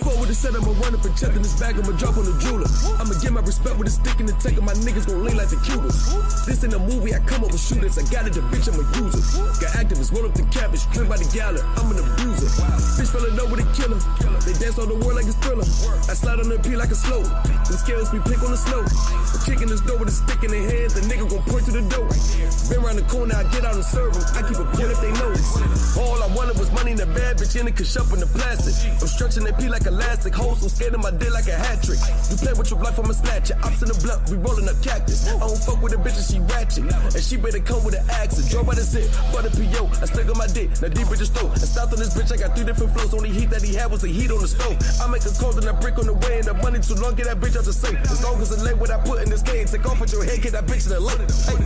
Forward to set, I'ma run up and check in this bag, I'ma drop on the jeweler. I'ma get my respect with a stick in the tank, and my niggas gon' lean like the Cubans. This ain't a movie, I come up with shooters. I got it, the bitch, I'ma use it. Got activists, roll up the cabbage, drink by the gallon, I'm an abuser. Bitch fell in love with a killer. They dance on the world like it's Thriller. I slide on the P like a slow. Them scales be pick on the snow. I'm kicking this door with a stick in their hand, the nigga gon' point to the door. Been around the corner, I get out and serve them. I keep a point if they know. All I wanted was money in the bad bitch, in it, cause up in the plastic. I'm stretching that P like elastic, hoes so scared of my dick like a hat trick. You play with your life, I'ma snatch it. Ops in the blunt, we rolling up cactus. I don't fuck with a bitch and she ratchet, and she better come with an accent. Drove by the zip, for the PO, I stuck on my dick, now deep bitches throat. I stopped on this bitch, I got 3 different flows. Only heat that he had was the heat on the stove. I make a cold and I brick on the way, and the money too long, get that bitch out the safe. As long as it late what I put in this game, take off with your head, get that bitch in the lake. Hey,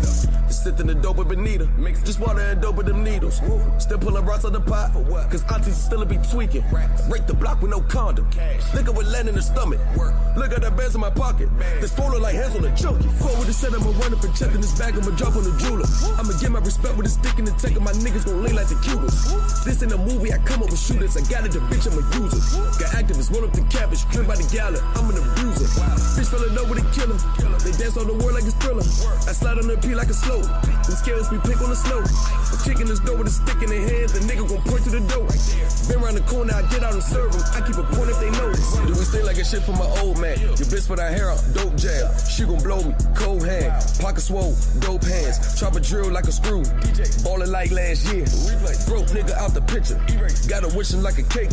just sit in the dope with Benita, mix just water and dope with them needles. Still pulling rocks out the pot, cause aunties still be tweaking. Break the block with no condom. Look at what land in the stomach. Look at the bands in my pocket. This folder like hands on a junkie. Forward to set, I'ma run up and check in this bag, I'ma drop on the jeweler. I'ma get my respect with a stick in the tank, and my niggas gon' lean like the Cubans. This ain't a movie, I come up with shooters. I got it, the bitch, I'ma use it. Got activists, roll up the cabbage, drink by the gallon, I'm an abuser. Bitch fell in love with a killer. They dance on the world like it's Thriller. I slide on the P like a slow. Them scales be pick on the snow. I'm kicking this door with a stick in their hand, the nigga gon' point to the door. Been around the corner, I get out and serve them. I keep a point if they know. Do we stay like a shit from my old man? Your bitch for that hair out, dope jam. She gon' blow me, cold hand. Pocket swole, dope hands. Chop a drill like a screw. Ballin' like last year. Broke nigga out the picture. Got her wishing like a cake.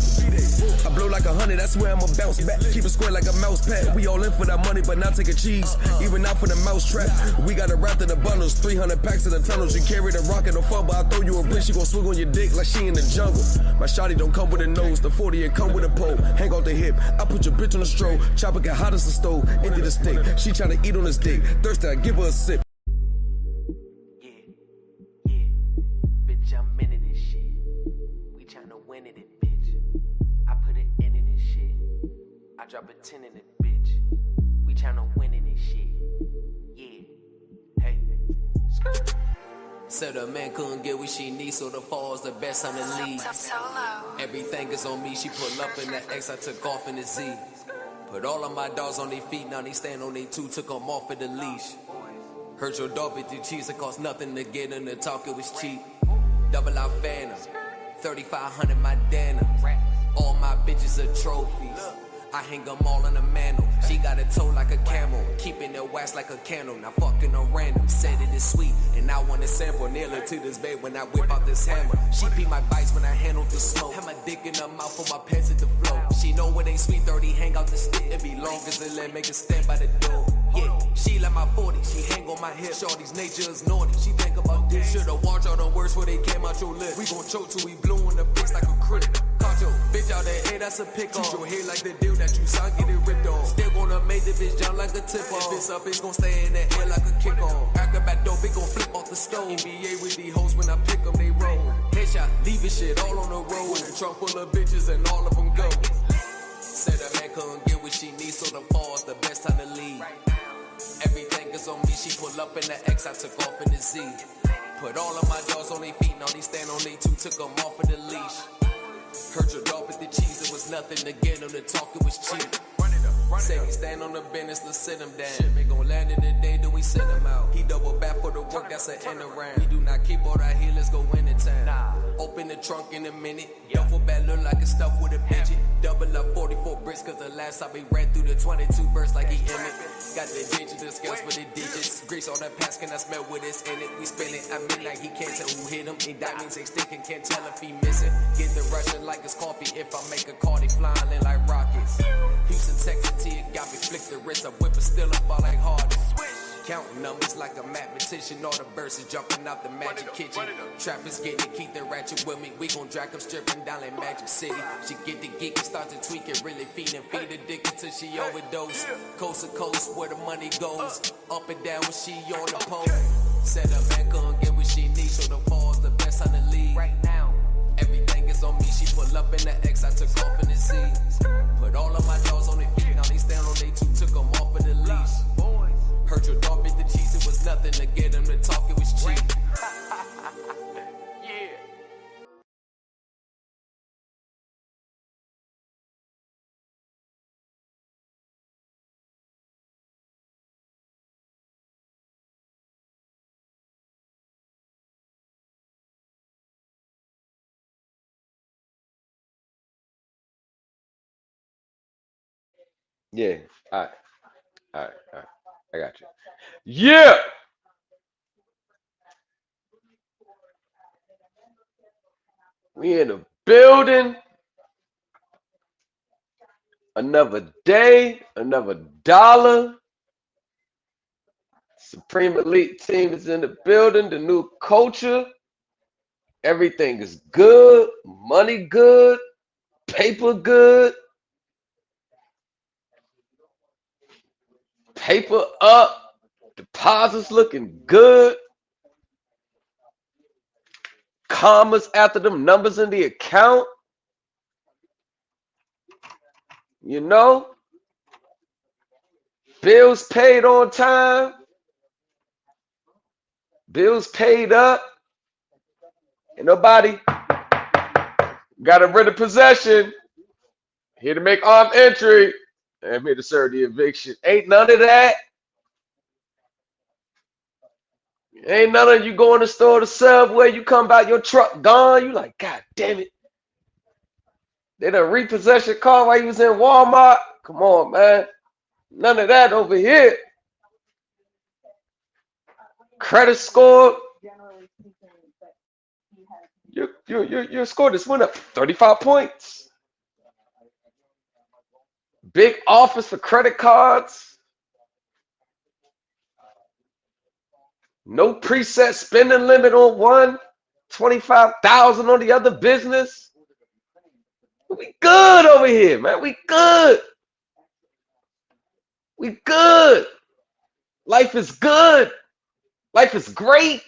I blow like 100, that's where I'ma bounce back. Keep it square like a mouse pad. We all in for that money, but not take a cheese. Even out for the mouse trap. We got it wrapped in the bundles. 300 packs in the tunnels. You carry the rocket or fumble. I throw you a brick, she gon' swing on your dick like she in the jungle. My shawty don't come with a nose. The 40 it come with a pole. Hang off the hip. I put your bitch on the stroll. Chopper get hot as the stove. Empty the stick. She tryna eat on this dick. Thirsty, I give her a sip. Yeah. Bitch, I'm into this shit. We tryna win it, bitch. I put it in this shit. I drop a 10 in it, bitch. We tryna win in this shit. Yeah. Hey. Said a man couldn't get what she needs, so the fall's the best on the league. Everything is on me, she pull up in the X, I took off in the Z. Put all of my dogs on their feet, now they stand on their 2, took them off of the leash. Heard your dog bit the cheese, it cost nothing to get in the talk, it was cheap. Double out Phantom, 3,500 my Dana. All my bitches are trophies. I hang them all on the mantle. She got a toe like a camel, keeping it wax like a candle. Now fucking her random, said it is sweet, and I want to sample. Nail her to this bed when I whip out this hammer. She be my vice when I handle the smoke. Have my dick in her mouth for my pants at the flow. She know it ain't sweet 30, hang out the stick. It be long as the leg, make it stand by the door. Yeah, she like my 40, she hang on my hip. Shorty's nature is naughty, she think about this. Should've watched all the words before they came out your lip. We gon' choke till we blue in the face like a critic. Caught your bitch out there, hey, that's a pick off. Shoot your hair like the deal that you signed, get it ripped off. Still gonna make the bitch jump like a tip off. If it's up, it's gon' stay in the air like a kick off. Acrobat dope, it gon' flip off the stove. NBA with these hoes, when I pick them, they roll. Headshot, leaving shit all on the road. Trunk full of bitches and all of them go. Said a man couldn't get what she needs, so the fall's the best time to leave. Everything is on me, she pull up in the X, I took off in the Z. Put all of my dogs on their feet, now they stand on their 2, took them off of the leash. Heard your dog with the cheese, it was nothing to get him to talk, it was cheap. Say he stand on the business, let's sit him down. Shit, we gon' land in the day, then we send him out. He double back for the work, that's an end around. We do not keep all that here, let's go into town. Open the trunk in a minute. Duffel bag look like a stuff with a midget. Double up 44 bricks, cause the last time we ran through the 22 bursts like he in it. Got the digital scales for the digits. Grease on the pass, can I smell what it's in it? We spin it at midnight, he can't tell who hit him. Indictments ain't sticking, can't tell if he missing. Get the Russian like it's coffee. If I make a call, they flying in like rockets. Houston, Texas, T, it got me flick the wrist. I whip it still up all like Harden. Counting numbers like a mathematician. All the birds is jumping out the magic kitchen. Trappers get it, keep the ratchet with me. We gon' drag them stripping down like Magic City. She get the geek and start to tweak it. Really feed the dick until she overdose. Coast to coast where the money goes. Up and down when she on the pole. Said a man couldn't get what she needs, so the fall's the best on the league. Right now, everything is on me. She pull up in the X, I took off in the Z. Put all of my dogs on their feet, now they stand on their 2, took them off of the leash. Heard your dog bit the cheese, it was nothing to get him to talk, it was cheap. Yeah. All right. All right. All right. I got you. Yeah. We in the building. Another day. Another dollar. Supreme Elite team is in the building. The new culture. Everything is good. Money good. Paper good. Paper up. Deposits looking good. Commas after them numbers in the account. You know, bills paid on time, bills paid up, and nobody got a writ of possession. Here to make armed entry. I'm here to serve the eviction. Ain't none of that. Ain't none of you go in the store, the subway, you come back, your truck gone. You like, God damn it. They done repossess your car while you was in Walmart. Come on, man. None of that over here. Credit score. Your score just went up 35 points. Big offers for credit cards. No preset spending limit on one. 25,000 on the other business. We good over here, man. We good. We good. Life is good. Life is great.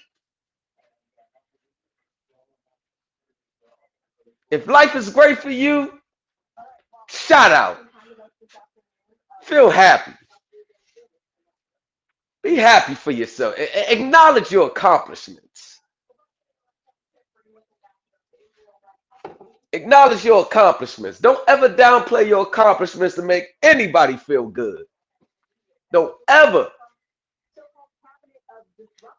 If life is great for you, shout out. Feel happy. Be happy for yourself. Acknowledge your accomplishments. Acknowledge your accomplishments. Don't ever downplay your accomplishments to make anybody feel good. Don't ever.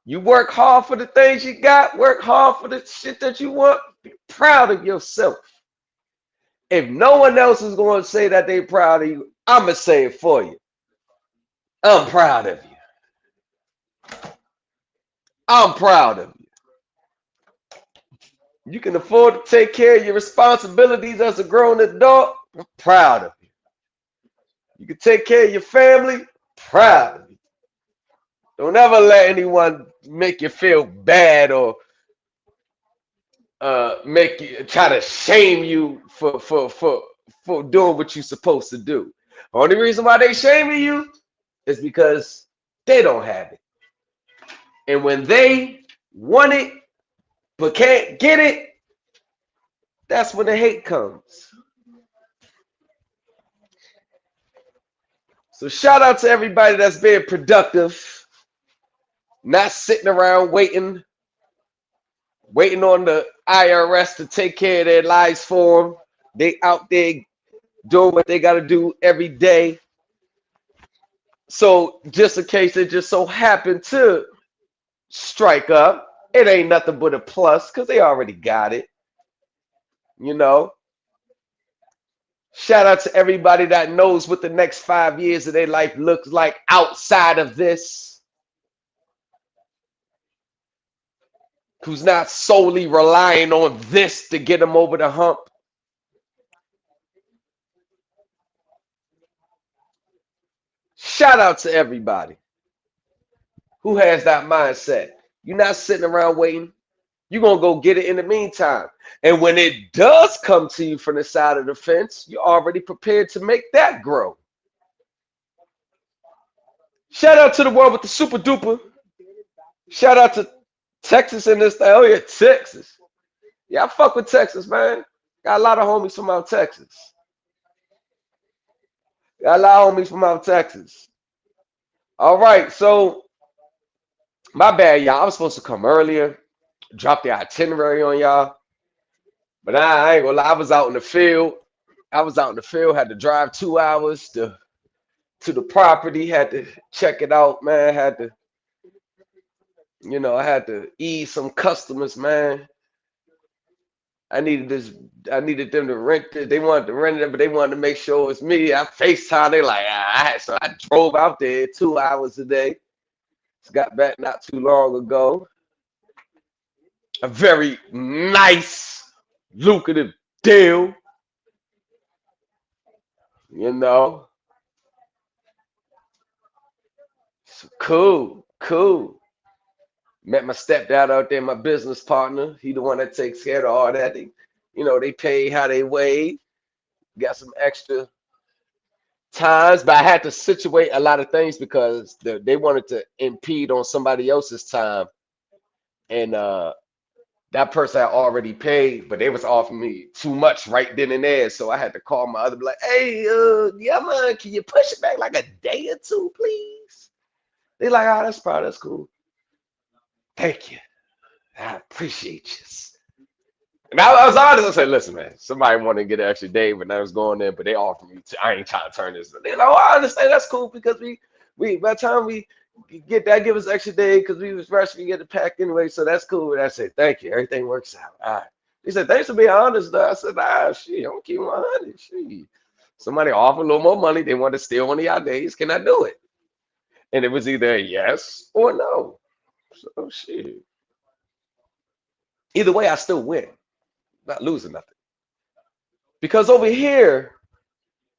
You work hard for the things you got. Work hard for the shit that you want. Be proud of yourself. If no one else is going to say that they're proud of you, I'm going to say it for you. I'm proud of you. I'm proud of you. You can afford to take care of your responsibilities as a grown adult. I'm proud of you. You can take care of your family. Proud of you. Don't ever let anyone make you feel bad or make you try to shame you for doing what you're supposed to do. The only reason why they shaming you is because they don't have it. And when they want it but can't get it, that's when the hate comes. So shout out to everybody that's being productive, not sitting around waiting on the IRS to take care of their lives for them. They out there doing what they got to do every day. So just in case they just so happen to strike up, it ain't nothing but a plus because they already got it. You know, shout out to everybody that knows what the next 5 years of their life looks like outside of this, who's not solely relying on this to get them over the hump. Shout out to everybody who has that mindset. You're not sitting around waiting. You're going to go get it in the meantime. And when it does come to you from the side of the fence, you're already prepared to make that grow. Shout out to the world with the super duper. Shout out to Texas in this thing. Oh, yeah, Texas. Yeah, I fuck with Texas, man. Got a lot of homies from out Texas. Got a lot of homies from out Texas. All right, so my bad, y'all. I was supposed to come earlier, drop the itinerary on y'all. But I ain't gonna lie, I was out in the field. Had to drive 2 hours to the property, had to check it out, man. Had to, I had to ease some customers, man. I needed this. I needed them to rent it. They wanted to rent it, but they wanted to make sure it was me. I FaceTime. They like, so I drove out there 2 hours a day. Just got back not too long ago. A very nice, lucrative deal. You know, so cool. Met my stepdad out there, my business partner. He the one that takes care of all that. They pay how they weigh. Got some extra times, but I had to situate a lot of things because they wanted to impede on somebody else's time, and that person had already paid, but they was offering me too much right then and there, so I had to call my other, be like, hey, yeah, man, can you push it back like a day or two, please? They like, that's cool. Thank you. I appreciate you. And I was honest. I said, listen, man, somebody wanted to get an extra day when I was going there, but they offered me I ain't trying to turn this. They're like, oh, I understand. That's cool because we by the time we get that, give us extra day because we was rushing to get it packed anyway. So that's cool. And I said, thank you. Everything works out. All right. He said, thanks for being honest, though. I said, shit, I'm keeping 100. Shit. Somebody offered a little more money. They wanted to steal one of y'all days. Can I do it? And it was either a yes or no. So shit. Either way, I still win. Not losing nothing. Because over here,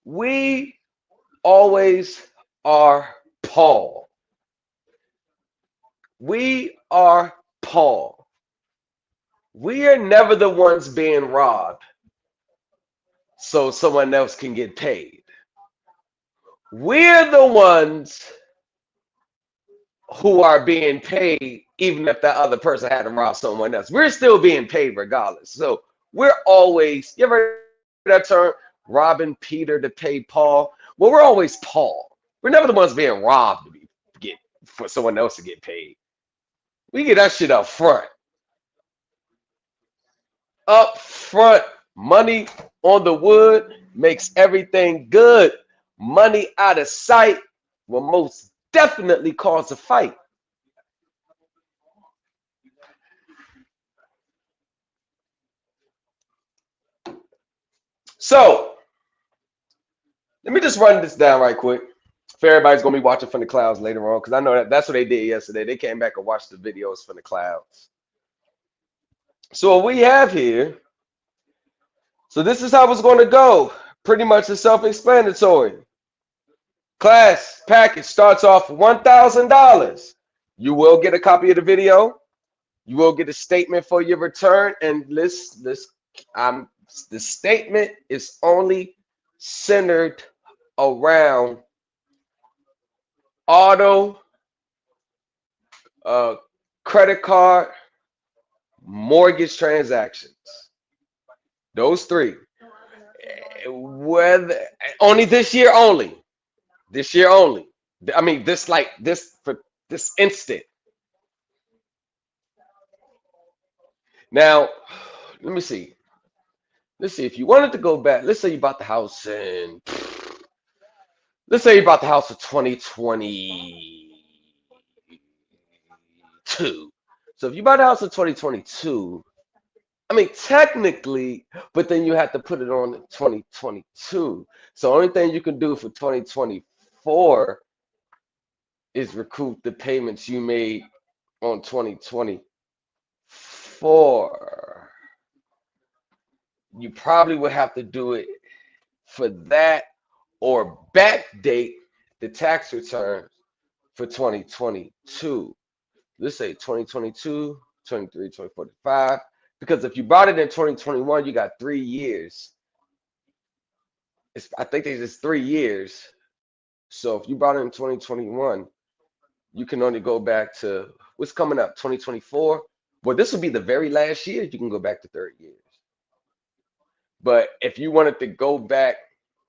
we always are Paul. We are Paul. We are never the ones being robbed so someone else can get paid. We're the ones who are being paid even if that other person had to rob someone else. We're still being paid regardless. So we're always, you ever heard that term, robbing Peter to pay Paul? Well, we're always Paul. We're never the ones being robbed to get for someone else to get paid. We get that shit up front. Up front, money on the wood makes everything good. Money out of sight will most definitely cause a fight. So let me just run this down right quick. For everybody's gonna be watching from the clouds later on, because I know that's what they did yesterday. They came back and watched the videos from the clouds. So what we have here, so this is how it's going to go. Pretty much it's self-explanatory. Class package starts off with $1,000. You will get a copy of the video. You will get a statement for your return, and the statement is only centered around auto, credit card, mortgage transactions. Those three. Whether only this year only. This year only. I mean, this for this instant. Now, let me see. Let's see if you wanted to go back. Let's say you bought the house in. Let's say you bought the house in 2022. So if you bought the house in 2022, I mean, technically, but then you have to put it on in 2022. So the only thing you can do for 2024 is recoup the payments you made on 2024. You probably would have to do it for that or backdate the tax return for 2022. Let's say 2022, 23, 24, 25. Because if you bought it in 2021, you got 3 years. I think it's 3 years. So if you bought it in 2021, you can only go back to what's coming up, 2024. Well, this will be the very last year you can go back to 30 years. But if you wanted to go back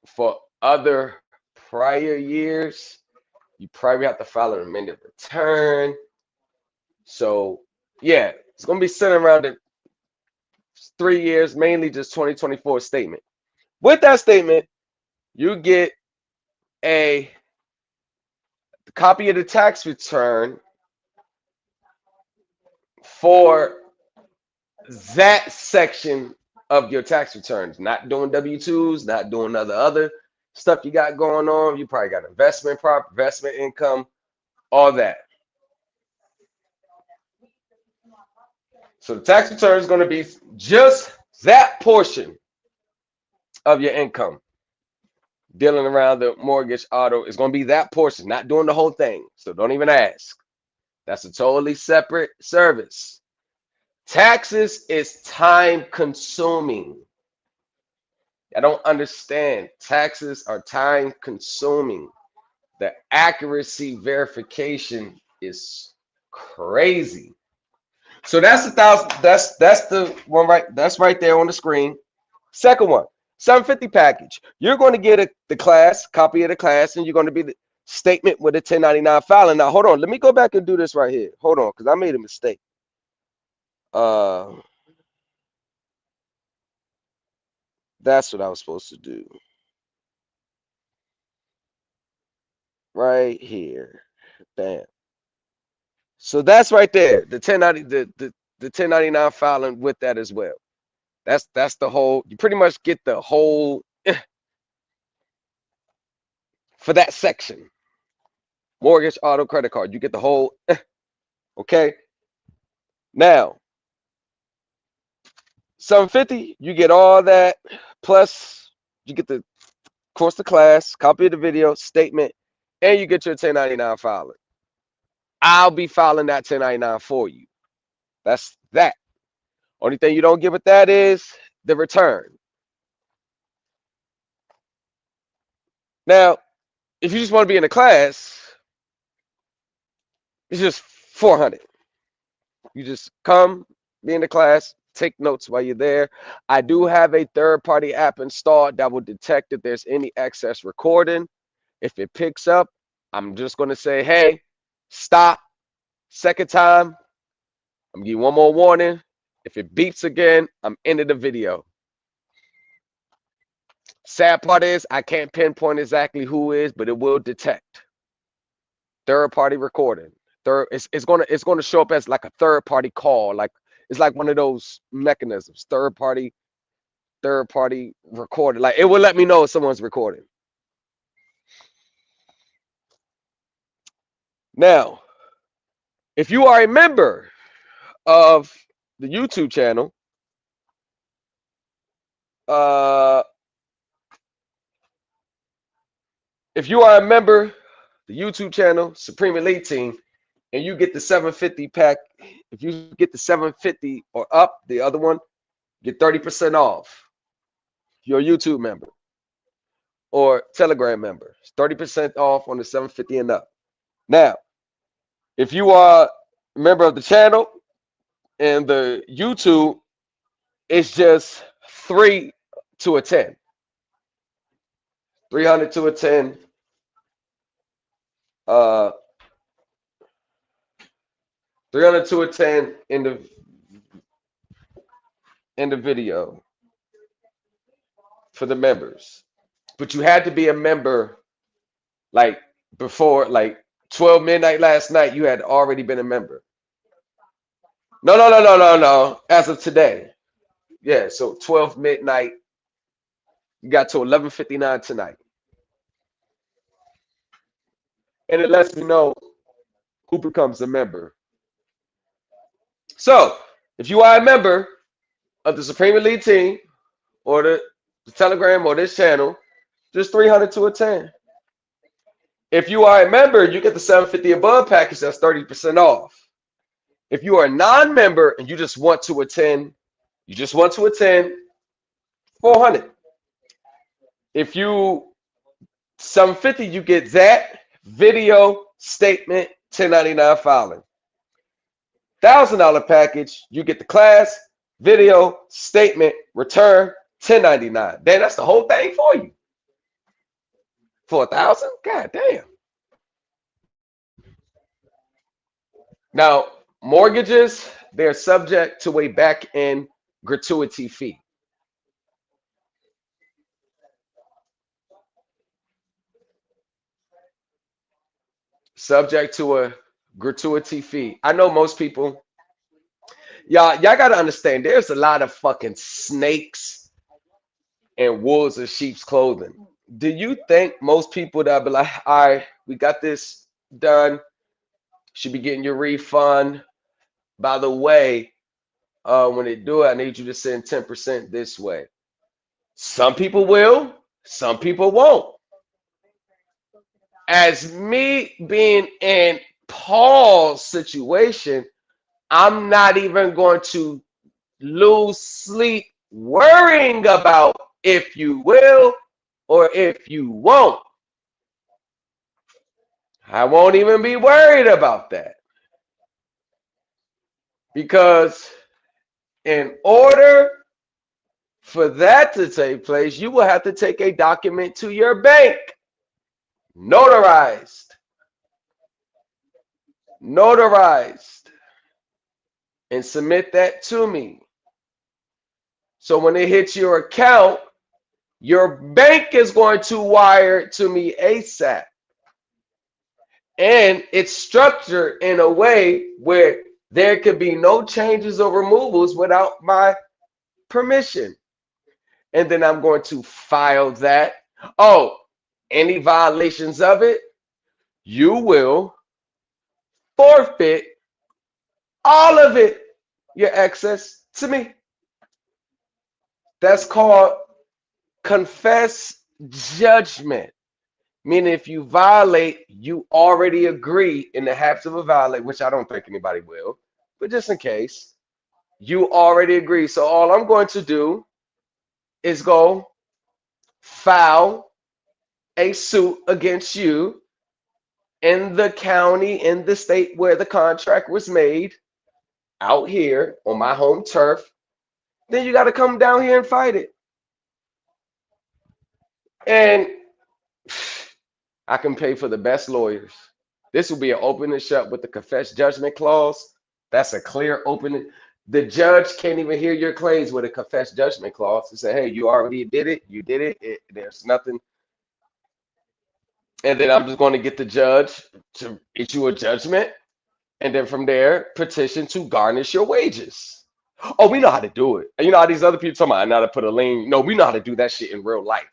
for other prior years, you probably have to file an amended return. So yeah, it's going to be centered around the 3 years, mainly just 2024 statement. With that statement, you get a copy of the tax return for that section of your tax returns. Not doing W-2s, not doing other stuff you got going on. You probably got investment income, all that. So the tax return is going to be just that portion of your income. Dealing around the mortgage auto is going to be that portion, not doing the whole thing. So don't even ask. That's a totally separate service. Taxes is time consuming. I don't understand. Taxes are time consuming. The accuracy verification is crazy. So that's 1,000. That's the one right. That's right there on the screen. Second one, 750 package. You're going to get the class, copy of the class, and you're going to be the statement with a 1099 filing. Now, hold on. Let me go back and do this right here. Hold on, because I made a mistake. That's what I was supposed to do. Right here. Bam. So that's right there. The 1099 filing with that as well. That's the whole. You pretty much get the whole for that section. Mortgage, auto, credit card. You get the whole. Okay. Now, 750, you get all that. Plus, you get of course, the class, copy of the video, statement, and you get your 1099 filing. I'll be filing that 1099 for you. That's that. Only thing you don't get with that is the return. Now, if you just want to be in the class, it's just 400. You just come, be in the class, take notes while you're there. I do have a third-party app installed that will detect if there's any excess recording. If it picks up, I'm just going to say, hey, stop. Second time, I'm giving you one more warning. If it beeps again, I'm ending the video. Sad part is I can't pinpoint exactly who is, but it will detect. Third-party recording. It's gonna show up as like a third-party call. Like it's like one of those mechanisms. Third-party recording. Like it will let me know if someone's recording. Now, if you are a member of the YouTube channel, if you are a member, the YouTube channel, Supreme Elite Team, and you get the 750 pack, if you get the 750 or up, the other one, get 30% off. You're a YouTube member or Telegram member. 30% off on the 750 and up. Now, if you are a member of the channel and the YouTube, it's just 3 to a 10. 300 to a 10. 300 to a 10 in the video for the members. But you had to be a member like before, like 12 midnight last night, you had already been a member. No. As of today. Yeah, so 12 midnight, you got to 11:59 tonight. And it lets me know who becomes a member. So, if you are a member of the Supreme Elite Team or the Telegram or this channel, just 300 to a 10. If you are a member, you get the 750 above package, that's 30% off. If you are a non-member and you just want to attend, 400. If you 750, you get that video statement 1099 filing. $1,000 package, you get the class, video, statement, return, 1099. Then that's the whole thing for you. For $1,000? God damn. Now, mortgages, they're subject to a back-end gratuity fee. Subject to a gratuity fee. I know most people, y'all gotta understand. There's a lot of fucking snakes and wolves in sheep's clothing. Do you think most people that be like, all right, we got this done, should be getting your refund? By the way, when they do it, I need you to send 10% this way. Some people will, some people won't. As me being in Paul's situation, I'm not even going to lose sleep worrying about if you will or if you won't. I won't even be worried about that because in order for that to take place, you will have to take a document to your bank, notarized, and submit that to me. So when it hits your account, your bank is going to wire it to me ASAP. And it's structured in a way where there could be no changes or removals without my permission. And then I'm going to file that. Oh, any violations of it, you will forfeit all of it, your access to me. That's called confess judgment. Meaning if you violate, you already agree in the habits of a violate, which I don't think anybody will, but just in case, you already agree. So all I'm going to do is go file a suit against you in the county, in the state where the contract was made, out here on my home turf. Then you got to come down here and fight it. And I can pay for the best lawyers. This will be an open and shut with the confess judgment clause. That's a clear open. The judge can't even hear your claims with a confess judgment clause to say, hey, you already did it. You did it. There's nothing. And then I'm just going to get the judge to issue a judgment. And then from there, petition to garnish your wages. Oh, we know how to do it. And you know how these other people talking about, I know how to put a lien. No, we know how to do that shit in real life.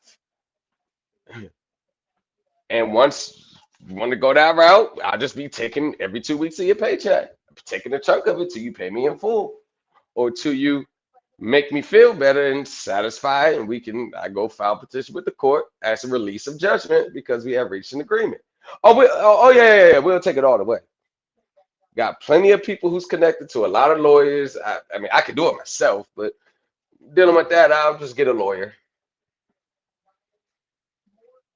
And once you want to go that route, I'll just be taking every 2 weeks of your paycheck, taking a chunk of it till you pay me in full, or till you make me feel better and satisfied, and I go file petition with the court as a release of judgment because we have reached an agreement. Yeah, we'll take it all the way. Got plenty of people who's connected to a lot of lawyers. I mean, I could do it myself, but dealing with that, I'll just get a lawyer.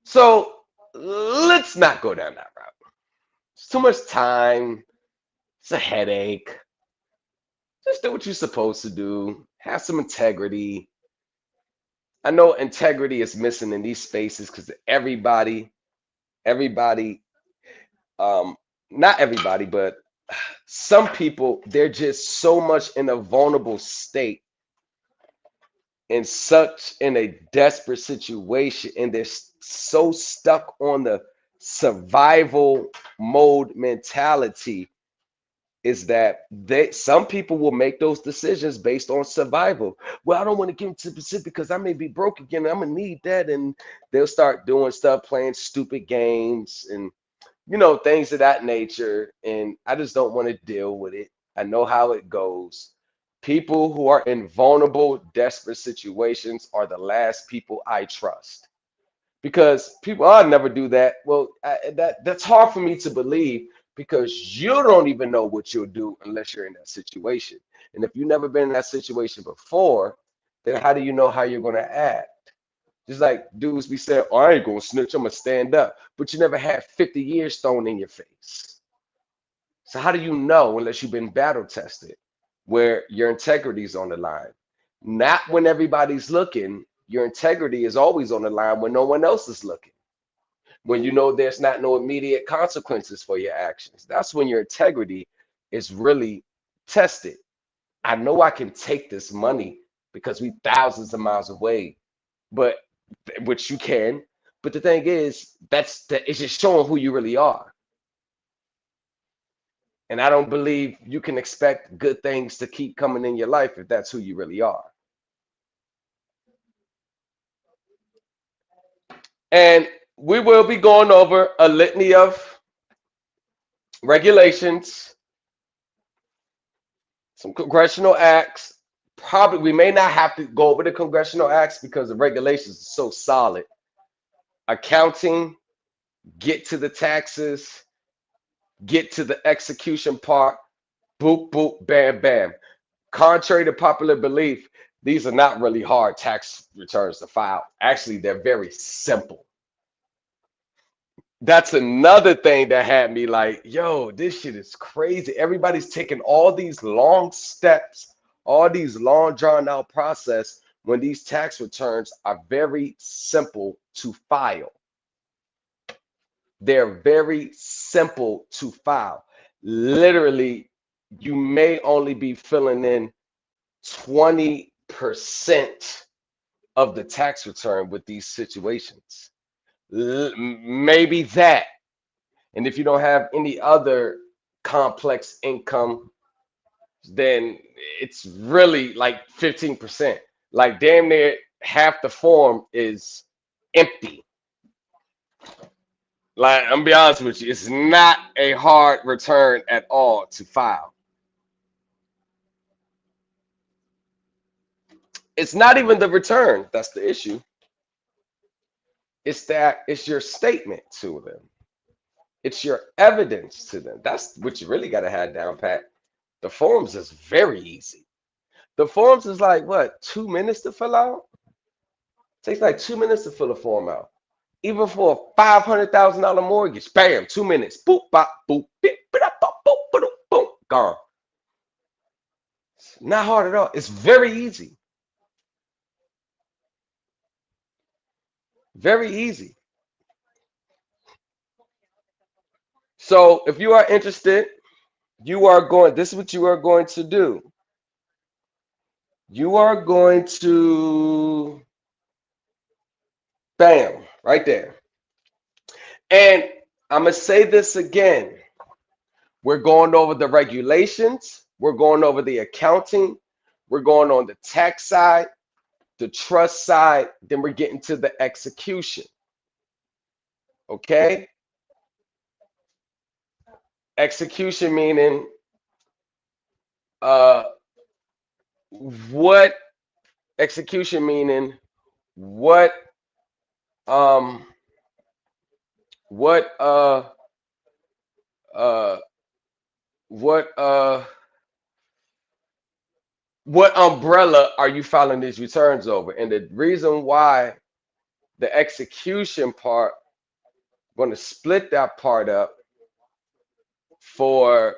So let's not go down that route. It's too much time. It's a headache. Just do what you're supposed to do. Have some integrity. I know integrity is missing in these spaces because everybody, not everybody, but some people, they're just so much in a vulnerable state and such in a desperate situation, and they're so stuck on the survival mode mentality is that some people will make those decisions based on survival. Well, I don't want to get into specific because I may be broke again. I'm gonna need that, and they'll start doing stuff, playing stupid games, and things of that nature. And I just don't want to deal with it. I know how it goes. People who are in vulnerable, desperate situations are the last people I trust. Because people, I'll never do that. Well, that's hard for me to believe because you don't even know what you'll do unless you're in that situation. And if you've never been in that situation before, then how do you know how you're going to act? Just like dudes be saying, oh, I ain't going to snitch, I'm going to stand up. But you never had 50 years thrown in your face. So how do you know unless you've been battle tested where your integrity is on the line? Not when everybody's looking. Your integrity is always on the line when no one else is looking. When you know there's not no immediate consequences for your actions. That's when your integrity is really tested. I know I can take this money because we thousands of miles away, but which you can. But the thing is, it's just showing who you really are. And I don't believe you can expect good things to keep coming in your life if that's who you really are. And we will be going over a litany of regulations, some congressional acts. Probably we may not have to go over the congressional acts because the regulations are so solid. Accounting, get to the taxes, get to the execution part, boop, boop, bam, bam. Contrary to popular belief, these are not really hard tax returns to file. Actually, they're very simple. That's another thing that had me like, yo, this shit is crazy. Everybody's taking all these long steps, all these long drawn out process when these tax returns are very simple to file. They're very simple to file. Literally, you may only be filling in 20% of the tax return with these situations. Maybe that. And if you don't have any other complex income, then it's really like 15%. Like damn near half the form is empty. Like, I'm gonna be honest with you, it's not a hard return at all to file. It's not even the return that's the issue. It's that it's your statement to them. It's your evidence to them. That's what you really got to have down pat. The forms is very easy. The forms is like what, 2 minutes to fill out? It takes like 2 minutes to fill a form out. Even for a $500,000 mortgage, bam, 2 minutes. Boop, bop, boop, beep, bop, boop, boop, boop, boom, gone. It's not hard at all. It's very easy. Very easy. So if you are interested, this is what you are going to do. You are going to, bam, right there. And I'm going to say this again. We're going over the regulations. We're going over the accounting. We're going on the tax side, the trust side. Then we're getting to the execution. Okay? Execution meaning what execution meaning what what umbrella are you filing these returns over? And the reason why the execution part, I'm going to split that part up for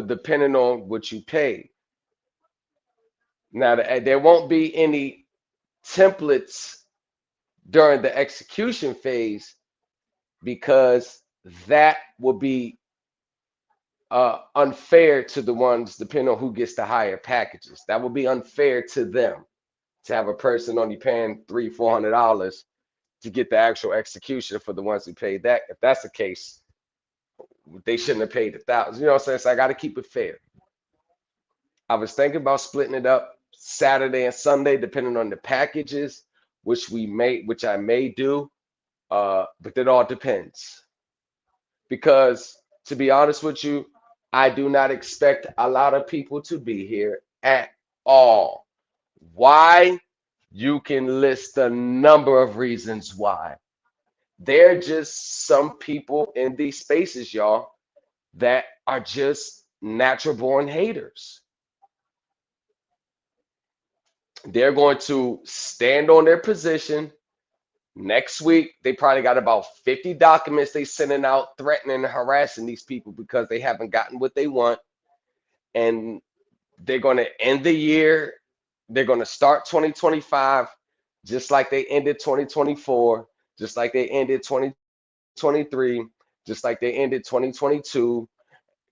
depending on what you pay. Now, there won't be any templates during the execution phase because that will be unfair to the ones depending on who gets the higher packages. That would be unfair to them to have a person only paying $300-400 to get the actual execution for the ones who paid that. If that's the case, they shouldn't have paid $1,000. You know what I'm saying? So I got to keep it fair. I was thinking about splitting it up Saturday and Sunday, depending on the packages, which I may do, but it all depends. Because to be honest with you, I do not expect a lot of people to be here at all. Why? You can list a number of reasons why. There are just some people in these spaces, y'all, that are just natural born haters. They're going to stand on their position. Next week, they probably got about 50 documents they sending out threatening and harassing these people because they haven't gotten what they want. And they're going to end the year. They're going to start 2025 just like they ended 2024, just like they ended 2023, just like they ended 2022,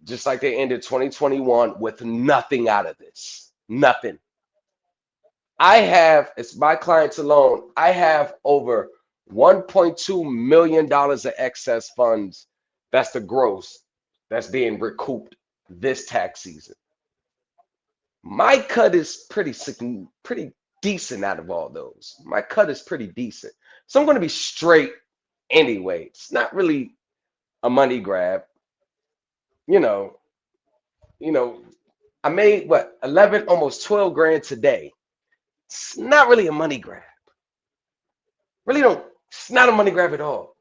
just like they ended 2021 with nothing out of this. Nothing. I have, it's my clients alone, I have over $1.2 million of excess funds That's the gross that's being recouped this tax season. My cut is pretty decent out of all those. My cut is pretty decent. So I'm going to be straight anyway. It's not really a money grab. You know, you know, I made what 11, almost 12 grand today. It's not really a money grab. Really don't. It's not a money grab at all.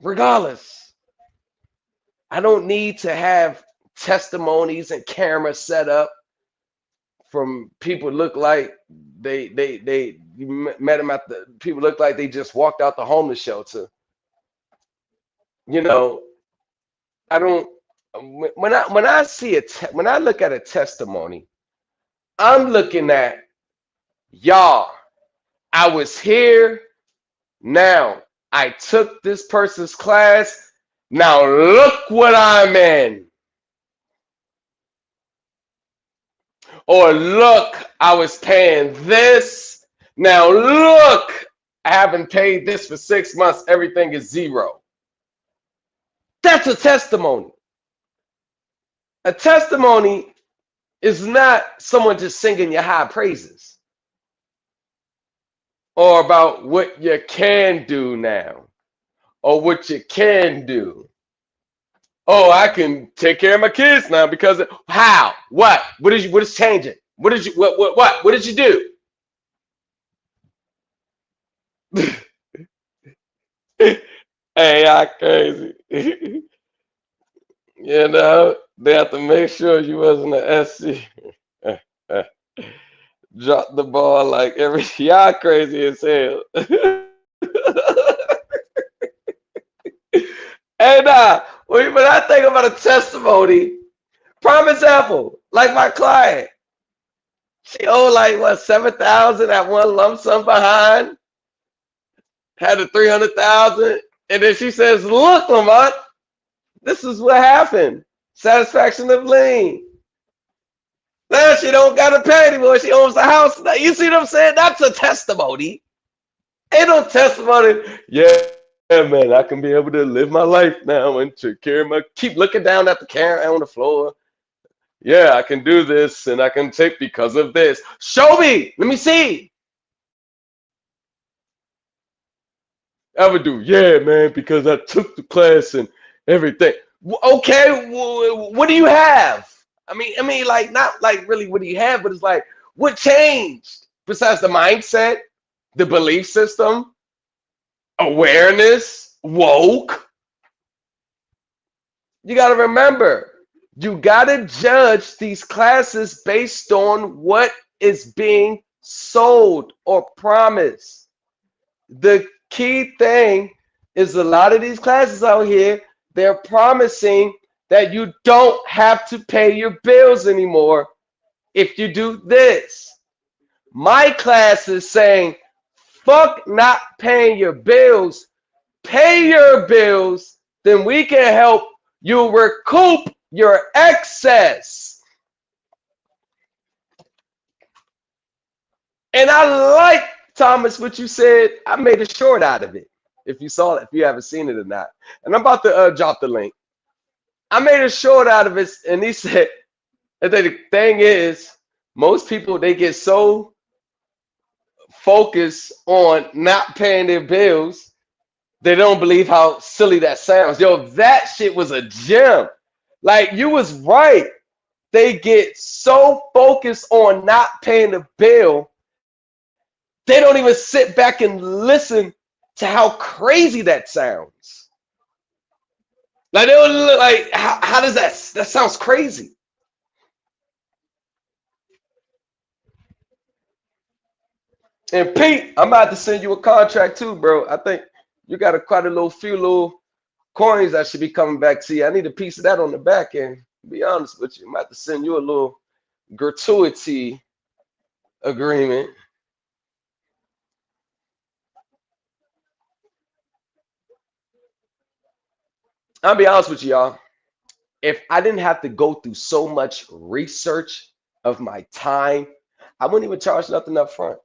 Regardless, I don't need to have testimonies and cameras set up from people look like you met them at the people look like they just walked out the homeless shelter. You know, I don't when I see when I look at a testimony, I'm looking at y'all. I was here. Now I took this person's class. Now look what I'm in. Or look, I was paying this. Now look, I haven't paid this for 6 months. Everything is zero. That's a testimony. A testimony is not someone just singing your high praises or about what you can do now or what you can do. Oh, I can take care of my kids now because of, how? What is changing? What did you do? Hey, y'all crazy. You know, they have to make sure you wasn't an SC. Drop the ball like every y'all crazy as hell. Hey, nah, when I think about a testimony, prime example, like my client, she owed like what 7,000 at one lump sum behind, had a 300,000, and then she says, "Look, Lamont, this is what happened. Satisfaction of lien. Now she don't gotta pay anymore. She owns the house. Now, you see what I'm saying? That's a testimony. Ain't no testimony. Yeah, man, I can be able to live my life now and take care of keep looking down at the camera on the floor. Yeah, I can do this and I can take because of this. Show me. Let me see. Ever do? Yeah, man, because I took the class and everything. Okay, what do you have? I mean, like not like really what do you have, but it's like what changed besides the mindset, the belief system, awareness, woke. You got to remember, you got to judge these classes based on what is being sold or promised. The key thing is a lot of these classes out here, they're promising that you don't have to pay your bills anymore if you do this. My class is saying, fuck not paying your bills. Pay your bills, then we can help you recoup your excess. And I like, Thomas, what you said. I made a short out of it. If you saw it, if you haven't seen it or not. And I'm about to drop the link. I made a short out of it, and he said, and the thing is, most people, they get so focused on not paying their bills, they don't believe how silly that sounds. Yo, that shit was a gem. Like, you was right. They get so focused on not paying the bill, they don't even sit back and listen to how crazy that sounds. Like, they'll look like, how does that sounds crazy. And Pete, I'm about to send you a contract too, bro. I think you got quite a few little coins that should be coming back to you. I need a piece of that on the back end. To be honest with you, I'm about to send you a little gratuity agreement. I'll be honest with you, y'all. If I didn't have to go through so much research of my time, I wouldn't even charge nothing up front.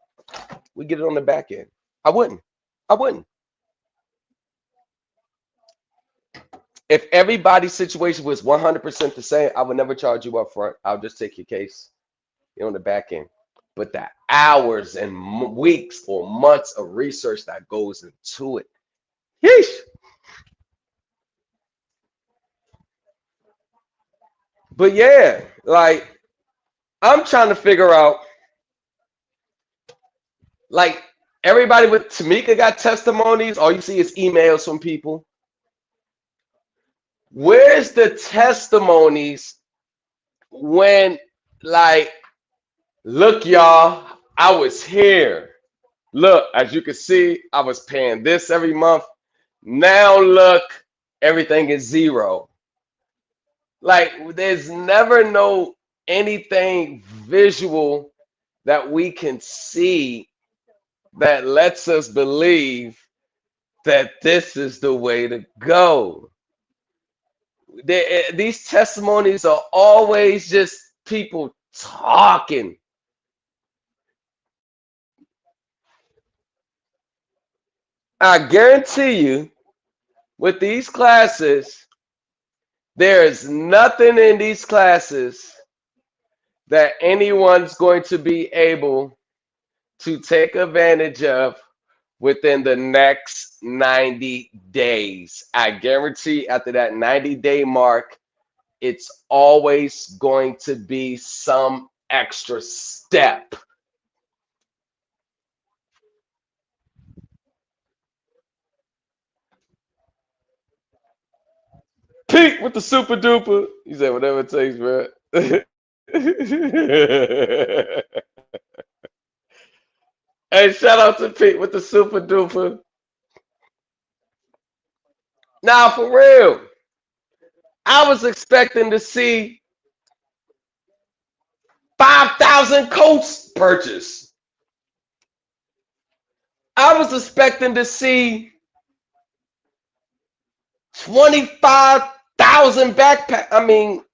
We get it on the back end. I wouldn't. If everybody's situation was 100% the same, I would never charge you up front. I'll just take your case on the back end. But the hours and weeks or months of research that goes into it, yeesh. But yeah, like I'm trying to figure out, like everybody with Tamika got testimonies. All you see is emails from people. Where's the testimonies when, like, look, y'all, I was here. Look, as you can see, I was paying this every month. Now look, everything is zero. Like, there's never no anything visual that we can see that lets us believe that this is the way to go. These testimonies are always just people talking. I guarantee you, with these classes, there is nothing in these classes that anyone's going to be able to take advantage of within the next 90 days. I guarantee after that 90-day mark, it's always going to be some extra step. Pete with the super duper. He said, whatever it takes, bro. Hey, shout out to Pete with the super duper. Now, for real, I was expecting to see 5,000 coats purchased. I was expecting to see 25,000 backpack. I mean,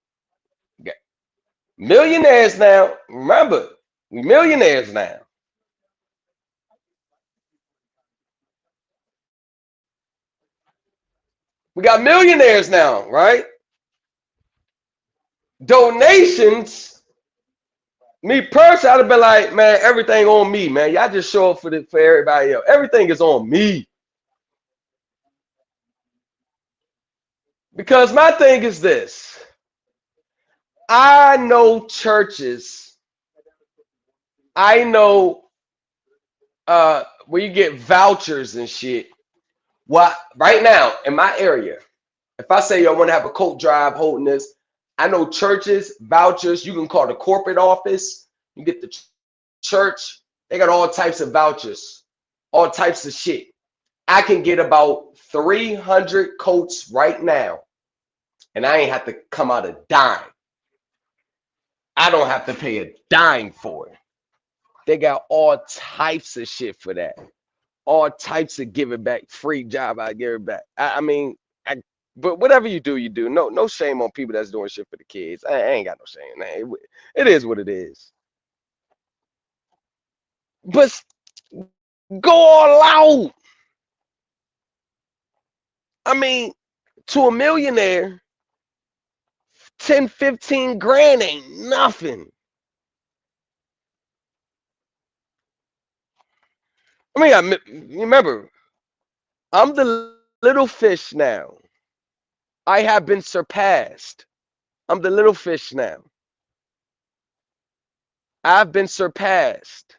millionaires now. Remember, we millionaires now. We got millionaires now, right? Donations. Me personally, I'd have been like, man, everything on me, man. Y'all just show up for everybody else. Everything is on me. Because my thing is this. I know churches. I know where you get vouchers and shit. What right now in my area, if I say I want to have a coat drive holding this, I know churches, vouchers, you can call the corporate office, you get the church, they got all types of vouchers, all types of shit. I can get about 300 coats right now, and I ain't have to come out a dime. I don't have to pay a dime for it. They got all types of shit for that. All types of giving back, free job, I give it back. I mean, but whatever you do, you do. No shame on people that's doing shit for the kids. I ain't got no shame. Man. It is what it is. But go all out. I mean, to a millionaire, 10, 15 grand ain't nothing. I mean, remember, I'm the little fish now. I have been surpassed. I'm the little fish now. I've been surpassed.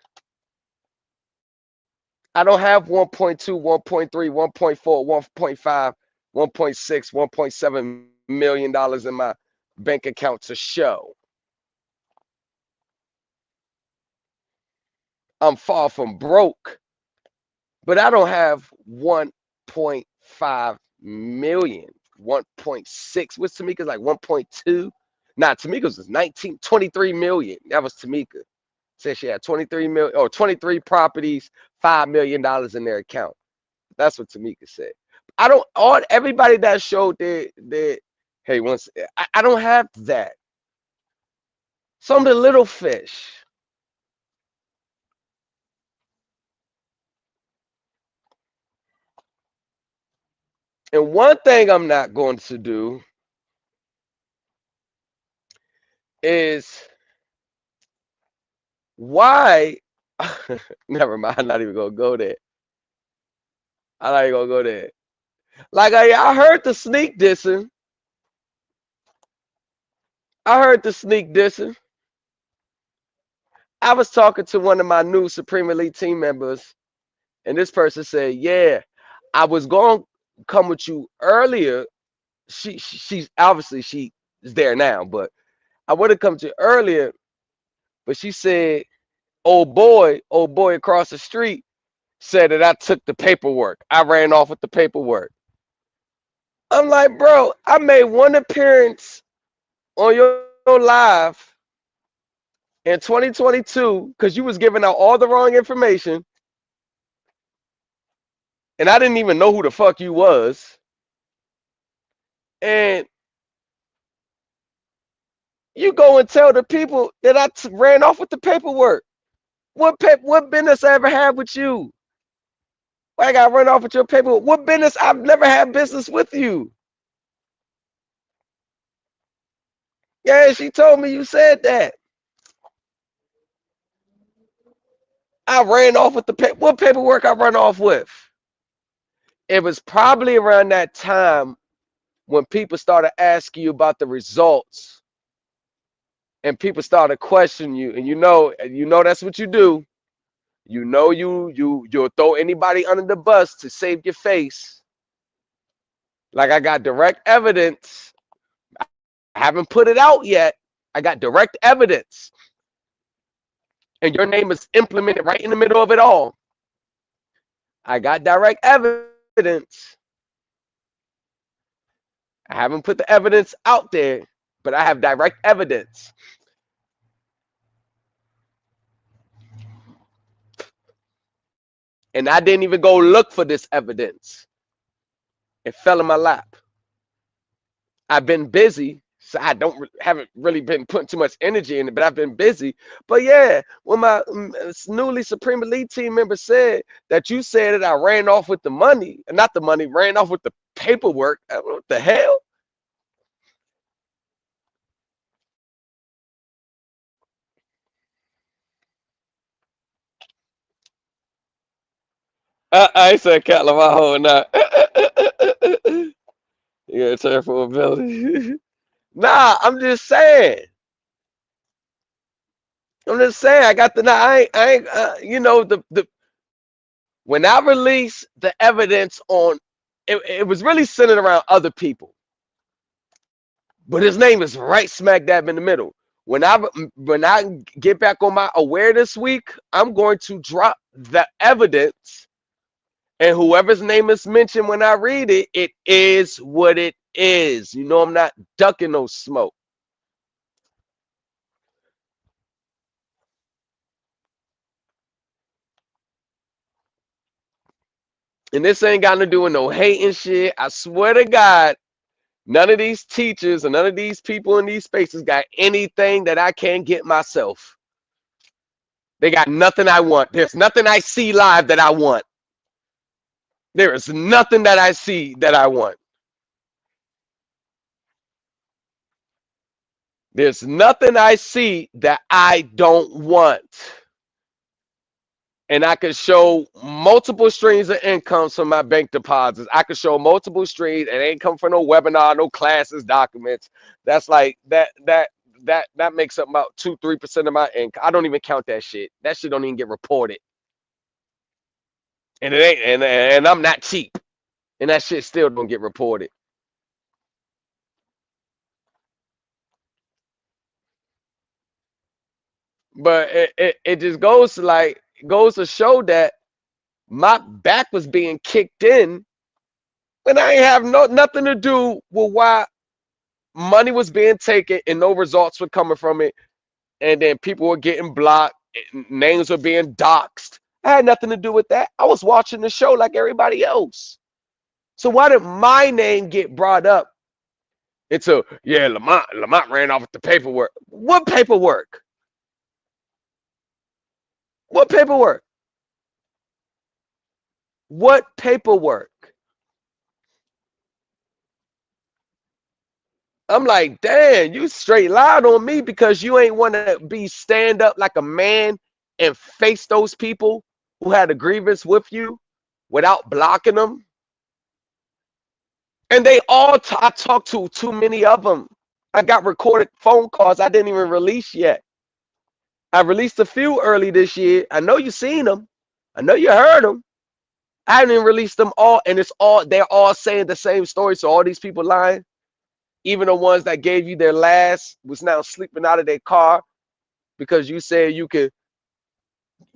I don't have 1.2, 1.3, 1.4, 1.5, 1.6, 1.7 million dollars in my bank account to show. I'm far from broke, but I don't have 1.5 million, 1.6. What's Tamika's like 1.2? Nah, Tamika's was 23 million. That was Tamika. Said she had 23 million or 23 properties, $5 million in their account. That's what Tamika said. I don't everybody that showed that hey, once I don't have that. So I'm the little fish. And one thing I'm not going to do is why. Never mind. I'm not even gonna go there. I'm not even gonna go there. Like I heard the sneak dissing. I heard the sneak dissing. I was talking to one of my new Supreme Elite team members, and this person said, "Yeah, I was going to come with you earlier. She's obviously she is there now, but I would have come to you earlier, but she said, old boy across the street said that I took the paperwork. I ran off with the paperwork." I'm like, bro, I made one appearance on your live in 2022 because you was giving out all the wrong information, and I didn't even know who the fuck you was. And you go and tell the people that ran off with the paperwork. What business I ever had with you? Why I got run off with your paperwork? What business? I've never had business with you. Yeah, she told me you said that. I ran off with the what paperwork I run off with? It was probably around that time when people started asking you about the results and people started questioning you, and you know that's what you do. You know you'll throw anybody under the bus to save your face. Like I got direct evidence. I haven't put it out yet. I got direct evidence. And your name is implemented right in the middle of it all. I got direct evidence. I haven't put the evidence out there, but I have direct evidence. And I didn't even go look for this evidence. It fell in my lap. I've been busy, so I haven't really been putting too much energy in it, but I've been busy. But yeah, when my newly Supreme Elite team member said that you said that I ran off with the money, not the money, ran off with the paperwork, what the hell? I said cat my whole night. You gotta turn for ability. Nah, I'm just saying. I got the. Nah, I ain't. The when I released the evidence on, it was really centered around other people, but his name is right smack dab in the middle. When I get back on my awareness week, I'm going to drop the evidence, and whoever's name is mentioned when I read it, it is what it is. You know, I'm not ducking no smoke. And this ain't got to do with no hating shit. I swear to God, none of these teachers and none of these people in these spaces got anything that I can't get myself. They got nothing I want. There's nothing I see live that I want. There is nothing that I see that I want. There's nothing I see that I don't want. And I could show multiple streams of incomes from my bank deposits. I could show multiple streams. It ain't come from no webinar, no classes, documents. That's like that makes up about 2-3% of my income. I don't even count that shit. That shit don't even get reported. And it ain't and I'm not cheap. And that shit still don't get reported. But it just goes to show that my back was being kicked in when I ain't have nothing to do with why money was being taken and no results were coming from it, and then people were getting blocked, names were being doxxed. I had nothing to do with that. I was watching the show like everybody else. So why did my name get brought up into, yeah, Lamont ran off with the paperwork? What paperwork? What paperwork? What paperwork? I'm like, damn, you straight lied on me because you ain't want to be stand up like a man and face those people who had a grievance with you without blocking them. And they all, I talked to too many of them. I got recorded phone calls I didn't even release yet. I released a few early this year. I know you seen them. I know you heard them. I haven't even released them all, and they're all saying the same story. So all these people lying, even the ones that gave you their last was now sleeping out of their car because you said you could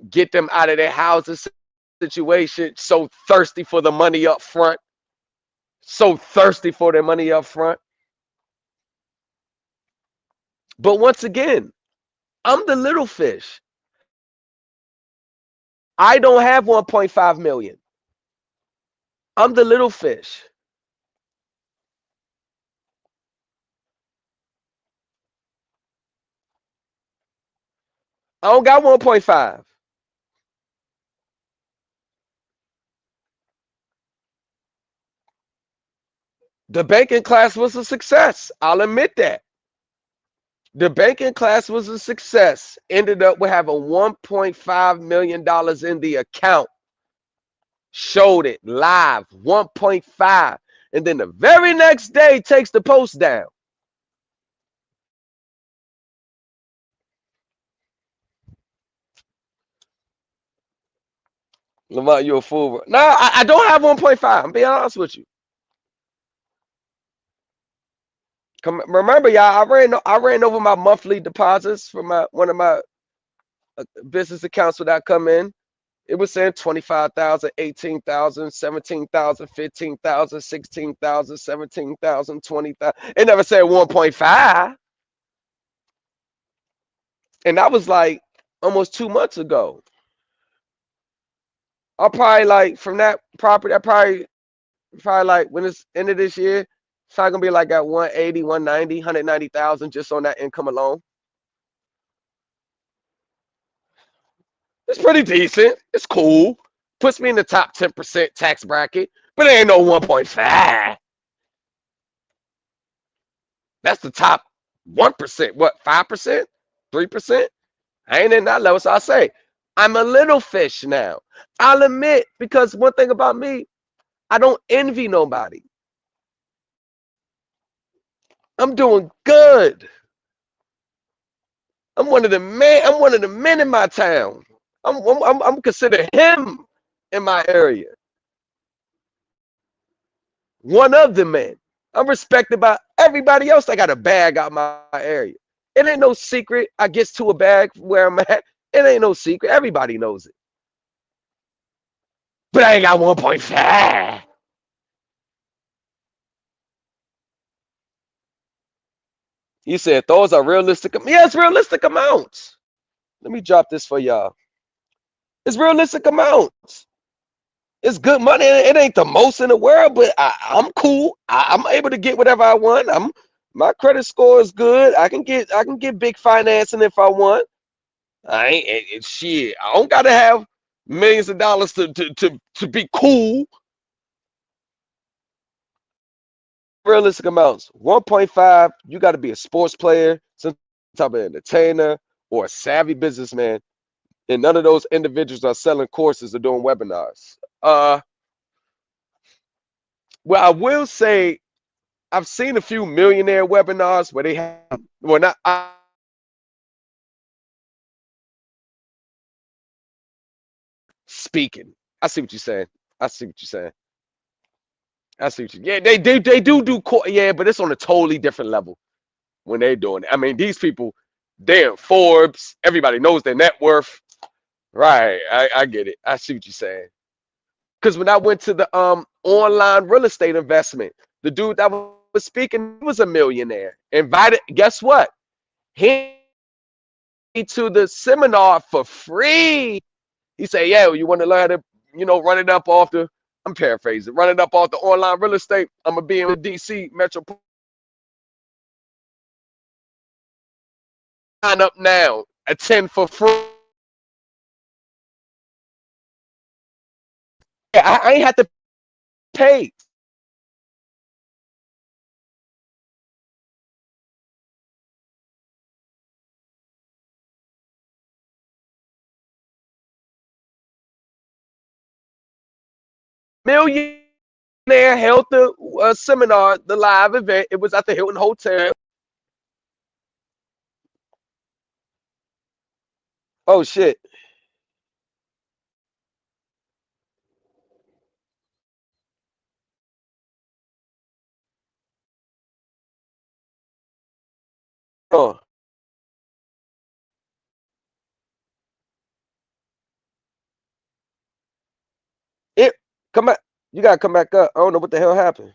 get them out of their houses situation. So thirsty for the money up front. So thirsty for their money up front. But once again, I'm the little fish. I don't have 1.5 million. I'm the little fish. I don't got 1.5. The banking class was a success. I'll admit that. The banking class was a success. Ended up with having $1.5 million in the account. Showed it live, 1.5. And then the very next day takes the post down. Lamont, you're a fool. No, I don't have 1.5. I'm being honest with you. Remember, y'all, I ran over my monthly deposits for one of my business accounts when I come in. It was saying 25,000, 18,000, 17,000, 15,000, 16,000, 17,000, 20,000. It never said 1.5. And that was like almost 2 months ago. I'll probably like from that property, I probably like when it's end of this year, it's probably gonna be like at 180, 190, 190,000 just on that income alone. It's pretty decent. It's cool. Puts me in the top 10% tax bracket, but it ain't no 1.5. That's the top 1%. What, 5%? 3%? I ain't in that level. So I say, I'm a little fish now. I'll admit, because one thing about me, I don't envy nobody. I'm doing good. I'm one of the men in my town. I'm considered him in my area. One of the men. I'm respected by everybody else that got a bag out my area. It ain't no secret. I gets to a bag where I'm at. It ain't no secret. Everybody knows it. But I ain't got 1.5. You said those are realistic. Yeah, it's realistic amounts. Let me drop this for y'all. It's realistic amounts. It's good money. It ain't the most in the world, but I'm cool. I'm able to get whatever I want. My credit score is good. I can get big financing if I want. I ain't shit. I don't gotta have millions of dollars to be cool. Realistic amounts. 1.5. You got to be a sports player, some type of entertainer, or a savvy businessman. And none of those individuals are selling courses or doing webinars. Well, I will say I've seen a few millionaire webinars where they have, well, not speaking. I see what you're saying. I see what you're saying. I see what you. Yeah, they do yeah, but it's on a totally different level when they're doing it. I mean, these people, they're in Forbes. Everybody knows their net worth. Right. I get it. I see what you're saying. Because when I went to the online real estate investment, the dude that was speaking was a millionaire. Invited, guess what? He to the seminar for free. He said, yeah, well, you want to learn how to, run it up off the, I'm paraphrasing, run it up off the online real estate. I'm going to be in the DC Metro. Sign up now. Attend for free. I ain't had to pay. millionaire held the seminar, the live event. It was at the Hilton Hotel. Oh shit. Oh, it come back. You gotta come back up. I don't know what the hell happened.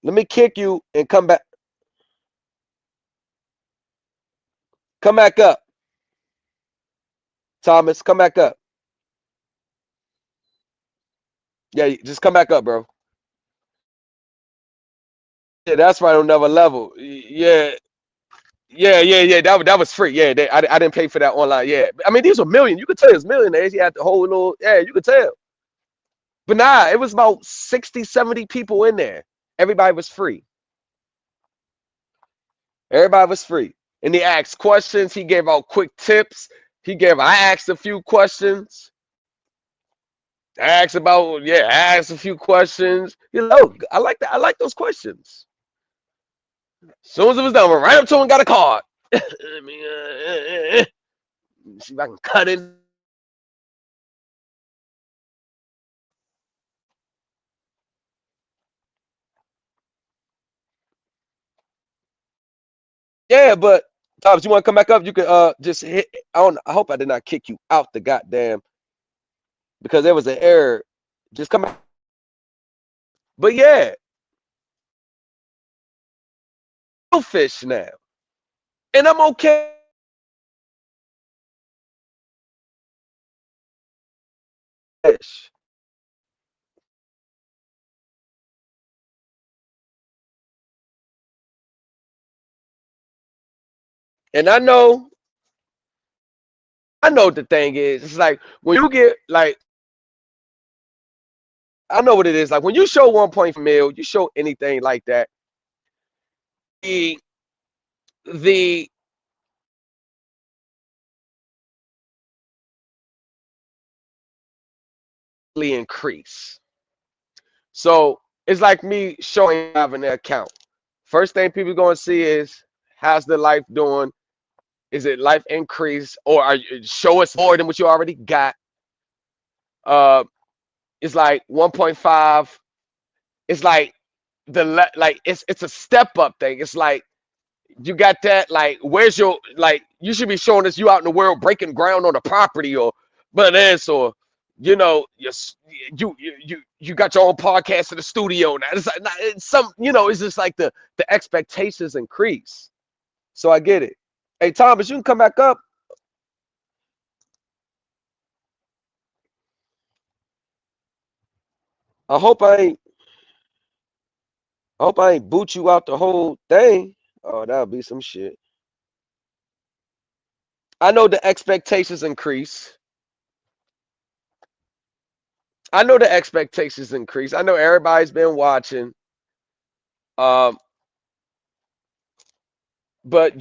Let me kick you and come back. Come back up, Thomas. Come back up. Yeah, just come back up, bro. Yeah, that's right on another level. Yeah, yeah. That was free. Yeah, I didn't pay for that online. Yeah, I mean these were million. You could tell it's millionaires. He had the whole little. Yeah, you could tell. But nah, it was about 60, 70 people in there. Everybody was free. Everybody was free. And he asked questions. He gave out quick tips. I asked a few questions. I asked a few questions. You know, I like that. I like those questions. As soon as it was done, I went right up to him and got a card. Let me see if I can cut it. Yeah, but Thomas, you want to come back up? You could just hit. I hope I did not kick you out the goddamn because there was an error. Just come back. But yeah, fish now, and I'm okay. Fish. And I know what the thing is. It's like when you get like, I know what it is. Like when you show 1 mil, you show anything like that. The increase. So it's like me showing having an account. First thing people going to see is how's the life doing? Is it life increase or show us more than what you already got? Uh, it's like 1.5. It's like it's a step up thing. It's like you got that. Like where's your like? You should be showing us you out in the world breaking ground on a property or but this or you know you got your own podcast in the studio now. It's like it's some it's just like the expectations increase. So I get it. Hey Thomas, you can come back up. I hope I ain't boot you out the whole thing. Oh, that'll be some shit. I know the expectations increase. I know the expectations increase. I know everybody's been watching. Um, but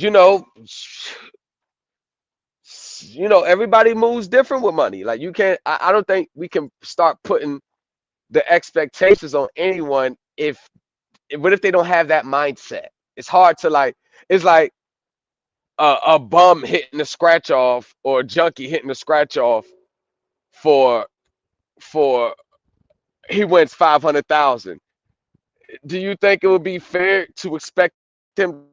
everybody moves different with money. Like you can't. I don't think we can start putting the expectations on anyone what if they don't have that mindset? It's hard to like. It's like a bum hitting a scratch off or a junkie hitting a scratch off for he wins 500,000. Do you think it would be fair to expect him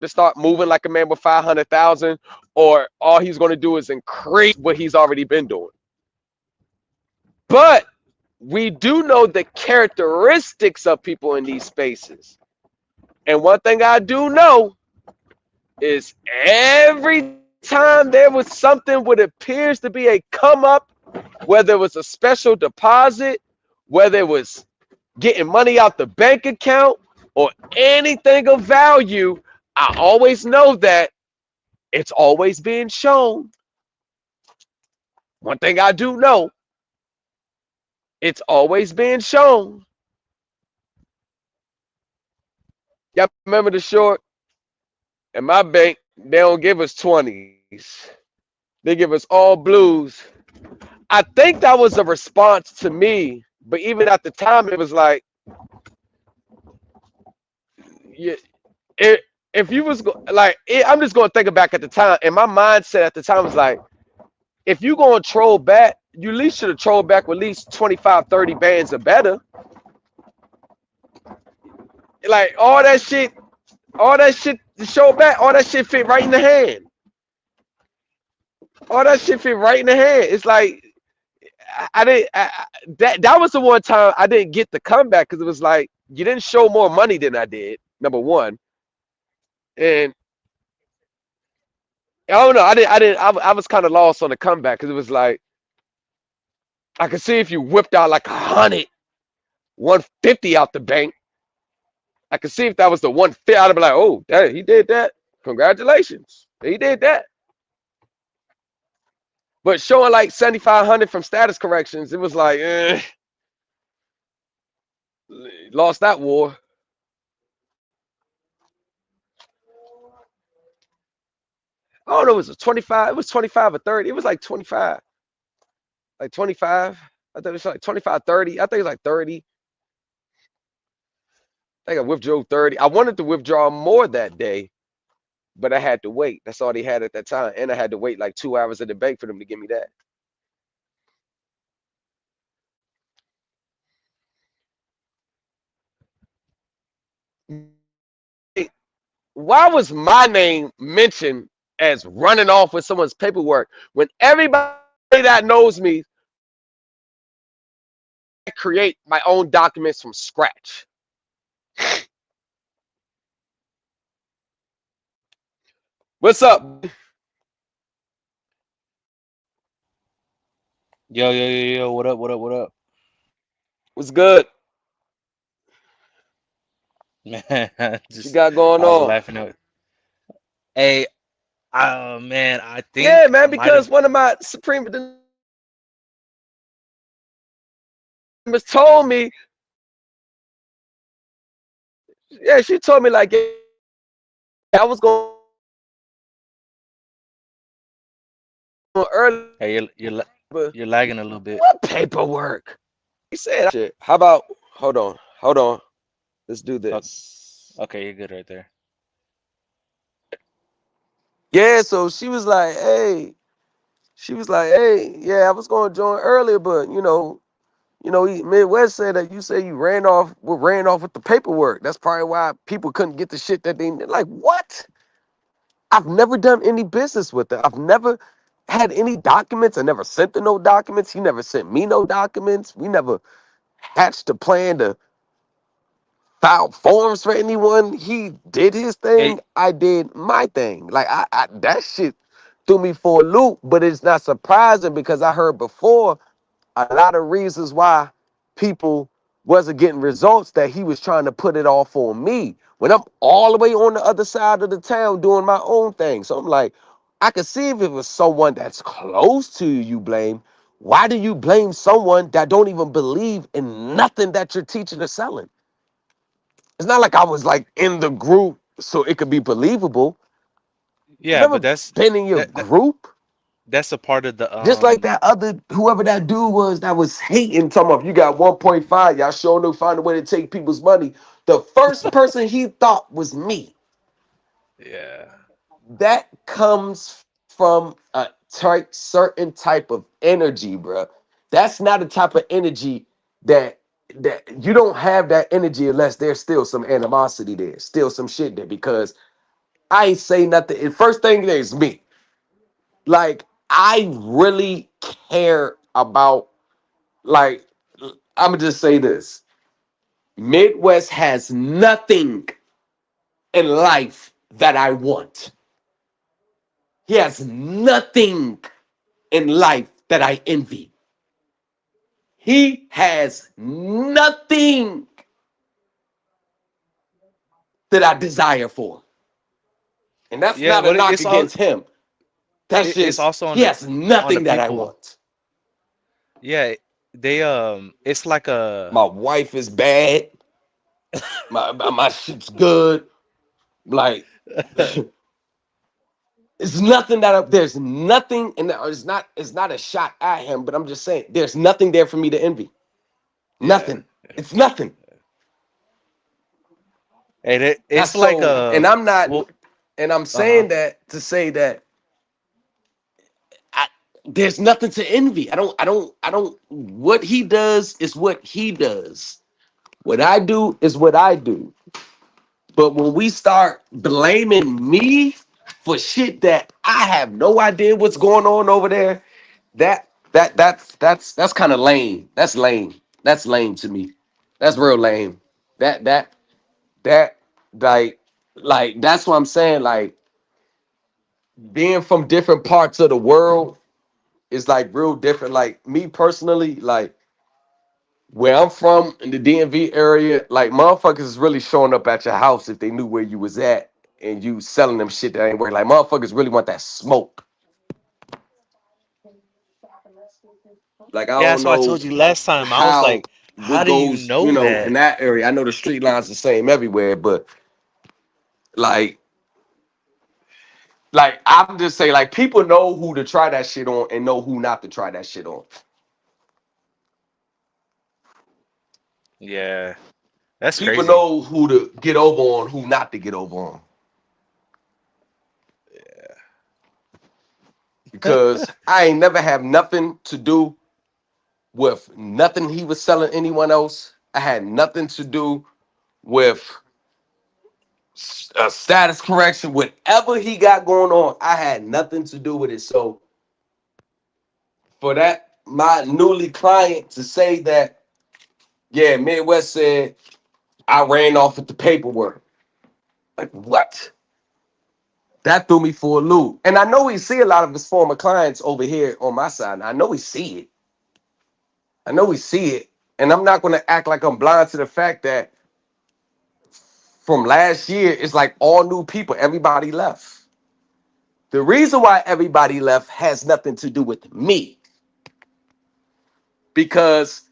to start moving like a man with 500,000, or all he's going to do is increase what he's already been doing? But we do know the characteristics of people in these spaces. And one thing I do know is every time there was something what appears to be a come up, whether it was a special deposit, whether it was getting money out the bank account, or anything of value, I always know that it's always being shown. One thing I do know, it's always being shown. Y'all remember the short? In my bank, they don't give us 20s. They give us all blues. I think that was a response to me, but even at the time, it was like, yeah, it, if you was I'm just going to think back at the time, and my mindset at the time was like, if you going to troll back, you at least should have trolled back with at least 25, 30 bands or better. Like all that shit to show back, all that shit fit right in the hand. All that shit fit right in the hand. It's like I didn't that was the one time I didn't get the comeback because it was like you didn't show more money than I did. Number one, and I don't know. I was kind of lost on the comeback because it was like I could see if you whipped out like 150 out the bank. I could see if that was the 150. I'd be like, oh, dang, he did that. Congratulations, he did that. But showing like 7,500 from status corrections, it was like, lost that war. I don't know, it was a 25. It was 25 or 30. It was like 25. Like 25. I think it was like 25, 30. I think it was like 30. I think I withdrew 30. I wanted to withdraw more that day, but I had to wait. That's all they had at that time. And I had to wait like 2 hours at the bank for them to give me that. Why was my name mentioned as running off with someone's paperwork when everybody that knows me create my own documents from scratch? What's up? Yo, what up, what up? What's good? Man, What you just got going I was on? laughing at. Hey, man, I Yeah, think I man, might have. because one of my Supreme members told me, yeah, she told me like, yeah, I was going early, Hey, but you're lagging a little bit. what paperwork? He said shit. How about, hold on. Let's do Oh, this. okay, you're good right there. Yeah, so she was like, hey, yeah, I was going to join earlier, but Midwest said that you say you ran off with the paperwork. That's probably why people couldn't get the shit that they like. What? I've never done any business with her. I've never had any documents. I never sent her no documents. He never sent me no documents. We never hatched a plan to file forms for anyone. He did his Hey, thing. I did my thing. Like I that shit threw me for a loop, but it's not surprising because I heard before a lot of reasons why people wasn't getting results that he was trying to put it off on me when I'm all the way on the other side of the town doing my own thing. So I'm like, I could see if it was someone that's close to you, you blame. Why do you blame someone that don't even believe in nothing that you're teaching or selling? It's not like I was like in the group so it could be believable. I've yeah, but never been in your that, that group. that's a part of the Just like that other, whoever that dude was that was hating, talking about if you got 1.5, y'all sure enough find a way to take people's money. The first person he thought was me. Yeah. That comes from a certain type of energy, bro. That's not the type of energy that you don't have that energy unless there's still some animosity there, still some shit there. Because I ain't say nothing. And first thing there is me. Like I really care about. Like, I'm gonna just say this. Midwest has nothing in life that I want. He has nothing in life that I envy. He has nothing that I desire for. And that's Yeah, not a but knock against him. That's it's just, also he has on the nothing that I people. want. Yeah, they it's like a My wife is bad. My shit's good. Like, It's nothing there's nothing, and it's not a shot at him, but I'm just saying there's nothing there for me to envy. Yeah. Nothing. It's nothing. And That's it's like so, and I'm not, well, and I'm uh-huh. saying that to say that I, there's nothing to envy. I don't. What he does is what he does. What I do is what I do. But when we start blaming me for shit that I have no idea what's going on over there, that's kind of lame. That's lame. That's lame to me. That's real lame. That that like that's what I'm saying. Like being from different parts of the world is like real different. Like me personally, like where I'm from in the DMV area, like motherfuckers is really showing up at your house if they knew where you was at and you selling them shit that ain't working. Like motherfuckers really want that smoke. Like I Yeah, don't that's what I know told you last time. I was how like, how what do you goes, know in that? that area. I know the street lines the same everywhere, but like I'm just saying, like people know who to try that shit on and know who not to try that shit on. Yeah, that's People crazy. know who to get over on, who not to get over on. Because I ain't never have nothing to do with nothing he was selling anyone else. I had nothing to do with a status correction, whatever he got going on. I had nothing to do with it. So for that, my newly client to say that, yeah, Midwest said I ran off with the paperwork. Like what? That threw me for a loop. And I know we see a lot of his former clients over here on my side. I know we see it. I know we see it. And I'm not going to act like I'm blind to the fact that from last year, it's like all new people. Everybody left. The reason why everybody left has nothing to do with me. Because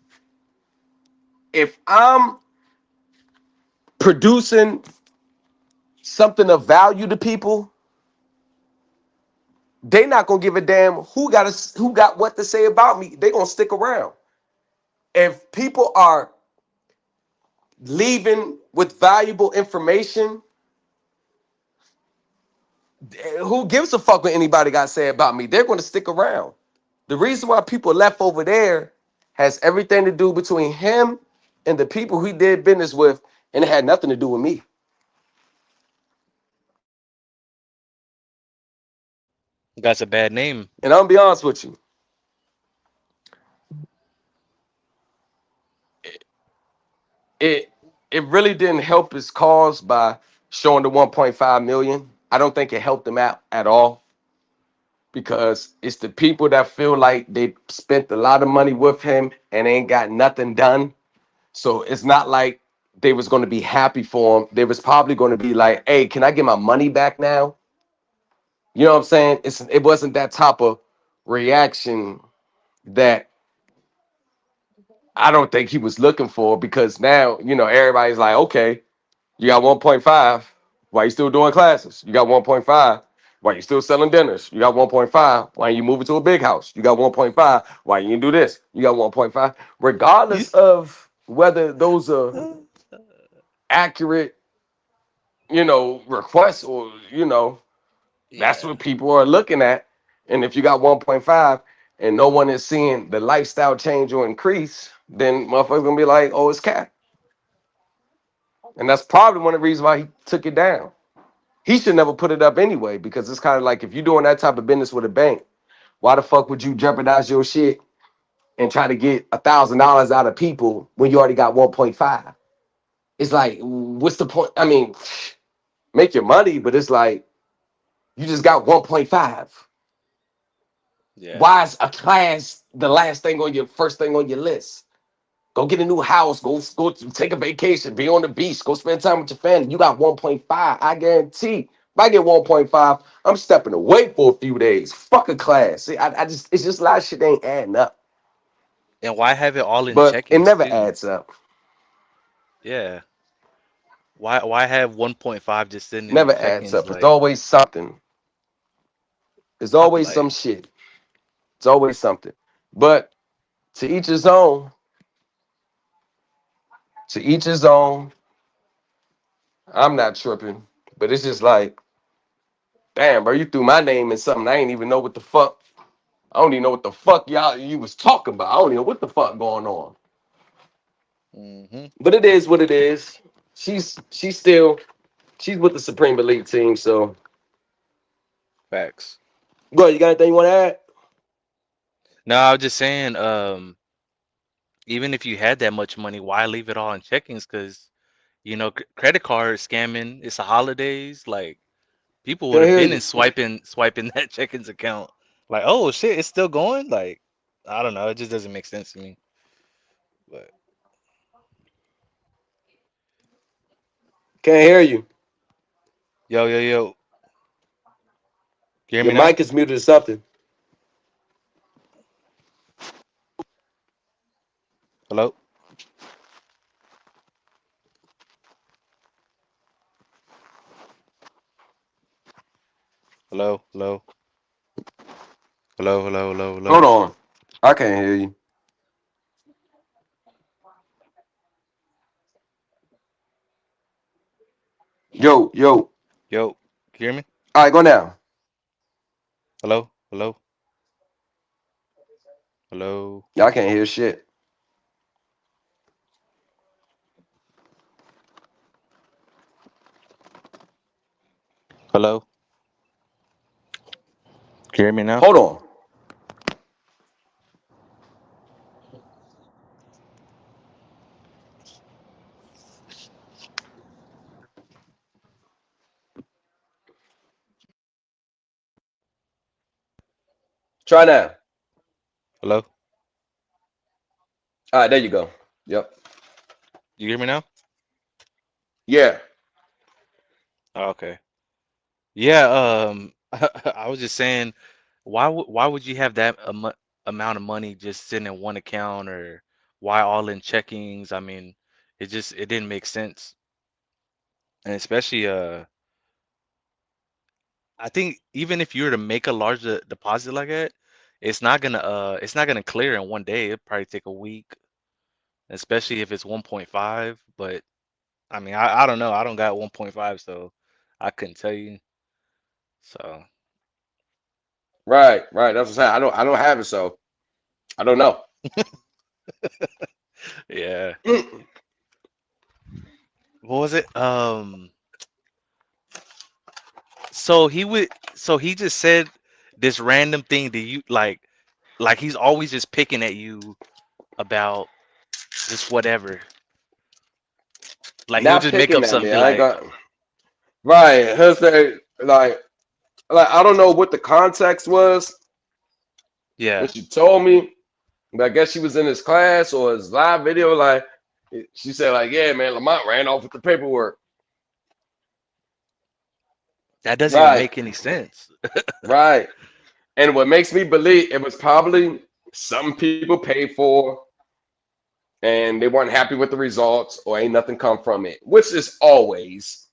if I'm producing something of value to people, they not gonna give a damn who got what to say about me. They gonna stick around. If people are leaving with valuable information, who gives a fuck what anybody got to say about me? They're gonna stick around. The reason why people left over there has everything to do between him and the people he did business with, and it had nothing to do with me. That's a bad name. And I'm gonna be honest with you, it it really didn't help his cause by showing the 1.5 million. I don't think it helped him out at all because it's the people that feel like they spent a lot of money with him and ain't got nothing done. So it's not like they was going to be happy for him. They was probably going to be like, "Hey, can I get my money back now?" You know what I'm saying? It wasn't that type of reaction that I don't think he was looking for because now, everybody's like, "Okay, you got 1.5. Why you still doing classes? You got 1.5. Why you still selling dinners? You got 1.5. Why you moving to a big house? You got 1.5. Why you didn't do this? You got 1.5." Regardless of whether those are accurate, requests or, that's Yeah. what people are looking at. And if you got 1.5 and no one is seeing the lifestyle change or increase, then motherfuckers gonna be like, "Oh, it's cap." And that's probably one of the reasons why he took it down. He should never put it up anyway, because it's kind of like if you're doing that type of business with a bank, why the fuck would you jeopardize your shit and try to get $1,000 out of people when you already got 1.5? It's like, what's the point? I mean, make your money, but it's like you just got 1.5. Yeah. Why is a class the last thing on your first thing on your list? Go get a new house. Go take a vacation. Be on the beach. Go spend time with your family. You got 1.5. I guarantee. If I get 1.5, I'm stepping away for a few days. Fuck a class. See, I just it's just a lot of shit ain't adding up. And why have it all in But it checkings never too? adds up. Yeah. Why have 1.5 just sitting in your Never adds check-ins up. It's like always something. It's I'll be always like, some shit. It's always something. But to each his own. To each his own. I'm not tripping. But it's just like, damn, bro, you threw my name in something I ain't even know what the fuck. I don't even know what the fuck y'all you was talking about. I don't even know what the fuck going on. mm-hmm. But it is what it is. She's still she's with the Supreme Elite team. So Facts. go ahead, you got anything you want to add? No, I was just saying, even if you had that much money, why leave it all in checkings? Because credit card scamming. It's the holidays. Like people would Can't have hear been in you. swiping that checkings account. Like, oh shit, it's still going. Like, I don't know. It just doesn't make sense to me. But Can't hear you. yo, yo, yo, you hear Your me now? mic is muted or something. Hello, hello, hello, hello, hello, hello, Hold hello. on. I can't hear you. Yo, yo. Yo, can you hear me? All right, go now. Hello, hello, hello, Y'all can't hear shit. hello. Can you hear me now? Hold on. Try now. Hello. All right, there you go. Yep. You hear me now? Yeah. Oh, okay. Yeah. I was just saying, why would you have that amount of money just sitting in one account, or why all in checkings? I mean, it didn't make sense, and especially I think even if you were to make a large deposit like that, it's not gonna clear in one day. It'd probably take a week, especially if it's 1.5. But I mean, I don't know. I don't got 1.5, so I couldn't tell you. So Right, right. That's what I'm saying. I don't have it, so I don't know. yeah. Mm. What was it? So he just said this random thing to you, like he's always just picking at you about just whatever. Like he'll Not just make picking up at something, me. be I ain't like, got right. He'll say like I don't know what the context was when yeah, she told me, but I guess she was in his class or his live video. Like she said, like, yeah, man, Lamont ran off with the paperwork. that doesn't even Right, make any sense. right. And what makes me believe it was probably some people paid for and they weren't happy with the results or ain't nothing come from it, which is always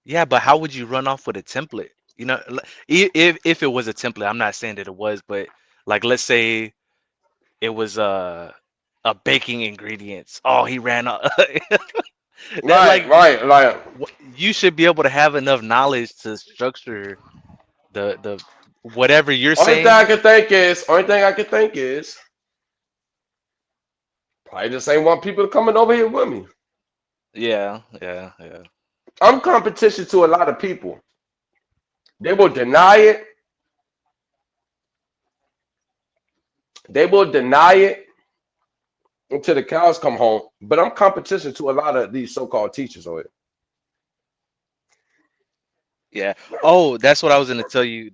Yeah, but how would you run off with a template? If it was a template, I'm not saying that it was, but like let's say it was a baking ingredients. Oh, he ran off. That right, like right. Like you should be able to have enough knowledge to structure the whatever you're saying. only thing I can think is probably just ain't want people coming over here with me. Yeah, yeah, yeah. I'm competition to a lot of people. They will deny it. They will deny it until the cows come home. But I'm competition to a lot of these so-called teachers on it. Yeah. Oh, that's what I was gonna tell you.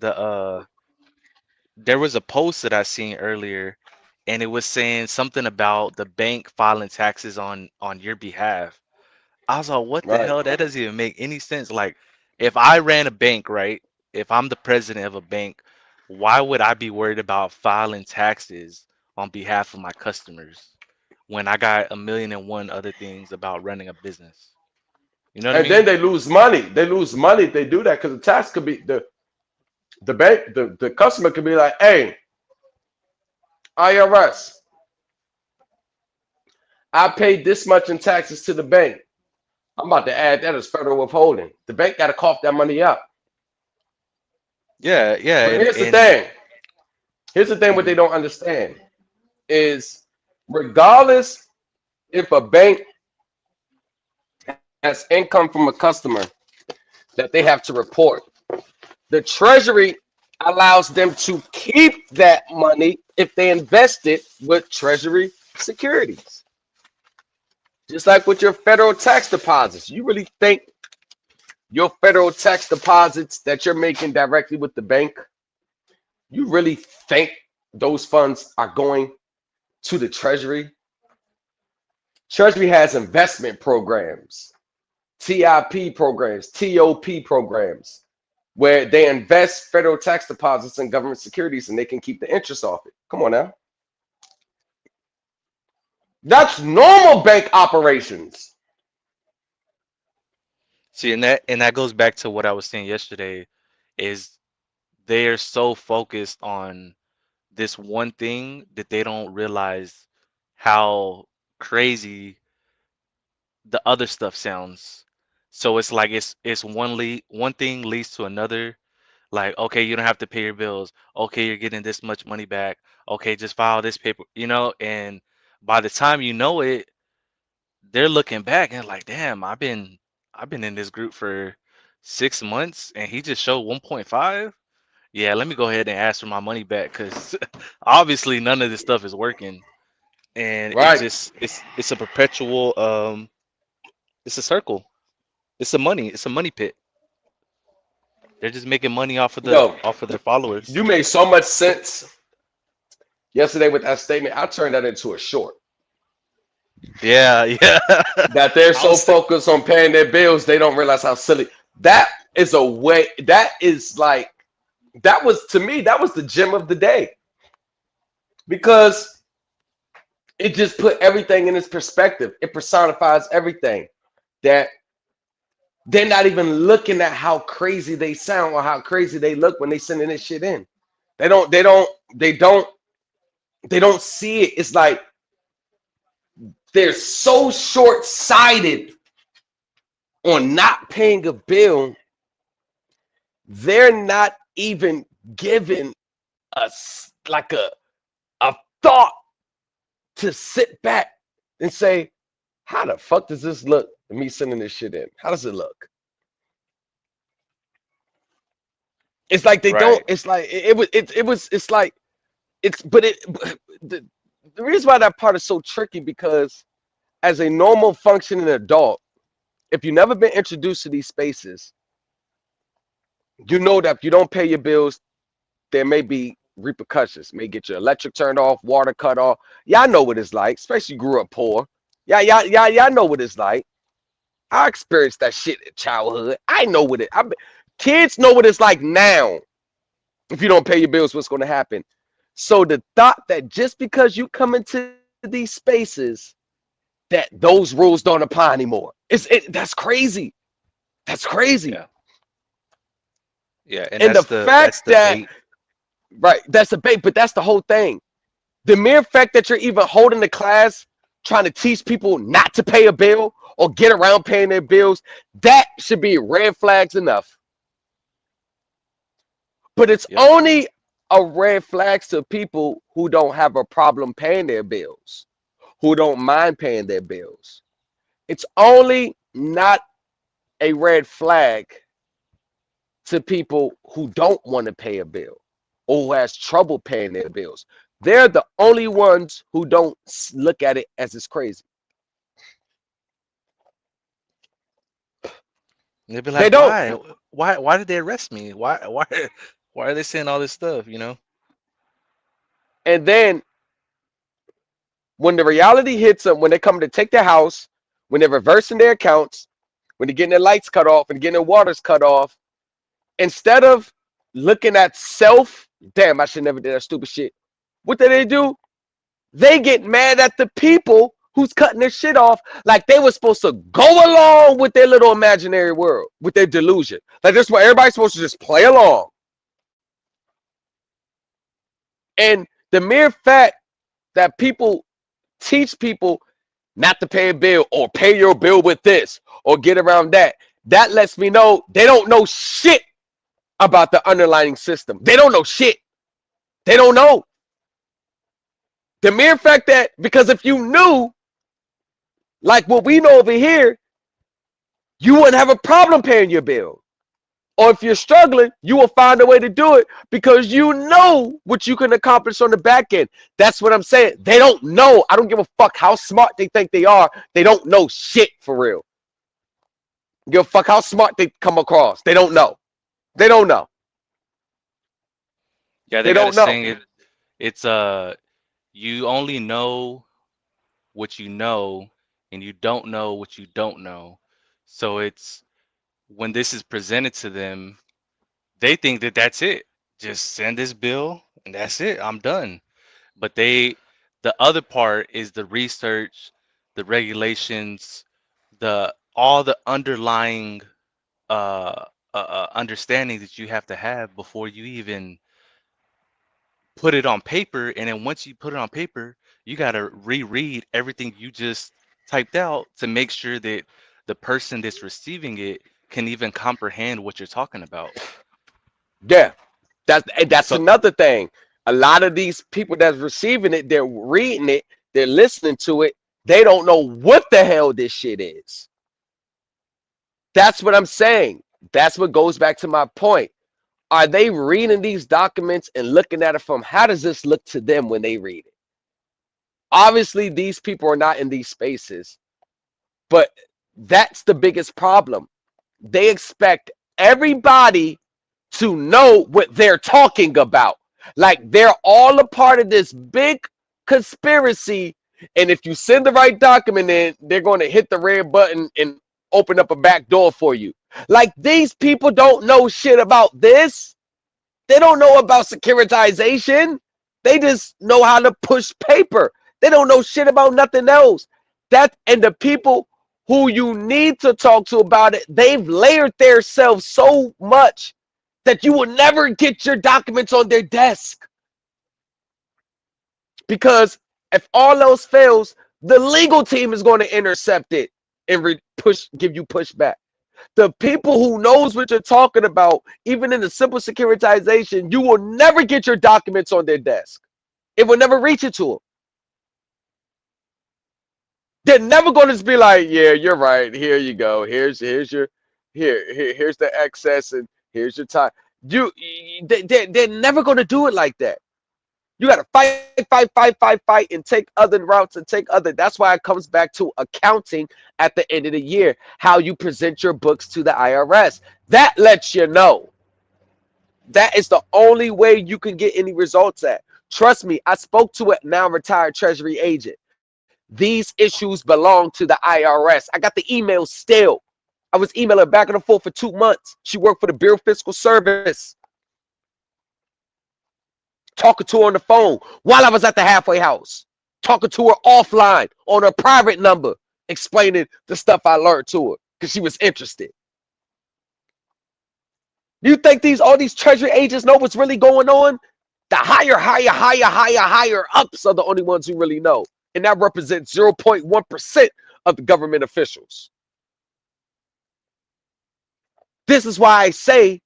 There was a post that I seen earlier, and it was saying something about the bank filing taxes on your behalf. I was like, what the Right, hell? That doesn't even make any sense. Like, if I ran a bank, right? If I'm the president of a bank, why would I be worried about filing taxes on behalf of my customers when I got a million and one other things about running a business? You know what I And then mean? they lose money. They lose money if they do that because the tax could be the bank, the customer could be like, hey, IRS, I paid this much in taxes to the bank. I'm about to add that as federal withholding. The bank got to cough that money up. Yeah, yeah, But here's the and thing. Here's the thing what they mhm. don't understand is regardless if a bank has income from a customer that they have to report, the Treasury allows them to keep that money if they invest it with Treasury securities. Just like with your federal tax deposits. You really think your federal tax deposits that you're making directly with the bank, you really think those funds are going to the Treasury? Treasury has investment programs, TIP programs, TOP programs, where they invest federal tax deposits in government securities and they can keep the interest off it. Come on now. That's normal bank operations. See, and that goes back to what I was saying yesterday, is they are so focused on this one thing that they don't realize how crazy the other stuff sounds. So it's like it's one thing leads to another. Like, okay, you don't have to pay your bills. Okay, you're getting this much money back. Okay, just file this paper, and by the time you know it, they're looking back and like, damn, I've been in this group for 6 months and he just showed 1.5. Yeah, let me go ahead and ask for my money back because obviously none of this stuff is working. And it's Right. just it's a perpetual it's a circle. It's a money pit. They're just making money Yo, off of their followers. you made so much sense yesterday with that statement. I turned that into a short. Yeah, yeah. That they're I so was think focused on paying their bills, they don't realize how silly. That is a way, that is like, that was, to me, that was the gem of the day because it just put everything in its perspective. It personifies everything that they're not even looking at how crazy they sound or how crazy they look when they sending this shit in. They don't, they don't, they don't, they don't see it. It's like they're so short-sighted on not paying a bill, they're not even giving us like a thought to sit back and say, how the fuck does this look? Me sending this shit in. How does it look? It's like they don't. right. It's like it's like it's. But the, the reason why that part is so tricky because as a normal functioning adult, if you've never been introduced to these spaces, you know that if you don't pay your bills, there may be repercussions. May get your electric turned off, water cut off. Y'all know what it's like, especially grew up poor. Y'all know what it's like. I experienced that shit in childhood. I know what kids know what it's like now. If you don't pay your bills, what's going to happen? So the thought that just because you come into these spaces, that those rules don't apply anymore. That's crazy. That's crazy. Yeah. Yeah, and And the that's fact the that, bait. right, that's a bait, but that's the whole thing. The mere fact that you're even holding the class, trying to teach people not to pay a bill or get around paying their bills, that should be red flags enough. But it's Yep. only a red flags to people who don't have a problem paying their bills, who don't mind paying their bills. It's only not a red flag to people who don't want to pay a bill or who has trouble paying their bills. They're the only ones who don't look at it as it's crazy. And they'd be They like, don't. Why did they arrest me? Why are they saying all this stuff? And then when the reality hits them, when they come to take their house, when they're reversing their accounts, when they're getting their lights cut off and getting their waters cut off, instead of looking at self, damn, I should never do that stupid shit. What do? They get mad at the people who's cutting their shit off like they were supposed to go along with their little imaginary world, with their delusion. Like this is what everybody's supposed to just play along. And the mere fact that people teach people not to pay a bill or pay your bill with this or get around that, that lets me know they don't know shit about the underlying system. They don't know shit. They don't know. The mere fact that, because if you knew, like what we know over here, you wouldn't have a problem paying your bill. Or if you're struggling, you will find a way to do it because you know what you can accomplish on the back end. That's what I'm saying. They don't know. I don't give a fuck how smart they think they are. They don't know shit for real. Give a fuck how smart they come across. They don't know. They don't know. Yeah, they got a saying. It's you only know what you know, and you don't know what you don't know. So it's when this is presented to them, they think that that's it. Just send this bill, and that's it. I'm done. But the other part is the research, the regulations, all the underlying understanding that you have to have before you even put it on paper. And then once you put it on paper, you got to reread everything you just typed out to make sure that the person that's receiving it can even comprehend what you're talking about. Yeah, that's So another thing. A lot of these people that's receiving it, they're reading it, they're listening to it, they don't know what the hell this shit is. That's what I'm saying. That's what goes back to my point. Are they reading these documents and looking at it from how does this look to them when they read it? Obviously, these people are not in these spaces, but that's the biggest problem. They expect everybody to know what they're talking about. Like they're all a part of this big conspiracy. And if you send the right document in, they're going to hit the red button and open up a back door for you. Like these people don't know shit about this. They don't know about securitization. They just know how to push paper. They don't know shit about nothing else. And the people who you need to talk to about it, they've layered themselves so much that you will never get your documents on their desk. Because if all else fails, the legal team is going to intercept it and give you pushback. The people who knows what you're talking about, even in the simple securitization, you will never get your documents on their desk. It will never reach it to them. They're never going to be like, yeah, you're right. Here you go. Here's the excess and here's your time. They're never going to do it like that. You got to fight, and take other routes and take other. That's why it comes back to accounting at the end of the year, how you present your books to the IRS. That lets you know. That is the only way you can get any results at. Trust me, I spoke to a now retired Treasury agent. These issues belong to the IRS. I got the email still. I was emailing back and forth for 2 months. She worked for the Bureau of Fiscal Service. Talking to her on the phone while I was at the halfway house. Talking to her offline on her private number, explaining the stuff I learned to her because she was interested. You think all these Treasury agents know what's really going on? The higher ups are the only ones who really know. And that represents 0.1% of the government officials. This is why I say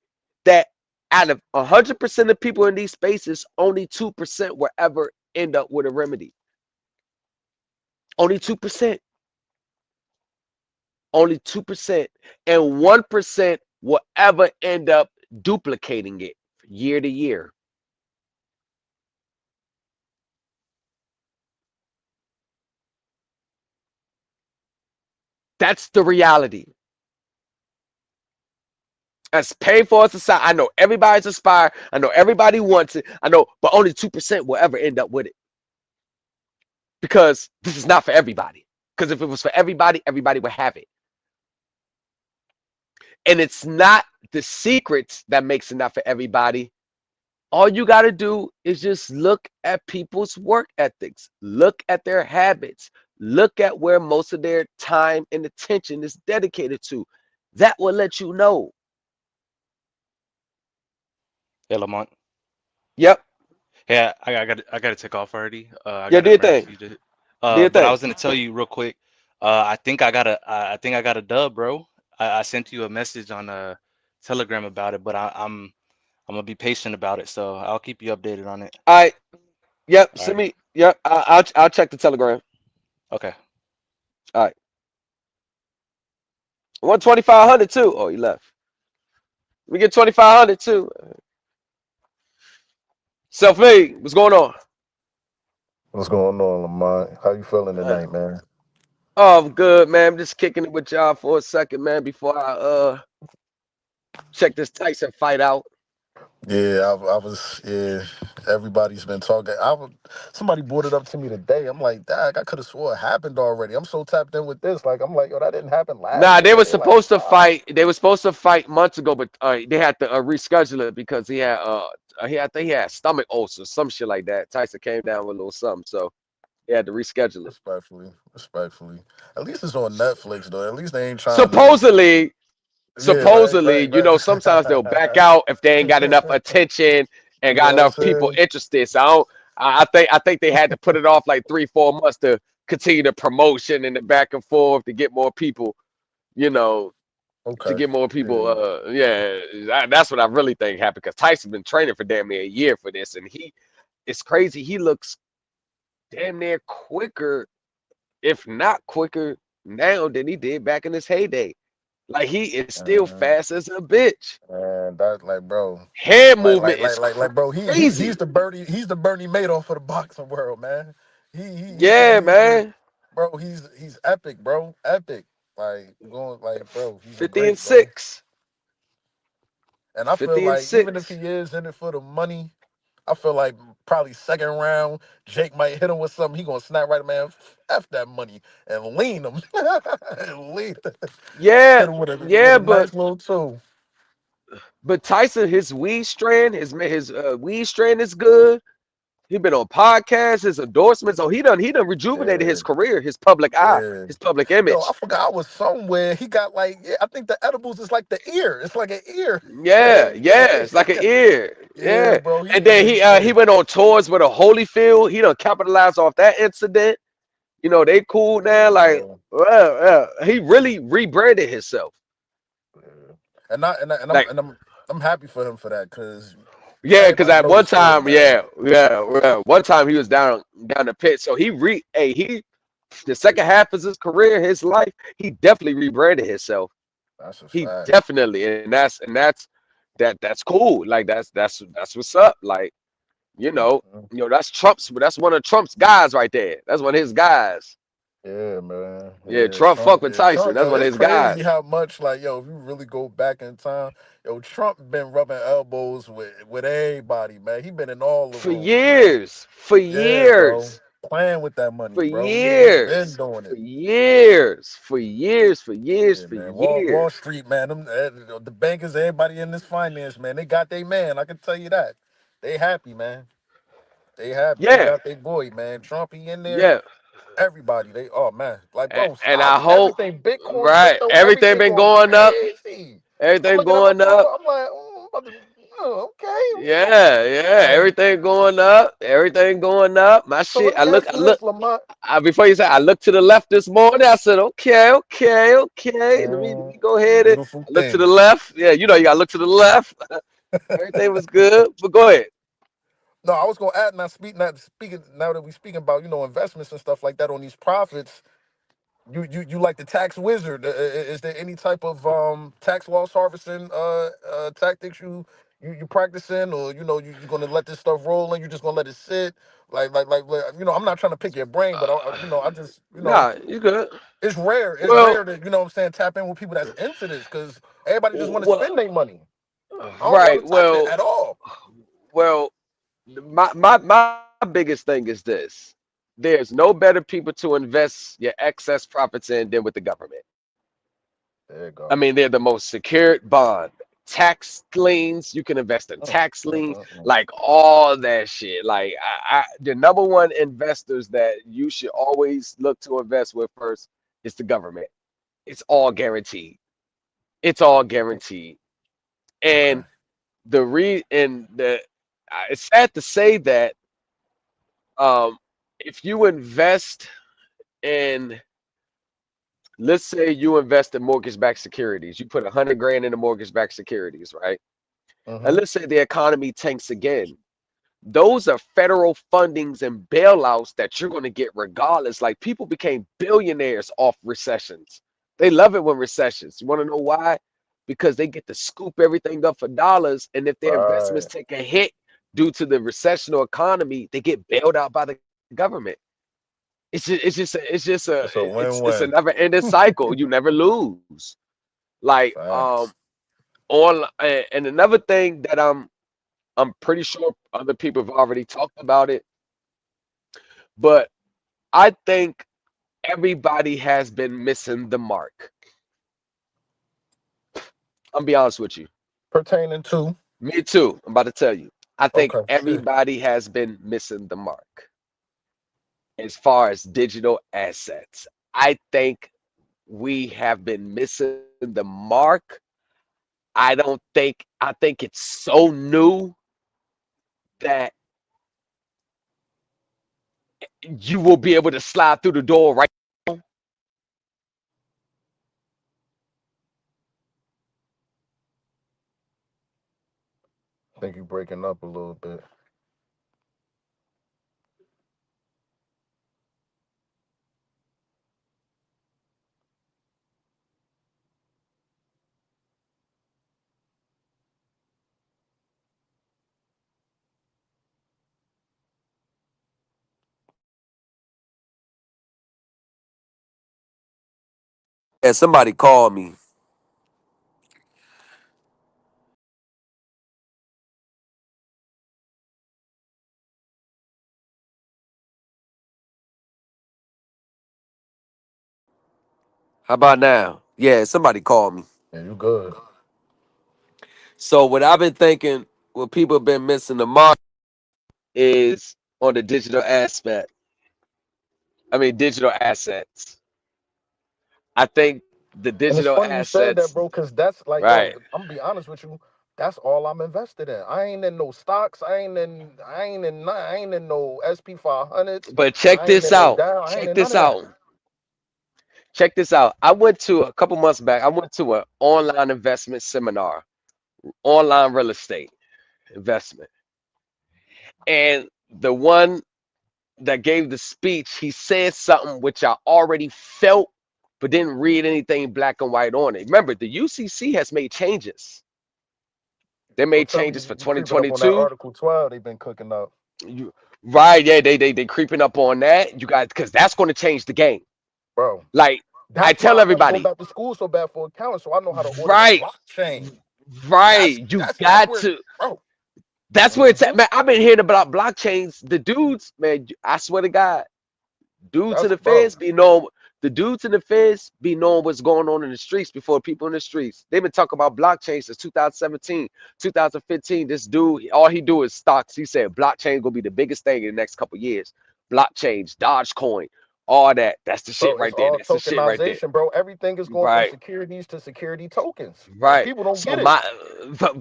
that out of 100% of people in these spaces, only 2% will ever end up with a remedy. Only 2%. Only 2%. And 1% will ever end up duplicating it year to year. That's the reality. As painful as society, I know everybody's aspired. I know everybody wants it. I know, but only 2% will ever end up with it. Because this is not for everybody. Because if it was for everybody, everybody would have it. And it's not the secrets that makes it not for everybody. All you got to do is just look at people's work ethics. Look at their habits. Look at where most of their time and attention is dedicated to. That will let you know. Hey, Lamont. Yep. Yeah, I got to take off already. I Yeah, got do a your rap thing. for you to. Do your But I thing. was gonna tell you real quick. I think I got a dub, bro. I sent you a message on Telegram about it, but I'm gonna be patient about it, so I'll keep you updated on it. All right. Yep. All Send right. me. Yep. I'll check the Telegram. Okay. All right. 12500 too. Oh, he left. We get 2500 too. Self made. What's going on? What's going on, Lamont? How you feeling Uh, tonight, man? oh, I'm good, man. I'm just kicking it with y'all for a second, man, before I check this Tyson fight out. Yeah, I was. Yeah, everybody's been talking. Somebody brought it up to me today. I'm like, Dag, I could have swore it happened already. I'm so tapped in with this. Like, I'm like, yo, that didn't happen last Nah, they year. were They like, supposed to nah. fight. They were supposed to fight months ago, but they had to reschedule it because I think he had stomach ulcers, some shit like that. Tyson came down with a little something, so they had to reschedule it. Respectfully. At least it's on Netflix though. At least they ain't trying to. Supposedly, Yeah, right, sometimes they'll back out if they ain't got enough attention and You got know what I'm enough people saying? interested. So I think they had to put it off like 3 4 months to continue the promotion and the back and forth to get more people, you know, to Okay. get more people. Yeah. Yeah, that's what I really think happened because Tyson been training for damn near a year for this, and it's crazy. He looks damn near quicker, if not quicker, now than he did back in his heyday. Like he is still Uh, fast as a bitch. and that, like, bro. Head movement is Bro. He's crazy. the Bernie Madoff of the boxing world, man. Yeah, He's the man. bro. He's epic, bro. Epic. Like going like, bro. He's a 50 and great, bro. 6. And I feel 50 and like even if he 6. is in it for the money, I feel like probably second round, Jake might hit him with something. He gonna snap right, man. F that money and lean him, and lean. Yeah, Hit him with yeah, a nice little two. but Tyson, his weed strand is good. He been on podcasts, his endorsements. Oh, he done rejuvenated his Yeah. career, his public eye, Yeah. his public Yo, I image. forgot I was somewhere. He got like, yeah, I think the edibles is like the ear. It's like an ear. Yeah, yeah, it's like an ear. Yeah, Yeah, bro. and then he Yeah, went on tours with a Holyfield. He done capitalized off that incident. You know, they cool now. Like, bro. he really rebranded himself. Yeah. Like, I'm happy for him for that because yeah, because everybody at know the one story, time, man. one time he was down the pit. So he the second half of his career, his life, he definitely rebranded himself. That's a He fact. definitely, that's cool. Like that's what's up. Like, you know, Mhm. that's Trump's. That's one of Trump's guys right there. That's one of his guys. Yeah, man. Yeah, Yeah, Trump Trump. fuck with Yeah, Tyson. Trump. That's Yo, one of it's his crazy guys how much like yo, if you really go back in time, yo, Trump been rubbing elbows with everybody, man. He been in all the for rooms, man. years, for Yeah, bro. years, Playing with that money, for bro. He been years, doing for it. years, for years, for years, Yeah, for man. Wall years. Street, man. The bankers, everybody in this finance, man. They got their man. I can tell you that. They happy, man. They happy. They Yeah, got their boy, man. Trump, he in there. yeah. Everybody, they oh man, like bro, And I stocks, hope, everything, Bitcoin, right, crypto, everything everything been going going up. crazy. I'm Everything looking at my going up. portfolio. I'm like, oh, I'm about to, oh, okay, Yeah, yeah. okay. Everything going up. Everything going up. My So let shit. me ask you this, Lamont. Before you say, I looked to the left this morning. I said, okay, okay, okay. Let me go ahead and Beautiful I look to the thing. left. Yeah, you gotta look to the left. Everything was good. But go ahead. No, I was gonna add now that we speaking about investments and stuff like that on these profits. You like the tax wizard? Is there any type of tax loss harvesting tactics you practicing, or you gonna let this stuff roll and you just gonna let it sit? I'm not trying to pick your brain, but I just Nah, you good. it's rare. It's Well, rare to what I'm saying, tap in with people that's into this because everybody just want to well, spend their money. I don't want right. to touch it at all. Well, my biggest thing is this. There's no better people to invest your excess profits in than with the government. There you I go. mean, they're the most secured bond. tax liens. You can invest in Mm, tax mm, liens, mm, mm. like all that shit. Like the number one investors that you should always look to invest with first is the government. It's all guaranteed. It's all guaranteed. Okay. And it's sad to say that um, if you invest in, let's say you invest in mortgage-backed securities, you put 100 grand into mortgage-backed securities, right? And Mm-hmm. let's say the economy tanks again. Those are federal fundings and bailouts that you're going to get regardless. Like people became billionaires off recessions. They love it when recessions. You want to know why? Because they get to scoop everything up for dollars. And if their investments Right. take a hit due to the recessional economy, they get bailed out by the government. It's a It's a win-win. never ending cycle. You never lose. Like Facts. and another thing that I'm pretty sure other people have already talked about it, but I think everybody has been missing the mark. I'm be honest with you. Pertaining to. Me too. I'm about to tell you. I think Okay, shit. everybody has been missing the mark as far as digital assets. I think we have been missing the mark. I think it's so new that you will be able to slide through the door right now. I think you're breaking up a little bit. Yeah, somebody called me. How about now? Yeah, somebody called me. Yeah, you good. So what I've been thinking, what people have been missing the mark is on the digital aspect. I mean, digital assets. I think the And it's digital funny you said that, assets, bro, because that's like, yo, right? I'm gonna be honest with you. That's all I'm invested in. I ain't in no stocks. I ain't in no SP 500s. But check I ain't this in no out. Dow. I ain't Check in none this of that. out. Check this out. I went to a couple months back. I went to an online investment seminar, online real estate investment, and the one that gave the speech, he said something which I already felt, but didn't read anything black and white on it. Remember, the UCC has made changes. They Don't made tell me changes for you creeping up on that 2022. Article 12 they've been cooking up. You, right? Yeah, they creeping up on that. You guys, because that's going to change the game. Bro. Like I That's why tell I want to go everybody, back to school so bad for accounting, so I know how to order the right, blockchain. That's right. You that's got where, to. bro. That's where it's Hmm. at, man. I've been hearing about blockchains. The dudes, man. I swear to God, dudes in That's the bro. feds be knowing. The dudes in the feds be knowing what's going on in the streets before people in the streets. They've been talking about blockchain since 2017, 2015. This dude, all he do is stocks. He said blockchain gonna be the biggest thing in the next couple years. Blockchains, Dogecoin, all that. That's the shit Bro, it's right there. all That's the shit right there. tokenization, bro. Everything is going from Right. securities to security tokens, and Right. people don't So get it.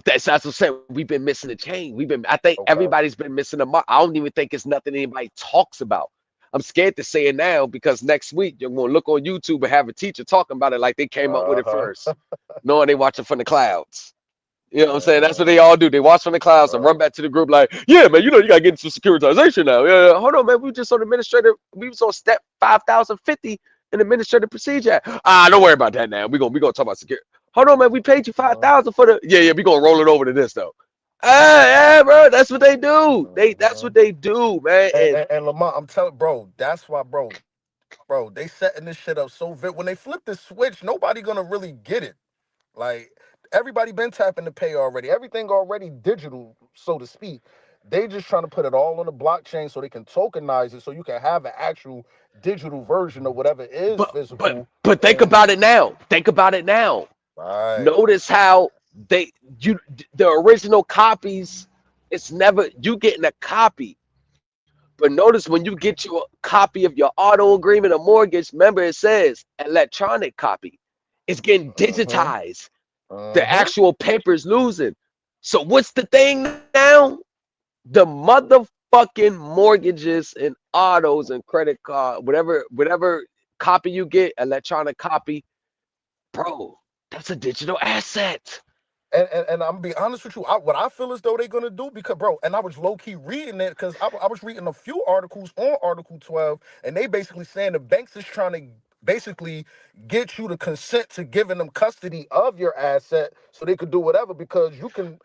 that's what I'm saying. We've been missing the chain. I think Okay. everybody's been missing the mark. I don't even think it's nothing anybody talks about. I'm scared to say it now because next week you're gonna look on YouTube and have a teacher talking about it like they came up with it Uh-huh. first, knowing they watching from the clouds. You know what I'm saying? That's what Uh-huh. they all do. They watch from the clouds and Right. run back to the group like, yeah, man, you gotta get into securitization now. Yeah, yeah. Hold on, man. We just on administrative. We was on step 5050 in administrative procedure. Don't worry about that now. We gonna talk about security. Hold on, man. We paid you five Uh-huh. thousand for the. Yeah, yeah. We gonna roll it over to this though. Yeah, bro. That's what they do. That's Uh-huh. what they do, man. And Lamont, I'm telling, bro, that's why, bro, they setting this shit up so when they flip the switch, nobody gonna really get it. Like everybody been tapping to pay already. Everything already digital, so to speak. They just trying to put it all on the blockchain so they can tokenize it, so you can have an actual digital version of whatever is But physical. but think And about it now. Think about it now. right, Notice how they you the original copies, it's never you getting a copy. But notice when you get your copy of your auto agreement or mortgage, remember it says electronic copy. It's getting Uh-huh. digitized. The Uh-huh. actual paper is losing. So what's the thing now? The motherfucking mortgages and autos and credit card, whatever copy you get, electronic copy, bro, that's a digital asset. And I'm gonna be honest with you. What I feel as though they're gonna do, because bro, and I was low key reading it because I was reading a few articles on Article 12, and they basically saying the banks is trying to basically get you to consent to giving them custody of your asset so they could do whatever, because you can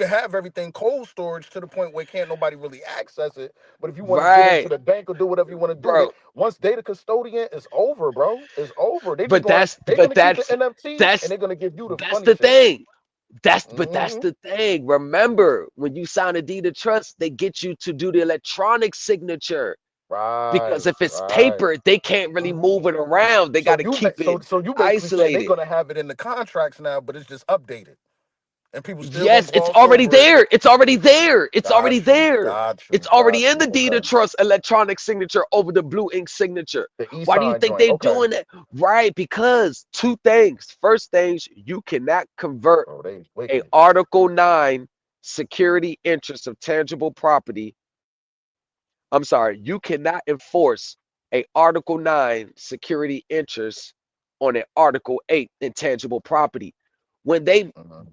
have everything cold storage to the point where can't nobody really access it. But if you want to get into Right, the bank or do whatever you want to do, they bro. once data custodian, it's over, bro. It's over. But They're gonna keep the that's NFT and that's they're gonna give you the that's funny the shit. thing. That's Hmm. the thing. Remember, when you sign a deed of trust, they get you to do the electronic signature. Right, Because if it's right. paper, they can't really move it around. They got So to you keep it so you basically saying they're isolated. gonna have it in the contracts now, but it's just updated, and people still gonna Yes, it's gloss already over it. there. It's already there. It's already Got you, there. got It's you, already got in you. the deed Okay. of trust electronic signature over the blue ink signature. The Why do you e-sign think joint. they're Okay. doing that? Right, because two things. First things, you cannot convert Oh, they a wicked. Article 9 security interest of tangible property. I'm sorry, you cannot enforce a Article 9 security interest on an Article 8 intangible property. When they Mhm.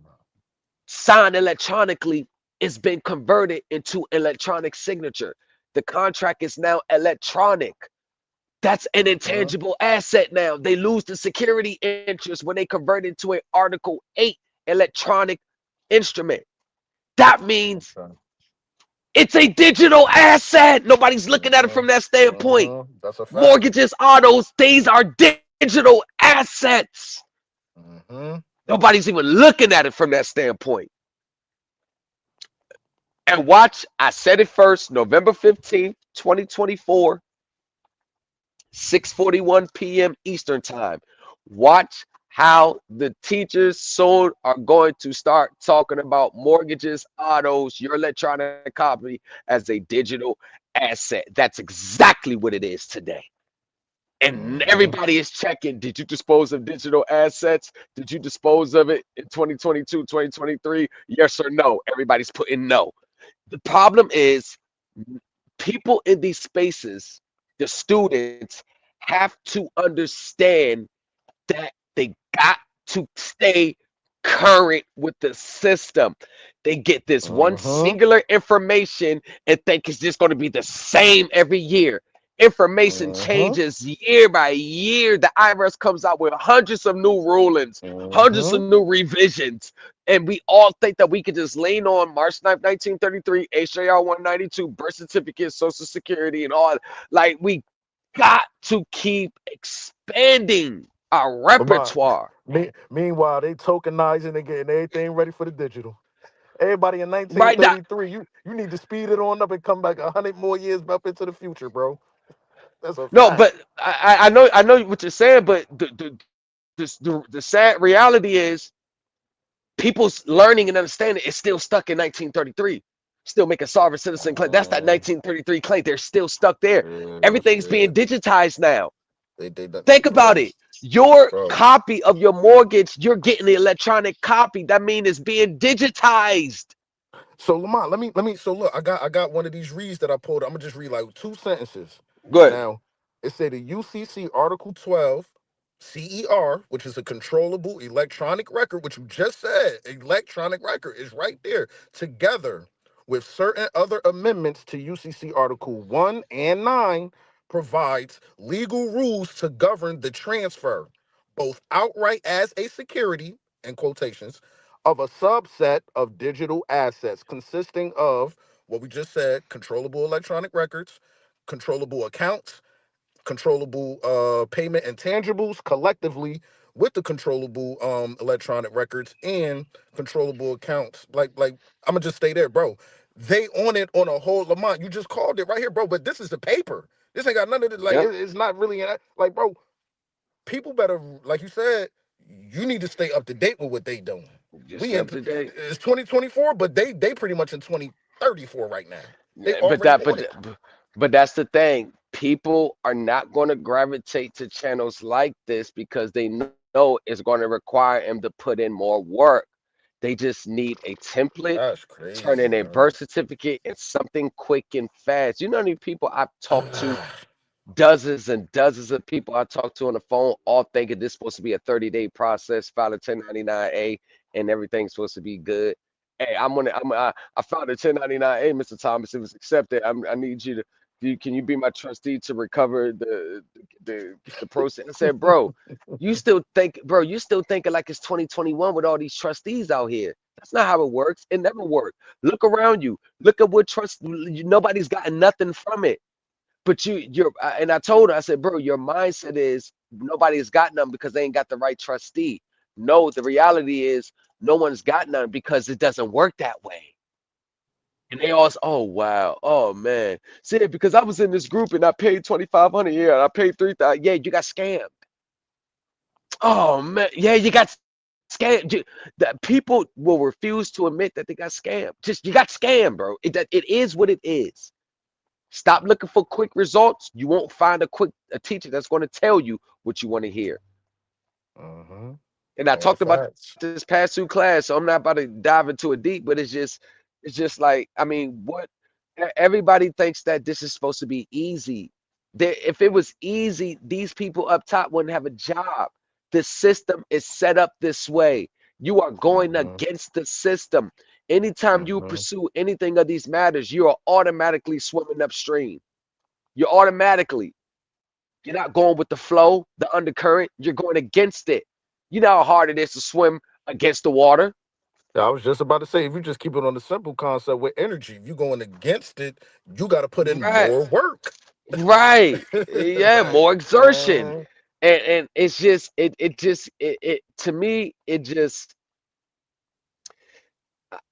sign electronically, it's been converted into electronic signature. The contract is now electronic. That's an Mhm. intangible asset now. They lose the security interest when they convert into an Article 8 electronic instrument. That means Okay. it's a digital asset. Nobody's looking at it from Mhm. that standpoint. That's a fact. Mortgages, autos, these are digital assets. Mhm. Nobody's even looking at it from that standpoint. And watch, I said it first, November 15th, 2024, 6:41 p.m. Eastern Time. Watch how the teachers soon are going to start talking about mortgages, autos, your electronic copy as a digital asset. That's exactly what it is today. And Mhm. everybody is checking. Did you dispose of digital assets? Did you dispose of it in 2022, 2023? Yes or no? Everybody's putting no. The problem is people in these spaces, the students, have to understand that they got to stay current with the system. They get this one Mhm. singular information and think it's just going to be the same every year. Information Mhm. changes year by year. The IRS comes out with hundreds of new rulings, hundreds of Mhm. new revisions. And we all think that we could just lean on March 9th, 1933, HJR 192, birth certificate, social security, and all. Like, we got to keep expanding our Lamont, repertoire. meanwhile, they tokenizing and getting everything ready for the digital. Everybody in Right now, 1933, you need to speed it on up and come back 100 more years up into the future, bro. That's a no, fact. but I know what you're saying, but the sad reality is people's learning and understanding is still stuck in 1933. Still making sovereign citizen claim. That's that Uh, 1933 claim. They're still stuck there. Everything's yeah, being digitized now. they done, Think about man, it. Your bro. copy of your mortgage, you're getting the electronic copy. That means it's being digitized. So Lamont, let me. So look, I got one of these reads that I pulled. I'm gonna just read like two sentences. Good. Now, it say the UCC Article 12 CER, which is a controllable electronic record, which you just said, electronic record is right there, together with certain other amendments to UCC Article 1 and 9, provides legal rules to govern the transfer, both outright as a security, in quotations, of a subset of digital assets consisting of what we just said: controllable electronic records, controllable accounts, controllable payment intangibles collectively with the controllable electronic records and controllable accounts. Like I'm gonna just stay there, bro. They on it on a whole. Lamont, you just called it right here, bro. But this is the paper. This ain't got none of it. Like Yep. it's not really like, bro. People better, like you said, you need to stay up to date with what they doing. Just We in up to date. it's 2024, but they pretty much in 2034 right now. They Yeah, already on it. but that's the thing. People are not going to gravitate to channels like this because they know it's going to require them to put in more work. They just need a template, That's turn crazy, in a bro. birth certificate, and something quick and fast. You know how many people I've talked to, dozens and dozens of people I talk to on the phone, all thinking this is supposed to be a 30-day process, file a 1099A, and everything's supposed to be good. Hey, I filed a 1099A, Mr. Thomas. It was accepted. I need you to, can you be my trustee to recover the process? I said, bro, you still thinking like it's 2021 with all these trustees out here. That's not how it works. It never worked. Look around you. Look at what nobody's gotten nothing from it. But and I told her, I said, bro, your mindset is nobody's got none because they ain't got the right trustee. No, the reality is no one's got none because it doesn't work that way. And they all, oh wow, oh man, see, because I was in this group and I paid 2,500 a year and I paid 3,000. Yeah, you got scammed. Oh man, yeah, you got scammed. That people will refuse to admit that they got scammed. Just you got scammed, bro. It is what it is. Stop looking for quick results. You won't find a teacher that's going to tell you what you want to hear. Mm-hmm. And I All talked about facts. this past 2 class, so I'm not about to dive into it deep, but it's just like, I mean, everybody thinks that this is supposed to be easy. If it was easy, these people up top wouldn't have a job. The system is set up this way. You are going Mm-hmm. against the system. Anytime you Mm-hmm. pursue anything of these matters, you are automatically swimming upstream. You're automatically. You're not going with the flow, the undercurrent. You're going against it. You know how hard it is to swim against the water. I was just about to say, if you just keep it on the simple concept with energy, if you going against it, you got to put in Right. more work. Right. Yeah, Like, more exertion. man, And it's just it to me, it just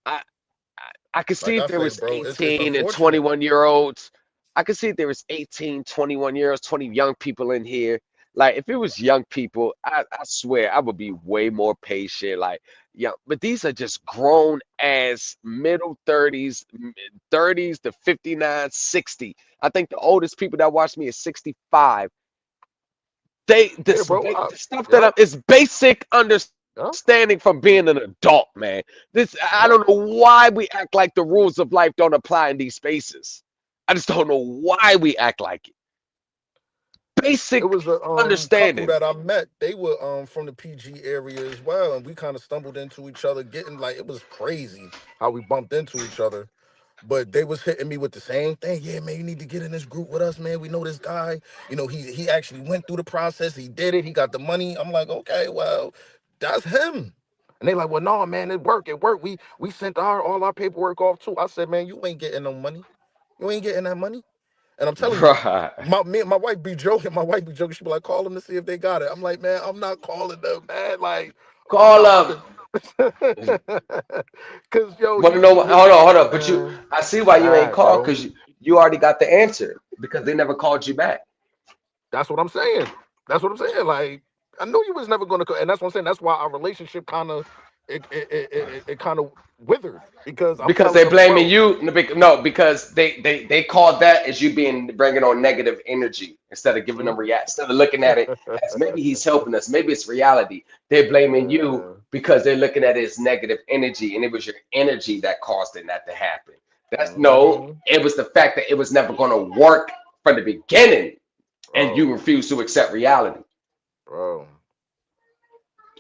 I I could see like if I there say, was bro, it's 18 and unfortunate. 21-year-olds. I could see if there was 18, 21 years, 20 young people in here. Like if it was young people, I swear I would be way more patient. Like, yeah, but these are just grown as middle 30s, 30s to 59, 60. I think the oldest people that watch me is 65. Yeah, bro. The stuff that Yep, is basic yep, understanding from being an adult, man. I yep. don't know why we act like the rules of life don't apply in these spaces. I just don't know why we act like it. It Basic was a couple understanding. that I met. They were from the PG area as well, and we kind of stumbled into each other, getting like it was crazy how we bumped into each other. But they was hitting me with the same thing. Yeah, man, you need to get in this group with us, man. We know this guy. You know, he actually went through the process. He did it. He got the money. I'm like, okay, well, that's him. And they like, well, no, man, it worked. It worked. We sent all our paperwork off too. I said, man, you ain't getting no money. You ain't getting that money. And I'm telling you, Right. me and my wife be joking. My wife be joking. She be like, call them to see if they got it. I'm like, man, I'm not calling them, man. Like, I'm Call not about up. to. Cause yo, Want to you know you what? hit me Hold with on. But man. I see It's why you ain't sad, called bro. because you already got the answer because they never called you back. That's what I'm saying. That's what I'm saying. Like, I knew you was never gonna and that's what I'm saying. That's why our relationship kind of it kind of withered because I'm Because telling they them, blaming bro. you. No, because they called that as you being bringing on negative energy instead of giving them react, instead of looking at it as maybe he's helping us, maybe it's reality. They're blaming you uh, because they're looking at it as negative energy, and it was your energy that caused it not to happen. That's no, mhm, it was the fact that it was never going to work from the beginning, and you bro, refuse to accept reality. bro.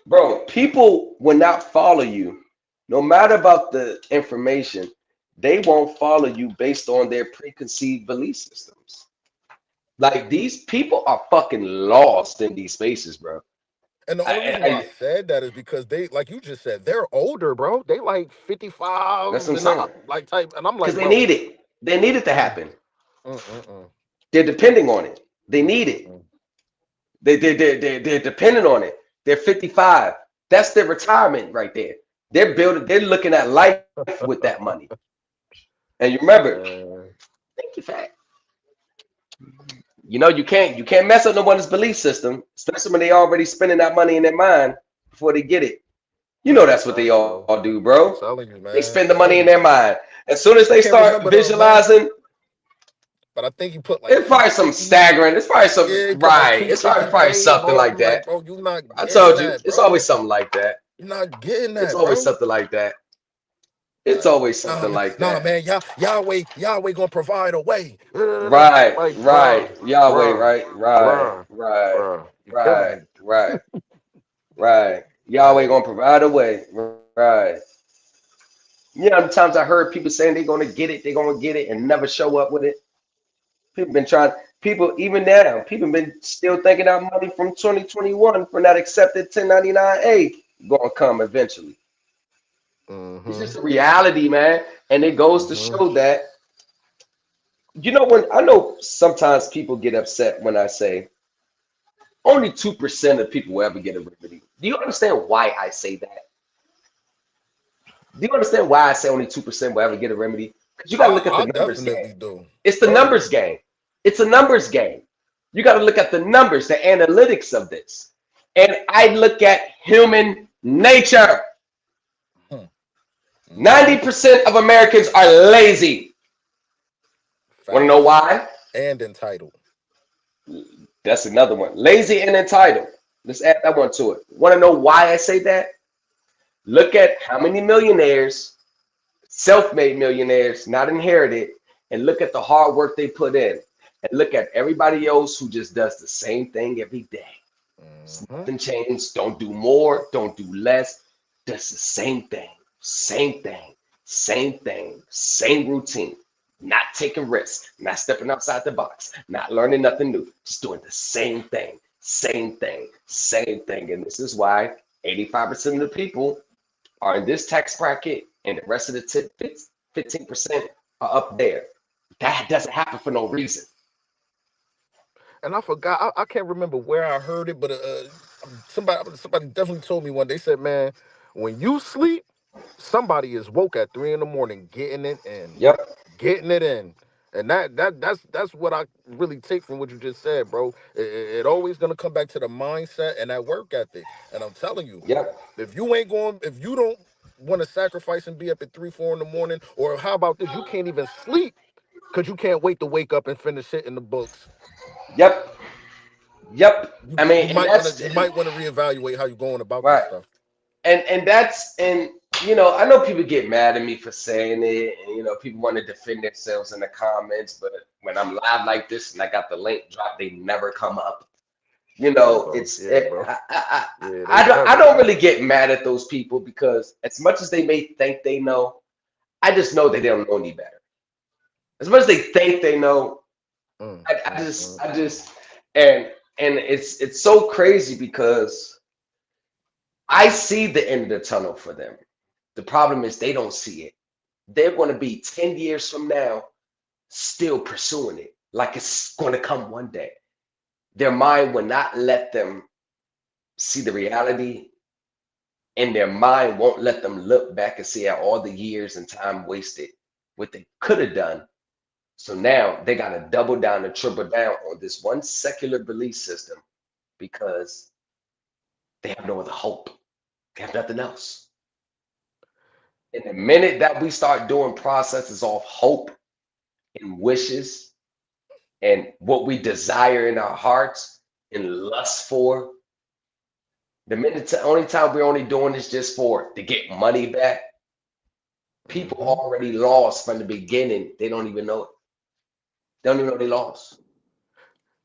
Bro, people will not follow you no matter about the information. They won't follow you based on their preconceived belief systems. Like these people are fucking lost in these spaces, bro. And the only reason why I I said that is because they, like you just said, they're older, bro. They like that's what 55 I'm and saying. up, like type. And I'm Because like, bro, they need it to mm, happen. mm, mm, They're depending on it. They mm, need mm, it. mm. They're dependent on it. They're 55. That's their retirement right there. They're building. They're looking at life with that money. And you remember, Man, thank you, fat. You know you can't mess up no one's belief system, especially when they already spending that money in their mind before they get it. You know that's what they Facts, all bro. do, bro. I'm telling you, They man. spend the money in Telling their you. mind. As soon as I they can't start remember the amount, visualizing, but I think you put like it's probably some 250. staggering. It's probably some Yeah, you put like right. It's probably 250K, something bro. like I'm like, that. bro, you not I getting told you, that, it's bro. always something like that. You're not getting It's that, always bro. something like that. It's always something like Nah, that. man, Yahweh gonna provide a way. Right, Like, right. Yahweh, bruh, right, right, bruh, right, bruh. You killing right, me. right, right. Yahweh Like, gonna provide a way. Right. You know, the times I heard people saying they're gonna get it, and never show up with it. People been trying. People even now, people been still thinking that money from 2021 for that accepted 1099A gonna come eventually. It's mm-hmm, just a reality, man, and it goes to mm-hmm. show that when I know sometimes people get upset when I say only 2% of people will ever get a remedy. Do you understand why I say that? Do you understand why I say only 2% will ever get a remedy? Because you got to look at I the numbers game. definitely do. It's the Bro. numbers game. It's a numbers game. You got to look at the numbers, the analytics of this. And I look at human nature. Hmm. Mm-hmm. 90% of Americans are lazy. Want to know Facts. why? And entitled. That's another one. Lazy and entitled. Let's add that one to it. Want to know why I say that? Look at how many millionaires, self-made millionaires, not inherited, and look at the hard work they put in. And look at everybody else who just does the same thing every day. It's Mm-hmm. nothing changed. Don't do more, don't do less. Just the same thing, same thing, same thing, same routine. Not taking risks, not stepping outside the box, not learning nothing new. Just doing the same thing, same thing, same thing. And this is why 85% of the people are in this tax bracket, and the rest of the 15% are up there. That doesn't happen for no reason. And I forgot. I can't remember where I heard it, but somebody definitely told me one. They said, man, when you sleep, somebody is woke at 3 in the morning, Yep, getting it in. And that's what I really take from what you just said, bro. It always gonna come back to the mindset and that work ethic. And I'm telling you, yep, if you don't want to sacrifice and be up at 3, 4 in the morning, or how about this? You can't even sleep because you can't wait to wake up and finish it in the books. yep, yep. you I mean, you and might want to that's you might want to reevaluate how you're going about this right. stuff. And that's and you know, I know people get mad at me for saying it, and you know, people want to defend themselves in the comments, but when I'm live like this and I got the link drop, they never come up. You Yeah, know, bro. Yeah, bro. Yeah, they I never don't come really up. get mad at those people because as much as they may think they know, I just know they don't know any better. As much as they think they know, Mm, I mm, just mm, I mm. just and it's so crazy because I see the end of the tunnel for them. The problem is they don't see it. They're going to be 10 years from now still pursuing it like it's going to come one day. Their mind will not let them see the reality, and their mind won't let them look back and see all the years and time wasted, what they could have done. So now they got to double down and triple down on this one secular belief system because they have no other hope. They have nothing else. And the minute that we start doing processes off hope and wishes and what we desire in our hearts and lust for, only time we're only doing this just for to get money back, people Mm-hmm. already lost from the beginning. They don't even know it. They don't even know they lost.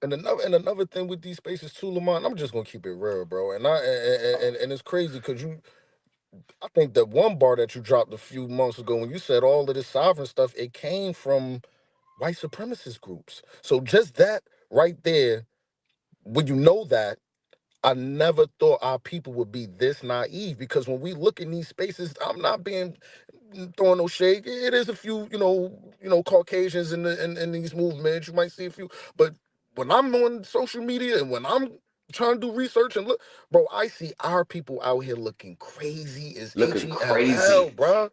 And another thing with these spaces too, Lamont, I'm just gonna keep it real, bro. And it's crazy because I think that one bar that you dropped a few months ago when you said all of this sovereign stuff, it came from white supremacist groups. So just that right there, when you know that, I never thought our people would be this naive because when we look in these spaces, I'm not being throwing no shade. It is a few, Caucasians in these movements. You might see a few, but when I'm on social media and when I'm trying to do research and look, bro, I see our people out here looking crazy as Looking HELL, crazy, bro.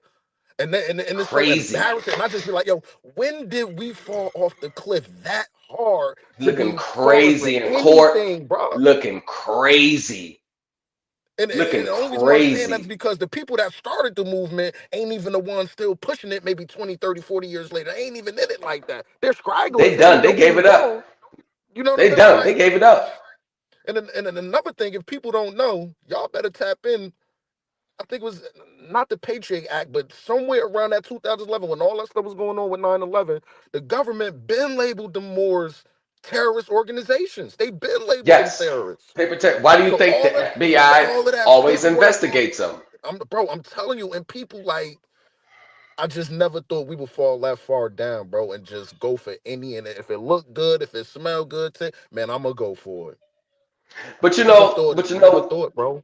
And it's so crazy, embarrassing. And I just be like, yo, when did we fall off the cliff that hard to looking be falling for crazy in court, anything, bro? looking crazy. And looking the only reason why I'm saying that's crazy. because the people that started the movement ain't even the ones still pushing it maybe 20, 30, 40 years later. They ain't even in it like that. They're stragglers They in it, done. They don't get gave me it up. wrong. You know what I'm They saying? But done. They like, gave it up. and then another thing, if people don't know, y'all better tap in. I think it was not the Patriot Act, but somewhere around that 2011 when all that stuff was going on with 9/11, the government been labeled them Moors terrorist organizations. They been labeled them Yes. terrorists. Paper check. Why do you So think the FBI all of that always paperwork, investigates them? I'm telling you, and people like I just never thought we would fall that far down, bro, and just go for any. And if it look good, if it smell good, man, I'm gonna go for it. But Never thought, bro.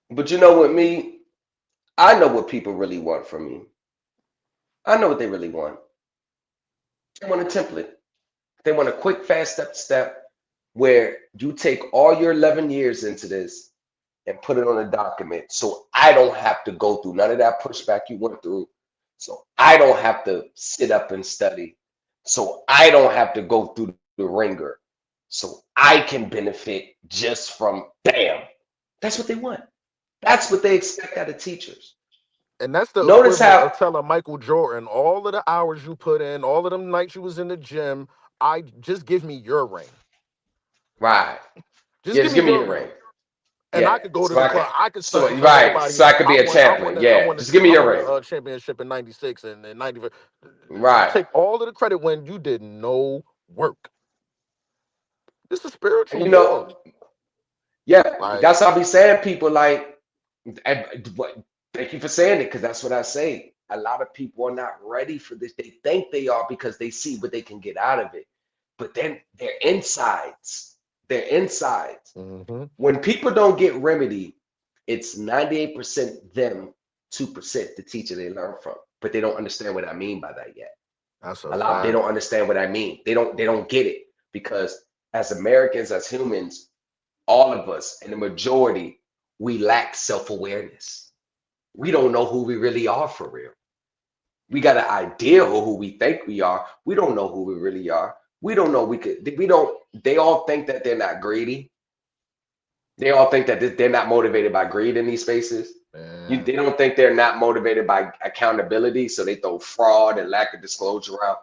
with me, I know what people really want from me. I know what they really want. They want a template. They want a quick, fast step to step where you take all your 11 years into this and put it on a document so I don't have to go through none of that pushback you went through. So I don't have to sit up and study. So I don't have to go through the ringer. So I can benefit just from bam. That's what they want. That's what they expect out of teachers. And that's the Notice equivalent of how, telling Michael Jordan all of the hours you put in, all of them nights you was in the gym. I just give me your ring. right. Just Yeah, give just me give me your your ring. ring. And Yeah. I could go to So the I can, club. I could so stunt and tell right. everybody So I could be a champion. Yeah. Just give me I your won ring. the championship in '96 and '90. Right. Take all of the credit when you did no work. It's a And spiritual you know, war. yeah, Like, that's how I be saying people like, thank you for saying it, because that's what I say. A lot of people are not ready for this. They think they are because they see what they can get out of it. But then their insides. hmm When people don't get remedy, it's 98% them, 2% the teacher they learn from. But they don't understand what I mean by that yet. that's a A lot they fact. don't understand what I mean. They don't get it because as Americans, as humans, all of us and the majority, we lack self-awareness. We don't know who we really are for real. We got an idea of who we think we are. We don't know who we really are. We don't know we don't they all think that they're not greedy. They all think that they're not motivated by greed in these spaces. Man. They don't think they're not motivated by accountability, so they throw fraud and lack of disclosure out.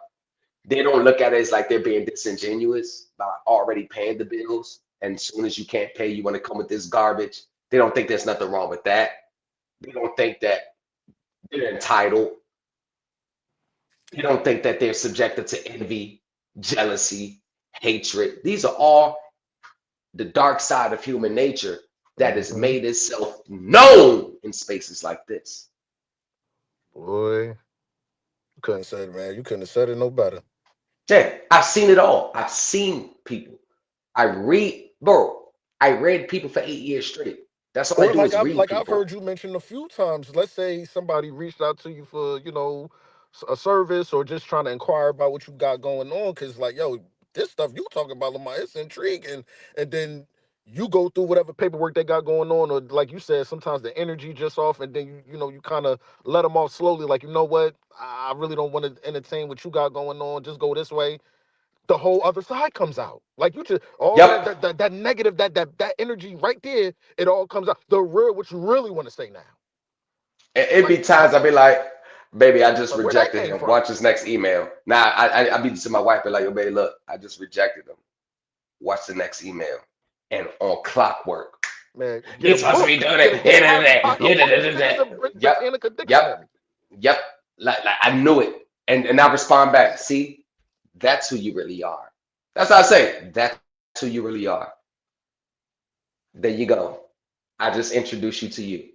They don't look at it as like they're being disingenuous by already paying the bills. And as soon as you can't pay, you want to come with this garbage. They don't think there's nothing wrong with that. They don't think that they're entitled. They don't think that they're subjected to envy, jealousy, hatred. These are all the dark side of human nature that has hmm made itself known in spaces like this. Boy, you couldn't have said it no better. Yeah, I've seen it all. I've seen people. I read people for 8 years straight. That's all I Or do is read I've people. heard you mention a few times. Let's say somebody reached out to you for a service or just trying to inquire about what you got going on. Because like yo, this stuff you talking about, Lamar, it's intriguing. And then you go through whatever paperwork they got going on, or like you said, sometimes the energy just off, and then you kind of let them off slowly. Like you know what, I really don't want to entertain what you got going on. Just go this way. The whole other side comes out. Like you just all of Yep. that negative, that energy right there, it all comes out. The real what you really want to say now. It Like be times I be like, baby, I just where that rejected came him. from. Watch his next email. Now I be to my wife, be like, yo, baby, look, I just rejected him. Watch the next email. And on clockwork. Man, get You're a supposed to be book. doing Get a it. Harry Potter book and stick it in the Yep. Britannica Yep. dictionary. Yep. Like I knew it. And I respond back. See, that's who you really are. That's how I say. That's who you really are. There you go. I just introduced you to you.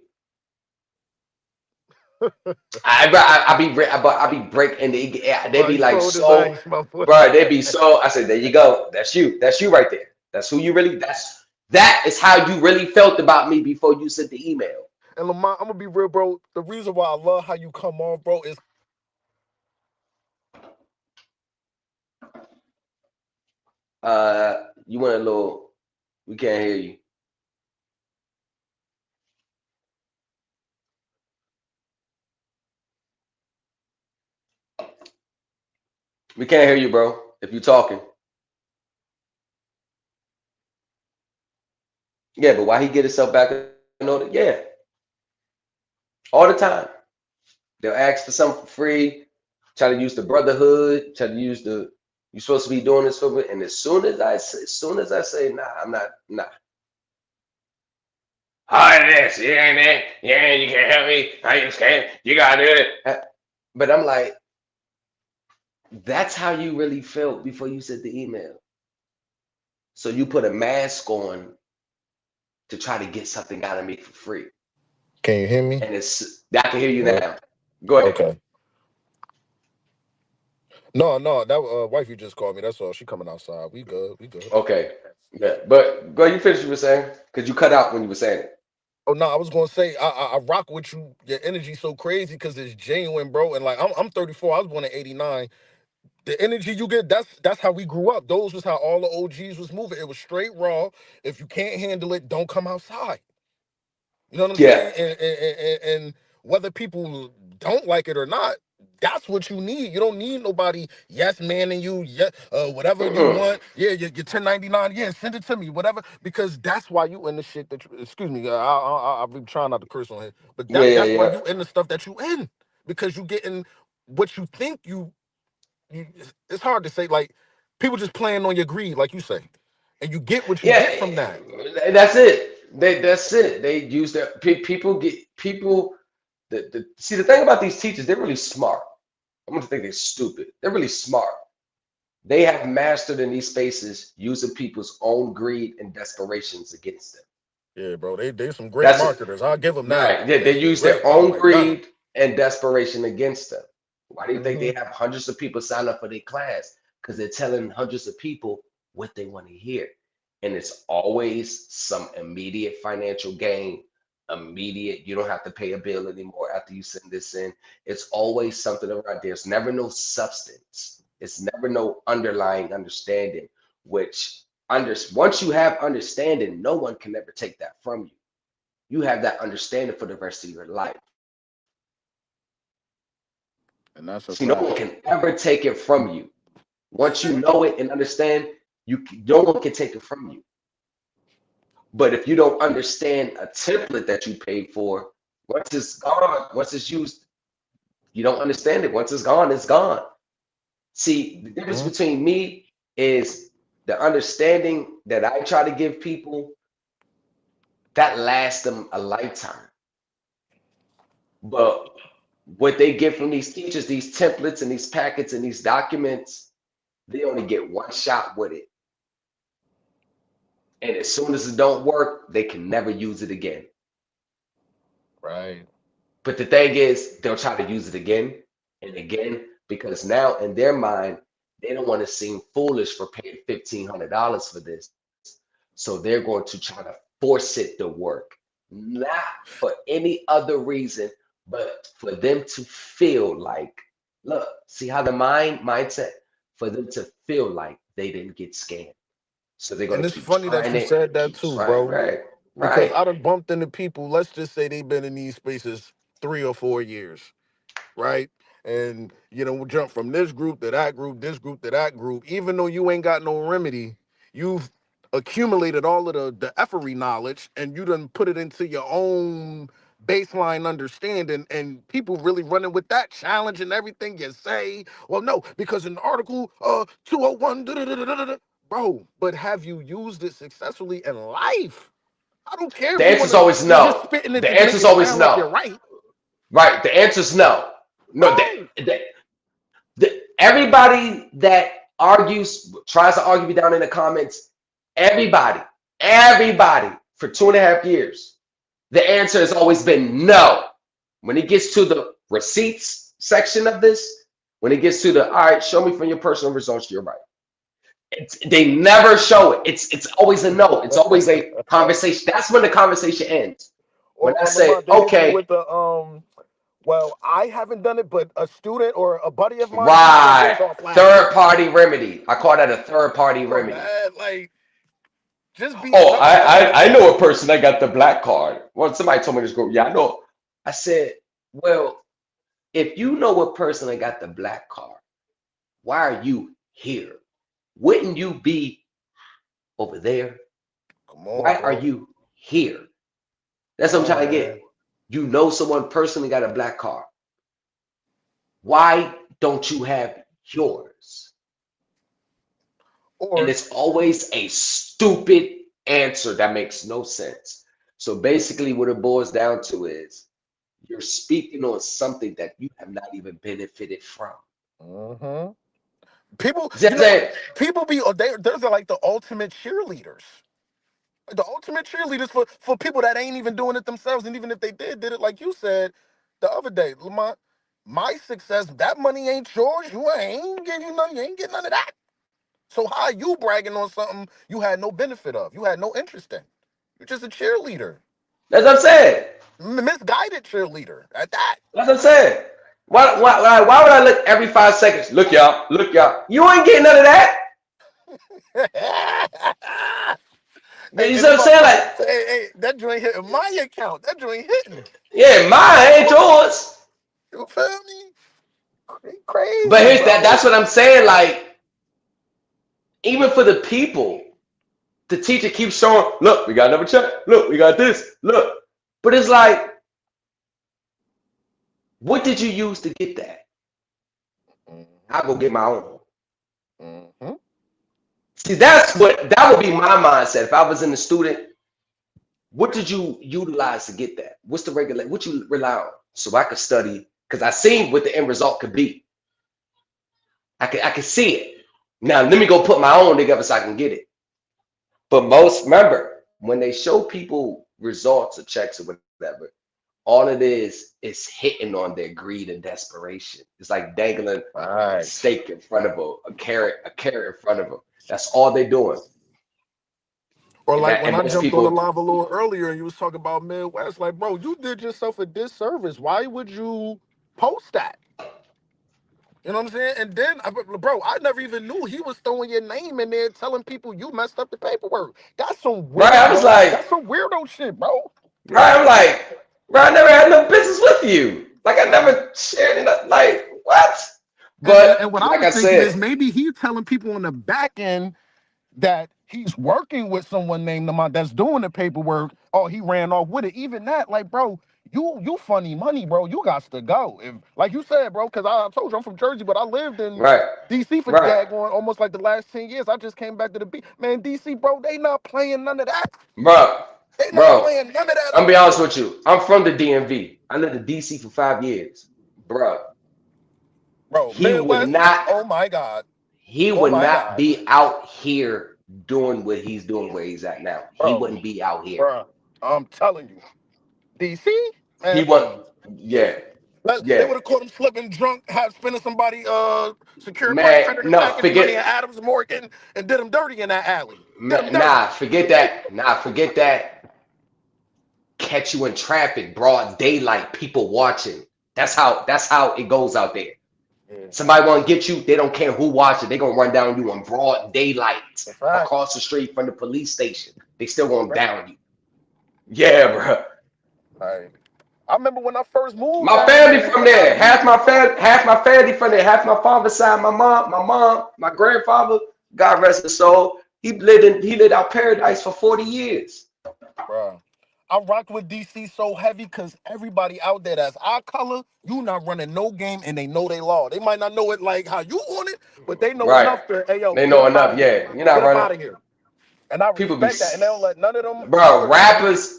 I be breaking. They Well, be you like cold as so, ice, my boy. bro. They be so. I said, there you go. That's you. That's you right there. That's who you really. That is how you really felt about me before you sent the email. And Lamont, I'm gonna be real, bro. The reason why I love how you come on, bro, is You went a little. We can't hear you. We can't hear you, bro. If you talking. Yeah, but why he get himself back up here? know that? Yeah, all the time. They'll ask for something for free, try to use the brotherhood, try to use the you're supposed to be doing this for me. And as soon as I say, nah, I'm not, nah. Hard this, you ain't it. Yeah, you can't help me. I just can't. You gotta do it. But I'm like, that's how you really felt before you sent the email. So you put a mask on to try to get something out of me for free. Can you hear me? And I can hear you Hello? now. Go ahead. Okay. No, that wife you just called me. That's all. She coming outside. We good. We good. Okay. Yeah. But go ahead, you finish what you were saying. Because you cut out when you were saying it. Oh no, I was gonna say I rock with you. Your energy so crazy because it's genuine, bro. And like I'm 34. I was born in '89. The energy you get, that's how we grew up. Those was how all the OGs was moving. It was straight raw. If you can't handle it, don't come outside. You know what I'm Yeah. saying? And whether people don't like it or not, that's what you need. You don't need nobody yes man and you, yeah, whatever you Mm-mm. want. Yeah, your 1099. Yeah, send it to me, whatever. Because that's why you in the shit that you, excuse me, I've been trying not to curse on here, but Yeah, yeah, that's why yeah. you in the stuff that you in. Because you getting what you think you it's hard to say, like people just playing on your greed, like you say. And you get what you Yeah. get from that. That's it. That's it. They use their people get people. See, the thing about these teachers, they're really smart. I'm going to think they're stupid. They're really smart. They have mastered in these spaces using people's own greed and desperations against them. Yeah, bro. They some great That's it. marketers. I'll give them that. Right. They They use their great. Oh own my God. greed and desperation against them. Why do you think Hmm. they have hundreds of people sign up for their class? Because they're telling hundreds of people what they want to hear. And it's always some immediate financial gain, immediate, you don't have to pay a bill anymore after you send this in. It's always something around. There's never no substance. It's never no underlying understanding, which once you have understanding, no one can ever take that from you. You have that understanding for the rest of your life. And that's a See, no one fact. can ever take it from you. Once you know it and understand, no one can take it from you. But if you don't understand a template that you paid for, once it's gone, once it's used, you don't understand it. Once it's gone, it's gone. See, the difference Mhm. between me is the understanding that I try to give people that lasts them a lifetime. But what they get from these teachers, these templates and these packets and these documents, they only get one shot with it. And as soon as it don't work, they can never use it again. Right. But the thing is, they'll try to use it again and again because now in their mind, they don't want to seem foolish for paying $1,500 for this. So they're going to try to force it to work, not for any other reason, but for them to feel like, look, see how the mindset, for them to feel like they didn't get scammed. So they're going And to it's keep funny that trying you it, said that keep too, trying, bro. right, Because right. I done bumped into people, let's just say they've been in these spaces 3 or 4 years. Right? And we'll jump from this group to that group, this group to that group. Even though you ain't got no remedy, you've accumulated all of the effery knowledge and you done put it into your own baseline understanding, and people really running with that challenge and everything you say. Well, no, because in article 201, bro, but have you used it successfully in life? I don't care The if you answer want is to, always you're just no. spitting it The to answer make is it always sound like you're no. right, Right. The answer is no. No. bro. Everybody that argues, tries to argue me down in the comments, everybody for 2.5 years, the answer has always been no. When it gets to the receipts section of this, when it gets to the, all right, show me from your personal results, you're right. They never show it. It's always a no. It's always a conversation. That's when the conversation ends. When I Or say, Lamont, they hit you okay, with the well, I haven't done it, but a student or a buddy of mine did, and then right, start flashing. third party remedy. I call that a third party Come on, remedy. man. Like, just be Oh, no, I know a person that got the black card. Well, somebody told me this group. Yeah, I know. I said, well, if you know a person that got the black card, why are you here? Wouldn't you be over there? come on, Why are bro. you here? That's what I'm Oh trying to get. man. You know someone personally got a black card. Why don't you have yours? And Or it's always a stupid answer that makes no sense. So basically, what it boils down to is you're speaking on something that you have not even benefited from. mhm. People, See what you I'm know, saying? people be they're like the ultimate cheerleaders. The ultimate cheerleaders for people that ain't even doing it themselves, and even if they did it like you said the other day, Lamont. My success, that money ain't yours. You ain't getting none. You ain't getting none of that. So how are you bragging on something you had no benefit of? You had no interest in. You're just a cheerleader, That's what I'm saying. misguided cheerleader at that. That's what I'm saying. Why would I look every 5 seconds? Look, y'all. Look, y'all. You ain't getting none of that. Hey, You see and what I'm saying? bro, Like, hey, that joint hitting my account. That joint hitting. yeah, mine ain't yours. You feel me? But Crazy, here's that. bro. That's what I'm saying. Like, even for the people, the teacher keeps showing, look, we got another check. Look, we got this. Look. But it's like, what did you use to get that? I'll go get my own. Mm-hmm. See, that would be my mindset. If I was in the student, what did you utilize to get that? What's the regulate? What you rely on? So I could study, because I seen what the end result could be. I could see it. Now let me go put my own together so I can get it. But most remember, when they show people results of checks or whatever, all it is hitting on their greed and desperation. It's like dangling a Right. steak in front of a carrot in front of them. That's all they're doing. Or And like that when and I most jumped on the people, live a little earlier and you was talking about Midwest, like, bro, you did yourself a disservice. Why would you post that? You know what I'm saying? And then, bro, I never even knew he was throwing your name in there, telling people you messed up the paperwork. That's some right? I was weirdo. like, That's some weirdo shit, bro. right? I'm like, bro, I never had no business with you. Like I never shared it. Like what? And But what I like was I thinking is said, maybe he telling people on the back end that he's working with someone named Lamont that's doing the paperwork. Oh, he ran off with it. Even that, like, bro, you funny money, bro. You got to go. If, like you said, bro, because I told you I'm from Jersey, but I lived in right, DC for right, daggone almost like the last 10 years. I just came back to the beat. Man, DC, bro, they not playing none of that. bro, They not bro. playing none of that I'm gonna be over honest there. with you. I'm from the DMV. I lived in DC for 5 years, bro. Bro, He would Midwest, not. oh my God. He Oh would my not God. be out here doing what he's doing where he's at now. He Bro, wouldn't be out here. bro, I'm telling you. DC, He man, would. please. Yeah, They yeah. would have caught him slipping drunk, had spending somebody secured money, Man, turned no, back his money in forget. Adams Morgan and did him dirty in that alley. Did him dirty. Nah, forget that. Nah, forget that. Catch you in traffic, broad daylight, people watching. That's how it goes out there. Yeah, Somebody want to get you, they don't care who watching. They gonna run down you in broad daylight that's right. across the street from the police station. They still That's gonna right. down you. Yeah, bro. Like, I remember when I first moved My down family there from and I there. used to Half my family from there. Half my father's side. My mom, my grandfather. God rest his soul. He lived out paradise for 40 years. bro. I rock with DC so heavy because everybody out there that's our color, you not running no game and they know they law. They might not know it like how you want it, but they know Right. enough to, hey yo, They get know up out enough. of here. Yeah. You're not Get up running. out of here. And I People be, respect that. And they don't let none of them bro. color niggas.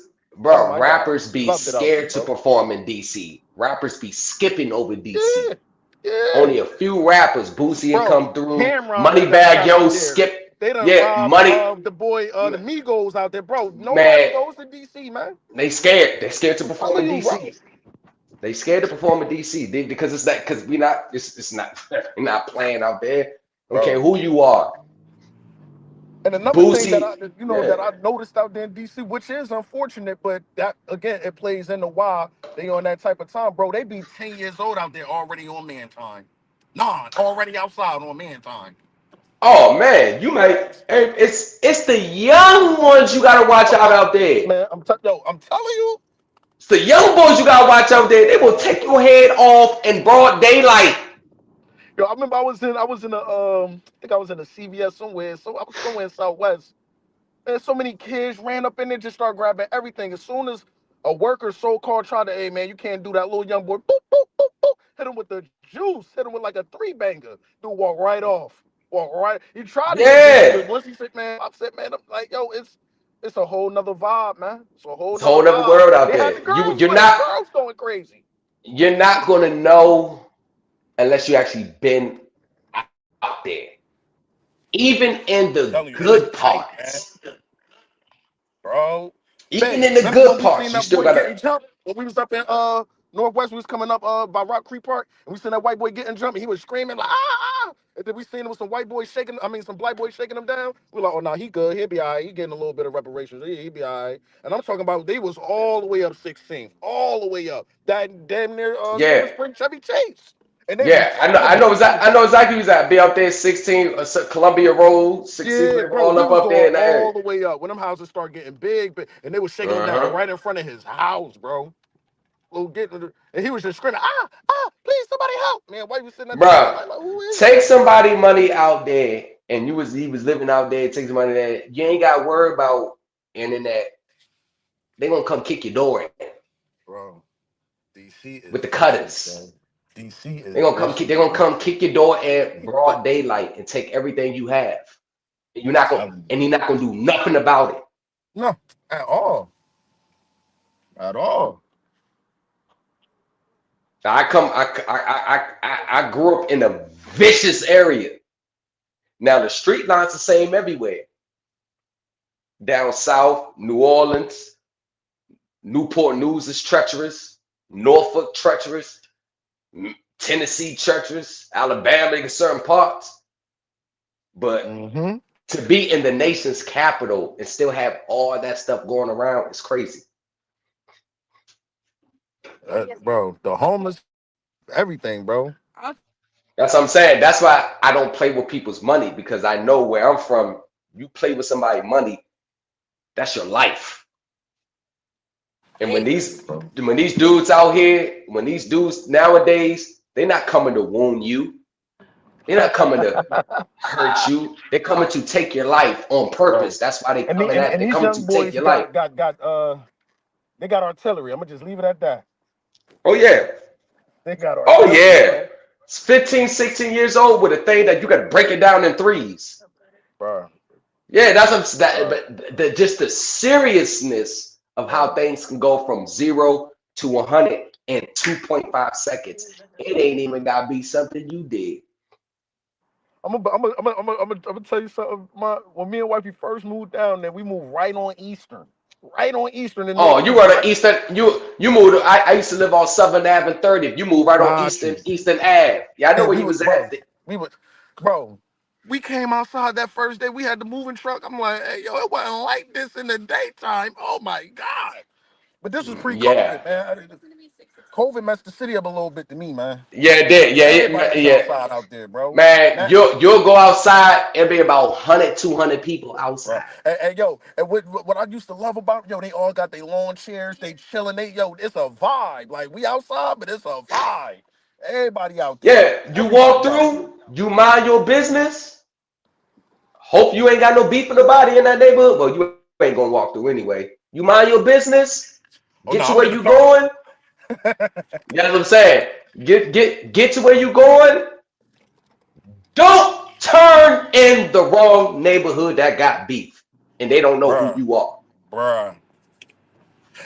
Oh my God. Rappers be Loved it out there, scared to bro. perform in DC. Rappers be skipping over Yeah. DC. Yeah. Only a few rappers. Boosie and Bro, come through. Cameron them done Moneybag got Yo out there. skip. They done Yeah, robbed money. the boy the Migos out there. Bro, nobody Man, goes to DC, man. they scared. They scared to I'm perform telling in you, bro. DC. They scared to perform in DC because it's that because we not it's not we're not playing out there. Don't care Bro. who you are. And another thing that Boosie, that yeah, I noticed out there in DC, which is unfortunate, but that again it plays into why they on that type of time, bro. They be 10 years old out there already on man time. Nah, already outside on man time. oh man, you might. It's the young ones you gotta watch out there. Man, I'm telling you, It's the young boys you gotta watch out there. They will take your head off in broad daylight. yo, I remember I was in a I think I was in a CVS somewhere. So I was somewhere in Southwest. And so many kids ran up in there, just start grabbing everything. As soon as A worker so-called tried to, hey man, you can't do that. Little young boy, boop, boop, boop, boop, hit him with the juice, hit him with like a 3-banger. Dude walk right off. Walk right. He tried to get busy, Yeah. but once he said, man, I'm said, man, I'm like, yo, it's a whole nother vibe, man. It's a whole It's a nother whole other vibe. world out They had there. the girls You're like not girls going crazy. you're not gonna know unless you actually been out there. Even in I'm the telling you, it is good tight, man. parts. Bro. Even Bang. in the Remember when good we seen parts, you that still boy gotta. getting jumped? When we was up in Northwest, we was coming up by Rock Creek Park, and we seen that white boy getting jumped, and he was screaming like ah. And then we seen him with some white boys shaking, some black boys shaking him down. We like, oh no, he good, he'll be all right. He getting a little bit of reparations. He be all right. And I'm talking about they was all the way up 16th, all the way up. That damn near Yeah. Silver Spring Chevy Chase. And they was Yeah, I know. taking I them. know exactly. I know exactly who's at. Be out there, 16, Columbia Road, 16, Yeah, bro, all we up was up there going in that all area. the way up when them houses start getting big, and they was shaking him down Uh-huh. right in front of his house, bro. And he was just screaming, please, somebody help. Man, why you sitting at the house? Bruh, Somebody like, who is take that? somebody money out there, and he was living out there. Take some money there. You ain't got to worry about internet. They gonna come kick your door in Bro, DC is with the vicious, cutters. bro. DC They is gonna come. vicious, They gonna bro. come kick your door in broad daylight and take everything you have. And you're I'm not gonna. telling you. And you're not gonna do nothing about it. No, at all. At all. I come. I grew up in a vicious area. Now the street lines the same everywhere. Down south, New Orleans, Newport News is treacherous. Norfolk treacherous. Tennessee treacherous. Alabama in certain parts. But Mm-hmm. to be in the nation's capital and still have all that stuff going around is crazy. Bro, the homeless, everything, bro. That's what I'm saying. That's why I don't play with people's money because I know where I'm from. You play with somebody's money, that's your life. And Bro. when these dudes out here, when these dudes nowadays, they're not coming to wound you. They're not coming to hurt you. They're coming to take your life on Bro. purpose. That's why they And, coming at. and They're these coming young to take boys your life. they got artillery. I'm gonna just leave it at that. Oh yeah. They got Oh artillery, yeah. bro. It's 15, 16 years old with a thing that you got to break it down in threes. Bro. Yeah, that's what that. Bro. But just the seriousness of how Bro. things can go from 0 to 100 in 2.5 seconds. It ain't even gotta be something you did. I'm gonna tell you something. When me and wifey first moved down there, we moved right on Eastern in Oh, North you Houston. were the Right? Eastern. You moved. I used to live on Southern Ave and 30th. You moved right on Got you. Eastern Ave. Yeah, I know And where you was at. we was, bro. We came outside that first day. We had the moving truck. I'm like, hey, yo, it wasn't like this in the daytime. Oh my god! But this was Yeah, pre-COVID, man. COVID messed the city up a little bit to me, man. yeah, it did. Everybody Yeah, was yeah. outside out there, bro. Man, Now, you'll go outside and be about 100, 200 people outside. bro. And yo, and what I used to love about yo, they all got their lawn chairs, they chilling. It's a vibe. Like we outside, but it's a vibe. Everybody out there. Yeah, you walk Everybody out there. through, you mind your business. Hope you ain't got no beef in the body in that neighborhood. Well, you ain't gonna walk through anyway. You mind your business, Oh no, get to I'm where in the you car. going. You know what I'm saying? Get to where you going. Don't turn in the wrong neighborhood that got beef and they don't know who Bruh, you are. bruh.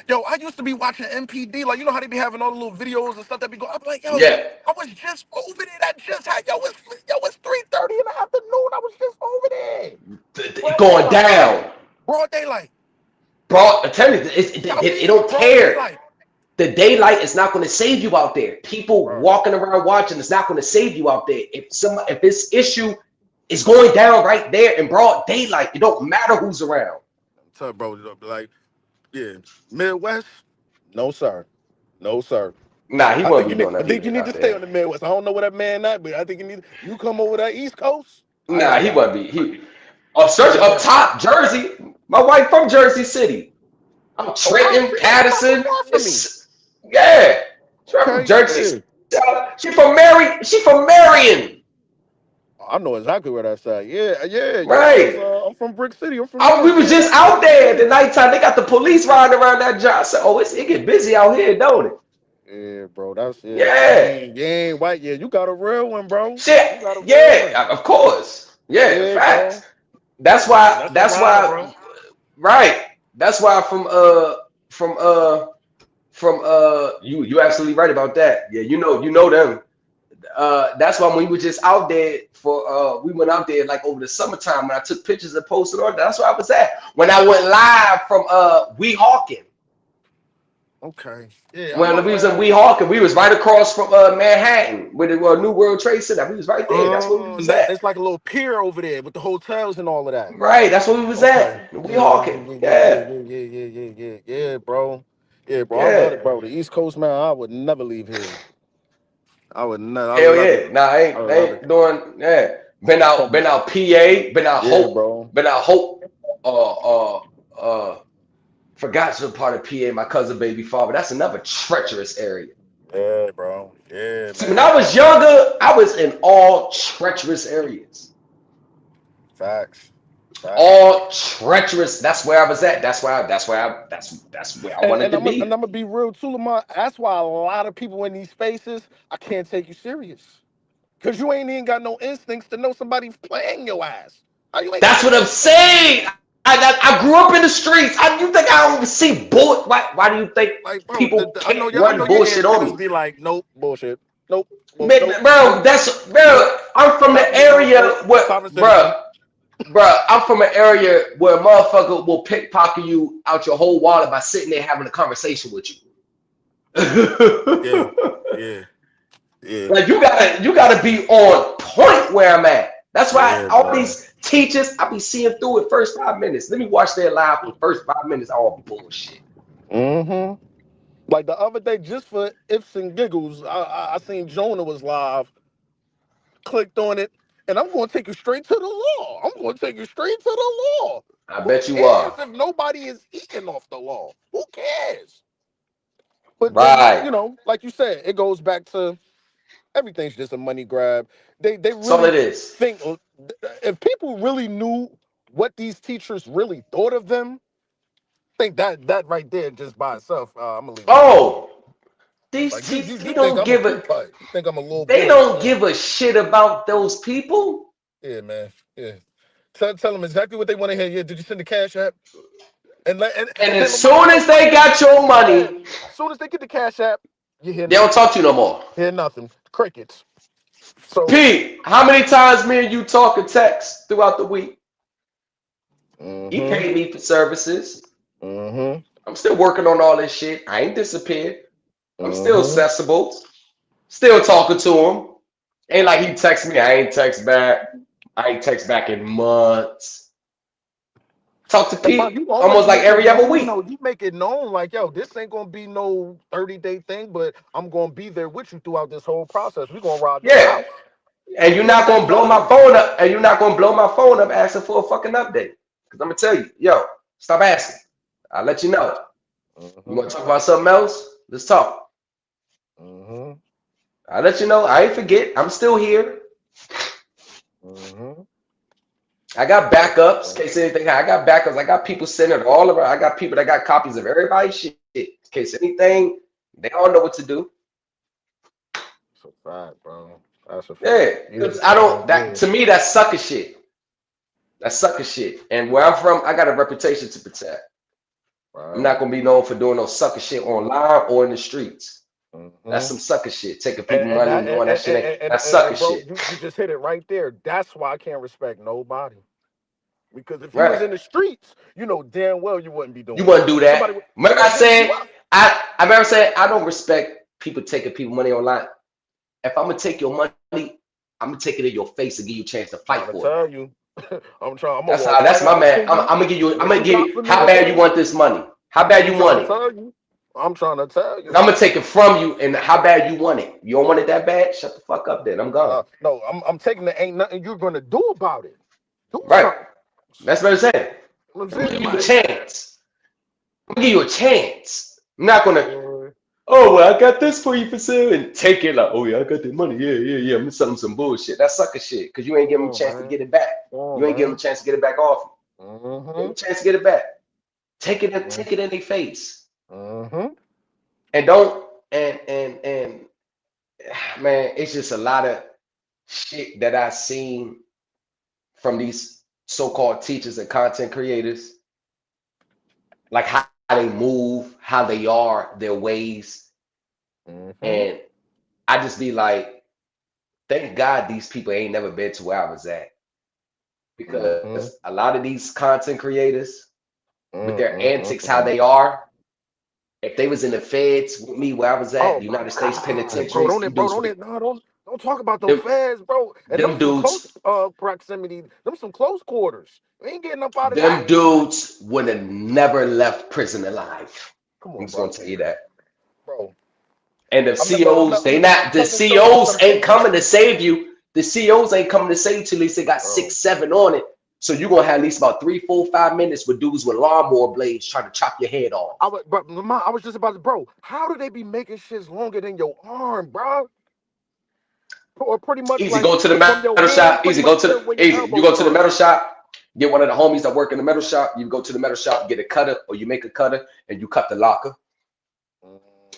Yo, I used to be watching MPD, like you know how they be having all the little videos and stuff that be going. I'm like, yo, Yeah, I was just over there. That just had it's 3:30 in the afternoon. I was just over there. Broad going daylight. down. Broad daylight. Bro, I tell you, it Southeast, don't broad care. daylight. The daylight is not going to save you out there. People Bruh, walking around watching is not going to save you out there. If this issue is going down right there in broad daylight, it don't matter who's around. I'm telling you, bro, like, yeah, Midwest, no sir, no sir. Nah, he I wouldn't think be you need, doing I nothing think you either need to out stay there. on the Midwest. I don't know where that man at, but I think you come over that East Coast. I Nah, know he that. wouldn't be. Especially Hands up down. top, Jersey. My wife from Jersey City. I'm Oh wow, Trenton, she not too Patterson. far from me. It's yeah. She's from Okay, Jersey. yeah. She from She from Marion. I know exactly where that's at. Yeah, yeah, yeah. Right. I'm from Brick City. I'm from New We York. was Yeah, just out there at the nighttime. They got the police riding around that job. I said, oh, it get busy out here, don't it? yeah, bro. That's it. So Yeah. you ain't white. Yeah, you got a real one, bro. Shit. You got a real one. Yeah, of course. Yeah, Yeah, bro. facts. That's And why, that's a that's rider, why, bro. right. That's why from you absolutely right about that. Yeah, you know them. That's why when we were just out there we went out there like over the summertime when I took pictures and posted on. That's where I was at when I went live from Weehawken. Okay. Yeah, I'm When not we was in mad. Weehawken, we was right across from Manhattan with the New World Trade Center. We was right there. That's where we was That at. it's like a little pier over there with the hotels and all of that. Right, that's where we was Okay. at. In Yeah, yeah, Weehawken. yeah, yeah, Yeah, yeah, yeah, yeah, yeah, yeah, yeah, bro. Yeah, bro. I yeah. love it, bro. The East Coast, man. I would never leave here. I would never. I Hell love it. yeah. Nah, I I love it. ain't doing. Yeah, Come- been out PA, Yeah, bro. been out Hope. Uh, Forgot you're part of PA. My cousin, baby father. That's another treacherous area. Yeah, bro. Yeah, See, when man. I was younger, I was in all treacherous areas. Facts. Facts. All treacherous. That's where I was at. That's where I wanted And to I'm be. gonna be real too, Lamar. That's why a lot of people in these spaces, I can't take you serious. Cause you ain't even got no instincts to know somebody's playing your ass. How you ain't got That's no what I'm instincts? saying. I grew up in the streets. You think I don't see bullet? Why do you think Like, bro, people I can't know I know run your bullshit on antennas me? be like, nope, bullshit. Nope, nope, Bro, nope, nope. bro. I'm from the Nope. area where, Sovereign bro, citizen. I'm from an area where a motherfucker will pickpocket you out your whole wallet by sitting there having a conversation with you. Yeah, yeah, yeah, Like you gotta be on point where I'm at. That's why yeah, all bro. these teachers, I be seeing through it first 5 minutes. Let me watch their live for the first 5 minutes. All bullshit. Mm-hmm. Like the other day, just for ifs and giggles, I seen Jonah was live, clicked on it, and I'm going to take you straight to the law. I'm going to take you straight to the law. I Who bet you cares are. if nobody is eating off the law? Who cares? But then, Right. like you said, it goes back to everything's just a money grab. They That's all really it is. think if people really knew what these teachers really thought of them, think that right there just by itself, I'm gonna leave it alone. Oh, these Like you, teachers, you, you think I'm a poop pipe? You think I'm a little they boy? don't give a shit about those people. Yeah, man. Yeah. Tell them exactly what they want to hear. Yeah. Did you send the cash app? And And as then Lamar, soon as they got your yeah. money, As soon as they get the cash app, you hear they don't nothing. talk to you no more. Hear nothing. Crickets. So. Pete, how many times me and you talk and text throughout the week? He Mm-hmm. paid me for services. Mm-hmm. I'm still working on all this shit. I ain't disappeared. I'm still Mm-hmm. accessible. Still talking to him. Ain't like he text me. I ain't text back. I ain't text back in months. Talk to Lamar, Pete you always almost like make it every other known week. though. You make it known like, yo, this ain't gonna be no 30-day thing, but I'm gonna be there with you throughout this whole process. We're gonna ride this Yeah. out. And you're Yeah, not I gonna blow tell my you. phone up. And you're not gonna blow my phone up asking for a fucking update. Because I'm gonna tell you, yo, stop asking. I'll let you know. You Mm-hmm. want to talk about something else? Let's talk. Mm-hmm. I'll let you know. I ain't forget. I'm still here. Mm-hmm. I got backups. In case anything, I got backups. I got people centered all around. I got people that got copies of everybody's shit. In case anything, they all know what to do. That's a fact, bro. That's a Yeah, fact. Yeah, because I don't. bro. That Yeah. to me, that's sucker shit. That's sucker shit. And where I'm from, I got a reputation to protect. I'm Right. not gonna be known for doing no sucker shit online or in the streets. That's Mm-hmm. some sucker shit. Taking people And money, that knowing that shit ain't. That's sucker bro, shit. you just hit it right there. That's why I can't respect nobody. Because if you was Right. in the streets, you know damn well you wouldn't be You doing wouldn't that. do Somebody that. Remember I hitting you said up. I remember saying I don't respect people taking people money online. If I'm gonna take your money, I'm gonna take it in your face and give you a chance to fight Trying to for it. tell you. I'm gonna That's walk how. right That's my up man. to you. I'm gonna give you. I'm What gonna you give got you. for me How bad you today? want this money? How bad I'm you trying want to it? tell you. I'm trying to tell And you. I'm gonna take it from you. And how bad you want it? You don't want it that bad? Shut the fuck up. Then I'm gone. No, I'm taking the ain't nothing you're gonna do about it. Do Right. something. That's what I'm saying. You know what I'm I'm gonna saying? give you a Like, chance. I'm gonna give you a chance. I'm not gonna. yeah, Oh well, I got this for you for sale and take it like, oh yeah, I got the money. Yeah. I'm selling some bullshit. That's sucker shit. Cause you ain't come give them a on, chance to man. get it back. Come You on, ain't give them a man. chance to get it back off. Give them a chance to get it back. Take it in their face. And don't and man, it's just a lot of shit that I've seen from these so-called teachers and content creators, like how they move, how they are, their ways. And I just be like, thank God these people ain't never been to where I was at. Because a lot of these content creators, with their antics, how they are, if they was in the feds with me where I was at, Oh the my United States God, bro! penitentiaries, Don't talk about them them, feds, bro. And them them some close dudes, proximity, them some close quarters. We ain't getting up out of them that. dudes would have never left prison alive. Come I'm on, just gonna bro. tell you that. Bro, And the COs, I'm the telling some COs ain't coming to history, save you. The COs ain't coming to save you till at least they got bro. 6, 7 on it. So you're gonna have at least about 3, 4, 5 minutes with dudes with lawnmower blades trying to chop your head off. I was just about to, bro. How do they be making shits longer than your arm, bro? Or pretty much Easy, like go to the from your metal hand, shop. pretty Easy, go much to to the where your easy. You elbow go to the start. metal shop. Get one of the homies that work in the metal shop. You go to the metal shop, get a cutter, or you make a cutter and you cut the locker.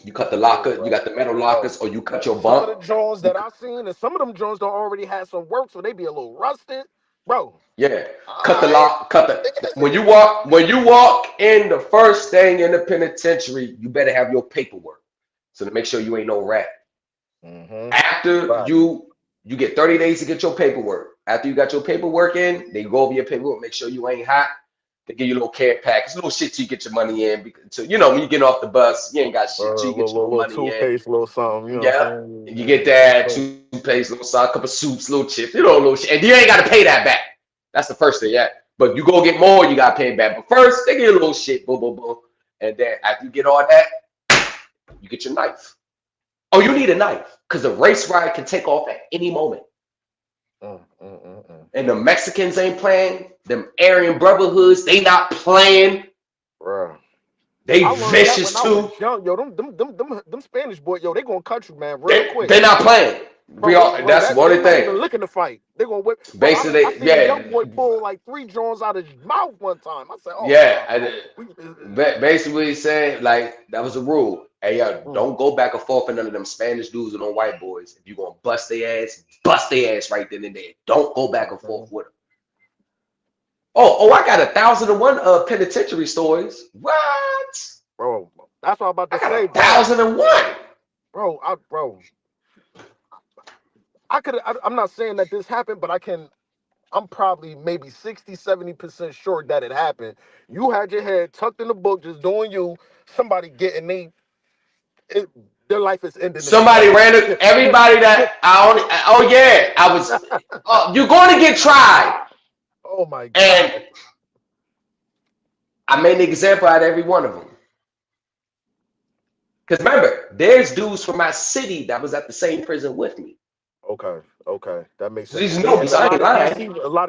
You cut the Yeah, locker. You bro. got the metal Bro. lockers, or you cut your Some of bump. the Jones You that I seen, and some of them Jones don't already have some work, so they be a little rusted, bro. Yeah, cut the I lock. Cut the nigga, this when is you walk in the first thing in the penitentiary, you better have your paperwork. So to make sure you ain't no rat. After right. you get 30 days to get your paperwork. After you got your paperwork in, they go over your paperwork, make sure you ain't hot. They give you a little care package, little shit till you get your money in. Because, so, when you get off the bus, you ain't got shit till you get your little Little money in. toothpaste, little something, you know what Yep. I'm And you get saying? that toothpaste, little salt, couple soups, little chips, little shit. And you ain't got to pay that back. That's the first thing, yeah. But you go get more, you got to pay it back. But first, they get a little shit, boom, boom, boom. And then after you get all that, you get your knife. Oh, you need a knife because the race ride can take off at any moment. And the Mexicans ain't playing. Them Aryan Brotherhoods, they not playing. Bro. They I learned that when vicious I was too. young. Yo, them Spanish boy, yo, they gonna cut you, man, real quick. They not playing. Bro, That's one they of the not even things. looking to fight. They gonna whip. Bro, I Basically, seen a young yeah, boy pull like 3 joints out of his mouth one time. I said, oh yeah. nah, bro. Basically saying like that was a rule. Hey, yo, Mm, don't go back and forth with none of them Spanish dudes and them white boys. If you gonna bust their ass right then and there. Don't go back and forth with them. Oh, I got 1,001 penitentiary stories. What? bro, that's what I'm about I to got say, a bro. 1,001. Bro, I'm not saying that this happened, but I'm probably maybe 60, 70% sure that it happened. You had your head tucked in the book, just doing you. Somebody getting it, their life is ending in the Somebody cell. ran it. Everybody that I only. Oh yeah, I was. You're going to get tried, Oh my and God. I made an example out of every one of them. Because remember, there's dudes from my city that was at the same prison with me. Okay, that makes So sense. these Yeah, newbies, and a I ain't lot of lying.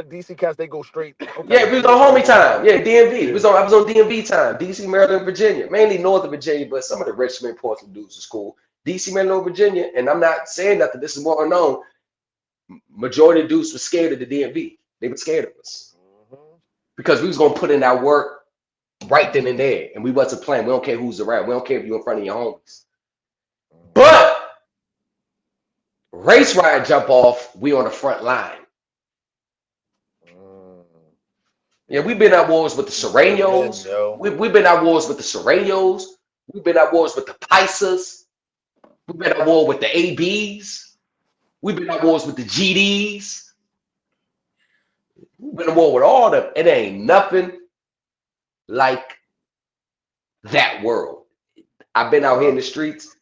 DC cats, they go straight. Okay, Yeah, we was yeah, on yeah, homie time. Yeah, DMV. yeah. I was on DMV time. DC, Maryland, Virginia. Mainly north of Virginia, but some of the Richmond, Portland dudes was cool. DC, Maryland, Virginia. And I'm not saying nothing. This is more unknown. Majority of dudes were scared of the DMV. They were scared of us. Because we was gonna put in our work right then and there. And we wasn't playing. We don't care who's around. We don't care if you're in front of your homies. But race riot jump off, we on the front line. Yeah, we've been at wars with the Men, Serenos. yo. We've been at wars with the Serenos. We've been at wars with the Paisas. We've been at war with the ABs. We've been at wars with the GDs. We've been at war with all of them. It ain't nothing like that world. I've been out here in the streets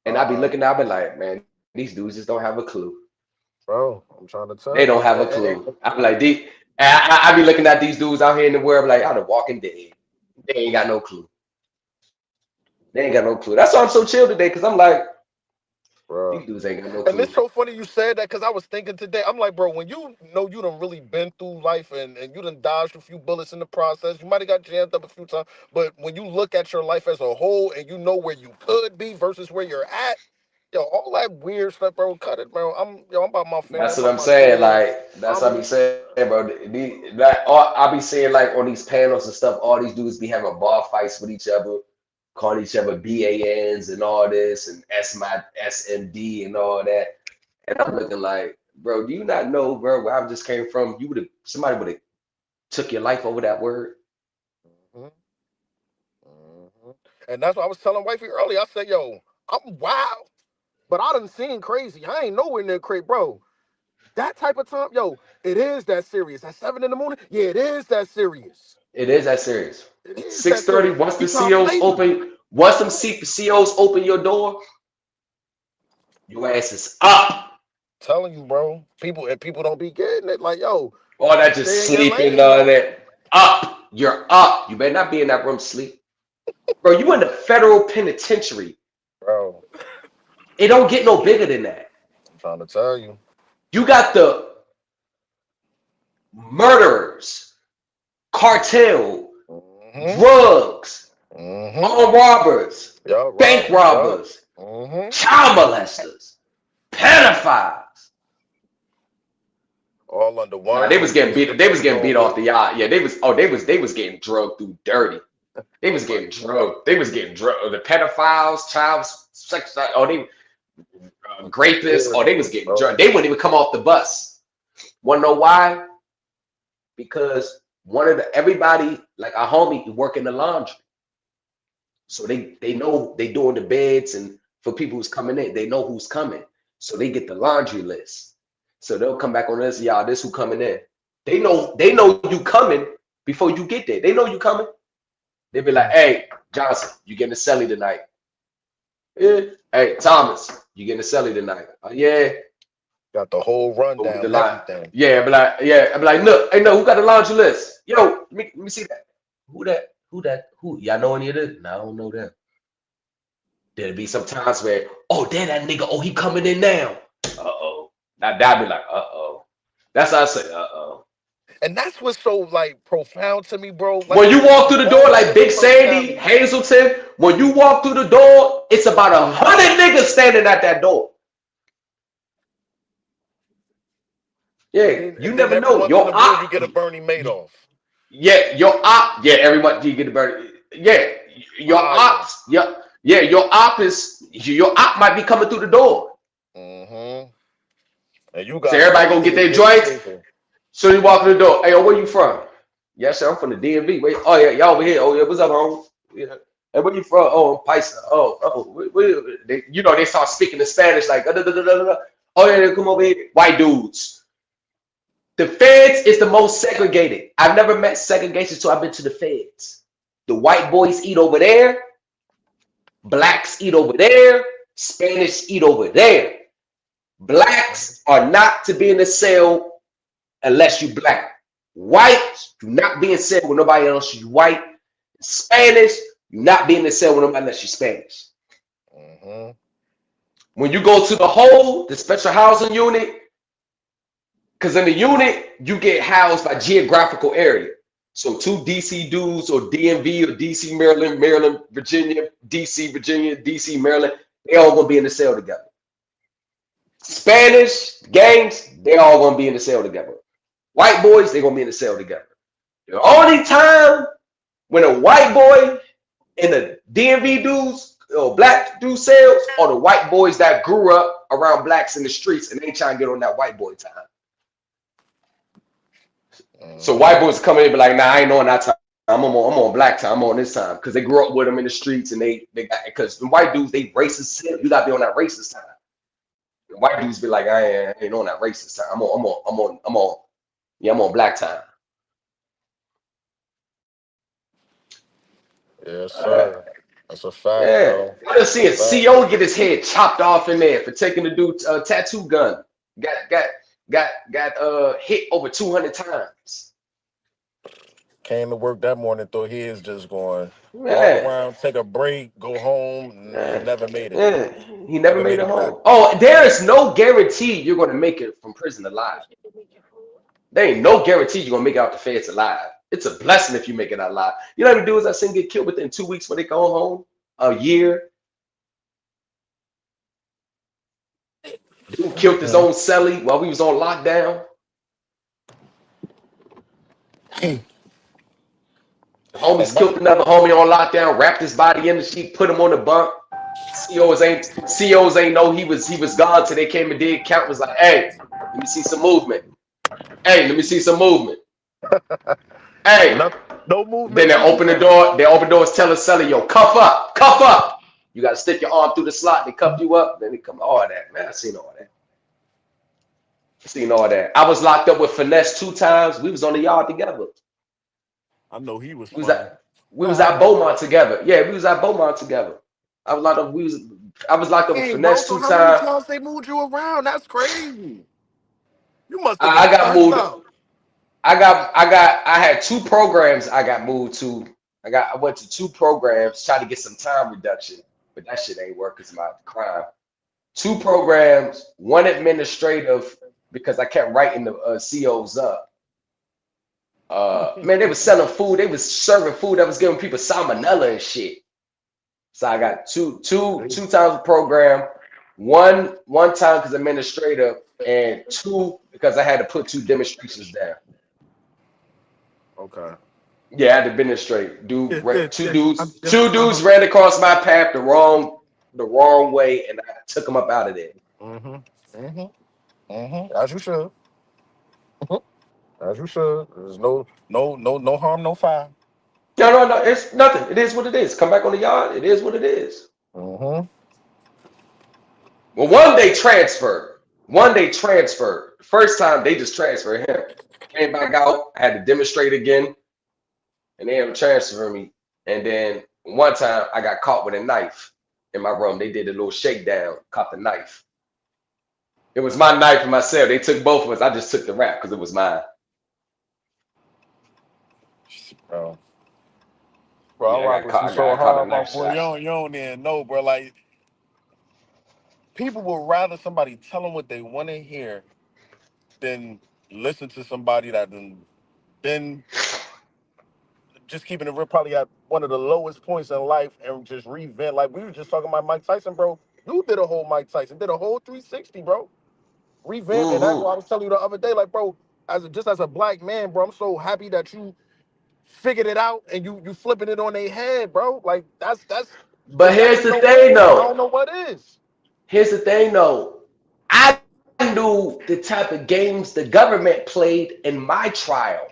and I be looking out, I be like, man, these dudes just don't have a clue. Bro, I'm trying to They tell don't you. have a clue. I be like, I be looking at these dudes out here in the world like, I'm the walking dead. They ain't got no clue. They ain't got no clue. That's why I'm so chill today, because I'm like, Bro. these dudes ain't got no And it's clue. so funny you said that because I was thinking today, I'm like, bro, when you know you done really been through life and you done dodged a few bullets in the process, you might have got jammed up a few times, but when you look at your life as a whole and you know where you could be versus where you're at, Yo, all that weird stuff, bro. Cut it, bro. I'm about my family. That's I'm what about I'm my saying. kids. Like that's what I be saying, bro. I be seeing like on these panels and stuff. All these dudes be having bar fights with each other, calling each other BANs and all this, and SMD and all that. And I'm looking like, bro, do you not know, bro, where I just came from? Somebody would have took your life over that word. hmm hmm And that's what I was telling wifey earlier. I said, yo, I'm wild, but I done seen crazy. I ain't nowhere near crazy, bro. That type of time, yo, it is that serious. At 7 in the morning, yeah, it is that serious. It is that serious. It is that 6:30. serious. Once He the trying to COs play me. open, once them Yeah. COs open your door, your ass is up. Telling you, bro. People don't be getting it. Like, yo, All that just stay in your sleeping lane, on yo. it. Up. You're up. You better not be in that room sleep. Bro, you in the federal penitentiary. Bro, It don't get no bigger than that. I'm trying to tell you. You got the murderers, cartel, Mm-hmm. drugs, Mm-hmm. armed robbers, Yup, bank robbers, yup. robbers, Mm-hmm. child molesters, pedophiles. All under Nah, one they was roof. getting It's beat. the They was getting freedom beat off roof. the yacht. Yeah, they was getting drugged through dirty. They Oh was my getting God. drugged. They was getting drugged. The pedophiles, child sex. Oh, they rapists. Oh, they was Serious, getting drugged. bro. They wouldn't even come off the bus. Want to know why? Because everybody like our homie work in the laundry, so they know they doing the beds and for people who's coming in, they know who's coming, so they get the laundry list. So they'll come back on this, y'all. This who coming in. They know you coming before you get there. They know you coming. They be like, Mm. hey, Johnson, you getting a celly tonight? Yeah. Hey, Thomas, you getting a celly tonight? Yeah. Got the whole Go get the rundown, line. everything. Yeah, I be like, look, hey, no, who got the laundry list? Yo, let me see that. Who that? Who that? Who? Y'all know any of this? No, I don't know them. There'll be some times where, oh, there that nigga, oh, he coming in now. Uh-oh. Now that be like, uh-oh. That's how I say, uh-oh. And that's what's so like profound to me, bro. Like When I you said, walk the through the door like multiple Big Sandy, personalities. Hazleton, when you walk through the door, it's about 100 niggas standing at that door. And Yeah, then you and then never every know. once in Your a blue you op, get a Bernie Madoff. yeah, every month you get the bird. Yeah, your Fire. ops, your op might be coming through the door. Mm-hmm. And you So got everybody gonna get basically their get the joints. paper. So you walk through the door. Hey, yo, where you from? Yes, sir, I'm from the DMV. Wait, oh yeah, y'all over here. Oh yeah, what's up, home? Yeah. Hey, where you from? Oh, I'm Paisa. They start speaking in Spanish like, oh yeah, they come over here. White dudes. The feds is the most segregated. I've never met segregation, so I've been to the feds. The white boys eat over there, blacks eat over there, Spanish eat over there. Blacks are not to be in the cell unless you black. Whites do not be in cell with nobody else. You white. Spanish, you not be in the cell with nobody unless you Spanish. Mm-hmm. When you go to the special housing unit, because in the unit, you get housed by geographical area. So two DC dudes or DMV or DC, Maryland, Virginia, DC, Maryland, they all gonna be in the cell together. Spanish gangs, they all gonna be in the cell together. White boys, they gonna be in the cell together. The only time when a white boy and the DMV dudes or black dude cells are the white boys that grew up around blacks in the streets and they ain't trying to get on that white boy time. So Mm-hmm. white boys come in and be like, nah, I ain't on that time. I'm on black time. I'm on this time because they grew up with them in the streets and they got because the white dudes they racist. You gotta be on that racist time. The white dudes be like, I ain't on that racist time. I'm on black time. Yes, sir. That's a fact, Yeah, bro. I just That's a see a fact. CO get his head chopped off in there for taking the dude's tattoo gun. Got hit over 200 times. Came to work that morning, thought he is just going walk Man, around, take a break, go home, and yeah, never made it. yeah. He never Never made made it it back. home. Oh, there is no guarantee you're gonna make it from prison alive. There ain't no guarantee you're gonna make it out the feds alive. It's a blessing if you make it out alive. You know how many dudes I seen get killed within 2 weeks when they go home? A year. Dude killed his own celly while we was on lockdown. Homies killed another homie on lockdown, wrapped his body in the sheet, put him on the bunk. COs ain't know he was gone till they came and did count. Was like, hey, let me see some movement. Hey, let me see some movement. Hey. No Then movement they to be open the found. door. They open doors, tell the seller, yo, cuff up, cuff up. You got to stick your arm through the slot. They cuff you up. Then they come, all that, man. I seen all that. I was locked up with Finesse 2 times. We was on the yard together. I know he was We was funny. at Beaumont together. Yeah, we was at Beaumont together. I was locked up. I was locked up with Hey, bro, Finesse so 2 how many times. times they moved you around? That's crazy. You must have I been got turned moved. up. I had 2 programs I got moved to. I went to 2 programs, tried to get some time reduction, but that shit ain't work because of my crime. 2 programs, 1 administrative because I kept writing the COs up. Man, they was selling food. They was serving food that was giving people salmonella and shit. So I got two times a program, one time because administrative, and 2 because I had to put 2 demonstrations down. Okay. Yeah, I had to demonstrate. Two dudes Uh-huh. ran across my path the wrong way, and I took them up out of there. As you should. As you should. There's no harm, no foul. No. It's nothing. It is what it is. Come back on the yard. It is what it is. Mm-hmm. Well, one day transferred. The first time they just transferred him. Came back out. I had to demonstrate again, and they had to transfer me. And then one time I got caught with a knife in my room. They did a little shakedown. Caught the knife. It was my knife and myself. They took both of us. I just took the rap because it was mine. Bro, I Yeah, rock with you I so got caught in hard, a my knife boy. shot. You don't even know, bro. Like, people would rather somebody tell them what they want to hear than listen to somebody that then just keeping it real, probably at one of the lowest points in life and just revent. Like, we were just talking about Mike Tyson, bro. You did a whole Mike Tyson, did a whole 360, bro. Revamp, and that's Mm-hmm. what I was telling you the other day. Like, bro, as a black man, bro, I'm so happy that you figured it out and you flipping it on their head, bro. Like, that's But if that here's ain't the no thing, win, I though. don't know what is. I knew the type of games the government played in my trial.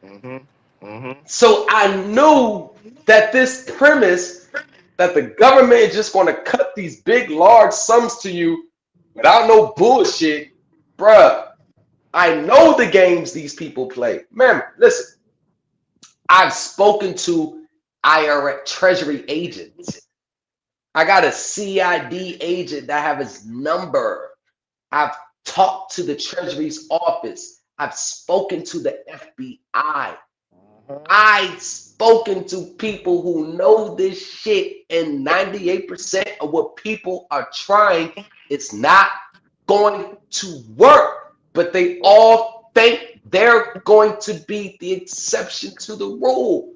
Mm-hmm. Mm-hmm. So I knew that this premise that the government is just going to cut these big, large sums to you without no bullshit, bruh. I know the games these people play. Man, listen, I've spoken to IRS Treasury agents. I got a CID agent that have his number. I've talked to the Treasury's office. I've spoken to the FBI. I've spoken to people who know this shit, and 98% of what people are trying is not going to work. But they all think they're going to be the exception to the rule.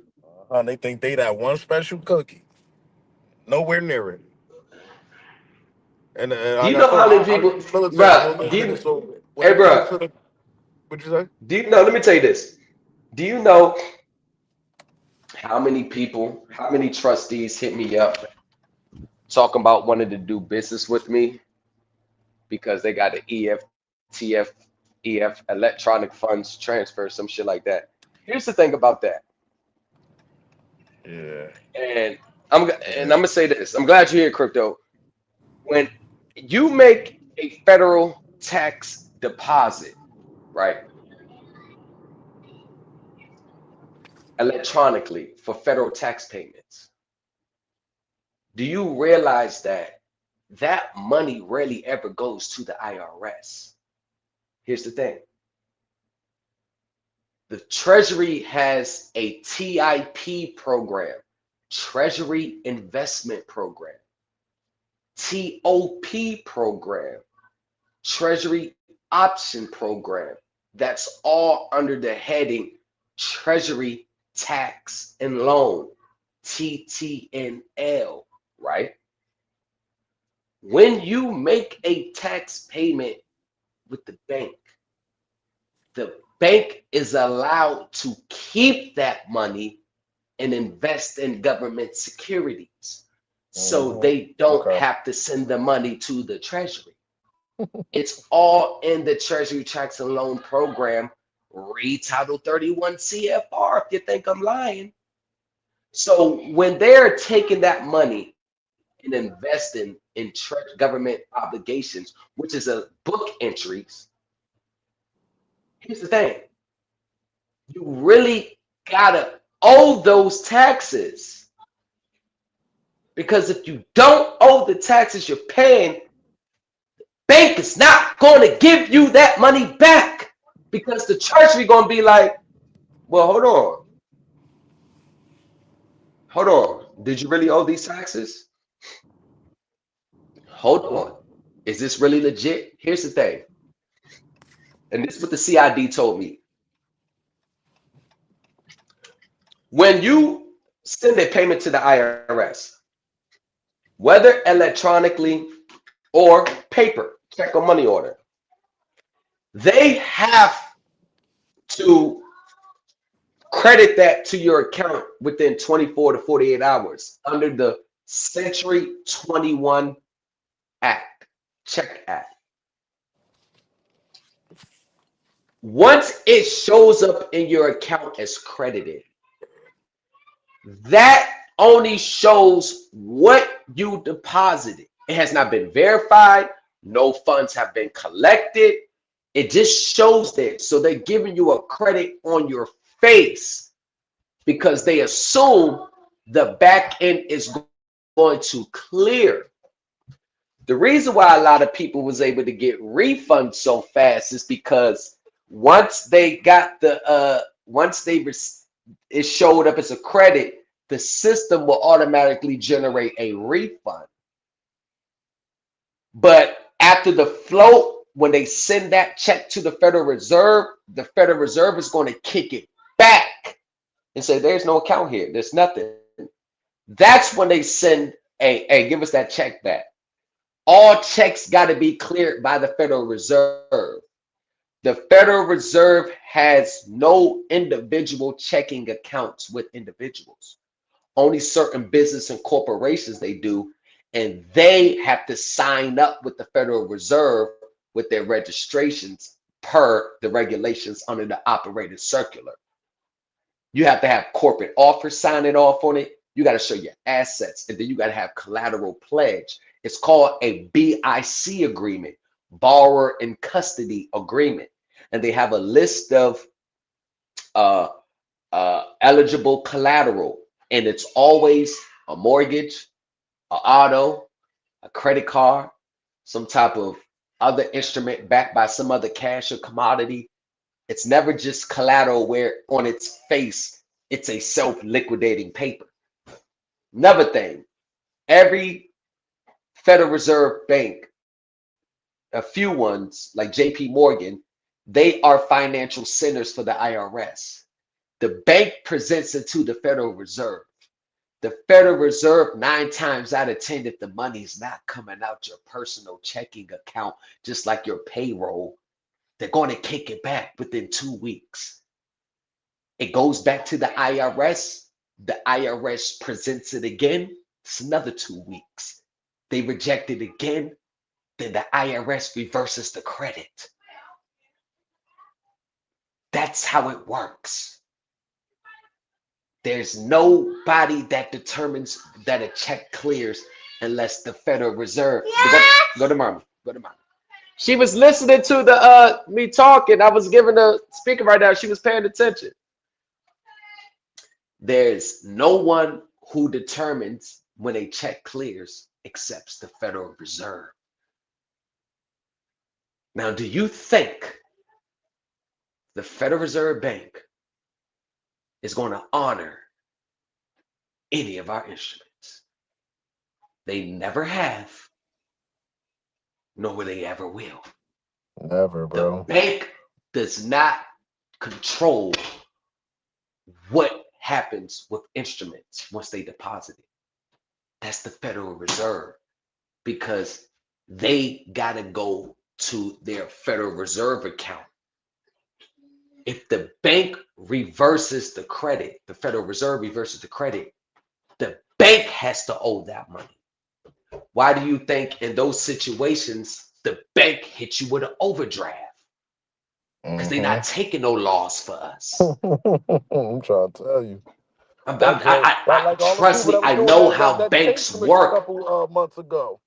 They think they that one special cookie. Nowhere near it. And Do like you I know said, how many I'm people, in the military for a bruh? little minute, so when Hey, it comes bruh, to the, what'd you say? do you know? Let me tell you this. Do you know how many people, how many trustees hit me up talking about wanting to do business with me because they got an EF, electronic funds transfer, some shit like that? Here's the thing about that, Yeah. and I'm gonna say this. I'm glad you're here, crypto. When you make a federal tax deposit, right, electronically for federal tax payments, do you realize that that money rarely ever goes to the IRS? Here's the thing. The Treasury has a TIP program, Treasury Investment Program, TOP program, Treasury Option Program. That's all under the heading Treasury Tax and Loan, TTNL, right? when you make a tax payment with the bank is allowed to keep that money and invest in government securities. So they don't Okay. have to send the money to the treasury. It's all in the Treasury Tax and Loan Program. Read Title 31 CFR if you think I'm lying. So when they're taking that money and investing in government obligations, which is a book entries, here's the thing. You really gotta owe those taxes. Because if you don't owe the taxes you're paying, bank is not going to give you that money back. Because the treasury going to be like, well, hold on. Did you really owe these taxes? Hold on. Is this really legit? Here's the thing. And this is what the CID told me. When you send a payment to the IRS, whether electronically or paper, check or money order, they have to credit that to your account within 24 to 48 hours under the Century 21 Act, Check Act. Once it shows up in your account as credited, that only shows what you deposited. It has not been verified. No funds have been collected. It just shows there. So they're giving you a credit on your face because they assume the back end is going to clear. The reason why a lot of people was able to get refunds so fast is because once they got the it showed up as a credit, the system will automatically generate a refund. But after the float, when they send that check to the Federal Reserve is going to kick it back and say, there's no account here. There's nothing. That's when they send, hey, give us that check back. All checks got to be cleared by the Federal Reserve. The Federal Reserve has no individual checking accounts with individuals. Only certain business and corporations they do, and they have to sign up with the Federal Reserve with their registrations per the regulations under the operating circular. You have to have corporate offers signing off on it. You got to show your assets, and then you got to have collateral pledge. It's called a BIC agreement, borrower in custody agreement. And they have a list of eligible collateral. And it's always a mortgage, an auto, a credit card, some type of other instrument backed by some other cash or commodity. It's never just collateral where on its face, it's a self-liquidating paper. Another thing, every Federal Reserve bank, a few ones like JP Morgan, they are financial centers for the IRS. The bank presents it to the Federal Reserve. The Federal Reserve, 9 times out of 10, if the money's not coming out your personal checking account, just like your payroll, they're going to kick it back within 2 weeks. It goes back to the IRS. The IRS presents it again. It's another 2 weeks. They reject it again. Then the IRS reverses the credit. That's how it works. There's nobody that determines that a check clears unless the Federal Reserve. Go to mama. Go to mama. She was listening to the me talking. I was giving her speaking right now. She was paying attention. There's no one who determines when a check clears except the Federal Reserve. Now, do you think the Federal Reserve Bank is going to honor any of our instruments? They never have, nor will they ever will. Never, bro. The bank does not control what happens with instruments once they deposit it. That's the Federal Reserve, because they got to go to their Federal Reserve account. If the bank reverses the credit, the Federal Reserve reverses the credit, the bank has to owe that money. Why do you think in those situations the bank hits you with an overdraft? Because they're not taking no loss for us. I'm trying to tell you. Like all the Trust people me, that was I doing know that how Chase banks switch a work. couple months ago.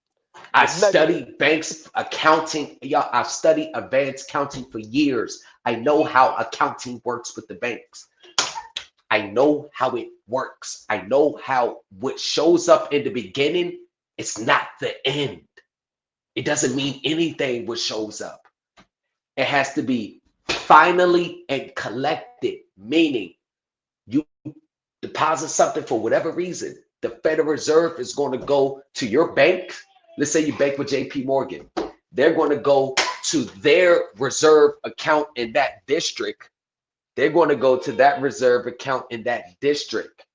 I The negative. studied banks accounting. Y'all, I've studied advanced accounting for years. I know how accounting works with the banks. I know how it works. I know how what shows up in the beginning, it's not the end. It doesn't mean anything what shows up. It has to be finally and collected, meaning you deposit something for whatever reason. The Federal Reserve is going to go to your bank. Let's say you bank with JP Morgan. They're going to go to their reserve account in that district. They're going to go to that reserve account in that district.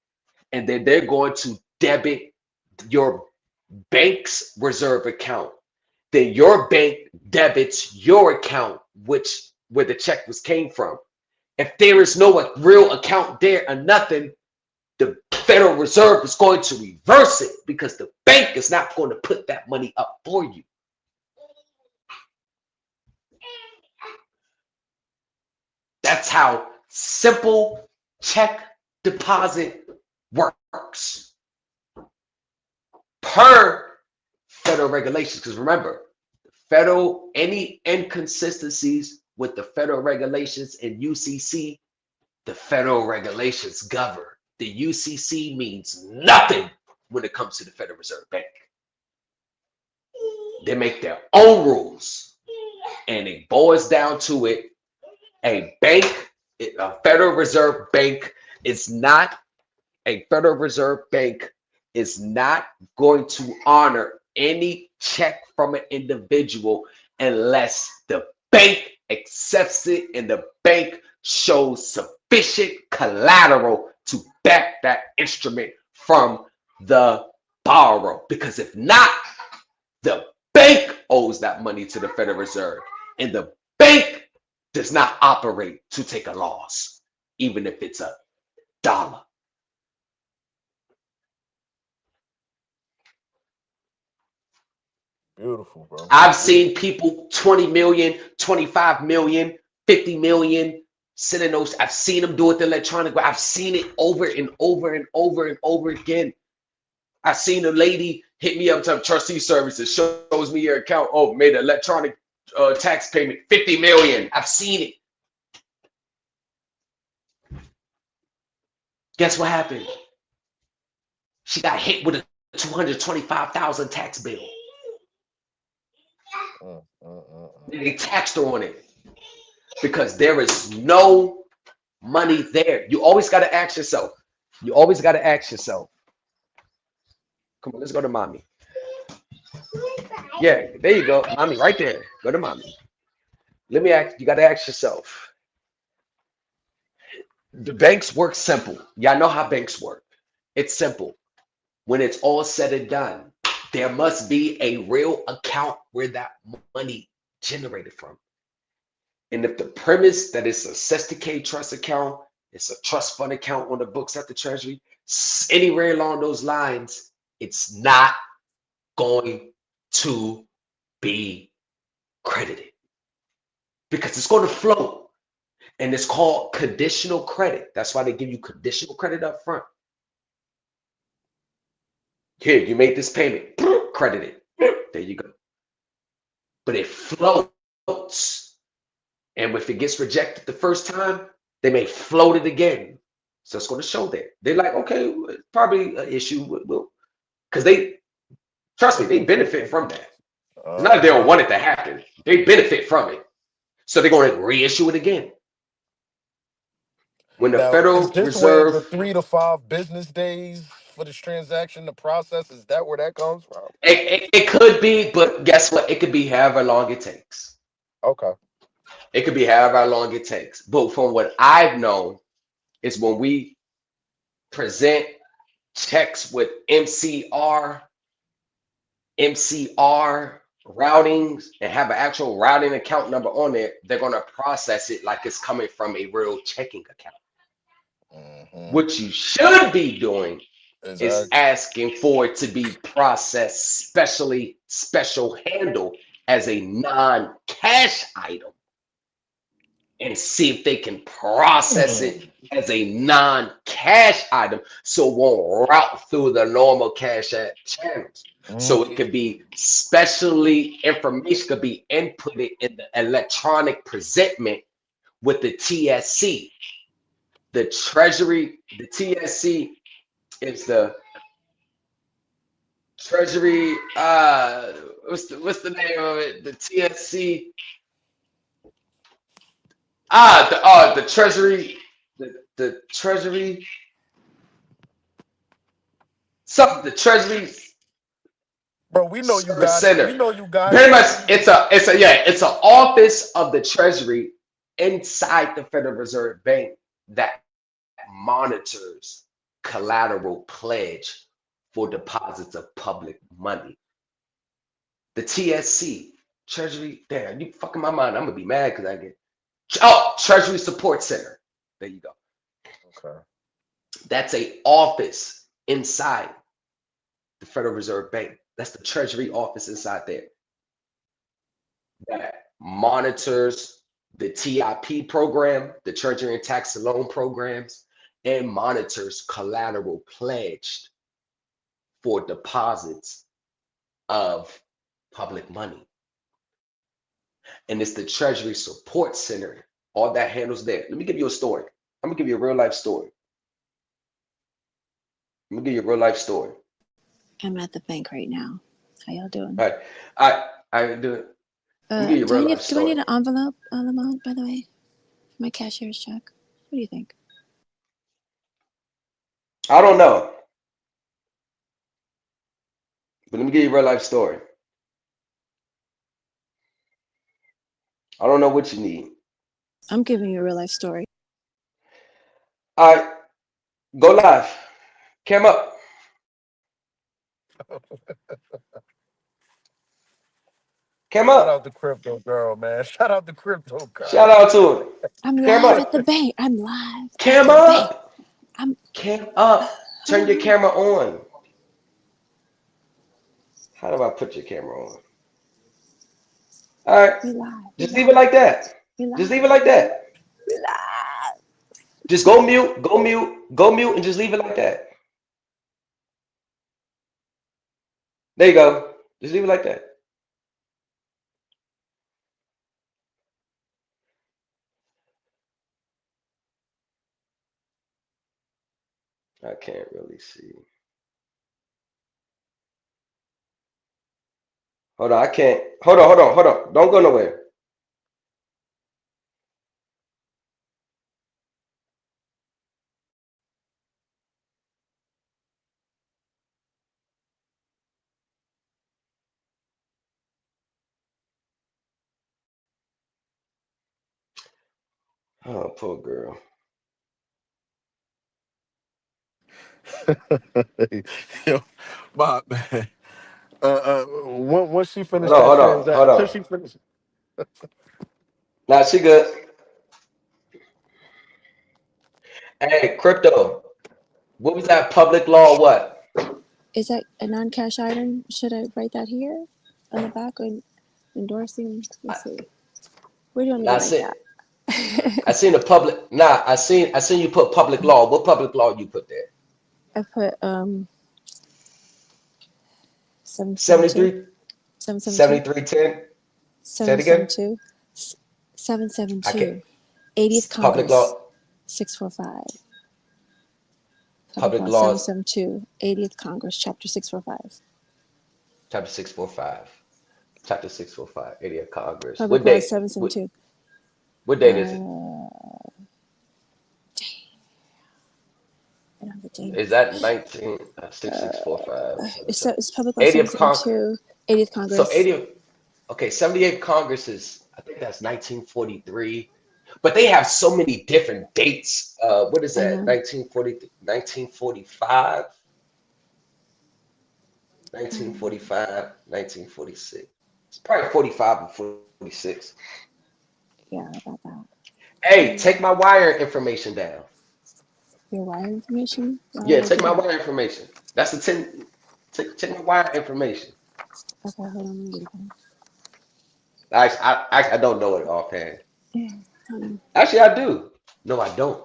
And then they're going to debit your bank's reserve account. Then your bank debits your account, where the check came from. If there is no real account there or nothing, the Federal Reserve is going to reverse it because the bank is not going to put that money up for you. That's how simple check deposit works per federal regulations. Because remember, any inconsistencies with the federal regulations and UCC, the federal regulations govern. The UCC means nothing when it comes to the Federal Reserve Bank. They make their own rules, and it boils down to it. A Federal Reserve Bank is not going to honor any check from an individual unless the bank accepts it and the bank shows sufficient collateral to back that instrument from the borrower. Because if not, the bank owes that money to the Federal Reserve, and the bank does not operate to take a loss, even if it's $1. Beautiful, bro. I've seen people 20 million, 25 million, 50 million sending those. I've seen them do it the electronic way. I've seen it over and over and over and over again. I've seen a lady hit me up to trustee services, shows me your account. Oh, made an electronic tax payment, 50 million. I've seen it. Guess what happened? She got hit with a $225,000 tax bill. They taxed her on it because there is no money there. You always got to ask yourself. Come on, let's go to mommy. Yeah, there you go. Mommy, right there. Go to mommy. Let me ask, you got to ask yourself. The banks work simple. Y'all know how banks work. It's simple. When it's all said and done, there must be a real account where that money generated from. And if the premise that it's a sesticade trust account, it's a trust fund account on the books at the Treasury, anywhere along those lines, it's not going to be credited because it's going to float. And it's called conditional credit. That's why they give you conditional credit up front. Here, you made this payment, credited. There you go. But it floats. And if it gets rejected the first time, they may float it again. So it's going to show there. They're like, okay, probably an issue. Because they, trust me, they benefit from that. It's not that they don't want it to happen. They benefit from it. So they're going to reissue it again. When the Federal Reserve, the 3 to 5 business days for this transaction, the process, is that where that comes from? It could be, but guess what? It could be however long it takes. Okay. It could be however long it takes. But from what I've known is when we present checks with MCR routings and have an actual routing account number on it, they're going to process it like it's coming from a real checking account. What you should be doing is Exactly. asking for it to be processed special handle as a non-cash item and see if they can process it as a non-cash item so it won't route through the normal cash app channels. So it could be information could be inputted in the electronic presentment with the TSC. The Treasury, the TSC is the Treasury, what's the name of it? The TSC. The Treasury, the Treasury, something, the Treasury Bro, we know you Service got it. We Center. know you got Very it. much, it's an office of the Treasury inside the Federal Reserve Bank that monitors collateral pledge for deposits of public money. The TSC, Treasury, damn, you fucking my mind. I'm gonna be mad because I get Treasury Support Center. There you go. Okay. That's a office inside the Federal Reserve Bank. That's the Treasury office inside there that monitors the TIP program, the Treasury and Tax Loan programs, and monitors collateral pledged for deposits of public money. And it's the Treasury Support Center. All that handles there. Let me give you a story. I'm gonna give you a real life story. I'm gonna give you a real life story. I'm at the bank right now. How y'all doing? All right. I do it. Let me give you a Do I real need life story. an envelope, Lamont, by the way? My cashier's check. What do you think? I don't know. But let me give you a real life story. I don't know what you need. I'm giving you a real life story. All right, go live. Cam up. Cam Shout out up. to Crypto Girl, man. Shout out to Crypto Girl. Shout out to it. I'm Cam live at the up. bank. I'm live at Cam the bank. up. I'm Cam up. Turn your camera on. How do I put your camera on? All right. we live. Just leave it like that. We live. Just leave it like that. We live. Just go mute, and just leave it like that. There you go. Just leave it like that. I can't really see. Hold on, I can't. Hold on. Don't go nowhere. Oh, poor girl. Yo, Bob, man. Once she finished that Hold transaction, until on. she finished. Nah, she good. Hey, crypto. What was that public law? What? Is that a non-cash item? Should I write that here on the back or endorsing? Let's see. Where do you want me to write that? I seen a public. Nah, I seen you put public law. What public law you put there? I put 772. 7310. Say it again. 772. 80th Public Congress. law. 645. Public law. 772. 80th Congress, Chapter 645. Chapter 645. Chapter 645. 80th Congress. Public What law date? 772. What date is it? I don't have the date. Is that 6645? It's Public Law 80th 772. 80th Congress. So 80th. Okay, 78th Congress is. I think that's 1943. But they have so many different dates. What is that? 1940, 1945, 1945, 1946. It's probably 45 or 46. Yeah, about that. Hey, take my wire information down. Your wire information? Why Yeah, would I take do my that? wire information. That's a 10. Take my wire information. Okay, hold on. Let me get it. I don't know it offhand. Yeah, hold on. Actually, I do. No, I don't.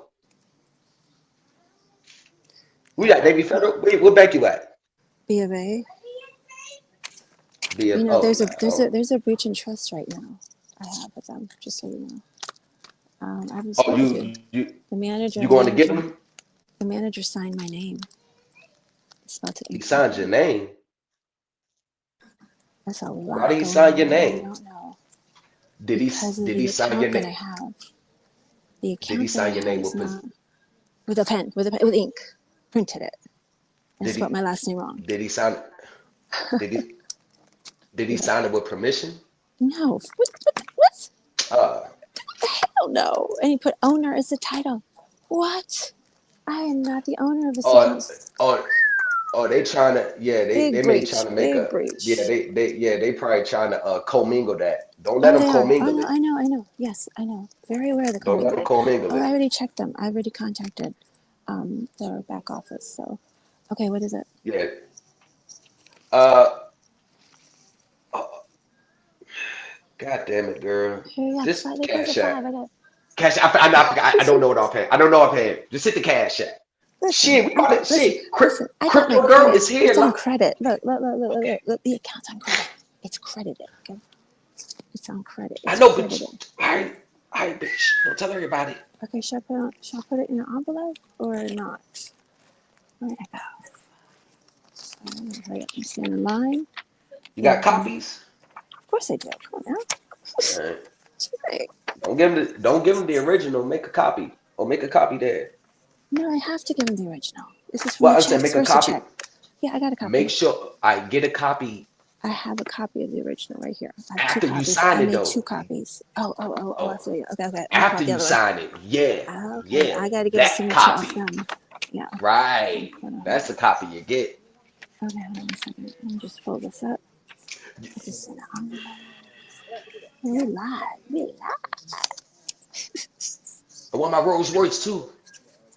We got Navy Federal. Wait, what bank you at? B of A. BF. You know, Oh, nah, oh, there's a breach in trust right now. I have with them, just so you know. I haven't oh, spoken to you going to get him? the manager signed my name. It's about to He impact signed your them. name. There's a Why lot did he going sign your on that you name? don't know Did he because of did he the sign your account that I name? have. The Did he account that I sign your have name is with not with a pen, with ink, printed it, and did spelled he my last name wrong. did he sign did he did he Yeah. sign it with permission? No. What? Uh Hell no. And he put owner as the title. What? I am not the owner of this or account. or or they trying to Big they may breach. trying to make Big a breach. they probably trying to commingle that. Don't let Oh, them they are. Oh, commingle no, it. I know, I know. Yes, I know. Very aware of the Don't let them commingled. commingle Oh, I it. already checked them. I already contacted their back office. So, okay, what is it? Yeah. Uh oh, God damn it, girl. Here, yeah, Just there's a cash five. app. I got. Cash app. I don't know it offhand. I don't know offhand. Just hit the cash app. Listen, Shit, we got it. Shit, listen. I got my crypto girl credit. is here. It's on Look. credit. Okay. Look. The account's on credit. It's credited. Okay, it's on credit. I It's know, but credited. I bitch. Don't tell everybody. Okay, should I put it in an envelope or not? Where I go? Hurry up and stand in line. You got And copies? of course I do. Come on now. All right. Right. Don't give them the original. Make a copy or make a copy there. No, I have to give him the original. This is from the Well, I'm saying checks. make a Where's the copy. check? Yeah, I got a Make copy. sure I get a copy I have a copy of the original right here. I have two after you copies. sign I it made two though. copies. Oh, I Oh, see. Okay. What after about the you other one? sign it. Yeah, Okay, yeah, I got to get a that signature off copy. them. Yeah. Right. Hold on. That's the copy you get. Okay, hold on a second. Let me just fold this up. Put this in the envelope. We live. We live. I want my Rolls Royce too.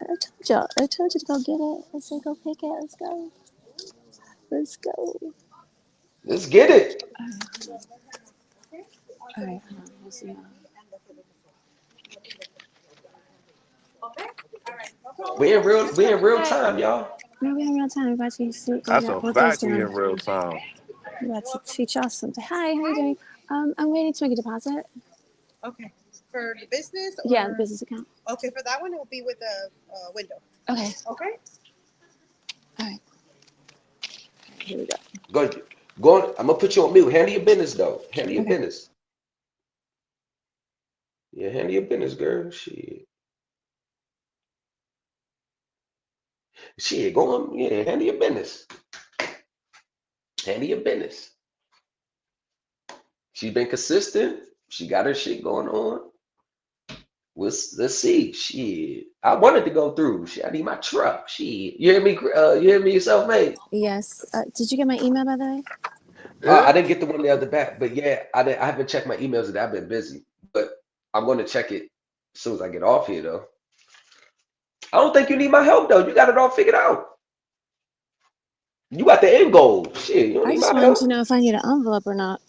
I told y'all. I told you to go get it. I said go pick it. Let's go. Let's go. Let's get it. All right. Hold on. Let's see. We in real time, y'all. No, we have real time. We're about to see That's a what goes fact. We down. in real time. We're about to teach y'all something. Hi, how you doing? I'm waiting to make a deposit. Okay. For the business? Or... Yeah, the business account. Okay, for that one, it will be with the window. Okay. Okay. All right. Here we go. Go on. I'm gonna put you on mute. Handle your business though. Handle your Okay. business. Yeah, handle your business, girl. Shit. Shit, go on. Yeah, handle your business. Handle your business. She's been consistent. She got her shit going on. Let's see. Shit. I wanted to go through. Shit, I need my truck. Shit. You hear me? You hear me yourself, mate? Yes. Did you get my email by the way? I didn't get the one the other back, but yeah, I haven't checked my emails today. I've been busy. But I'm gonna check it as soon as I get off here though. I don't think you need my help though. You got it all figured out. You got the end goal. Shit, you don't I need just my wanted to help. know if I need an envelope or not.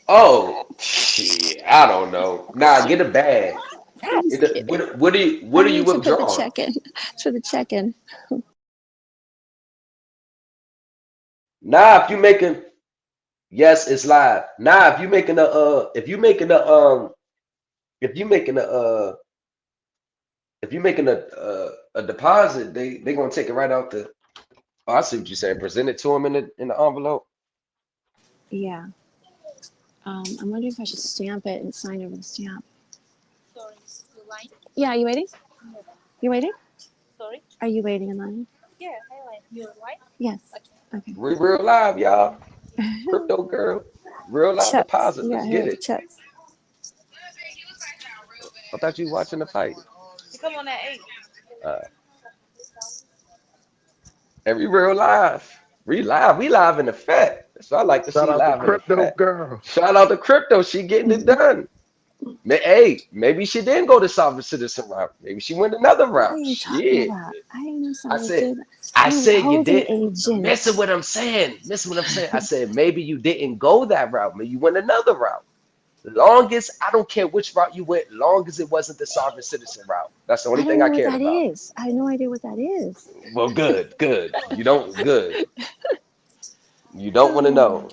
Oh shit. I don't know. Nah, get a bag. I'm just kidding. What I are you need to put the withdrawing? check in. It's for the check in. Nah, if you making yes, it's live. Nah, if you making a deposit, they gonna take it right out the. Oh, I see what you're saying. Present it to them in the envelope. Yeah. I'm wondering if I should stamp it and sign over the stamp. Sorry, the line? Yeah, are you waiting? You waiting? Sorry? Are you waiting in line? Yeah, I line. You're right? Yes. Okay. We real live, y'all. Crypto girl. Real live Checks. deposit. Yeah, Let's here get are the it. checks. I thought you watching the fight. You come on at 8. Uh, and we real live. We live in effect. So I like to Shout see out to live in crypto effect. girl. Shout out to crypto. She getting it done. Hey, maybe she didn't go the sovereign citizen route. Maybe she went another What are route. you talking Shit. about? I ain't no I said, solitude. I I'm a said you withholding did. Missing agent. what I'm saying. Missing what I'm saying. I said maybe you didn't go that route. Maybe you went another route. Long as I don't care which route you went, long as it wasn't the sovereign citizen route. That's the I only don't thing I know what cared that about. is. I have no idea what that is. Well, good, good. You don't good. You don't want to Oh, know.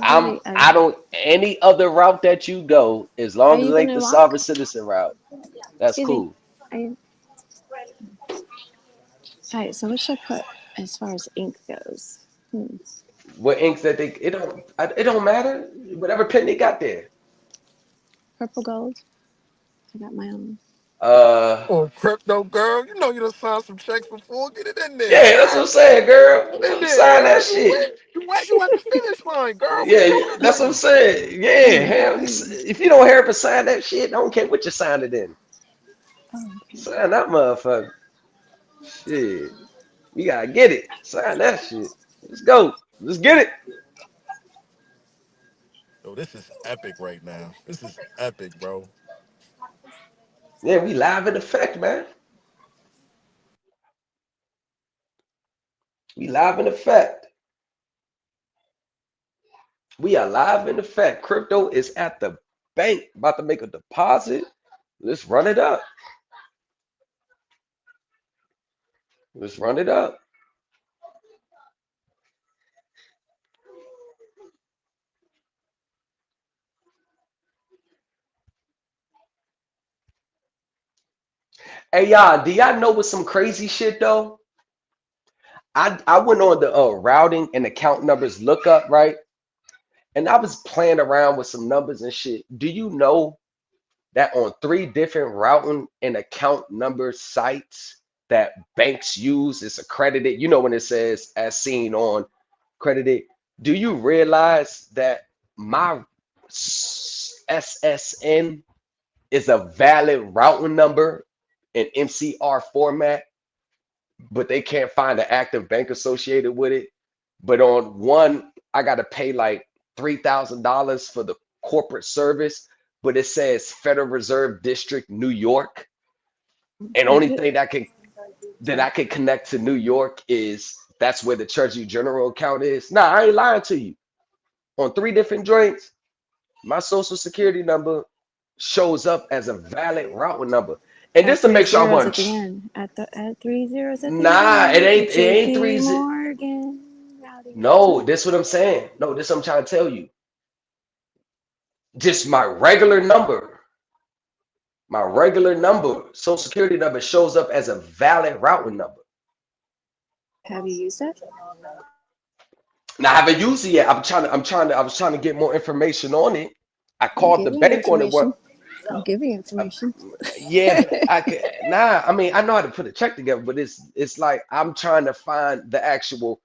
I really. I don't any other route that you go, as Are long as you it ain't gonna the walk? sovereign citizen route, that's Excuse me. cool. Are you? All right. So what should I put as far as ink goes? Hmm. What inks that they it don't matter. Whatever pen they got there. Purple gold. I got my own. Uh Oh, crypto girl, you know you done signed some checks before. Get it in there. yeah, that's what I'm saying, Get it in girl. there, Sign that yo. You shit. win. You at the finish line, girl. What Yeah, you waiting that's what I'm on? saying. Yeah, Oh, hell, if you don't hear but sign that shit, I don't care what you sign it in. oh, okay. Sign that motherfucker. Shit. We gotta get it. Sign that shit. Let's go. Let's get it. Yo, this is epic right now. This is epic, bro. Yeah, we live in effect, man. We live in effect. We are live in effect. Crypto is at the bank, about to make a deposit. Let's run it up. Let's run it up. Hey, y'all, do y'all know what some crazy shit though? I went on the routing and account numbers lookup, right? And I was playing around with some numbers and shit. Do you know that on 3 different routing and account number sites that banks use, it's accredited? You know when it says as seen on credited. Do you realize that my SSN is a valid routing number in MCR format, but they can't find an active bank associated with it? But on one, I got to pay like $3,000 for the corporate service, but it says Federal Reserve District, New York. And I only do. thing that Sorry. I can connect to New York is that's where the Treasury General account is. Nah, I ain't lying to you. On 3 different joints, my social security number shows up as a valid routing number. And At just to three make sure I zeros at wasn't, the end. At 3 zeros at the nah, end. With it ain't JP 3. Morgan routing No, number. this what I'm saying. No, this what I'm trying to tell you. Just my regular number, social security number shows up as a valid routing number. Have you used it? Now I haven't used it yet. I was trying to get more information on it. I I'm called the giving you bank on it. information. What? I'm giving you Uh, information. yeah, but I could nah. I mean, I know how to put a check together, but it's like I'm trying to find the actual.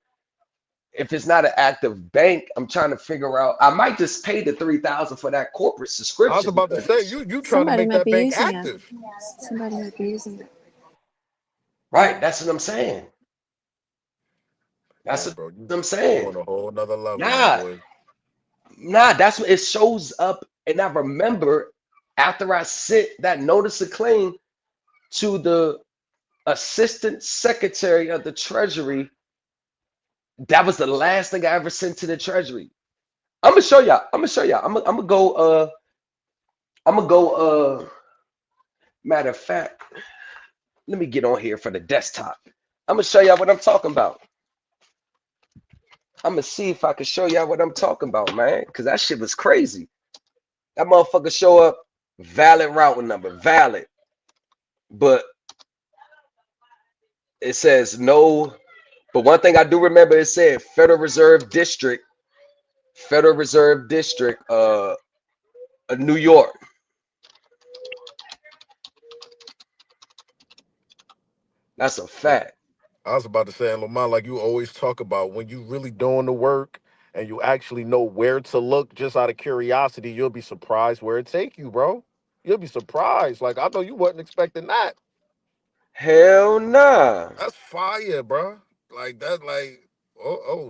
If it's not an active bank, I'm trying to figure out. I might just pay the 3,000 for that corporate I was subscription about to because say, it's you trying to Somebody make might that be bank using it. active. Somebody might be using it. right. That's what I'm saying. That's Yeah, what bro. I'm You saying. on a whole nother level, my Nah, boy. nah. That's what it shows up, and I remember after I sent that notice of claim to the assistant secretary of the treasury. That was the last thing I ever sent to the treasury. I'm gonna show y'all. I'm gonna show y'all. I'm gonna go. I'm gonna go. Matter of fact, let me get on here for the desktop. I'm gonna show y'all what I'm talking about. I'm gonna see if I can show y'all what I'm talking about, man. Cause that shit was crazy. That motherfucker show up valid routing number, valid, but it says no. But one thing I do remember, it said Federal Reserve District, New York. That's a fact. I was about to say, and Lamont, like you always talk about, when you really doing the work and you actually know where to look, just out of curiosity, you'll be surprised where it take you, bro. You'll be surprised. Like I know you wasn't expecting that. Hell nah. That's fire, bro. Like that, like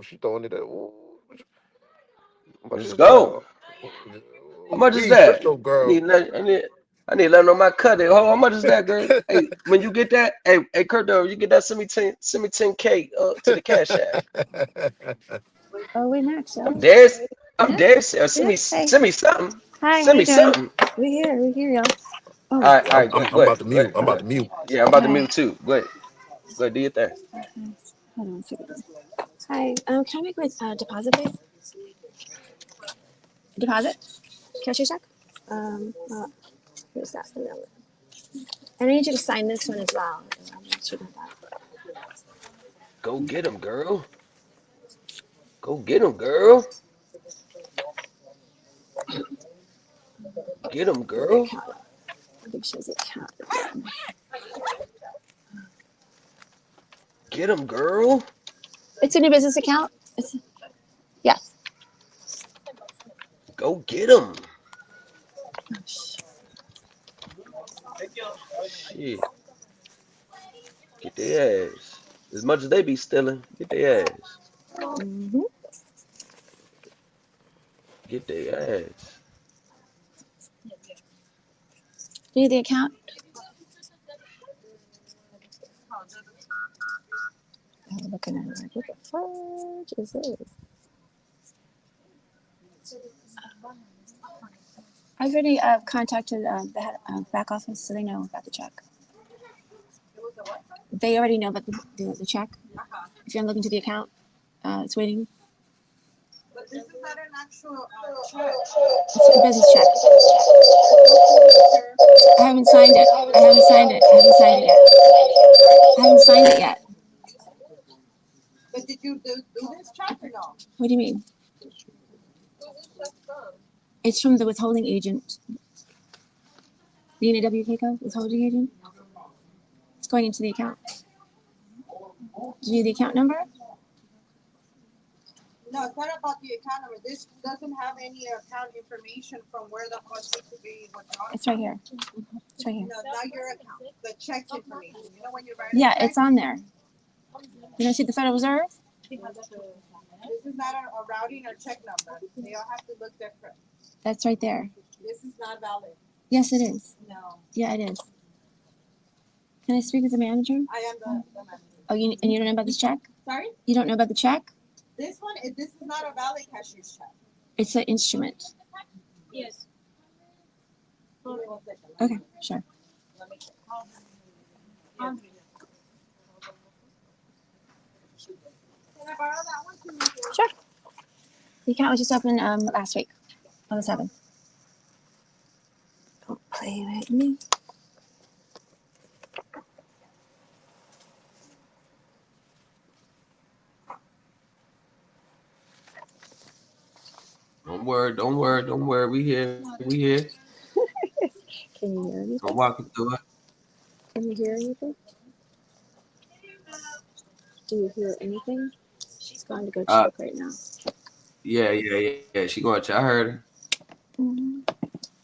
she throwing it at. Ooh. Let's go. How much is that? Crypto I girl. need to let on my cut. Hold on, how much is that, girl? Hey, when you get that, hey, Kurdo, you get that, send me 10K to the Cash App. Oh, we next, I'm y'all. dead. I'm Yeah. dead. Send Yeah. me Hey. something. Hi. How Send you me doing? something. We're here, y'all. Oh. All I'm, right, I'm, go I'm ahead. about to mute. I'm about to mute. Yeah, I'm about to Hi. mute too. Go ahead, do your thing. Hold on a second. Hi. Can I make my deposit, please? Deposit? Cashier check? Here's that. And I need you to sign this one as well. Go get him, girl. Go get him, girl. Get him, girl. Get him, girl. It's a new business account. Yes. Go get him. Shit. Get their ass. As much as they be stealing, get their ass. Mm-hmm. Get their ass. Do you need the account? I'm looking at it like, what the fudge is this? I've already contacted the head, back office, so they know about the check. They already know about the check. If you're looking to the account, it's waiting. But this is not an actual check. It's a business check. I haven't signed it. I haven't signed it. I haven't signed it yet. I haven't signed it yet. But did you do this check or no? What do you mean? It's from the withholding agent. Nina W. Keiko, withholding agent. It's going into the account. Do you need the account number? No, it's not about the account number. This doesn't have any account information from where the funds need to be withdrawn. It's right here. It's right here. No, not your account. The check's information. You know when you write Yeah, a check? it's on there. You don't see the Federal Reserve? This is not a routing or check number. They all have to look different. That's right there. This is not valid. Yes, it is. No. Yeah, it is. Can I speak with the manager? I am the manager. Oh, and you don't know about this check? Sorry? You don't know about the check? This is not a valid cashier's check. It's an instrument. Yes. Okay, sure. Sure. The account was just opened last week on the 7th. Don't play with me. Don't worry. We here. Can you hear anything? I'm walking through it. Can you hear anything? Do you hear anything? She's going to go check right now. Yeah. She going to check. I heard her. Mm-hmm.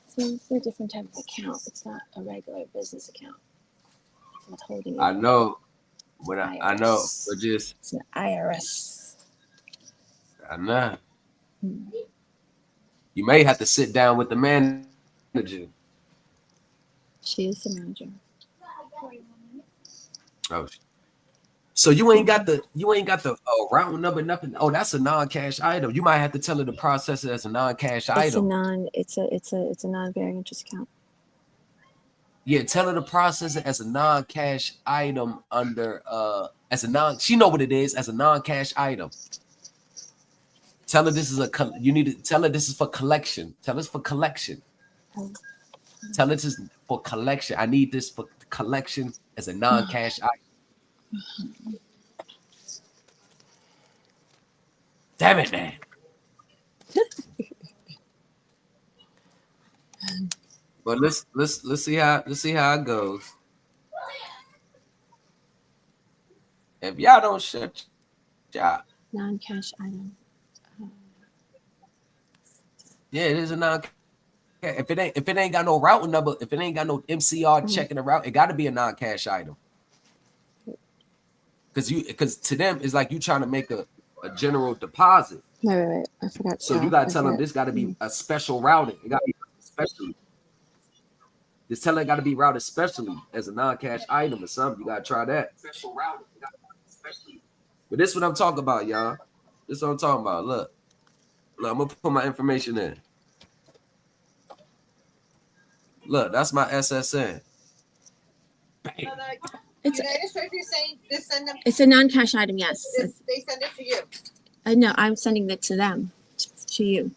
See, it's a different type of account. It's not a regular business account. It's withholding. I know. But I know. But just. It's an IRS. I know. You may have to sit down with the manager. She is the manager. Oh. So you ain't got the route number, nothing. Oh, that's a non-cash item. You might have to tell her to process it as a non-cash item. It's a non-bearing interest account. Yeah, tell her to process it as a non-cash item under she know what it is as a non-cash item. Tell her this is tell her this is for collection. Tell us for collection. Tell her this is for collection. I need this for collection as a non-cash item. Damn it, man. But let's see how it goes. If y'all don't shut y'all. Non-cash item. Yeah, it is a non-cash. If it ain't got no routing number, if it ain't got no MCR checking the route, it got to be a non-cash item. Because to them it's like you trying to make a a general deposit. Wait. I forgot. So you gotta tell them this got to be a special routing. It got to be specially. Just tell it got to be routed specially as a non-cash item or something. You gotta try that. Special routing. But this is what I'm talking about, y'all. This is what I'm talking about. Look, I'm gonna put my information in. Look, that's my SSN. Bang. It's saying this send them. It's a non-cash item. Yes. They send it to you. No, I'm sending it to them, to you.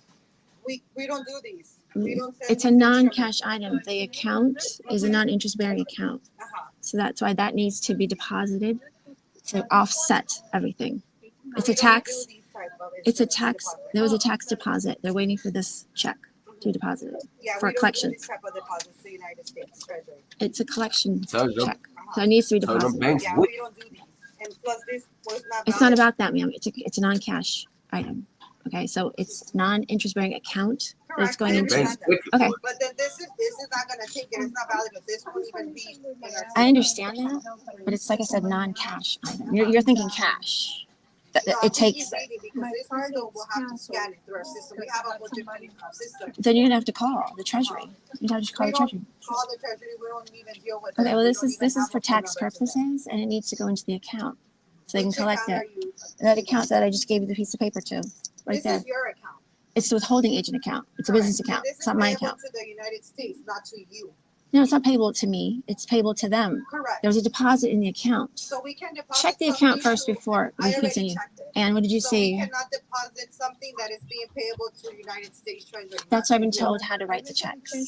We don't do these. We don't send It's a non-cash item. The account is a non-interest-bearing account, so that's why that needs to be deposited to offset everything. It's a tax. It's a tax. There was a tax deposit. They're waiting for this check to deposit it for collections. It's a collection check, so it needs to be deposited. Yeah, we don't do these. And plus, this was not. It's not about that, ma'am. It's a non-cash item. Okay, so it's non-interest-bearing account that it's going into. Okay. But then this is not gonna take it. It's not valid. But this won't even be. I understand that, but it's like I said, non-cash item. You're thinking cash. It takes. Because this still will have to scan it through our system. We have a budget money in our system. Then you're gonna have to call the treasury. You'd have to call the treasury. Call the treasury. We don't even deal with. Okay, well this is for tax purposes, and it needs to go into the account so they can collect it. That account that I just gave you the piece of paper to, right there. This is your account. It's the withholding agent account. It's a business account. It's not my account. To the United States, not to you. No, it's not payable to me. It's payable to them. Correct. There was a deposit in the account. So we can deposit. Check the account first before we continue. And what did you say? We cannot deposit something that is being payable to United States Treasury. That's what I've been told how to write the checks. They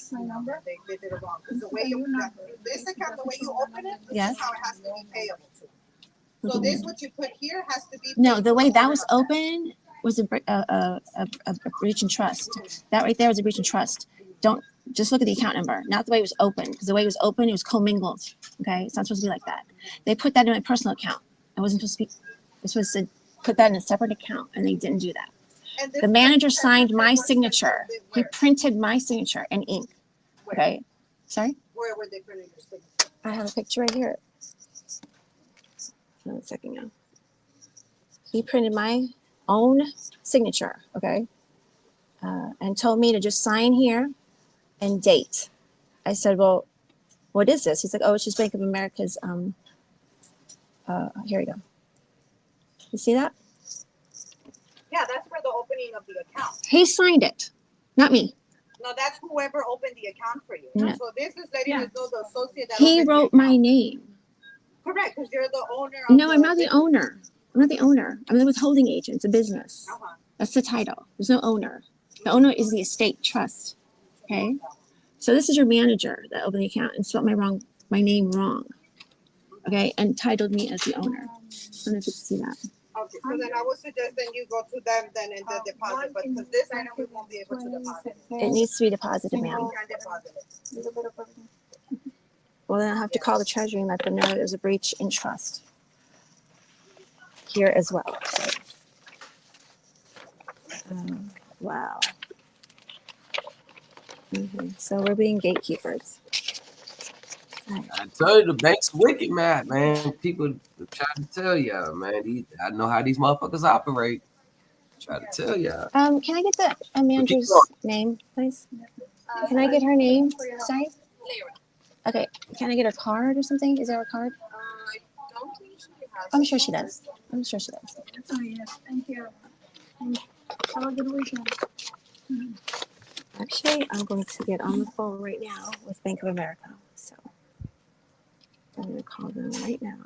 did it wrong. The way you this account, the way you open it, this is how it has to be payable to. So this what you put here has to be. No, the way that was open was a breach in trust. That right there was a breach in trust. Don't just look at the account number, not the way it was open, because the way it was open, it was commingled. Okay, it's not supposed to be like that. They put that in my personal account. I wasn't supposed to be. I was supposed to put that in a separate account, and they didn't do that. The manager signed my signature. He printed my signature in ink. Okay, sorry. Where were they printing your signature? I have a picture right here. 1 second now. He printed my own signature. Okay, and told me to just sign here and date. I said, well, what is this? He's like, oh, it's just Bank of America's, here we go. You see that? Yeah, that's for the opening of the account. He signed it, not me. No, that's whoever opened the account for you. No. So this is letting us know the associate that He opened the wrote my account. name. Correct, because you're the owner of No, I'm not the owner. I'm not the owner. I'm the withholding agent. It's a business. That's the title. There's no owner. The owner is the estate trust. Okay. So this is your manager that opened the account and spelled my name wrong. Okay, and titled me as the owner. I don't know if you can see that. Okay, so then I would suggest then you go to them then and the deposit, but because this item we won't be able to deposit. It needs to be deposited, ma'am. We can't deposit it. Well, then I'll have to call the treasury and let them know there's a breach in trust here as well. Wow. So we're being gatekeepers. I tell you, the bank's wicked, man. People try to tell y'all, man. I know how these motherfuckers operate. Try to tell y'all. Can I get the manager's name, please? Can I get her name? Sorry. Okay. Can I get a card or something? Is there a card? I don't think she has. I'm sure she does. I'm sure she does. Oh, yes. Thank you. Have a good weekend. Actually, I'm going to get on the phone right now with Bank of America. So I'm going to call them right now.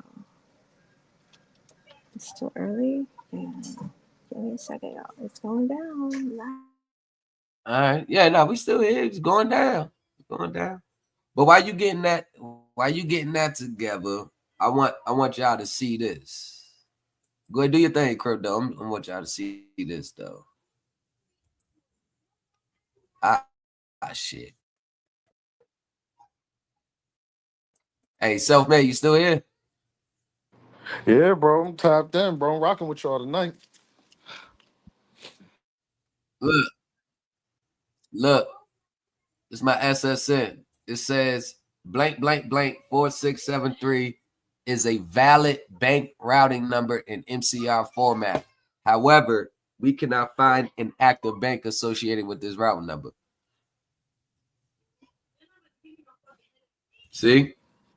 It's still early, and give me a second, y'all. It's going down. All right. Yeah, no, we still here. It's going down. It's going down. But while you getting that together, I want y'all to see this. Go ahead, do your thing, Crypto. I want y'all to see this though. Shit. Hey, Self-Made, you still here? Yeah, bro. I'm tapped in, bro. I'm rocking with y'all tonight. Look. It's my SSN. It says blank, blank, blank 4673 is a valid bank routing number in MCR format. However, we cannot find an active bank associated with this routing number. See?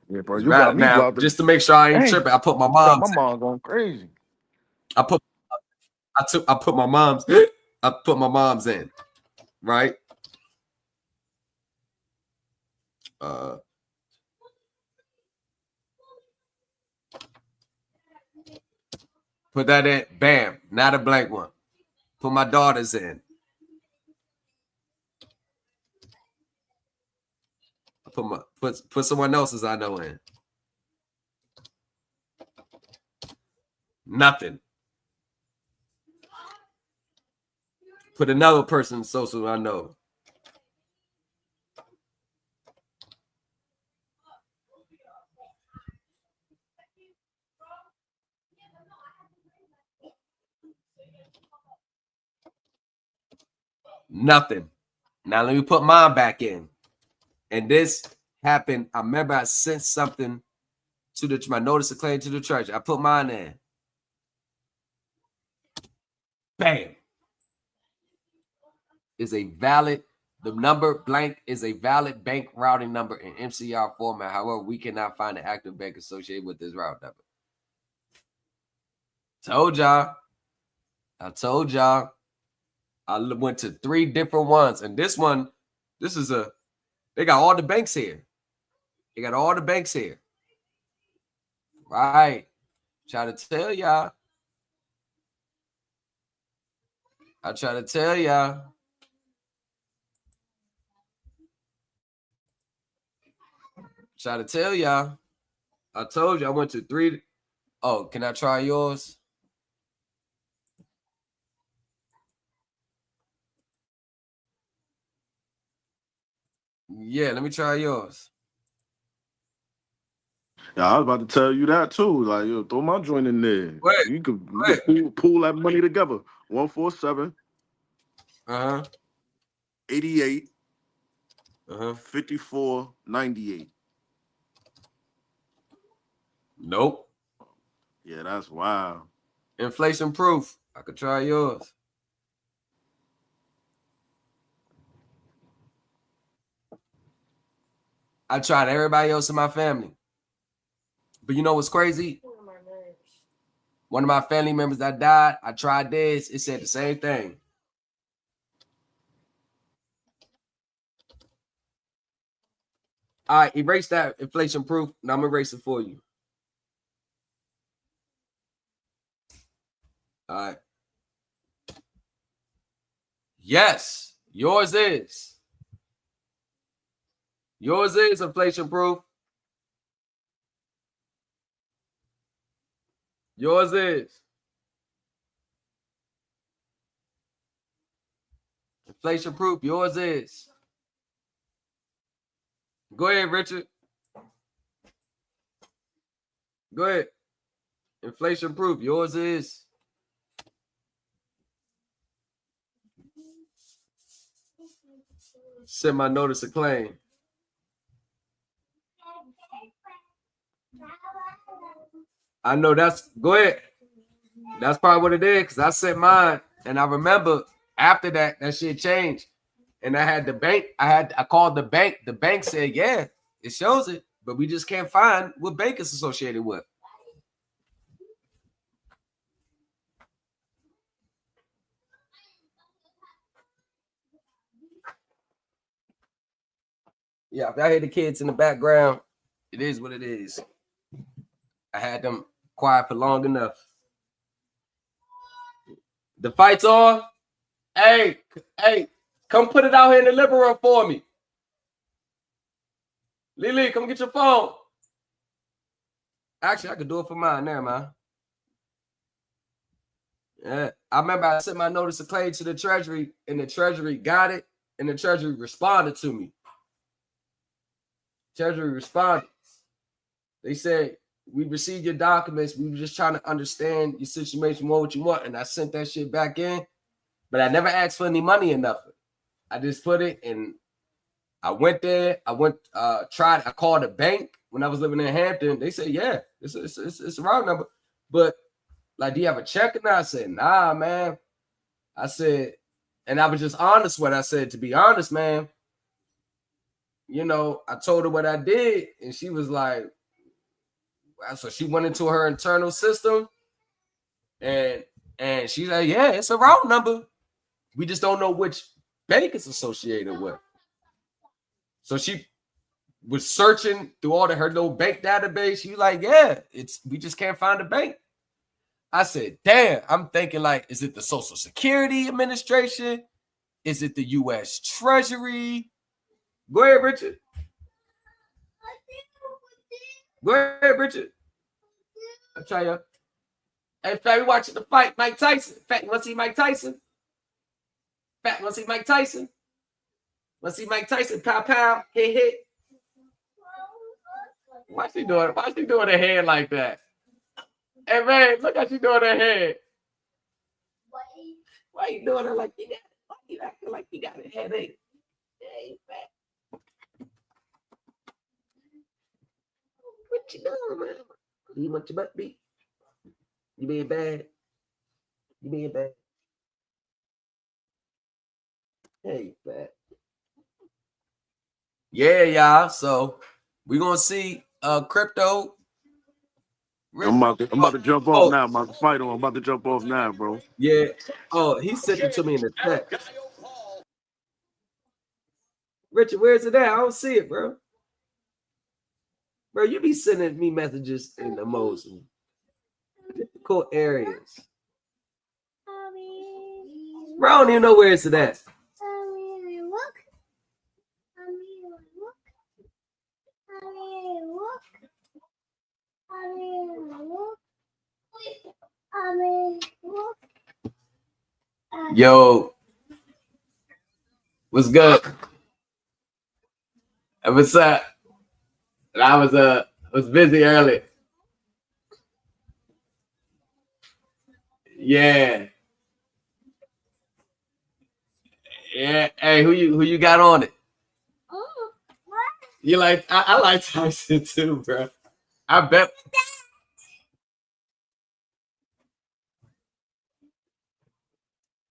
Yeah, bro, you got me now, blocked. just to make sure I ain't Dang. tripping, I put my You got my mom's. mom going crazy. I put my mom's. I put my mom's in, right? Put that in. Bam. Not a blank one. Put my daughter's in. Put someone else's I know in. Nothing. Put another person's social I know. Nothing. Now let me put mine back in. And this happened. I remember I sent something to my notice of claim to the church. I put mine in. Bam. Is a valid. The number blank is a valid bank routing number in MCR format. However, we cannot find an active bank associated with this route number. Told y'all. I told y'all. I went to 3 different ones. And this one, they got all the banks here. They got all the banks here. Right. Try to tell y'all. I try to tell y'all. Try to tell y'all. I told you I went to 3. Oh, can I try yours? Yeah, let me try yours. Yeah, I was about to tell you that too. Like, yo, throw my joint in there. Wait, You could pool that money together. 147. 88. 54.98. Nope. Yeah, that's wild. Inflation proof. I could try yours. I tried everybody else in my family. But you know what's crazy? One of my family members that died, I tried this. It said the same thing. All right, erase that inflation proof. Now I'm going to erase it for you. All right. Yes, yours is. Yours is inflation proof. Yours is. Inflation proof. Yours is. Go ahead, Richard. Go ahead. Inflation proof. Yours is. Send my notice of claim. I know that's. Go ahead. That's probably what it is because I sent mine. And I remember after that shit changed. And I had the bank. I called the bank. The bank said, yeah, it shows it. But we just can't find what bank it's associated with. Yeah, if I hear the kids in the background, it is what it is. I had them quiet for long enough. The fight's on. Hey, come put it out here in the living room for me. Lily, come get your phone. Actually, I could do it for mine there, man. Yeah, I remember I sent my notice of claim to the Treasury, and the Treasury got it, and the Treasury responded to me. Treasury responded. They said, we received your documents. We were just trying to understand your situation, what you want. And I sent that shit back in, but I never asked for any money or nothing. I just put it in. I went there. I called a bank when I was living in Hampton. They said, yeah, it's a round number. But Like, do you have a check? And I said, nah, man. I said, and I was just honest with her. I said, to be honest, man, you know, I told her what I did, and she was like, so she went into her internal system, and she's like, yeah, it's a route number. We just don't know which bank it's associated with. So she was searching through all her little bank database. She was like, yeah, we just can't find a bank. I said, damn, I'm thinking like, is it the Social Security Administration? Is it the U.S. Treasury? Go ahead, Richard. Go ahead, Richard. I'll try you. Hey, Fat, we watching the fight, Mike Tyson. Fat, you want to see Mike Tyson? Fat, want to see Mike Tyson? Want to see Mike Tyson? Pow, pow, hit, hit. Why she doing her head like that? Hey, man, look how she doing her head. Why you doing her like you got? Why you acting like you got a headache? Hey, Fat. What you doing, man? You want your butt beat? You being bad? You being bad? Hey, Fat. Yeah, y'all. So we're gonna see crypto. I'm about to jump off now. I'm about to fight on. I'm about to jump off now, bro. Yeah. Oh, he sent it to me in the text. Richard, where's it at? I don't see it, bro. Bro, you be sending me messages in the most difficult areas. Bro, I don't even know where it's at. Yo, what's good? What's up? I was busy early. Yeah. Yeah. Hey, who you got on it? You like I like Tyson too, bro. I bet.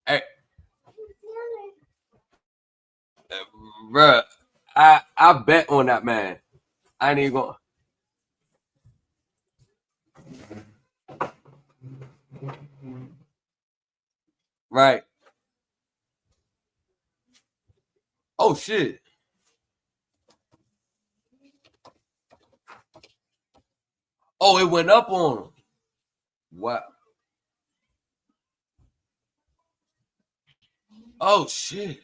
Hey, bro, I bet on that man. I ain't even going. Right. Oh shit. Oh, it went up on him. Wow. Oh shit.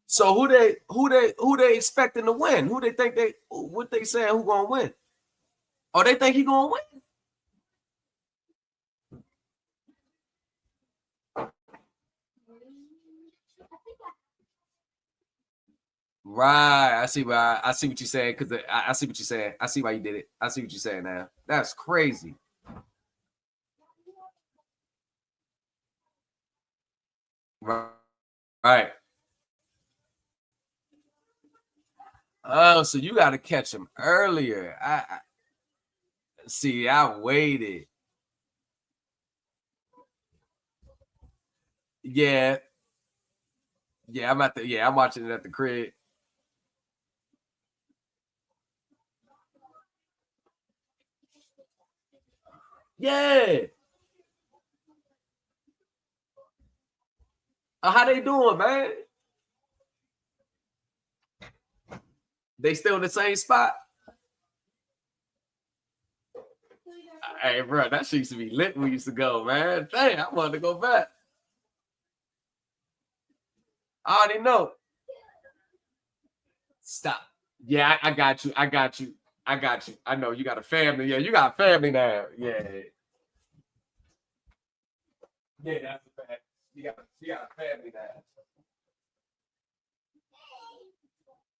So who they expecting to win? Who they think what they saying who gonna win? Oh, they think he gonna win? Right. I see why I see what you're saying because I see what you're saying. I see why you did it. I see what you're saying now. That's crazy. Right. Oh, so you got to catch him earlier. I see. I waited. Yeah. Yeah, I'm watching it at the crib. Yeah. How they doing, man? They still in the same spot? Hey, bro, that shit used to be lit when we used to go, man. Dang, I wanted to go back. I already know. Stop. Yeah, I got you. I got you. I got you. I know you got a family. Yeah, you got a family now. Yeah. Yeah, that's a fact. You got a family now.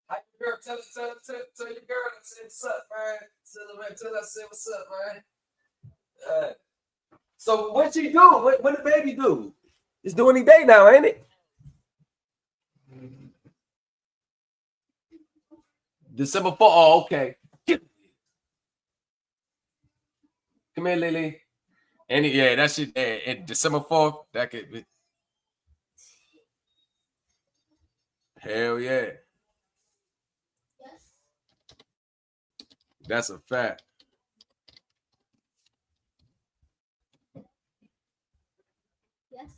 Hi, girl. Tell your girl I said what's up, man. Tell her I said what's up, man. So what you do? When the baby do? It's due any day now, ain't it? December 4th. Oh, okay. Come here, Lily. And yeah, that shit. And December 4th, that could be. Hell yeah. That's a fact. Yes.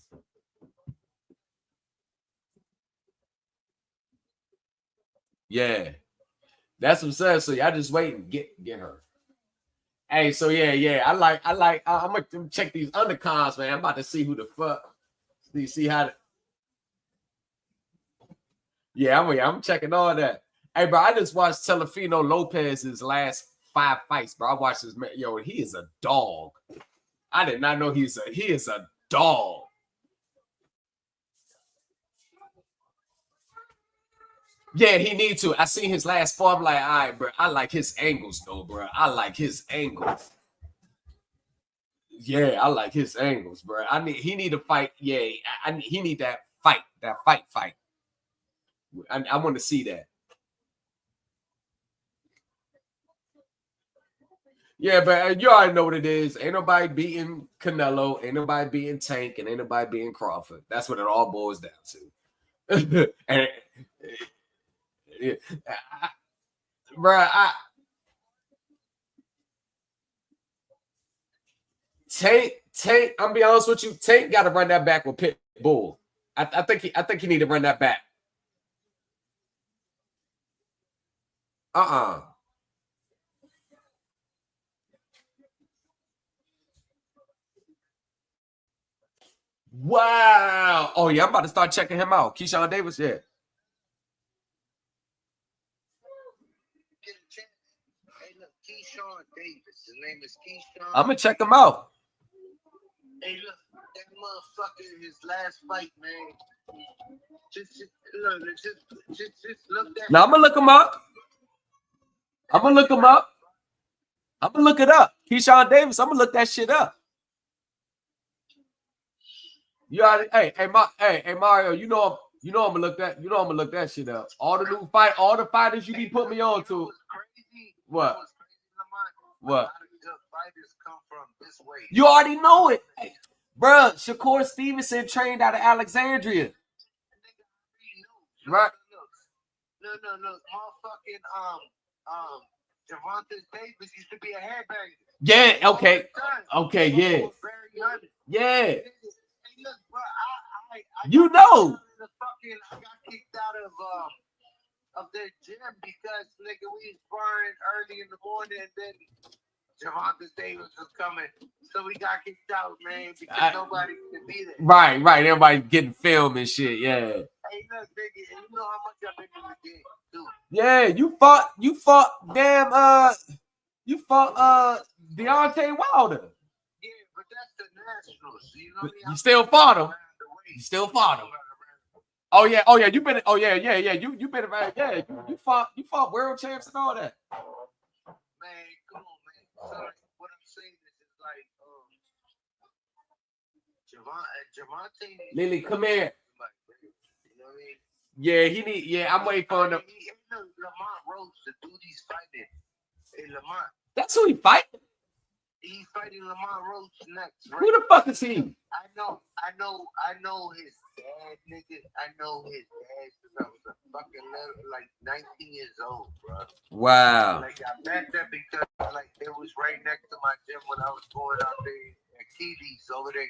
Yeah. That's what I'm saying. So y'all just wait and get her. Hey, so yeah. I'm gonna check these undercons, man. I'm about to see who the fuck. See how yeah, I'm checking all that. Hey, bro, I just watched Telefino Lopez's last 5 fights, bro. I watched this man. Yo, he is a dog. I did not know he is a dog. Yeah, he need to. I seen his last four. I'm like, all right, bro. I like his angles, though, bro. I like his angles. Yeah, I like his angles, bro. He need to fight. Yeah, he need that fight. I want to see that. Yeah, but you already know what it is. Ain't nobody beating Canelo, ain't nobody beating Tank, and ain't nobody beating Crawford. That's what it all boils down to. And bro, Tank. I'm gonna be honest with you. Tank got to run that back with Pitbull. I think he need to run that back. Wow. Oh yeah, I'm about to start checking him out. Keyshawn Davis, yeah. Hey, look, Keyshawn Davis. His name is Keyshawn. I'm gonna check him out. Hey, look, that motherfucker in his last fight, man. Just look that. Now I'm gonna look him up. I'm gonna look it up. Keyshawn Davis. I'm gonna look that shit up. You already, hey Mario. You know I'm gonna look that shit up. All the fighters you be putting me on to. What? What? You already know it, hey, bro. Shakur Stevenson trained out of Alexandria. Right. No. Motherfucking Javante Davis used to be a headbanger. Yeah. Okay. Yeah. Yeah. Look, bro, you know. I got kicked out of their gym because nigga we was sparring early in the morning and then Javante Davis was coming, so we got kicked out, man, because nobody could be there. Right. Everybody getting filmed and shit. Yeah. Hey, look, nigga, you know how much I've been in the game, too. Yeah, you fought. Damn. You fought Deontay Wilder. Yeah, but that's the Nationals. You know what I mean? You still fought him. Oh yeah. You been. Oh yeah. You been around. Yeah. You fought world champs and all that. Man, come on, man. So what I'm saying is like, Javante. Lily, come here. You know what I mean? Yeah, he need. Yeah, I'm waiting for him. Lamont Rhodes to do these fighting. Hey, Lamont. That's who he fighting. He's fighting Lamont Rhodes next. Right? Who the fuck is he? I know his dad, nigga. I know his dad since I was a fucking like 19 years old, bro. Wow. Like I met them because like they was right next to my gym when I was going out there at Keely's over there in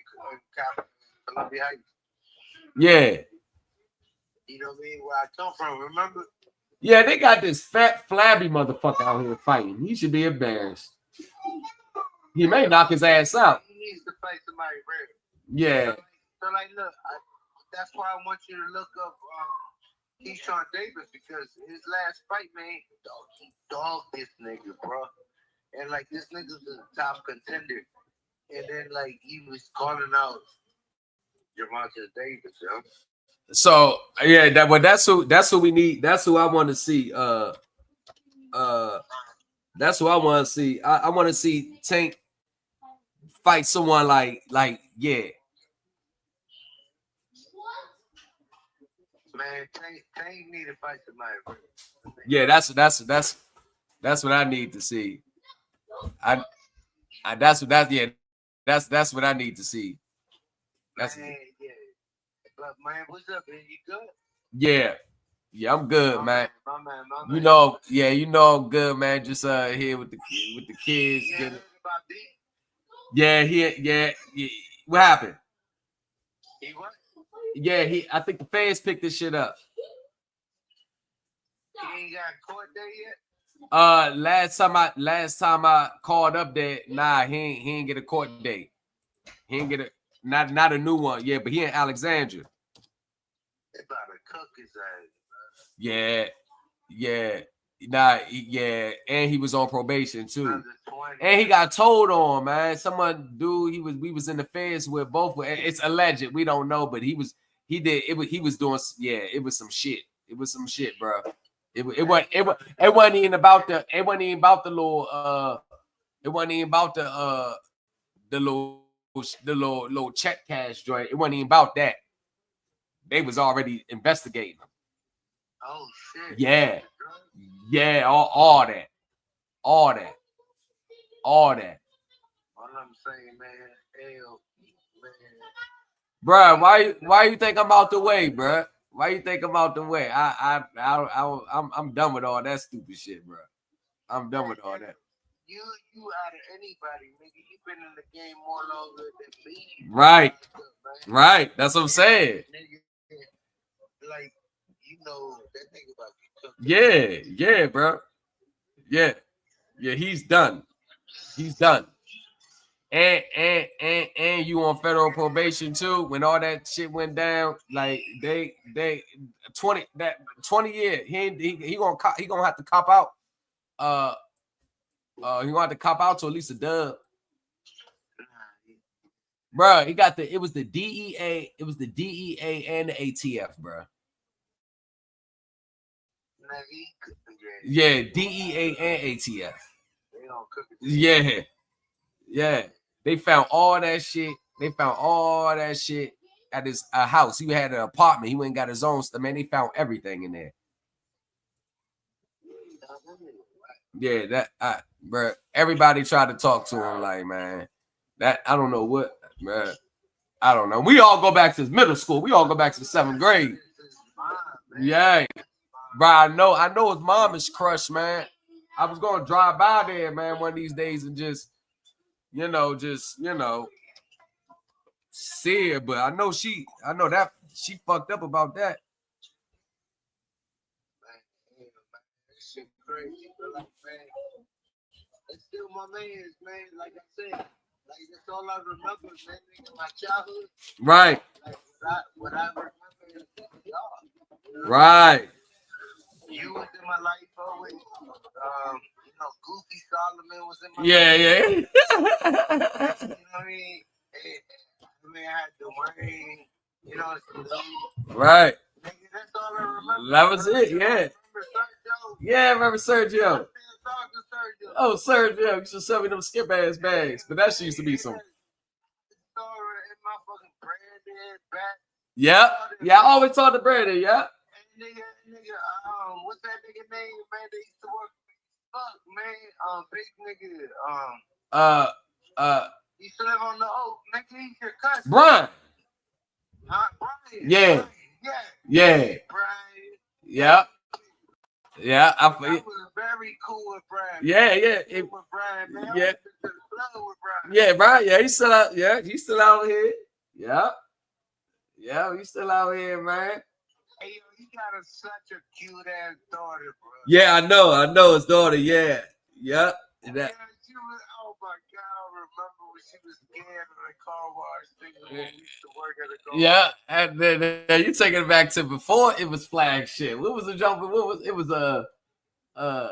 Columbia Heights. Yeah. You know what I mean? Where I come from, remember? Yeah, they got this fat, flabby motherfucker out here fighting. He should be embarrassed. He may knock his ass out. He needs to fight somebody real. Yeah. So like, look, that's why I want you to look up Keyshawn Davis because his last fight, man, he dogged this nigga, bro. And like this nigga's a top contender. And then like he was calling out Javante Davis, yo. So yeah, that's who we need. That's who I want to see. That's who I want to see. I want to see Tank fight someone like yeah. Man, Tank need to fight somebody. Yeah, that's what I need to see. That's what I need to see. That's man, yeah. But man, what's up, man? You good? Yeah, I'm good, My man. man. You know I'm good, man. Just here with the kids. Yeah, Getting... about D. Yeah. What happened? He what? Yeah, I think the fans picked this shit up. He ain't got court date yet? Last time I called up there, nah, he ain't get a court date. He ain't get a not a new one. Yeah, but he in Alexandria. They about to cook his ass. Yeah. And he was on probation too. And he got told on, man. We was in the feds with both. It's alleged. We don't know, but he was doing, it was some shit. It was some shit, bro. It wasn't even about the little check cash joint. It wasn't even about that. They was already investigating him. Oh shit. Yeah, all that. All I'm saying, man, bruh, why you think I'm out the way, bruh? Why you think I'm out the way? I'm done with all that stupid shit, bruh. I'm done with all that. You out of anybody, nigga. You been in the game more longer than me. Right. That's what I'm saying. Nigga, like, you know that nigga about to get cooked. Yeah, bro. Yeah, he's done. And you on federal probation too. When all that shit went down, like they 20 years. He gonna have to cop out. He gonna have to cop out to at least a dub. Bro, it was the DEA and the ATF, bro. Yeah, DEA and ATF. Yeah. They found all that shit. At his house. He had an apartment. He went and got his own stuff. Man, they found everything in there. Yeah, bro. Everybody tried to talk to him, like, man. That I don't know what, man. I don't know. We all go back to middle school. We all go back to the 7th grade. Yeah, bro. I know his mom is crushed, man. I was gonna drive by there, man, one of these days and just see her, but I know that she fucked up about that. Shit crazy, but like, man, it's still my man's, man. Like I said, like that's all I remember, man. Nigga, my childhood. Right. Like what I remember is y'all. Right. You was in my life always. Goofy Solomon was in my life. You know what I mean? I had Dwayne. Right. Nigga, that's all I remember. That was it. Yeah. Yeah, I remember Sergio. Oh, Sergio, you should sell me them skip ass bags. But that shit used to be some. Yeah, I always talk to Brandon. Yeah. Nigga, what's that nigga name, man? They used to work. Fuck, man. Big nigga. He used to live on the Oak. Nigga, he's your cousin. Brian. Brian. Yeah. Brian. Yeah. I was very cool with Brian. Yeah. With Brian, man. Yeah. With Brian. Yeah, Brian. Yeah, he's still out. Yeah, he's still out here. Yeah. Yeah, he's still out here, man. Hey, he got such a cute ass daughter, bro. Yeah, I know his daughter. Yeah. Yeah, she was. Oh my God, I remember when she was scared of the car wash thing when we used to work at the car. Yeah, and then you taking it back to before it was flag shit. What was the jump? It was I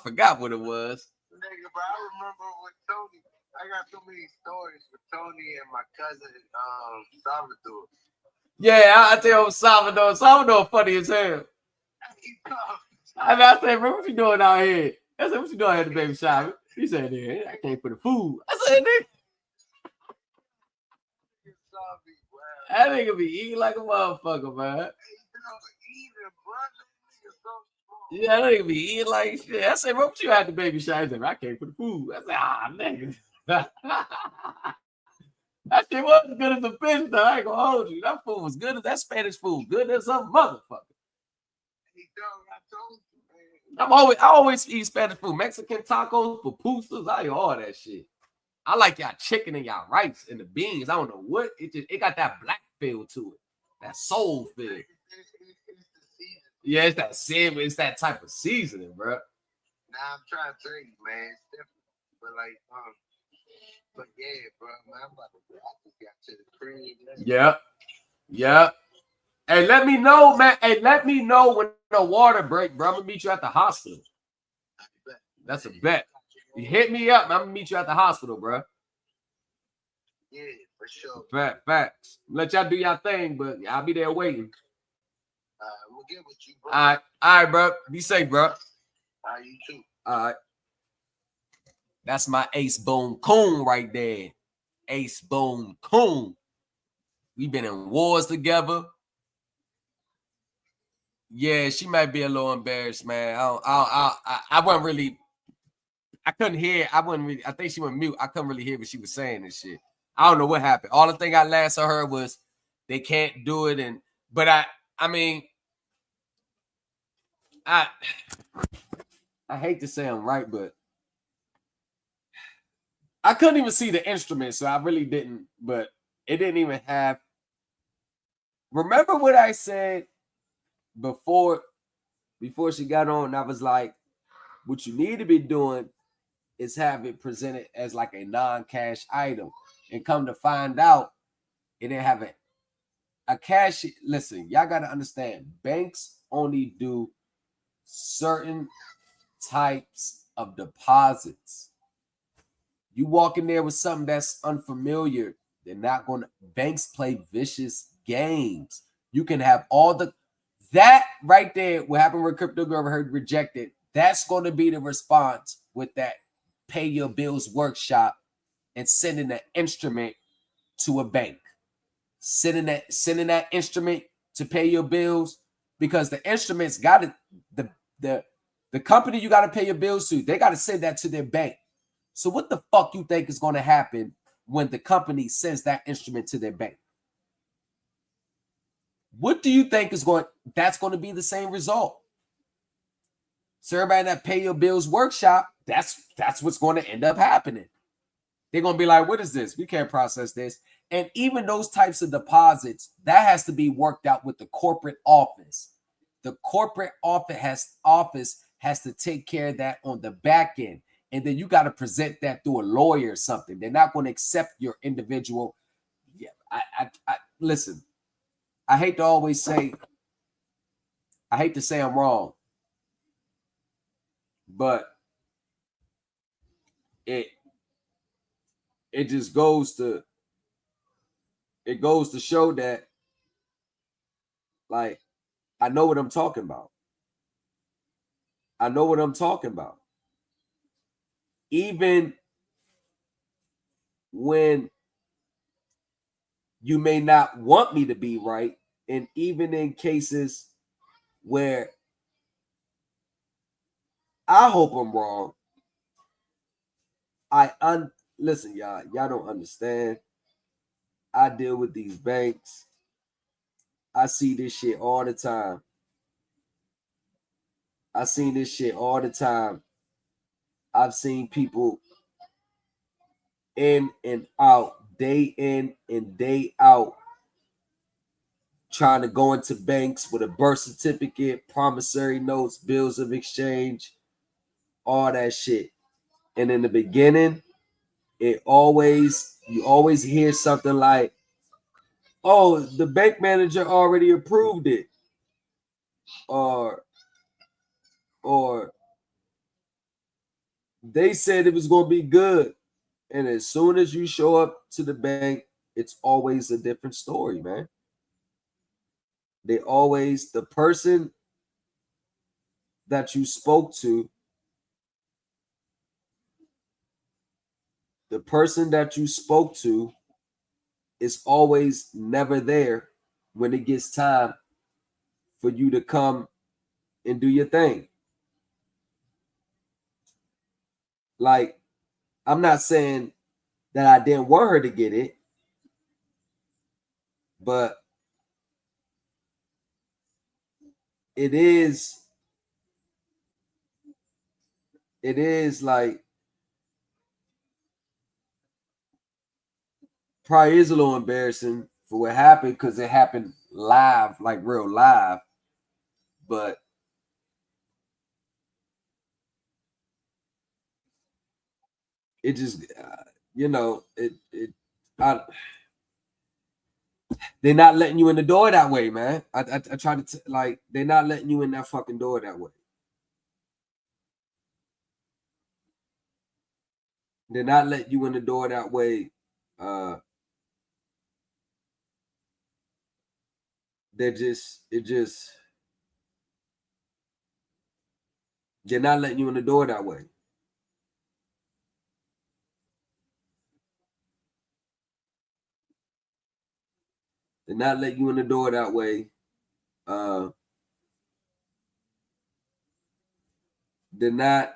forgot what it was. Nigga, but I remember with Tony. I got so many stories with Tony and my cousin Salvador. Yeah, I tell you, Salvador funny as hell. I said, bro, what you doing out here? I said, what you doing at the baby shower? He said, yeah, I came for the food. I said, nigga. That nigga be eating like a motherfucker, man. Yeah, that nigga be eating like shit. I said, bro, what you at the baby shower? He said, I came for the food. I said, nigga. That shit was as good as the fish, though. I ain't gonna hold you. That food was good as that Spanish food. Good as some motherfucker. I always eat Spanish food. Mexican tacos, pupusas, I eat all that shit. I like y'all chicken and y'all rice and the beans. I don't know what it got that black feel to it, that soul feel. Yeah, it's that same. It's that type of seasoning, bro. Nah, I'm trying to tell you, man. It's different, but like, but yeah, bro, man, I'm about to. I just got to the crib. Yep. Yep. Hey, let me know, man. Hey, let me know when the water break, bro. I'm gonna meet you at the hospital. That's a bet. You hit me up, man. I'm gonna meet you at the hospital, bro. Yeah, for sure. Facts. Let y'all do y'all thing, but I'll be there waiting. We'll get with you, bro. All right, bro. Be safe, bro. All right, you too. All right. That's my Ace Boone Coon right there. Ace Boone Coon. We've been in wars together. Yeah, she might be a little embarrassed, man. I wasn't really. I couldn't hear. I wasn't really. I think she went mute. I couldn't really hear what she was saying and shit. I don't know what happened. All the thing I last I heard was they can't do it, but I mean, I hate to say I'm right, but I couldn't even see the instrument, so I really didn't. But it didn't even have. Remember what I said before she got on? I was like, what you need to be doing is have it presented as like a non-cash item, and come to find out, it didn't have a cash. Listen, y'all got to understand, banks only do certain types of deposits. You walk in there with something that's unfamiliar, they're not going to. Banks play vicious games. You can have all that right there. What happened with Crypto Girl heard rejected? That's going to be the response with that pay your bills workshop and sending an instrument to a bank. Sending that instrument to pay your bills, because the instruments got it. The company you got to pay your bills to, they got to send that to their bank. So what the fuck you think is going to happen when the company sends that instrument to their bank? What do you think that's going to be the same result? So everybody in that pay your bills workshop, that's what's going to end up happening. They're going to be like, what is this? We can't process this. And even those types of deposits, that has to be worked out with the corporate office. The corporate office has to take care of that on the back end. And then you got to present that through a lawyer or something. They're not going to accept your individual. Yeah, I listen. I hate to say I'm wrong, but it just goes to show that, like, I know what I'm talking about. Even when you may not want me to be right, and even in cases where I hope I'm wrong, listen, y'all don't understand. I deal with these banks. I see this shit all the time. I've seen people in and out, day in and day out, trying to go into banks with a birth certificate, promissory notes, bills of exchange, all that shit. And in the beginning, you always hear something like, oh, the bank manager already approved it. Or they said it was going to be good. And as soon as you show up to the bank, it's always a different story, man. The person that you spoke to, is always never there when it gets time for you to come and do your thing. Like, I'm not saying that I didn't want her to get it, but it is like probably is a little embarrassing for what happened because it happened live, like real live. But it just, they're not letting you in the door that way, man. I try to like, they're not letting you in that fucking door that way. They're not letting you in the door that way. They're not letting you in the door that way. They're not letting you in the door that way. They're not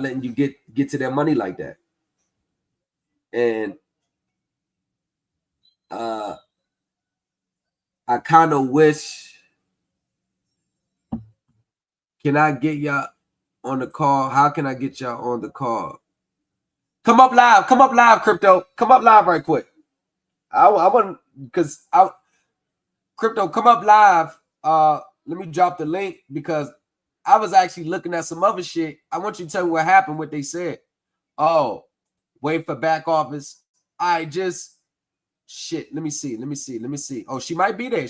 letting you get to their money like that. And I kind of wish, can I get y'all on the call? How can I get y'all on the call? Come up live, Crypto. Come up live right quick. I want, because Crypto, come up live. Let me drop the link because I was actually looking at some other shit. I want you to tell me what happened, what they said. Oh, wait for back office. I just shit. Let me see. Oh, she might be there.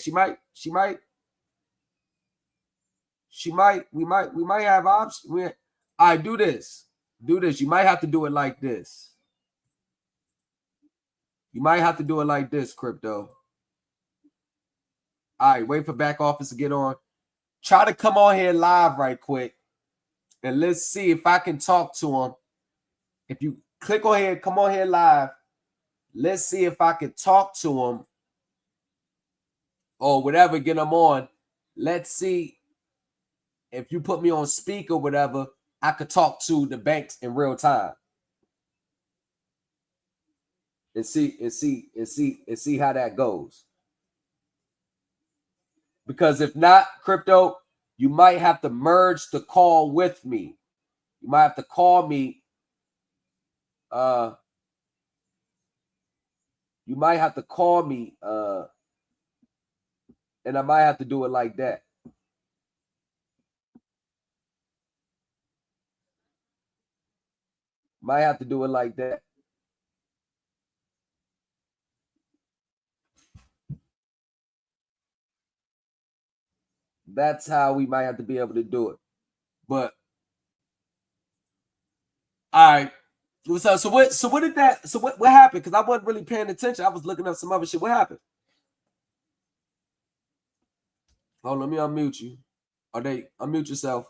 We might have options. All right, do this. You might have to do it like this. Crypto. All right, wait for back office to get on. Try to come on here live right quick. And let's see if I can talk to him. If you click on here, come on here live. Let's see if I can talk to him or whatever, get him on. Let's see if you put me on speaker or whatever, I could talk to the banks in real time. And see how that goes. Because if not, Crypto, you might have to merge the call with me. You might have to call me. You might have to call me, and I might have to do it like that. Might have to do it like that. That's how we might have to be able to do it. But all right. So what did that? So what happened? Because I wasn't really paying attention. I was looking up some other shit. What happened? Oh, let me unmute you. Or they unmute yourself.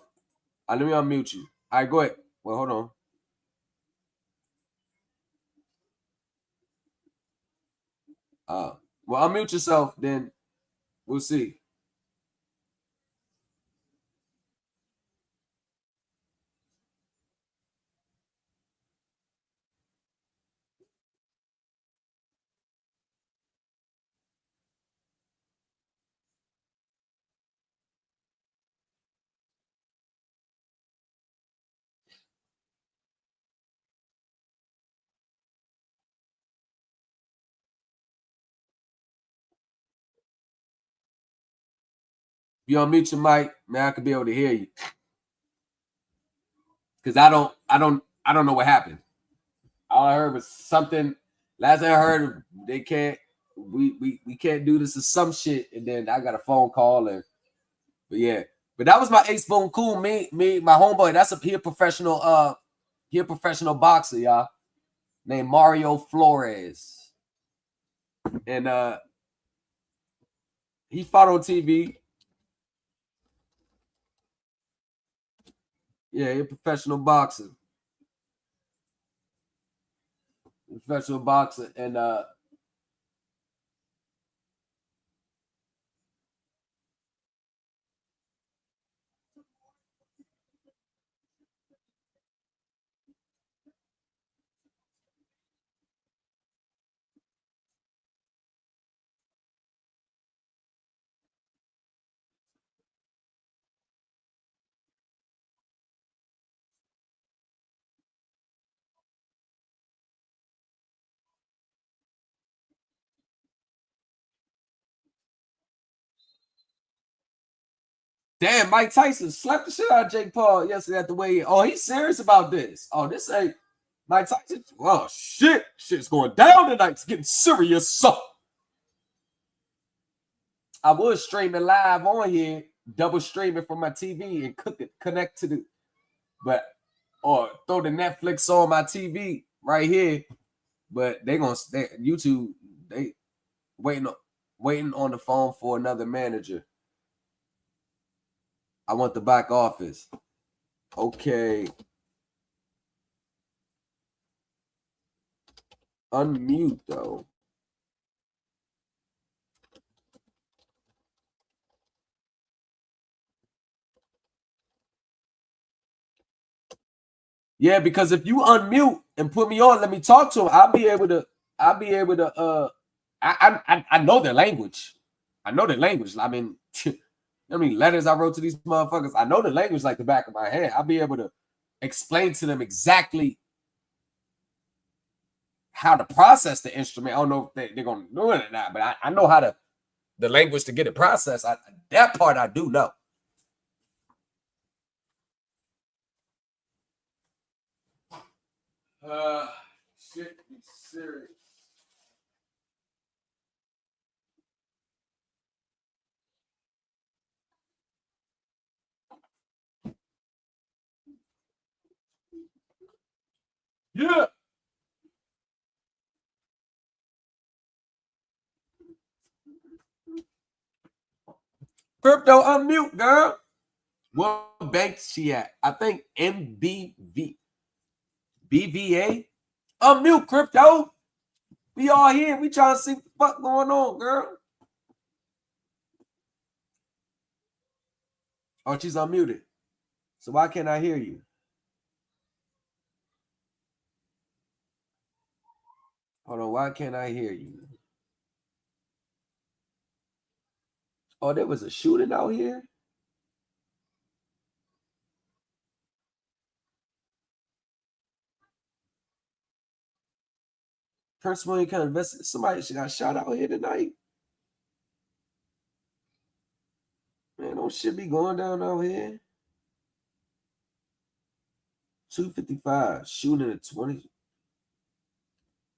Let me unmute you. All right, go ahead. Well, hold on. Well, unmute yourself, then we'll see. If you unmute your mic, man, I could be able to hear you. Because I don't know what happened. All I heard was something. Last thing I heard, they can't. We can't do this or some shit. And then I got a phone call but yeah. But that was my Ace Boone Cool. Me, my homeboy. That's he a professional boxer, y'all. Named Mario Flores. And he fought on TV. Yeah, he's a professional boxer. And Damn, Mike Tyson slapped the shit out of Jake Paul yesterday at the weigh-in. Oh, he's serious about this. Oh, this ain't Mike Tyson. Oh, shit. Shit's going down tonight. It's getting serious. So I was streaming live on here, double streaming from my TV and connect to the, but or throw the Netflix on my TV right here. But YouTube, they waiting on the phone for another manager. I want the back office. Okay. Unmute though. Yeah, because if you unmute and put me on, let me talk to him. I'll be able to. I know their language. I know their language. I mean, letters I wrote to these motherfuckers. I know the language like the back of my hand. I'll be able to explain to them exactly how to process the instrument. I don't know if they're going to do it or not, but I know how the language to get it processed. That part I do know. Shit, serious. Yeah. Crypto unmute, girl. What bank she at? I think BVA. Unmute, crypto. We all here. We trying to see what the fuck going on, girl. Oh, she's unmuted. So why can't I hear you? Hold on. Why can't I hear you? Oh, there was a shooting out here? Prince William kind of invested. Somebody got shot out here tonight. Man, don't shit be going down out here. 255, shooting at 20.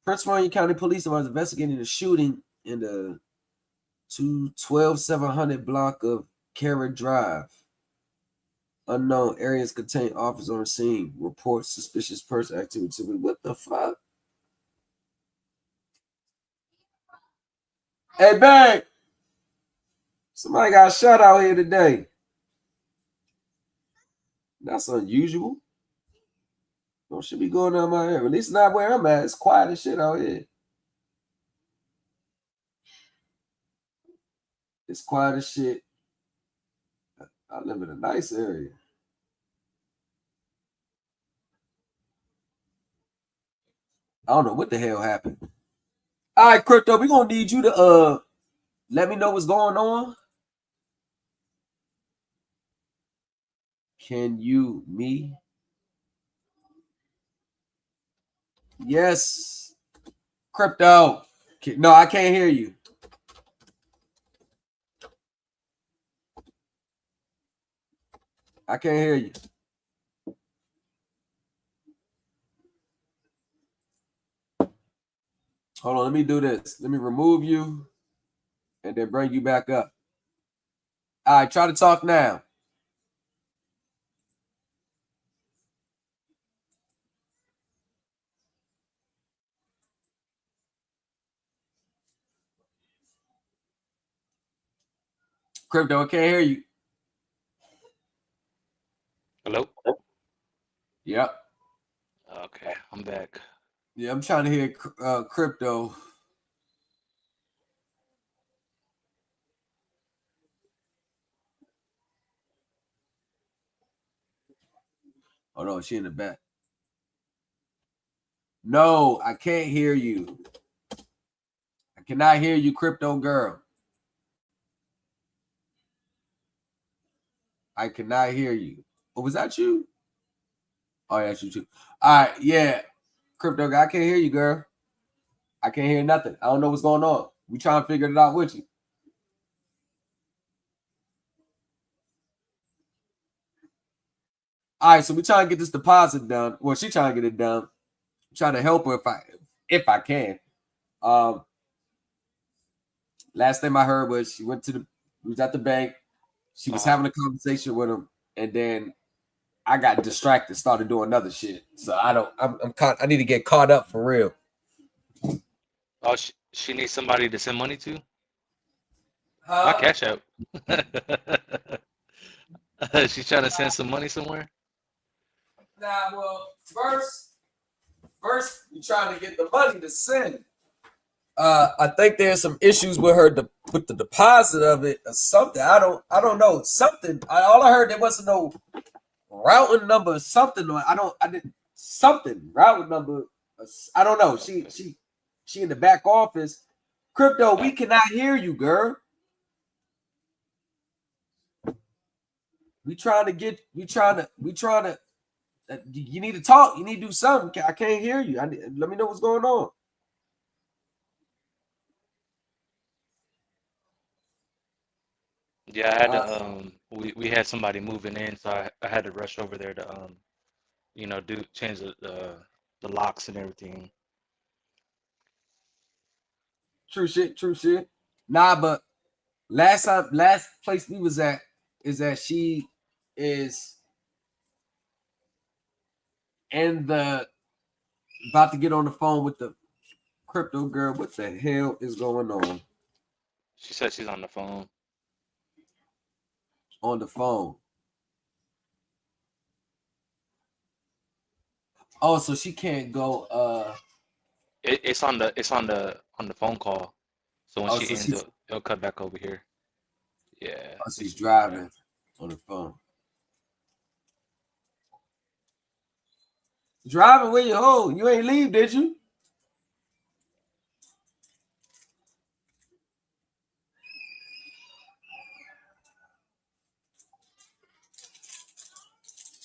Prince William County Police was investigating the shooting in the 12700 block of Carrot Drive. Unknown areas contain officers on the scene. Report suspicious person activity. What the fuck? Hey, babe. Somebody got shot out here today. That's unusual. Don't should be going down my area. At least not where I'm at. It's quiet as shit out here. It's quiet as shit. I live in a nice area. I don't know what the hell happened. All right, Crypto, we're gonna need you to let me know what's going on. Can you me? Yes. Crypto. No, I can't hear you. I can't hear you. Hold on, let me do this. Let me remove you and then bring you back up. All right, try to talk now. Crypto, I can't hear you. Hello? Yep. Okay, I'm back. Yeah, I'm trying to hear Crypto. Oh no, she in the back. No, I can't hear you. I cannot hear you, Crypto girl. I cannot hear you. Oh, was that you? Oh, yeah, that's you too. All right, yeah. Crypto guy, I can't hear you, girl. I can't hear nothing. I don't know what's going on. We trying to figure it out with you. All right, so we trying to get this deposit done. Well, she trying to get it done. I'm trying to help her if I can. Last thing I heard was she was at the bank. She was having a conversation with him, and then I got distracted, started doing other shit. So I need to get caught up for real. Oh, she needs somebody to send money to? My Huh? Cash App. She's trying to send some money somewhere? Nah, well, first we trying to get the money to send. I think there's some issues with her with the deposit of it or something. I don't know. Something. All I heard there wasn't no routing number or something. Something routing number. I don't know. She in the back office. Crypto, we cannot hear you, girl. We trying to. You need to talk. You need to do something. I can't hear you. Let me know what's going on. Yeah, I had to we had somebody moving in, so I had to rush over there to change the locks and everything. True shit. Nah, but last place we was at is that she is about to get on the phone with the crypto girl. What the hell is going on? She said she's on the phone. On the phone. Oh, so she can't go. It's on the phone call. So when she So ends, it'll cut back over here. Yeah. She's driving on the phone. Driving where you hold? You ain't leave, did you?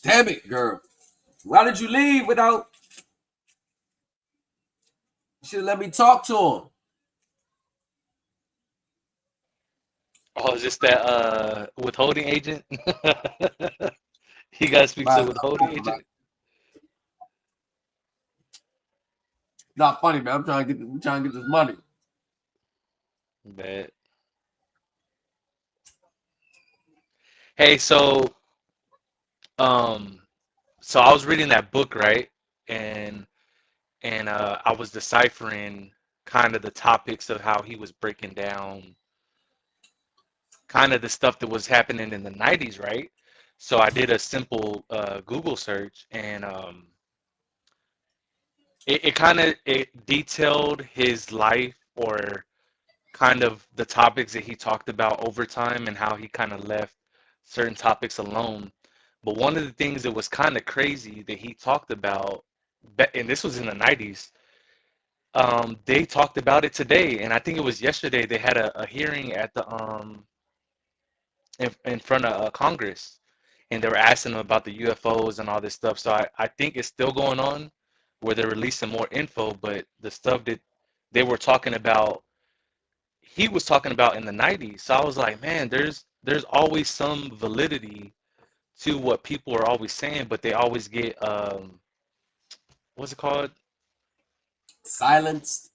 Damn it, girl. Why did you leave without? You should let me talk to him. Oh, is this that withholding agent? You guys speak to a withholding agent? Not funny, man. I'm trying to get this money. Bet. Hey, so I was reading that book, right? And I was deciphering kind of the topics of how he was breaking down kind of the stuff that was happening in the 90s, right? So I did a simple Google search, and it detailed his life, or kind of the topics that he talked about over time, and how he kind of left certain topics alone. But one of the things that was kind of crazy that he talked about, and this was in the 90s, they talked about it today, and I think it was yesterday. They had a hearing at the in front of Congress, and they were asking them about the UFOs and all this stuff. So I think it's still going on, where they're releasing more info, but the stuff that they were talking about, he was talking about in the 90s. So I was like, man, there's always some validity to what people are always saying, but they always get what's it called? Silenced.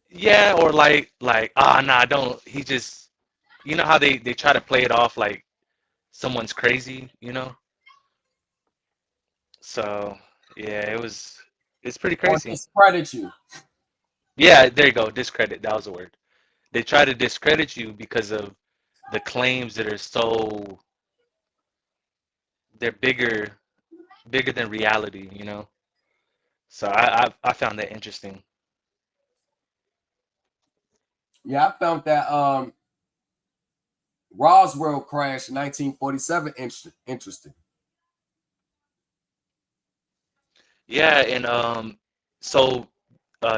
Yeah, or like nah, don't. He just, you know how they try to play it off like someone's crazy, you know? So yeah, it's pretty Or crazy. discredit you. Yeah, there you go. Discredit. That was the word. They try to discredit you because of the claims that are they're bigger than reality, you know? So I found that interesting. Yeah, I found that Roswell crash in 1947 interesting. Yeah, and so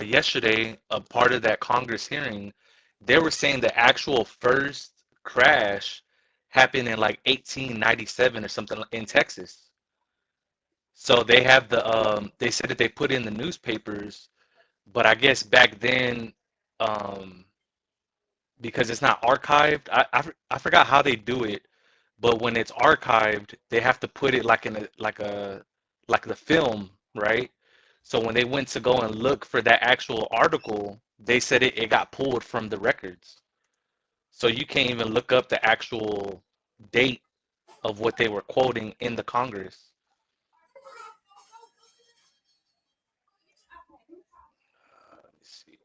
yesterday, a part of that Congress hearing, they were saying the actual first crash happened in like 1897 or something in Texas. So they have they said that they put in the newspapers, but I guess back then, um, because it's not archived, I forgot how they do it, but when it's archived, they have to put it like in a like the film, right? So when they went to go and look for that actual article, they said it got pulled from the records. So you can't even look up the actual date of what they were quoting in the Congress. Let me see.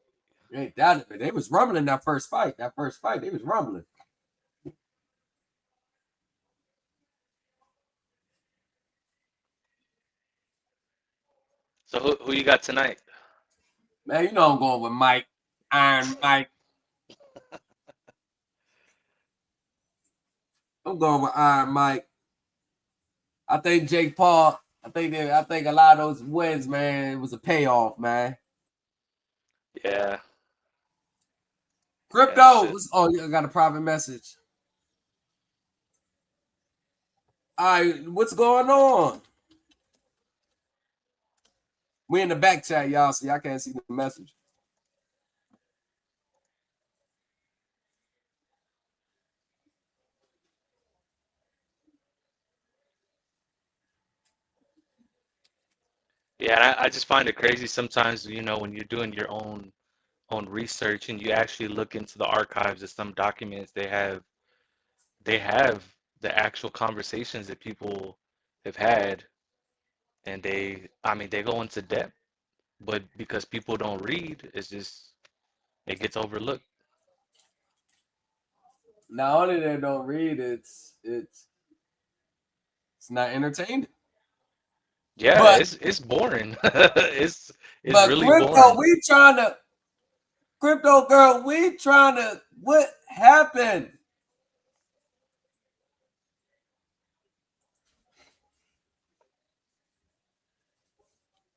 Ain't that it? They was rumbling that first fight. That first fight, they was rumbling. So who you got tonight? Man, you know I'm going with Mike. Iron Mike. I'm going with Iron Mike. I think Jake Paul. I think a lot of those wins, man, it was a payoff, man. Yeah. Crypto. You got a private message. All right, what's going on? We in the back chat, y'all, so y'all can't see the message. Yeah, I just find it crazy sometimes, you know, when you're doing your own research and you actually look into the archives of some documents, they have the actual conversations that people have had, and they go into depth, but because people don't read, it gets overlooked. Not only they don't read, it's not entertaining. Yeah, but, it's boring. it's but really crypto, boring. Crypto girl, what happened?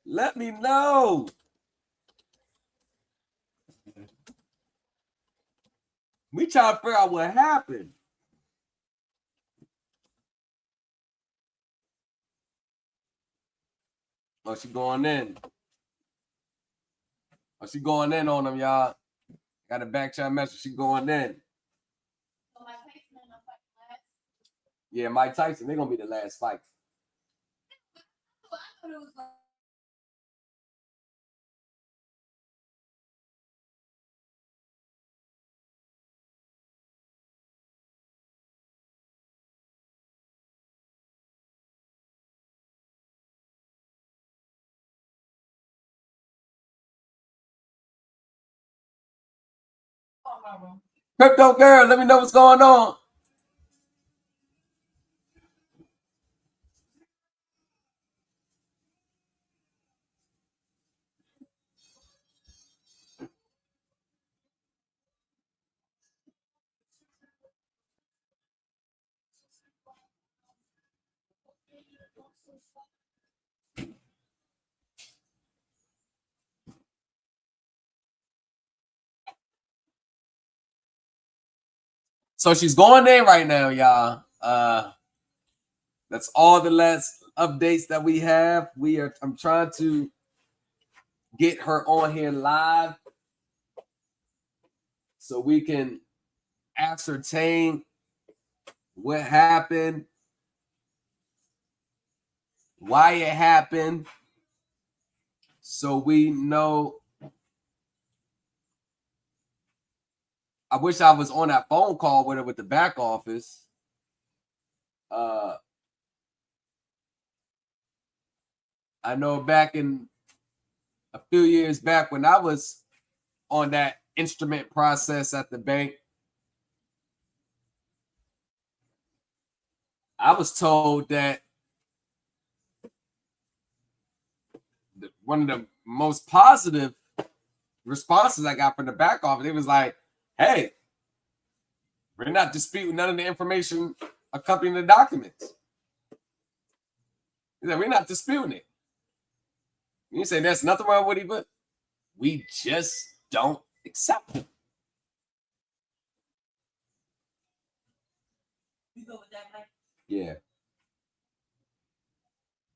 Let me know. We trying to figure out what happened. Oh, she going in. Oh, she going in on them, y'all. Got a back chat message. She going in. Yeah, Mike Tyson, they're going to be the last fight. Crypto girl, let me know what's going on. So she's going in right now, y'all. That's all the last updates that we have. I'm trying to get her on here live so we can ascertain what happened, why it happened, so we know. I wish I was on that phone call with her with the back office. I know back in a few years back when I was on that instrument process at the bank, I was told that one of the most positive responses I got from the back office, it was like, hey, we're not disputing none of the information accompanying the documents. We're not disputing it. You say there's nothing wrong with it, but we just don't accept it. You go with that, Mike? Yeah.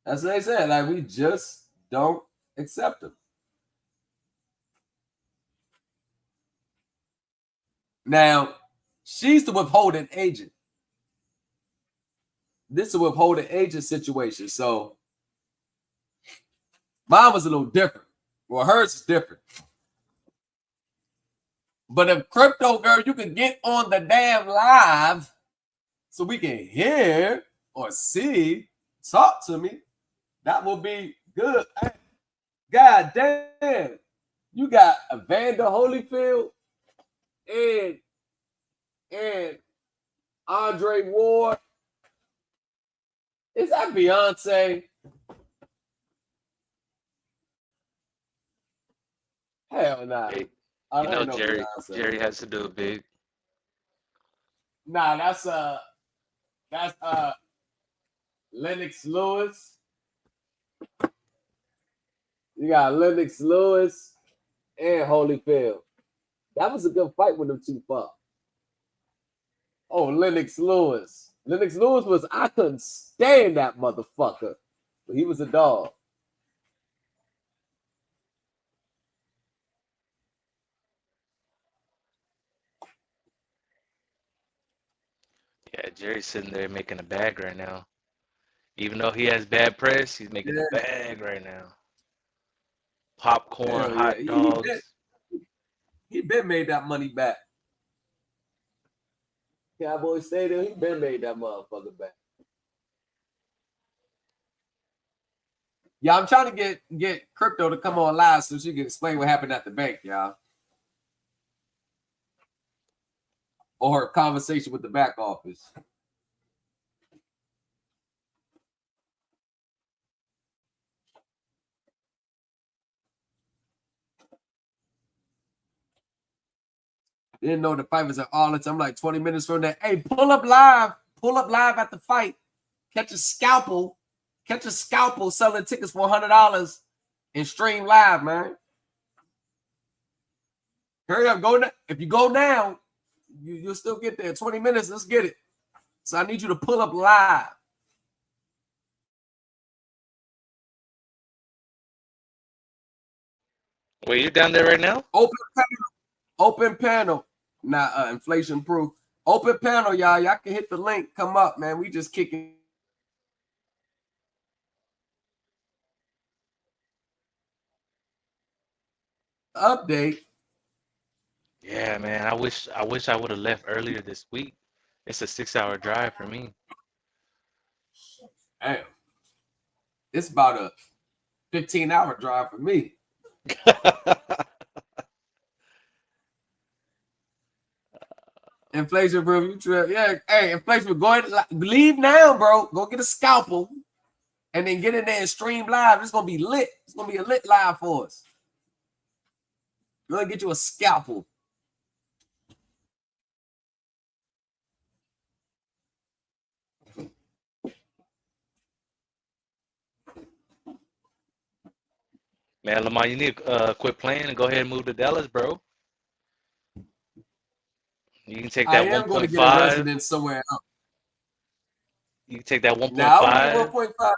That's what they said. Like, we just don't accept them. Now, she's the withholding agent. This is a withholding agent situation. So mine was a little different. Well, hers is different. But if crypto girl, you can get on the damn live so we can hear or see, talk to me. That will be good. God damn. You got Evander Holyfield and Andre Ward. Is that Beyonce? Hell nah. Hey, I you know don't know Beyonce. Jerry has to do it big. Nah, that's Lennox Lewis. You got Lennox Lewis and Holyfield. That was a good fight when them two fought. Oh, Lennox Lewis. Lennox Lewis was, I couldn't stand that motherfucker. But he was a dog. Yeah, Jerry's sitting there making a bag right now. Even though he has bad press, he's making a bag right now. Popcorn, Hell hot dogs. He been made that money back. Cowboy Stadium, he been made that motherfucker back. Yeah, I'm trying to get Crypto to come on live so she can explain what happened at the bank, y'all. Or her conversation with the back office. Didn't know the fight was at Arlington. I'm like 20 minutes from there. Hey, pull up live. Pull up live at the fight. Catch a scalpel. Catch a scalpel selling tickets for $100 and stream live, man. Hurry up. Go now. If you go now, you'll still get there. 20 minutes. Let's get it. So I need you to pull up live. Wait, you're down there right now? Open panel. Nah, inflation proof. Open panel, y'all. Y'all can hit the link. Come up, man. We just kicking. Update. Yeah, man. I wish I would have left earlier this week. It's a 6-hour drive for me. Damn. It's about a 15-hour drive for me. Inflation proof. You trip. Yeah. Hey, inflation. Go ahead. Leave now, bro. Go get a scalpel and then get in there and stream live. It's gonna be lit. It's gonna be a lit live for us. We're gonna get you a scalpel. Man, Lamar, you need to quit playing and go ahead and move to Dallas, bro. You can take that I am going to get a 1.5. residence somewhere else. You can take that 1.5. Now I don't need 1.5.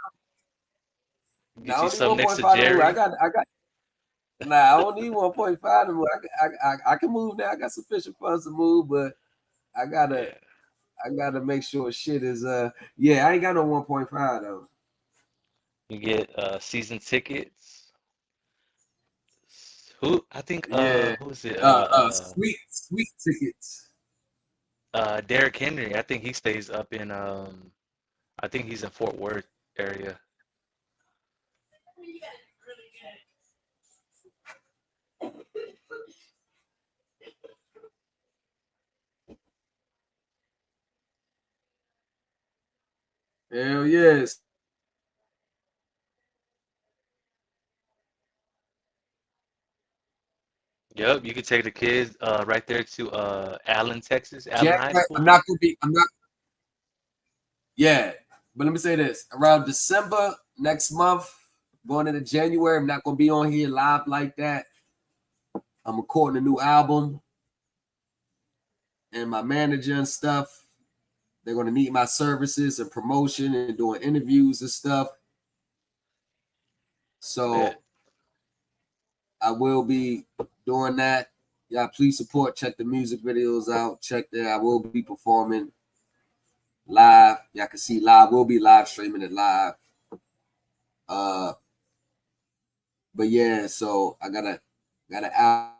Get you some next to Jerry. I got. Nah, I don't need 1.5 anymore. I can move now. I got sufficient funds to move, but I gotta make sure shit is yeah. I ain't got no 1.5 though. You get season tickets. Who I think who's it? Sweet tickets. Derrick Henry. I think he stays up in I think he's in Fort Worth area. Hell yes. Yep, you can take the kids right there to Allen, Texas, Allen High School. I'm not. Yeah, but let me say this: around December next month, going into January, I'm not gonna be on here live like that. I'm recording a new album, and my manager and stuff, they're gonna need my services and promotion and doing interviews and stuff. So I will be doing that. Y'all please support. Check the music videos out. Check that. I will be performing live. Y'all can see live. We'll be live streaming it live. But yeah, so I gotta out.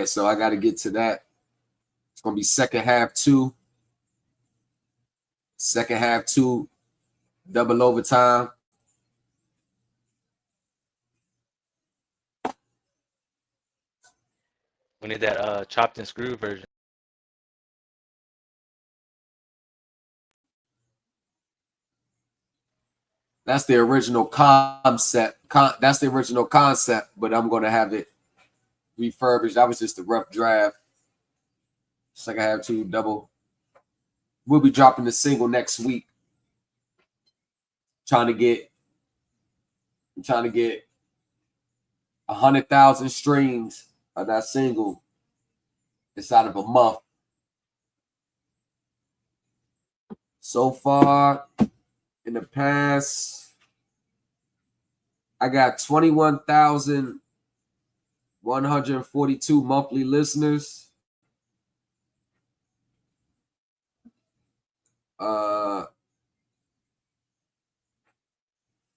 So I gotta get to that. It's gonna be second half two, double overtime. We need that chopped and screwed version. That's the original concept. That's the original concept, but I'm gonna have it refurbished. That was just a rough draft. Second half two double. We'll be dropping the single next week. I'm trying to get 100,000 streams of that single inside of a month. So far, in the past, I got 21,142 monthly listeners.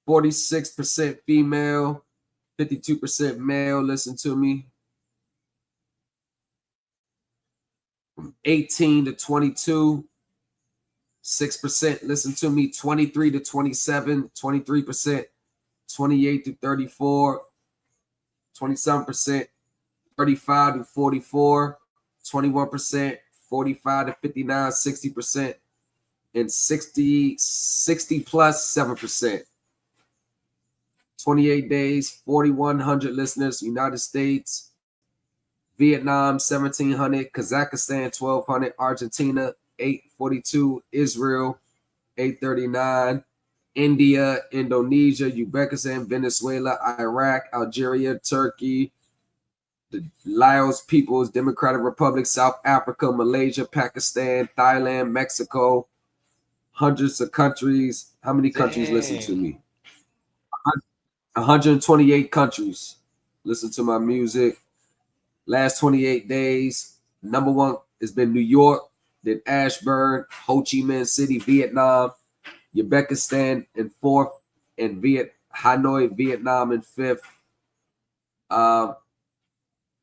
46% female, 52% male listen to me. From 18 to 22, 6% listen to me. 23 to 27, 23%. 28 to 34, 27%. 35 to 44, 21%. 45 to 59, 60%. And 60 plus 7%. 28 days, 4,100 listeners, United States, Vietnam, 1,700, Kazakhstan, 1,200, Argentina, 842, Israel, 839, India, Indonesia, Uzbekistan, Venezuela, Iraq, Algeria, Turkey, the Laos People's Democratic Republic, South Africa, Malaysia, Pakistan, Thailand, Mexico, hundreds of countries. How many countries listen to me? 128 countries listen to my music. Last 28 days, number one has been New York, then Ashburn, Ho Chi Minh City, Vietnam, Uzbekistan in fourth, and Hanoi, Vietnam in fifth.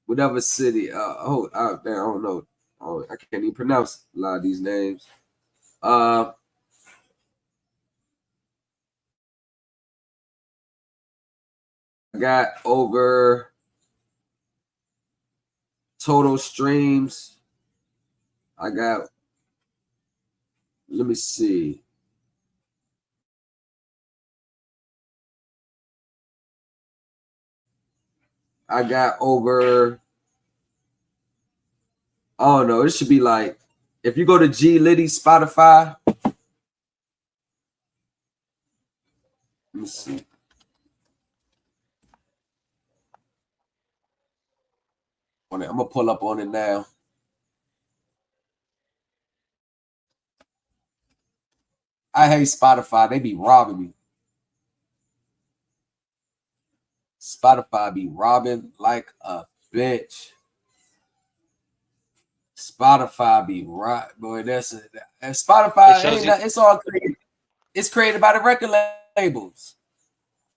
Whatever city. I don't know. I can't even pronounce a lot of these names. I got over total streams. Let me see. I got over, I don't know, it should be like, if you go to G Liddy Spotify, let me see. I'm gonna pull up on it now. I hate Spotify. They be robbing me. Spotify be robbing like a bitch. Spotify be right, boy. And Spotify ain't not, it's all created. It's created by the record labels.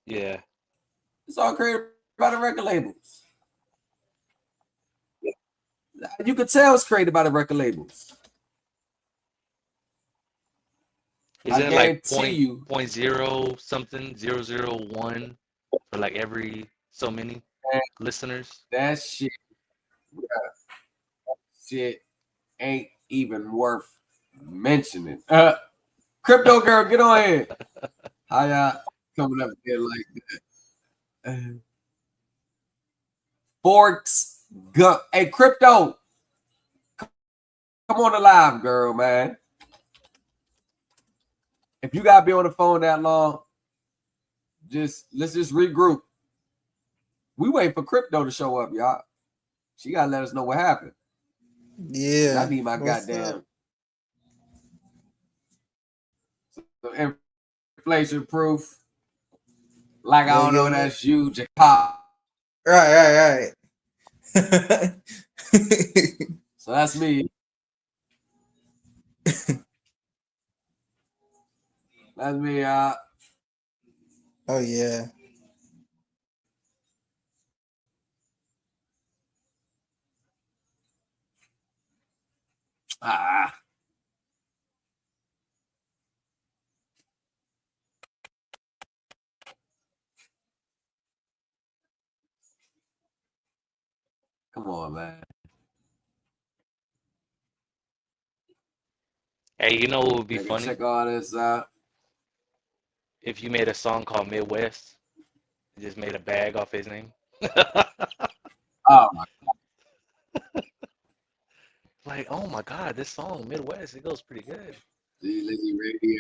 Yeah. It's all created by the record labels. You could tell it's created by the record labels. Isn't it like point zero something 001 for like every so many listeners? That shit, ain't even worth mentioning. Crypto girl, get on here. How y'all coming up here like that? Forks, hey, Crypto, come on the live, girl, man. If you gotta be on the phone that long, let's just regroup. We wait for Crypto to show up, y'all. She gotta let us know what happened. Yeah, I need my goddamn inflation proof. Like I don't know, that's you, Jacob. Right. So that's me. That's me. Oh yeah. Ah. Come on, man. Hey, you know what would be Nigga, funny? check all this out. If you made a song called Midwest, just made a bag off his name. Oh my Like, oh my God, this song Midwest, it goes pretty good. Lizzy Radio.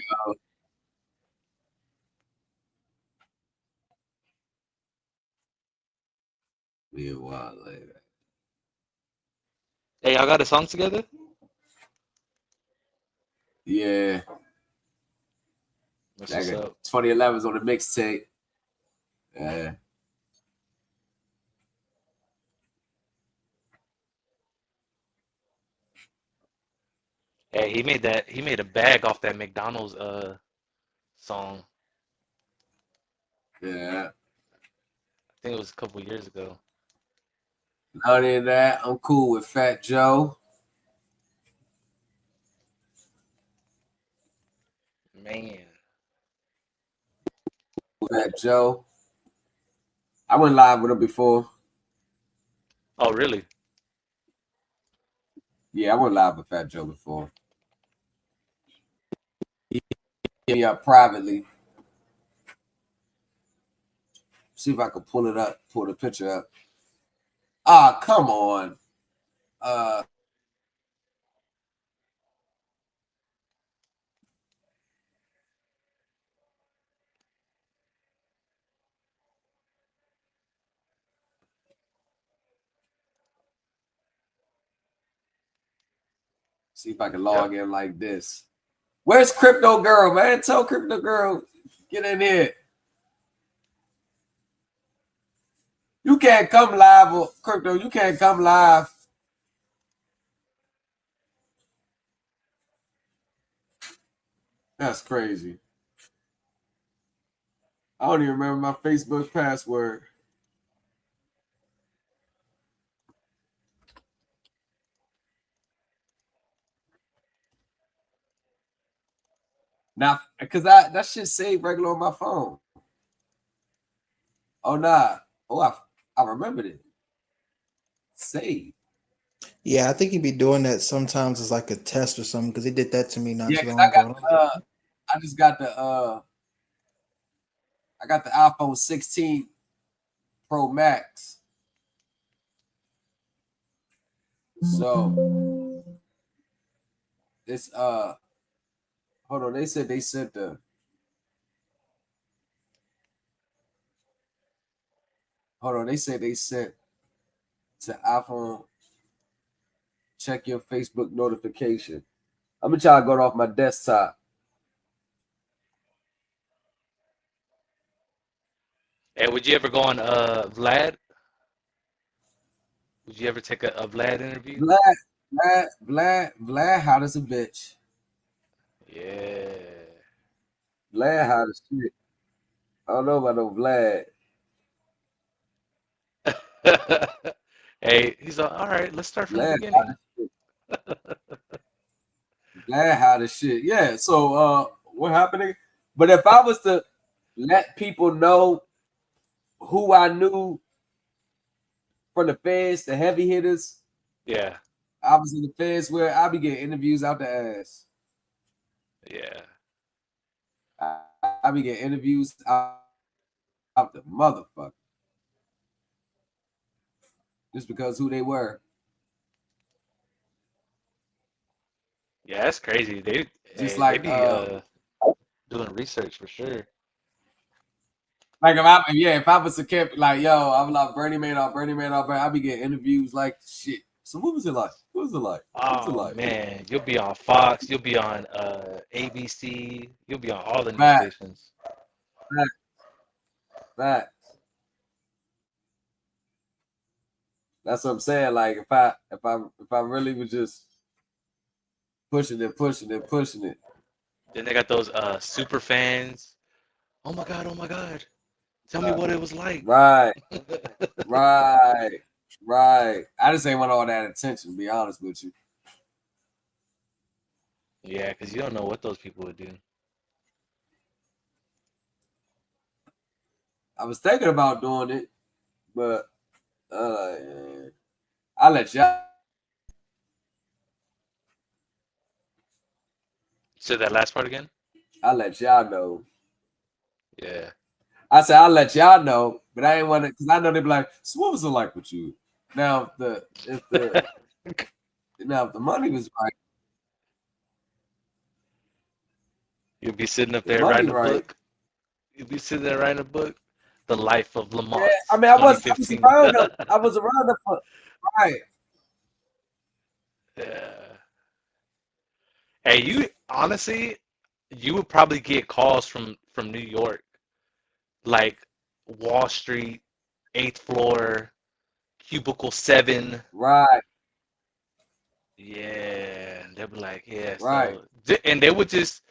Be a while later. Hey, y'all got a song together? Yeah. That's what's up. 2011's on the mixtape. Yeah. Hey, he made a bag off that McDonald's song. Yeah. I think it was a couple years ago. Other than that, I'm cool with Fat Joe. Man. Fat Joe. I went live with him before. Oh, really? Yeah, I went live with Fat Joe before. He hit me up privately. See if I can pull it up, pull the picture up. Ah, come on. See if I can log in like this. Where's Crypto Girl, man? Tell Crypto Girl, get in here. You can't come live, Crypto. You can't come live. That's crazy. I don't even remember my Facebook password. Now, because that shit saved regular on my phone. Oh, nah. Oh, I remembered it. Save. Yeah, I think he'd be doing that sometimes as like a test or something because he did that to me not Yeah, too because long ago. I just got the iPhone 16 Pro Max. So it's hold on, they said they sent the they said they sent to iPhone, check your Facebook notification. I'm gonna try to go off my desktop. Hey, would you ever go on Vlad? Would you ever take a Vlad interview? Vlad hot as a bitch. Yeah. Vlad hot as shit. I don't know about no Vlad. Hey, he's all right, let's start from the Vlad beginning. Vlad hot as shit. Yeah, so what happening? But if I was to let people know who I knew from the feds, the heavy hitters. Yeah. I was in the feds where I be getting interviews out the ass. Yeah. I be getting interviews out the motherfucker. Just because who they were. Yeah, that's crazy. They be doing research for sure. Like if I was a camp, like yo, I'm like Bernie Man, I be getting interviews like shit. So what was it like? What was it like? What's it Oh like? man, you'll be on Fox, you'll be on ABC, you'll be on all the news Fact. stations. Fact. That's what I'm saying. Like if I really was just pushing it. Then they got those super fans. Oh my god! Tell me what it was like. Right. I just ain't want all that attention, to be honest with you. Yeah, because you don't know what those people would do. I was thinking about doing it, but I'll let y'all. Say that last part again. I'll let y'all know. Yeah. I said I'll let y'all know, but I ain't want to because I know they'd be like, so what was it like with you? Now if the money was right, you'll be sitting up there writing a book. You'll be sitting there writing a book, The Life of Lamont. Yeah, I mean, I was around them. Right. Yeah. Hey, you honestly, you would probably get calls from New York, like Wall Street, 8th floor, cubicle 7. Right. Yeah, they'll be like, yeah. Right. So, and they would just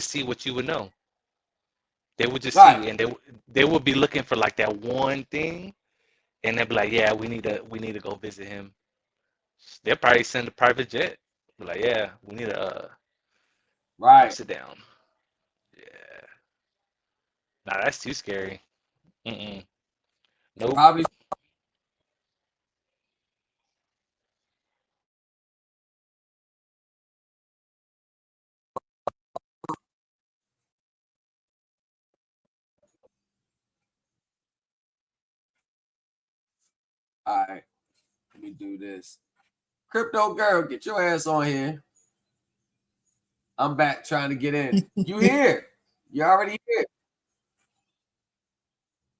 see what you would know. They would just see, and they would be looking for like that one thing, and they'd be like, yeah, we need to go visit him. They'll probably send a private jet. Be like, yeah, we need to right. sit down. Yeah. Nah, that's too scary. Nope. Probably. All right. Let me do this. Crypto girl, get your ass on here. I'm back trying to get in. You here? You already here?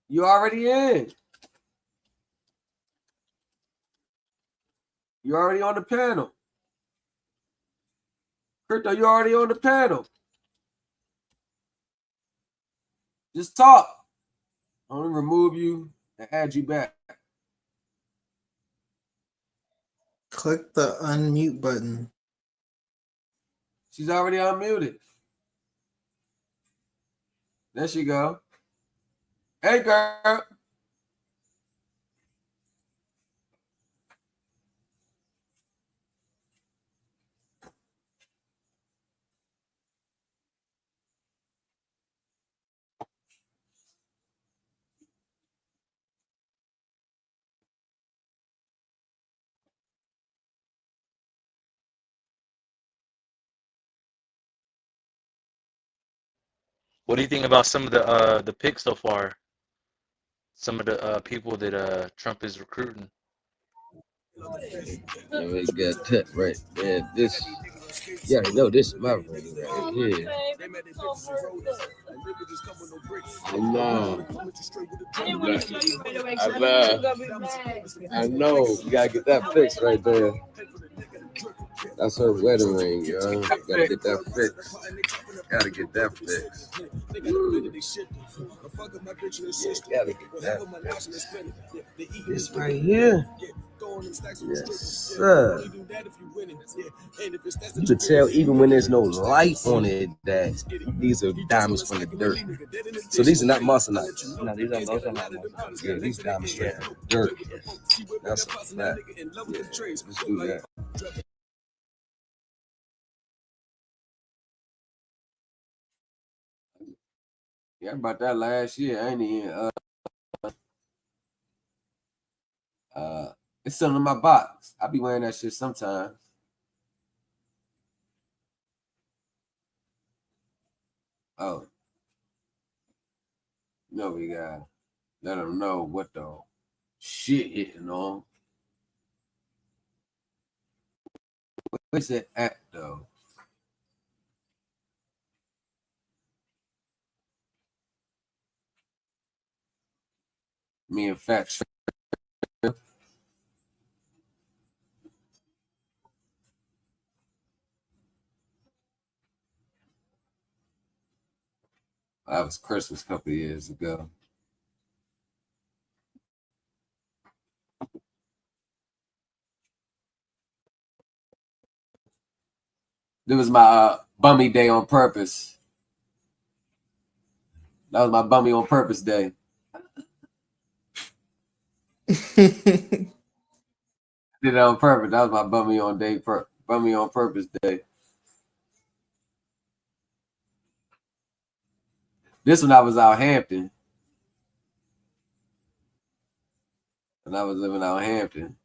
You already in? You already on the panel? Crypto, you already on the panel? Just talk. I'm gonna remove you and add you back. Click the unmute button. She's already unmuted. There she go. Hey, girl. What do you think about some of the picks so far? Some of the people that Trump is recruiting. And we got that right there. This, yeah, you know, this is my ring right here. I know. You gotta get that fixed right there. That's her wedding ring, yo. Gotta get that fixed. Gotta get that fixed. Yeah, gotta get that fixed. This right here. Yes, sir. You could tell even when there's no light on it that these are diamonds from the dirt. So these are not muscleites. No, these are not muscleites. Yeah, these diamonds straight from the dirt. That's a fact. Yeah, let's do that. Yeah, about that last year. I ain't even it's still in my box. I be wearing that shit sometimes. Oh. No, we got let them know what the shit hitting on. Where's it at though? Me and Fat. That was Christmas a couple of years ago. This was my bummy day on purpose. That was my bummy on purpose day. Did it on purpose. That was my bummy on purpose day. This one I was out Hampton. And I was living out Hampton.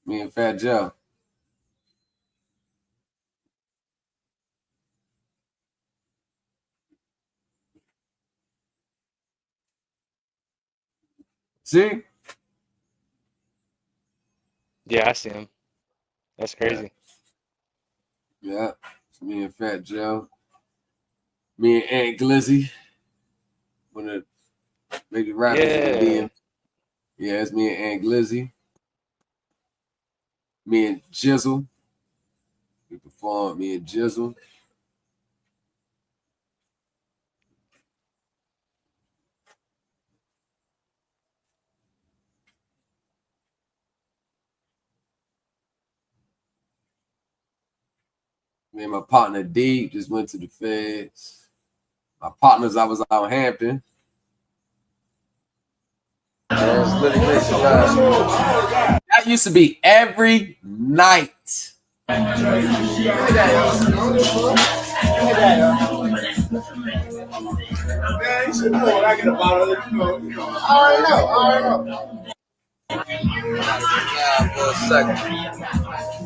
Me and Fat Joe. See? Yeah, I see him. That's crazy. Yeah. It's me and Fat Joe. Me and Aunt Glizzy. One of the maybe rappers in the DM. Yeah, it's me and Aunt Glizzy. Me and Jizzle. We performed me and Jizzle. Me and my partner Deep just went to the feds. My partners, I was out Hampton. That used to be every night. Man, you should know what I get about it. I already know. For a second.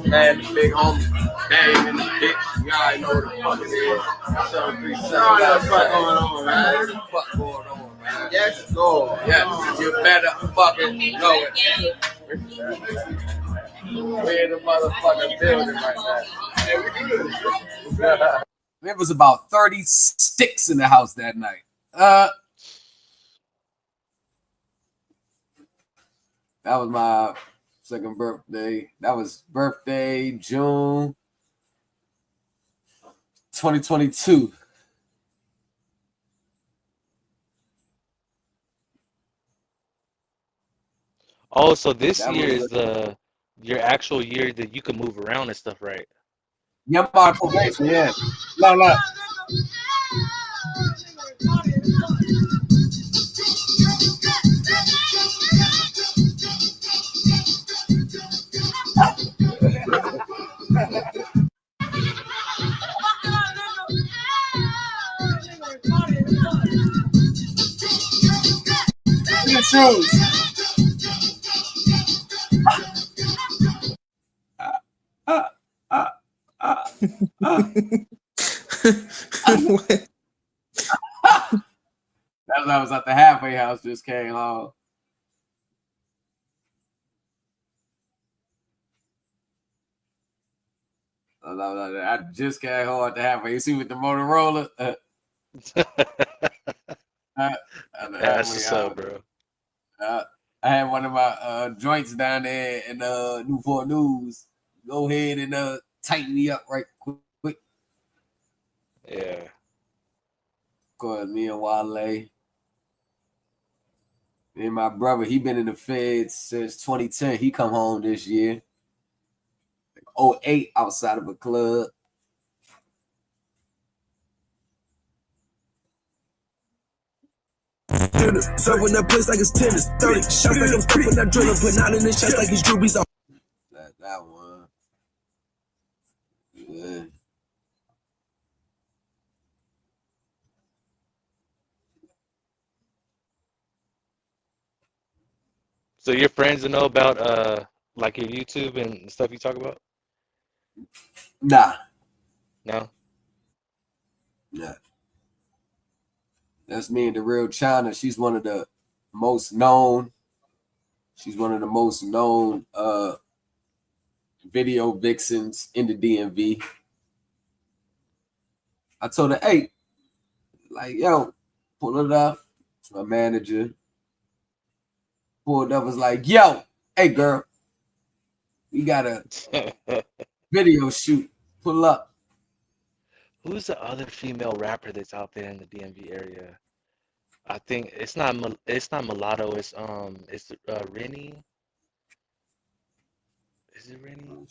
Man, the big homie, Dave in the bitch. You already know what the fuck it is. 737. What the fuck going on, man? What the fuck going on, man? Yes, Lord. Yes, you better fucking know it. We in the motherfucking building right now. Hey, we do this. There was about 30 sticks in the house that night. That was my second birthday. That was birthday June 2022. Oh, so this That year was is your actual year that you can move around and stuff, right? Yeah, I'm on probation, yeah. No. That's when I was at the halfway house, just came home. I just came home at the halfway. You see with the Motorola? That's what's up, bro. I had one of my joints down there in Newport News. Go ahead and tighten me up right quick. Yeah. Of course, me and Wale. Me and my brother, he been in the feds since 2010. He come home this year. 08 outside of a club. Serving that place like it's tennis. 30 shots like I'm stuffing that drill and putting out in the chest like it's rubies. That one. Yeah. So your friends know about like your YouTube and stuff you talk about? Nah. No? Yeah. That's me and the real China. She's one of the most known. She's one of the most known video vixens in the DMV. I told her, hey, like, yo, pull it up. It's my manager. Pulled up, was like, yo, hey, girl, we got a video shoot. Pull up. Who's the other female rapper that's out there in the DMV area? I think it's not Mulatto. It's Rennie. Is it Rennie?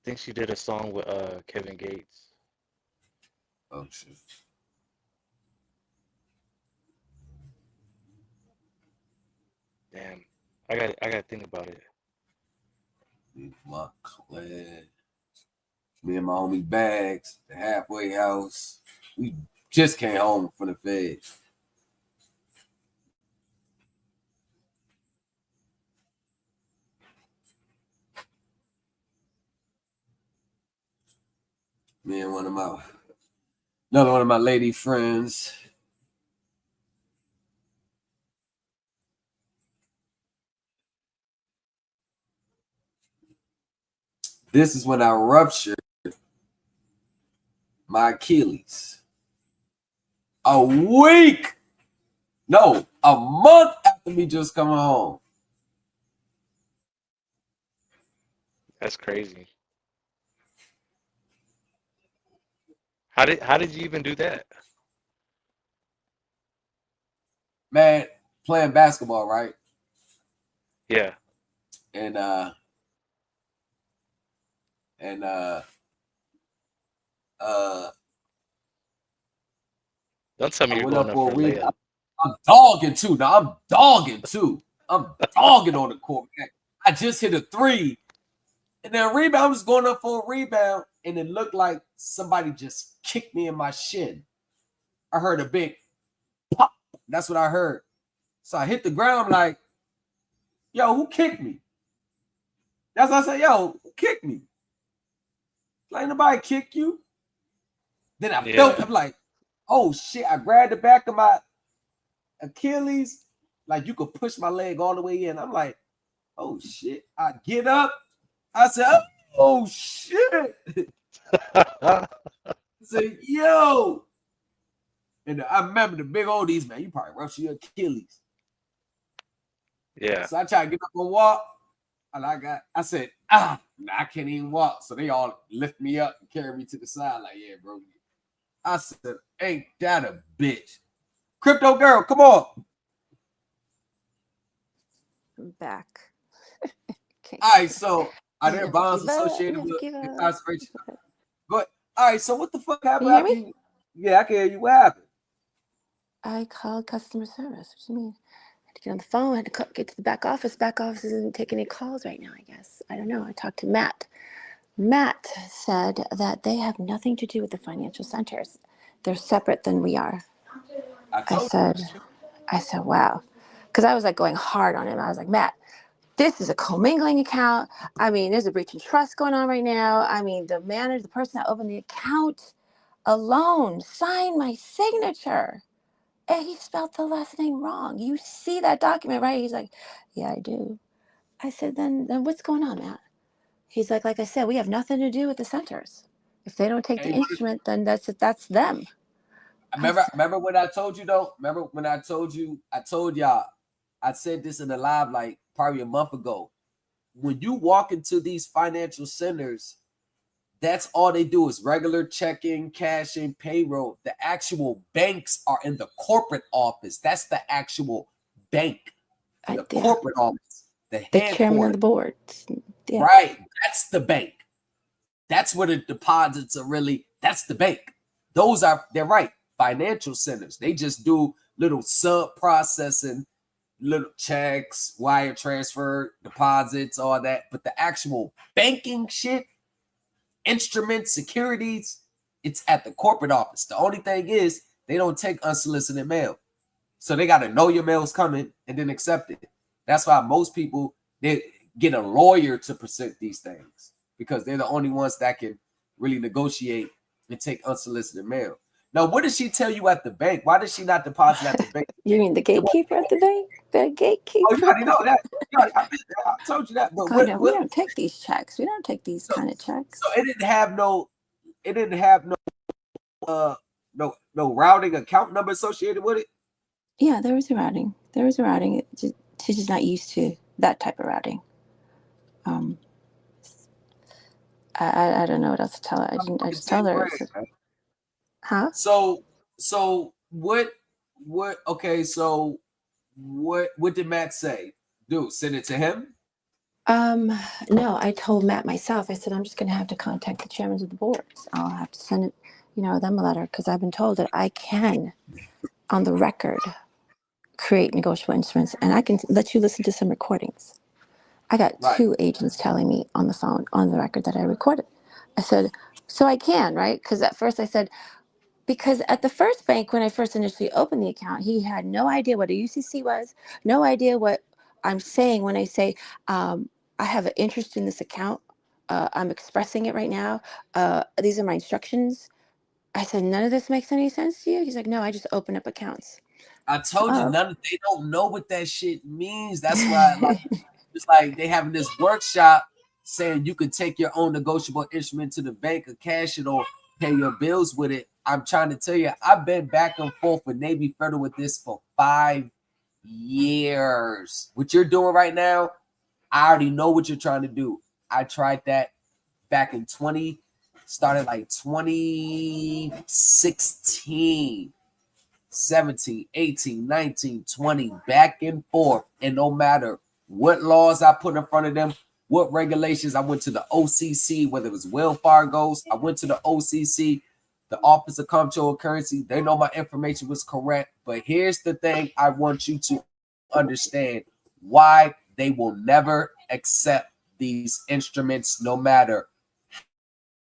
think she did a song with Kevin Gates. Oh shit. Damn, I gotta think about it. Me and my homie Bags, the halfway house. We just came home from the feds. Me and another one of my lady friends. This is when I ruptured my Achilles. A week, no, a month after me just coming home. That's crazy. How did you even do that? Man, playing basketball, right? Yeah. And Don't tell me I you're went going up up for for a a rebound. layup. I'm dogging too. Now I'm dogging too. I'm dogging on the court. Man. I just hit a 3. And then rebound was going up for a rebound. And it looked like somebody just kicked me in my shin. I heard a big pop. That's what I heard. So I hit the ground. I'm like, yo, who kicked me? That's what I said, yo, who kicked me? Like, nobody kick you. Then I felt, I'm like, oh shit. I grabbed the back of my Achilles. Like, you could push my leg all the way in. I'm like, oh shit. I get up. I said, oh shit. I said, yo. And I remember the big oldies, man. You probably ruptured your Achilles. Yeah. So I tried to get up and walk. And I said, I can't even walk. So they all lift me up and carry me to the side. Like, yeah, bro. I said, ain't that a bitch? Crypto girl, come on. I'm back. All right, so are there bonds associated with incarceration? Go ahead. All right, so what the fuck happened? Can you hear me? Yeah, I can hear you. What happened? I called customer service. What do you mean? I had to get on the phone. I had to get to the back office. Back office isn't taking any calls right now, I guess. I don't know. I talked to Matt. Matt said that they have nothing to do with the financial centers. They're separate than we are. I said, wow. Because I was like going hard on him. I was like, Matt, this is a commingling account. I mean, there's a breach of trust going on right now. I mean, the person that opened the account alone signed my signature. And he spelled the last name wrong. You see that document, right? He's like, yeah, I do. I said, then what's going on, Matt? He's like I said, we have nothing to do with the centers. If they don't take the instrument, then that's them. Remember when I told you though? Remember when I told y'all, I said this in the live like probably a month ago. When you walk into these financial centers, that's all they do is regular checking, cashing, payroll. The actual banks are in the corporate office. That's the actual bank. The corporate office. The chairman of the board. Yeah. Right. That's the bank. That's where the deposits are really, that's the bank. They're right. Financial centers. They just do little sub-processing, little checks, wire transfer, deposits, all that. But the actual banking shit, instruments, securities, it's at the corporate office. The only thing is they don't take unsolicited mail. So they got to know your mail's coming and then accept it. That's why most people, they get a lawyer to present these things because they're the only ones that can really negotiate and take unsolicited mail. Now, what did she tell you at the bank? Why did she not deposit at the bank? You mean the gatekeeper at the bank? The gatekeeper? Oh, you already know that. I told you that. But we don't take these checks. We don't take these kind of checks. So it didn't have no routing account number associated with it? Yeah, there was a routing. She's just not used to that type of routing. I don't know what else to tell her. I just tell her. Huh? So what? Okay, so what did Matt say? Dude, send it to him. No, I told Matt myself. I said I'm just going to have to contact the chairmen of the boards. I'll have to send it, them a letter because I've been told that I can, on the record, create negotiable instruments, and I can let you listen to some recordings. I got Right. 2 agents telling me on the phone, on the record, that I recorded. I said, so I can, right? Because at first I said, because at the first bank, when I first initially opened the account, he had no idea what a UCC was, no idea what I'm saying when I say, I have an interest in this account. I'm expressing it right now. These are my instructions. I said, none of this makes any sense to you? He's like, no, I just open up accounts. I told you, they don't know what that shit means. That's why, it's like they having this workshop saying you can take your own negotiable instrument to the bank or cash it or pay your bills with it. I'm trying to tell you, I've been back and forth with Navy Federal with this for 5 years. What you're doing right now, I already know what you're trying to do. I tried that back in 2016. 17, 18, 19, 20, back and forth. And no matter what laws I put in front of them, what regulations, I went to the OCC, whether it was Wells Fargo's, I went to the OCC, the Office of Comptroller of Currency. They know my information was correct. But here's the thing I want you to understand why they will never accept these instruments, no matter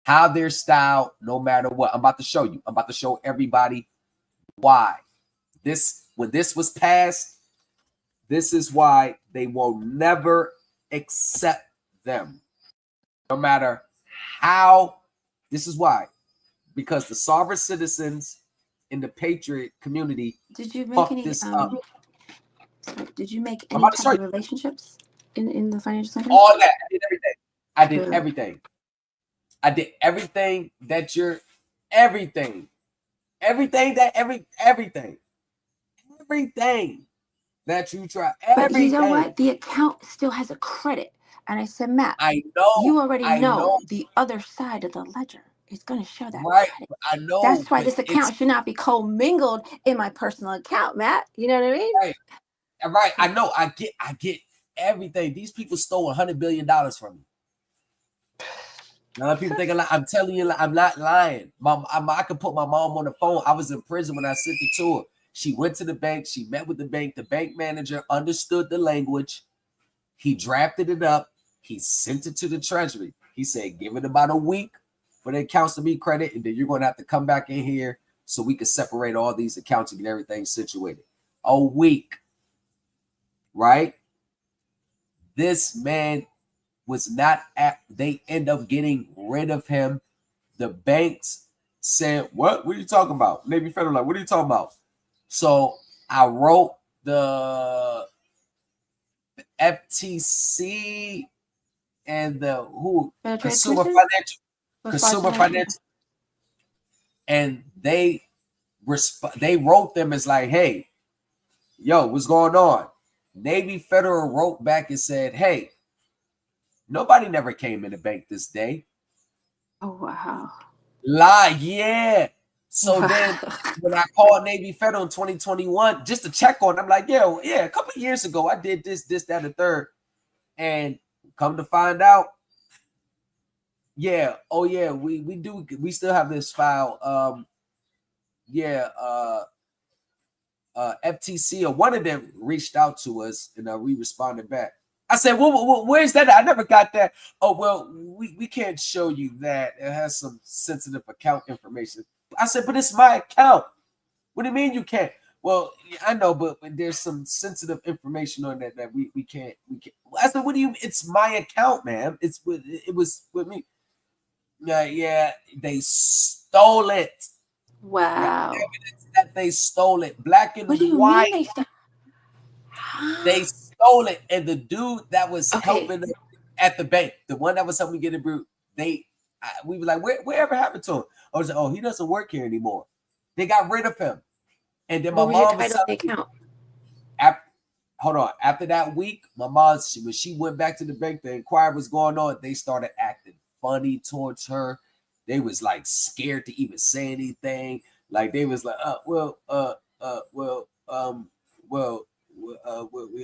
how they're styled, no matter what. I'm about to show you. I'm about to show everybody why. When this was passed, this is why they will never accept them. No matter how, this is why. Because the sovereign citizens in the patriot community Did you make any this up. Did you make any type of relationships in the financial center? All that. I did everything. I did everything. I did everything that you're everything. Everything that everything that you try. But you know what? The account still has a credit. And I said, Matt, I know. You already know the other side of the ledger. It's going to show that right. credit. I know. That's why this account should not be commingled in my personal account, Matt. You know what I mean? Right. Right. I know. I get everything. These people stole $100 billion from me. Now people think I'm telling you, I'm not lying. I could put my mom on the phone. I was in prison when I sent it to her. She went to the bank. She met with the bank. The bank manager understood the language. He drafted it up. He sent it to the treasury. He said, give it about a week for the accounts to be credit, and then you're going to have to come back in here so we can separate all these accounts and get everything situated. A week, right? This man was not at, they end up getting rid of him. The banks said, what are you talking about? Navy Federal, like, what are you talking about? So I wrote the FTC and the Consumer Financial, and they wrote them as like, hey, yo, what's going on? Navy Federal wrote back and said, hey, nobody never came in the bank this day. Oh, wow. Yeah. So then when I called Navy Federal in 2021, just to check on, I'm like, yeah, a couple of years ago, I did this, that, and the third. And come to find out, yeah, oh yeah, we still have this file. FTC or one of them reached out to us and we responded back. I said, well, where's that? I never got that. Oh, well, we can't show you that. It has some sensitive account information. I said, but it's my account. What do you mean you can't? Well, I know, but there's some sensitive information on that we can't. I said, what do you? It's my account, man. It was with me. Yeah, they stole it. Wow. That they stole it, black and what do you white. Mean they stole it, and the dude that was helping them at the bank, the one that was helping me get it, we were like, wherever happened to him? I was like, oh, he doesn't work here anymore. They got rid of him, and then my mom was the account. Hold on. After that week, my mom, when she went back to the bank to inquire what's going on, they started acting funny towards her. They was like scared to even say anything. Like they was like, we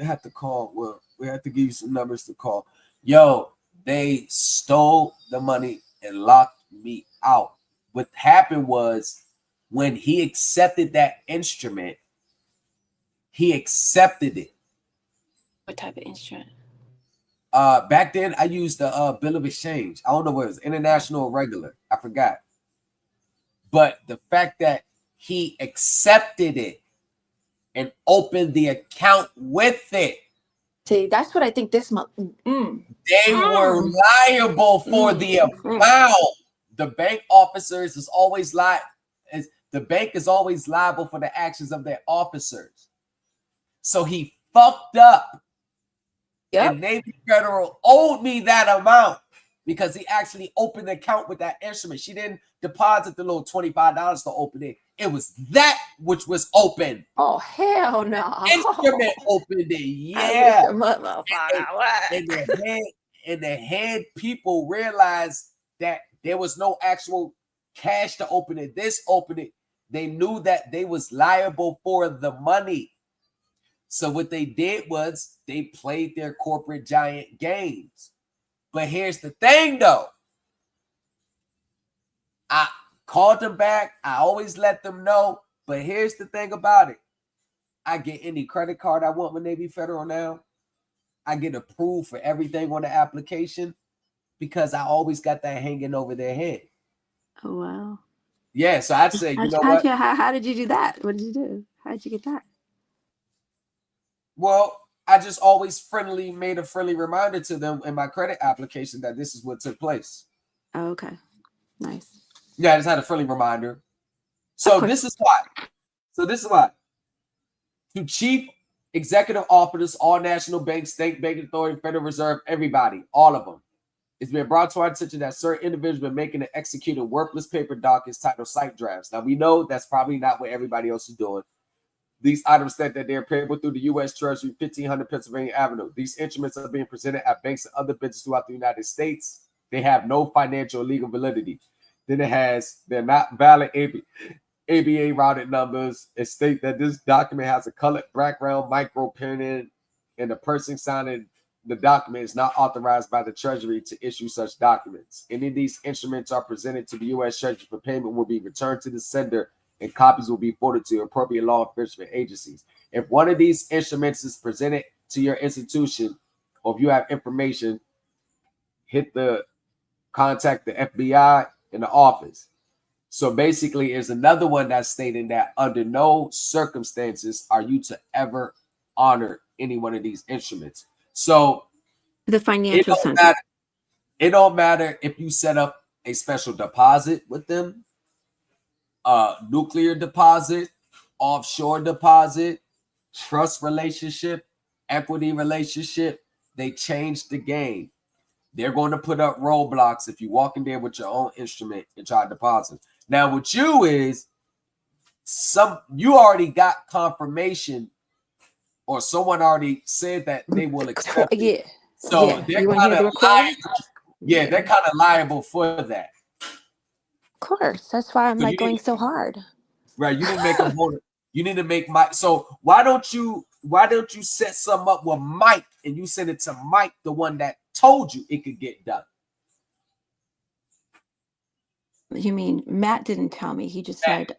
have to call. Well, we have to give you some numbers to call. Yo, they stole the money and locked me out. What happened was when he accepted that instrument, he accepted it. What type of instrument? Back then I used the bill of exchange. I don't know what it was, international or regular. I forgot. But the fact that he accepted it and opened the account with it. See, that's what I think this month. They were liable for the amount. The bank officers is always the bank is always liable for the actions of their officers. So he fucked up. Yep. And Navy Federal owed me that amount because he actually opened the account with that instrument. She didn't deposit the little $25 to open it. It was that which was open. Oh, hell no. Instrument opened it. Yeah. And the head people realized that there was no actual cash to open it. This opened it. They knew that they was liable for the money. So what they did was they played their corporate giant games. But here's the thing, though. I called them back. I always let them know. But here's the thing about it. I get any credit card I want with Navy Federal now. I get approved for everything on the application because I always got that hanging over their head. Oh, wow. Yeah, so I'd say, you know what? How did you do that? What did you do? How did you get that? Well, I just always made a friendly reminder to them in my credit application that this is what took place. Oh, okay. Nice. Yeah, I just had a friendly reminder. So this is why. To chief executive officers, all national banks, state banking authority, Federal Reserve, everybody, all of them. It's been brought to our attention that certain individuals have been making and executing worthless paper documents titled site drafts. Now, we know that's probably not what everybody else is doing. These items state that they are payable through the U.S. Treasury, 1500 Pennsylvania Avenue. These instruments are being presented at banks and other businesses throughout the United States. They have no financial or legal validity. Then they're not valid ABA routed numbers. It states that this document has a colored background, micro printed, and the person signing the document is not authorized by the Treasury to issue such documents. Any of these instruments are presented to the U.S. Treasury for payment will be returned to the sender, and copies will be forwarded to appropriate law enforcement agencies. If one of these instruments is presented to your institution, or if you have information, contact the FBI in the office. So basically, there's another one that's stating that under no circumstances are you to ever honor any one of these instruments. So the financial center. It don't matter if you set up a special deposit with them, nuclear deposit, offshore deposit, trust relationship, equity relationship. They changed the game. They're going to put up roadblocks if you walk in there with your own instrument and try to deposit. Now, with you is you already got confirmation, or someone already said that they will accept it. Yeah. So yeah. they're kind of liable. Yeah, they're kind of liable for that. Of course, that's why I'm going so hard. Right, you didn't make a voter. You need to make Mike. So why don't you set something up with Mike and you send it to Mike, the one that told you it could get done? You mean Matt didn't tell me? He just said,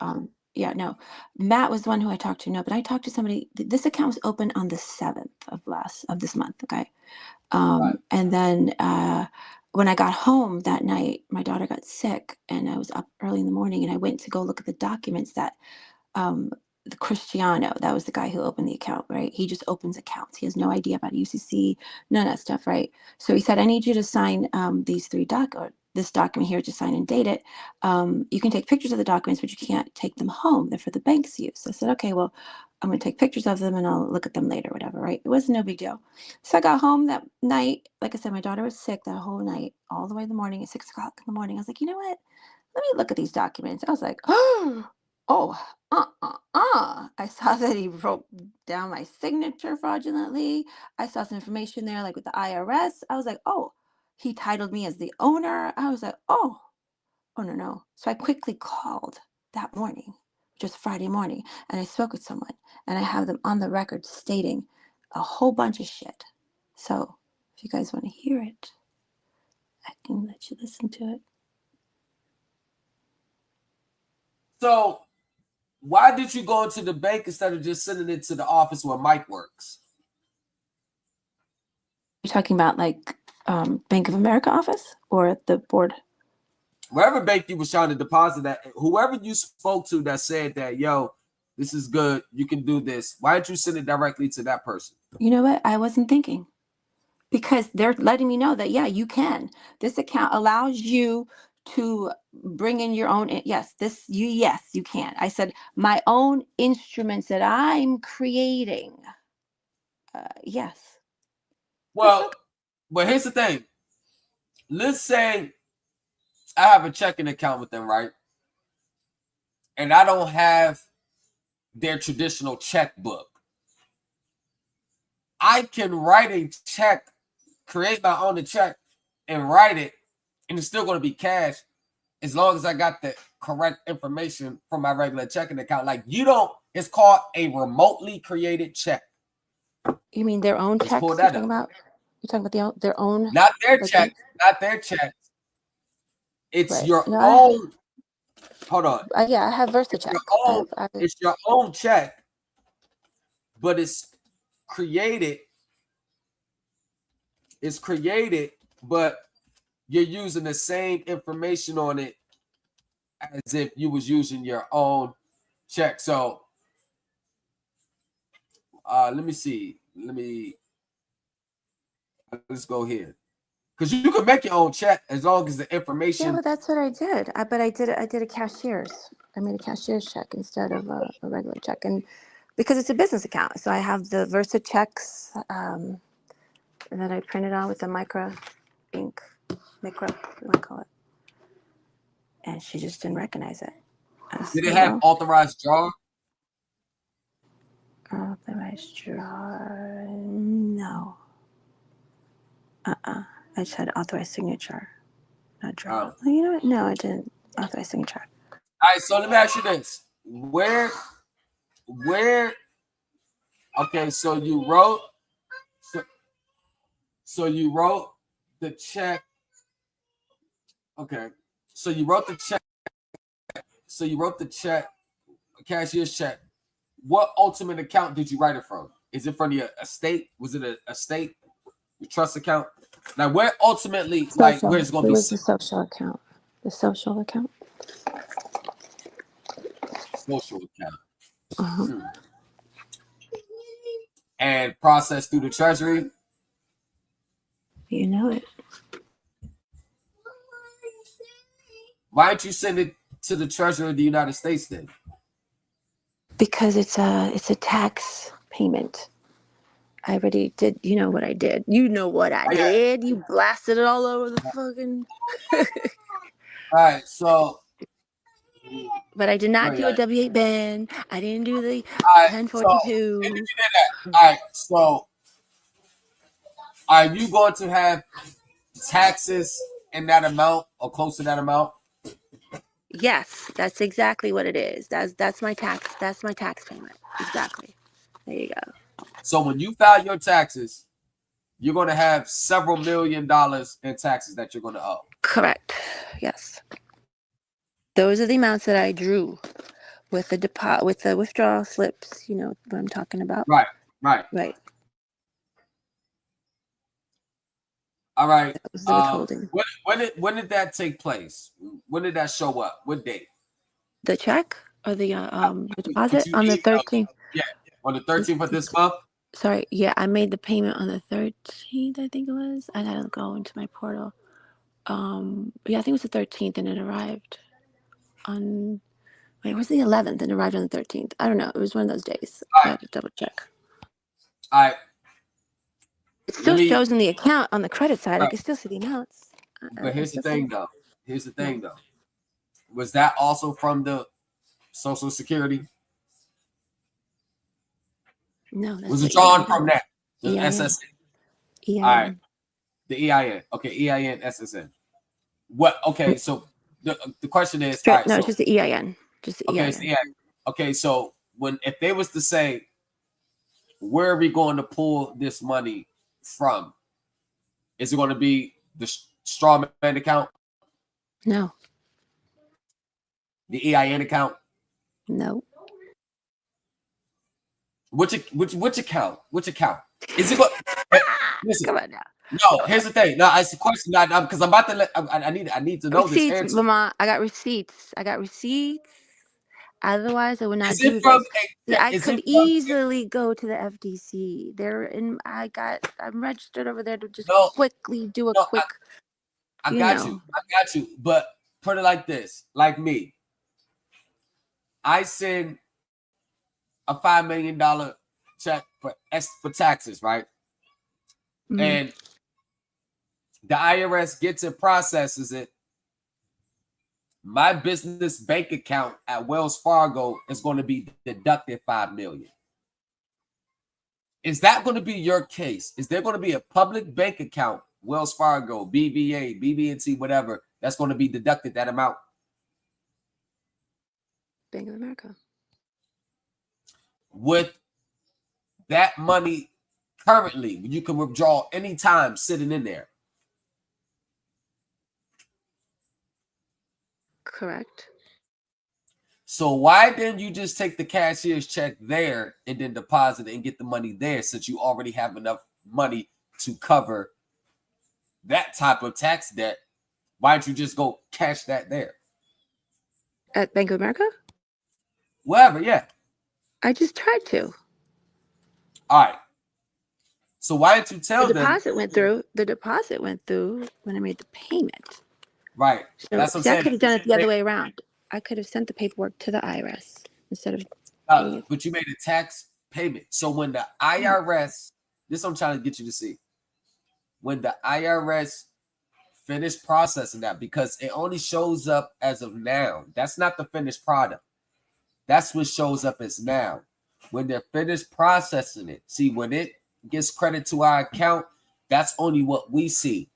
yeah, no. Matt was the one who I talked to. No, but I talked to somebody. This account was open on the 7th of this month. Okay. Right. And then when I got home that night, my daughter got sick and I was up early in the morning and I went to go look at the documents that the Cristiano, that was the guy who opened the account, right? He just opens accounts. He has no idea about UCC, none of that stuff, right? So he said, I need you to sign these this document here, to sign and date it. You can take pictures of the documents, but you can't take them home. They're for the bank's use. I said, okay, well, I'm going to take pictures of them and I'll look at them later, whatever, right? It was no big deal. So I got home that night. Like I said, my daughter was sick that whole night, all the way in the morning at 6 o'clock in the morning. I was like, you know what? Let me look at these documents. I was like, I saw that he wrote down my signature fraudulently. I saw some information there, like with the IRS. I was like, oh, he titled me as the owner. I was like, oh, no. So I quickly called that morning, just Friday morning, and I spoke with someone, and I have them on the record stating a whole bunch of shit. So If you guys want to hear it, I can let you listen to it. So why did you go into the bank instead of just sending it to the office where Mike works? You're talking about like Bank of America office or the board? Wherever bank you was trying to deposit that, whoever you spoke to that said that, yo, this is good, you can do this. Why didn't you send it directly to that person? You know what? I wasn't thinking. Because they're letting me know that, yeah, you can. This account allows you to bring in your own. Yes, yes, you can. I said my own instruments that I'm creating. Yes. Well, but here's the thing. Let's say I have a checking account with them, right? And I don't have their traditional checkbook. I can write a check, create my own check, and write it, and it's still going to be cash as long as I got the correct information from my regular checking account. Like it's called a remotely created check. You mean their own checks? You're talking about their own. Not their check. Not their check. It's your own. Hold on. Yeah, I have VersaCheck. It's your own check, but it's created. It's created, but you're using the same information on it as if you was using your own check. So let me see. Let's go here. Because you can make your own check as long as the information. Yeah, well, that's what I did. But I did a cashier's. I made a cashier's check instead of a regular check, and because it's a business account, so I have the Versa checks that I printed on with the micro ink, what do I call it? And she just didn't recognize it. Did it have authorized draw? Authorized draw? No. I just had authorized signature, not draw. Oh. You know what? No, I didn't authorize signature. All right, so let me ask you this: where? Okay, so you wrote. So you wrote the check. Okay, so you wrote the check. So you wrote the check, cashier's check. What ultimate account did you write it from? Is it from the estate? Was it a estate? Your trust account? Now, where ultimately, social. like, where it's going to be? It was the social account. The social account. Social account. And processed through the treasury. You know it. Why don't you send it to the treasury of the United States then? Because it's a tax payment. I already did. You know what I did. You know what I did. You blasted it all over the fucking. All right, so. But I did not do a W-8 ban. I didn't do the 1042. So, you did that. All right, so are you going to have taxes in that amount or close to that amount? Yes, that's exactly what it is. That's my tax. That's my tax payment. Exactly. There you go. So when you file your taxes, you're going to have several $1 million in taxes that you're going to owe. Correct. Yes. Those are the amounts that I drew with the withdrawal slips. You know what I'm talking about. Right. All right. That was the withholding. When did that take place? When did that show up? What date? The check or the deposit on the 13th? Yeah, on the 13th of this month. Sorry. Yeah, I made the payment on the 13th. I think it was. I gotta go into my portal. Yeah, I think it was the 13th, and it arrived on. Wait, it was the 11th and arrived on the 13th. I don't know. It was one of those days. I had to double check. All right. It still shows in the account on the credit side. I can still see the amounts. But here's the thing, though. Was that also from the Social Security? No. Was it drawn from that? The SSN? EIN. All right. The EIN. Okay, EIN, SSN. What? Okay, so the question is... All right, no, it's just the EIN. Just the EIN. It's the EIN. Okay, so if they was to say, where are we going to pull this money from? Is it going to be the straw man account? No. The EIN account? No. Which account? Which account? Is it going? Listen. Come on now. No, here's the thing. No, it's a question because I'm about to let. I need to know Receipts, this answer. Mama. I got receipts. Otherwise, I would not Is do it from? this. I could easily go to the FDC. I'm registered over there to just quickly do a quick. I got you. But put it like this: like me, I send a $5 million check for taxes, right? Mm-hmm. And the IRS gets it, processes it. My business bank account at Wells Fargo is going to be deducted $5 million. Is that going to be your case? Is there going to be a public bank account, Wells Fargo, BBA, BB&T, whatever, that's going to be deducted that amount? Bank of America. With that money currently, you can withdraw anytime sitting in there. Correct. So why didn't you just take the cashier's check there and then deposit it and get the money there, since you already have enough money to cover that type of tax debt? Why don't you just go cash that there? At Bank of America? Wherever, yeah. I just tried to. All right. So why didn't you tell them? The deposit went through when I made the payment. Right. So, that's what I'm saying. I could have done it the other way around. I could have sent the paperwork to the IRS instead of doing it. But you made a tax payment. So when the IRS, this is what I'm trying to get you to see. When the IRS finished processing that, because it only shows up as of now. That's not the finished product. That's what shows up as now. When they're finished processing it, see, when it gets credit to our account, that's only what we see.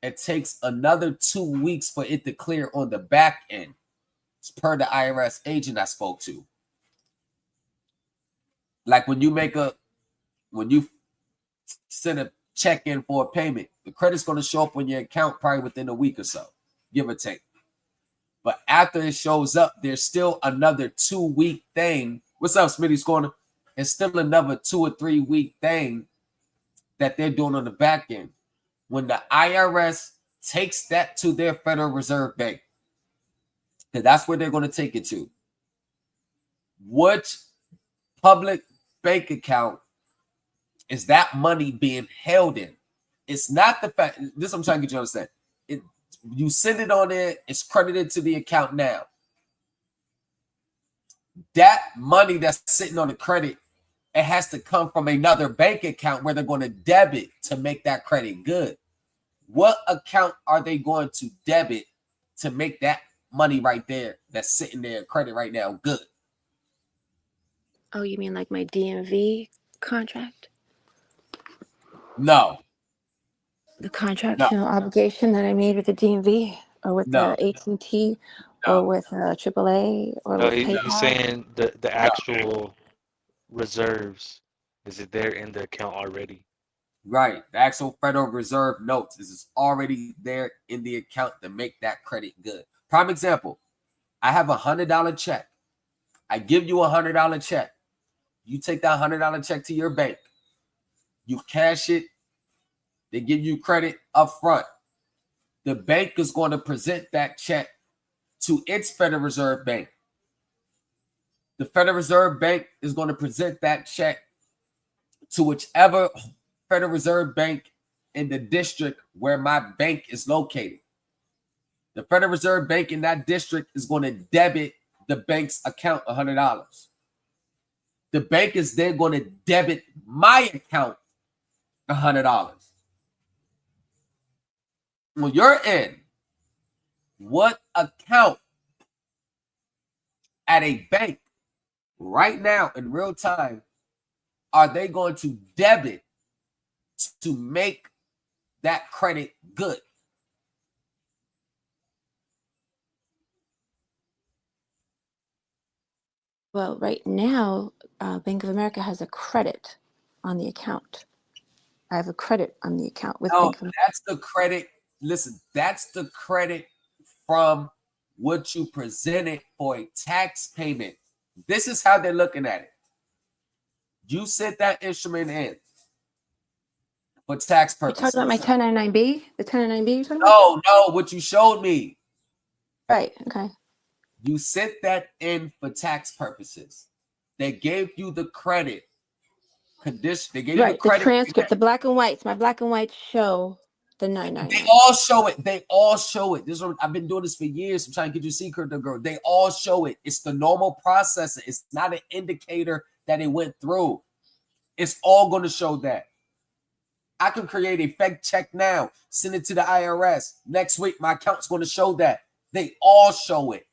It takes another 2 weeks for it to clear on the back end. It's per the IRS agent I spoke to. Like when you send a check in for a payment, the credit's going to show up on your account probably within a week or so, give or take. But after it shows up, there's still another 2 week thing. What's up, Smitty's Corner? It's still another 2 or 3 week thing that they're doing on the back end. When the IRS takes that to their Federal Reserve Bank, because that's where they're going to take it to. Which public bank account is that money being held in? It's not the fact. This is what I'm trying to get you to understand. You send it on there, it's credited to the account now. That money that's sitting on the credit, it has to come from another bank account where they're going to debit to make that credit good. What account are they going to debit to make that money right there that's sitting there credit right now good? Oh, you mean like my DMV contract? No. The contractual obligation that I made with the DMV or with the AT&T or with AAA or with PayPal? He's saying the actual reserves. Is it there in the account already? Right. The actual Federal Reserve notes is already there in the account to make that credit good. Prime example, I have $100 check. I give you $100 check. You take that $100 check to your bank. You cash it. They give you credit up front. The bank is going to present that check to its Federal Reserve Bank. The Federal Reserve Bank is going to present that check to whichever Federal Reserve Bank in the district where my bank is located. The Federal Reserve Bank in that district is going to debit the bank's account $100. The bank is then going to debit my account $100. When you're in, what account at a bank right now in real time are they going to debit to make that credit good? Well, right now, Bank of America has a credit on the account. I have a credit on the account with No, Bank of America. that's the credit. Listen, that's the credit from what you presented for a tax payment. This is how they're looking at it. You sent that instrument in for tax You're purposes. talking about my 1099B? The 1099B you're talking about? No, what you showed me. Right, okay. You sent that in for tax purposes. They gave you the credit condition. They gave you the Right, the credit. transcript, the black and whites. My black and whites show the 999. They all show it. They all show it. I've been doing this for years. I'm trying to get you a secret, girl. They all show it. It's the normal processing. It's not an indicator that it went through. It's all going to show that. I can create a fake check now, send it to the IRS. Next week, my account's going to show that. They all show it.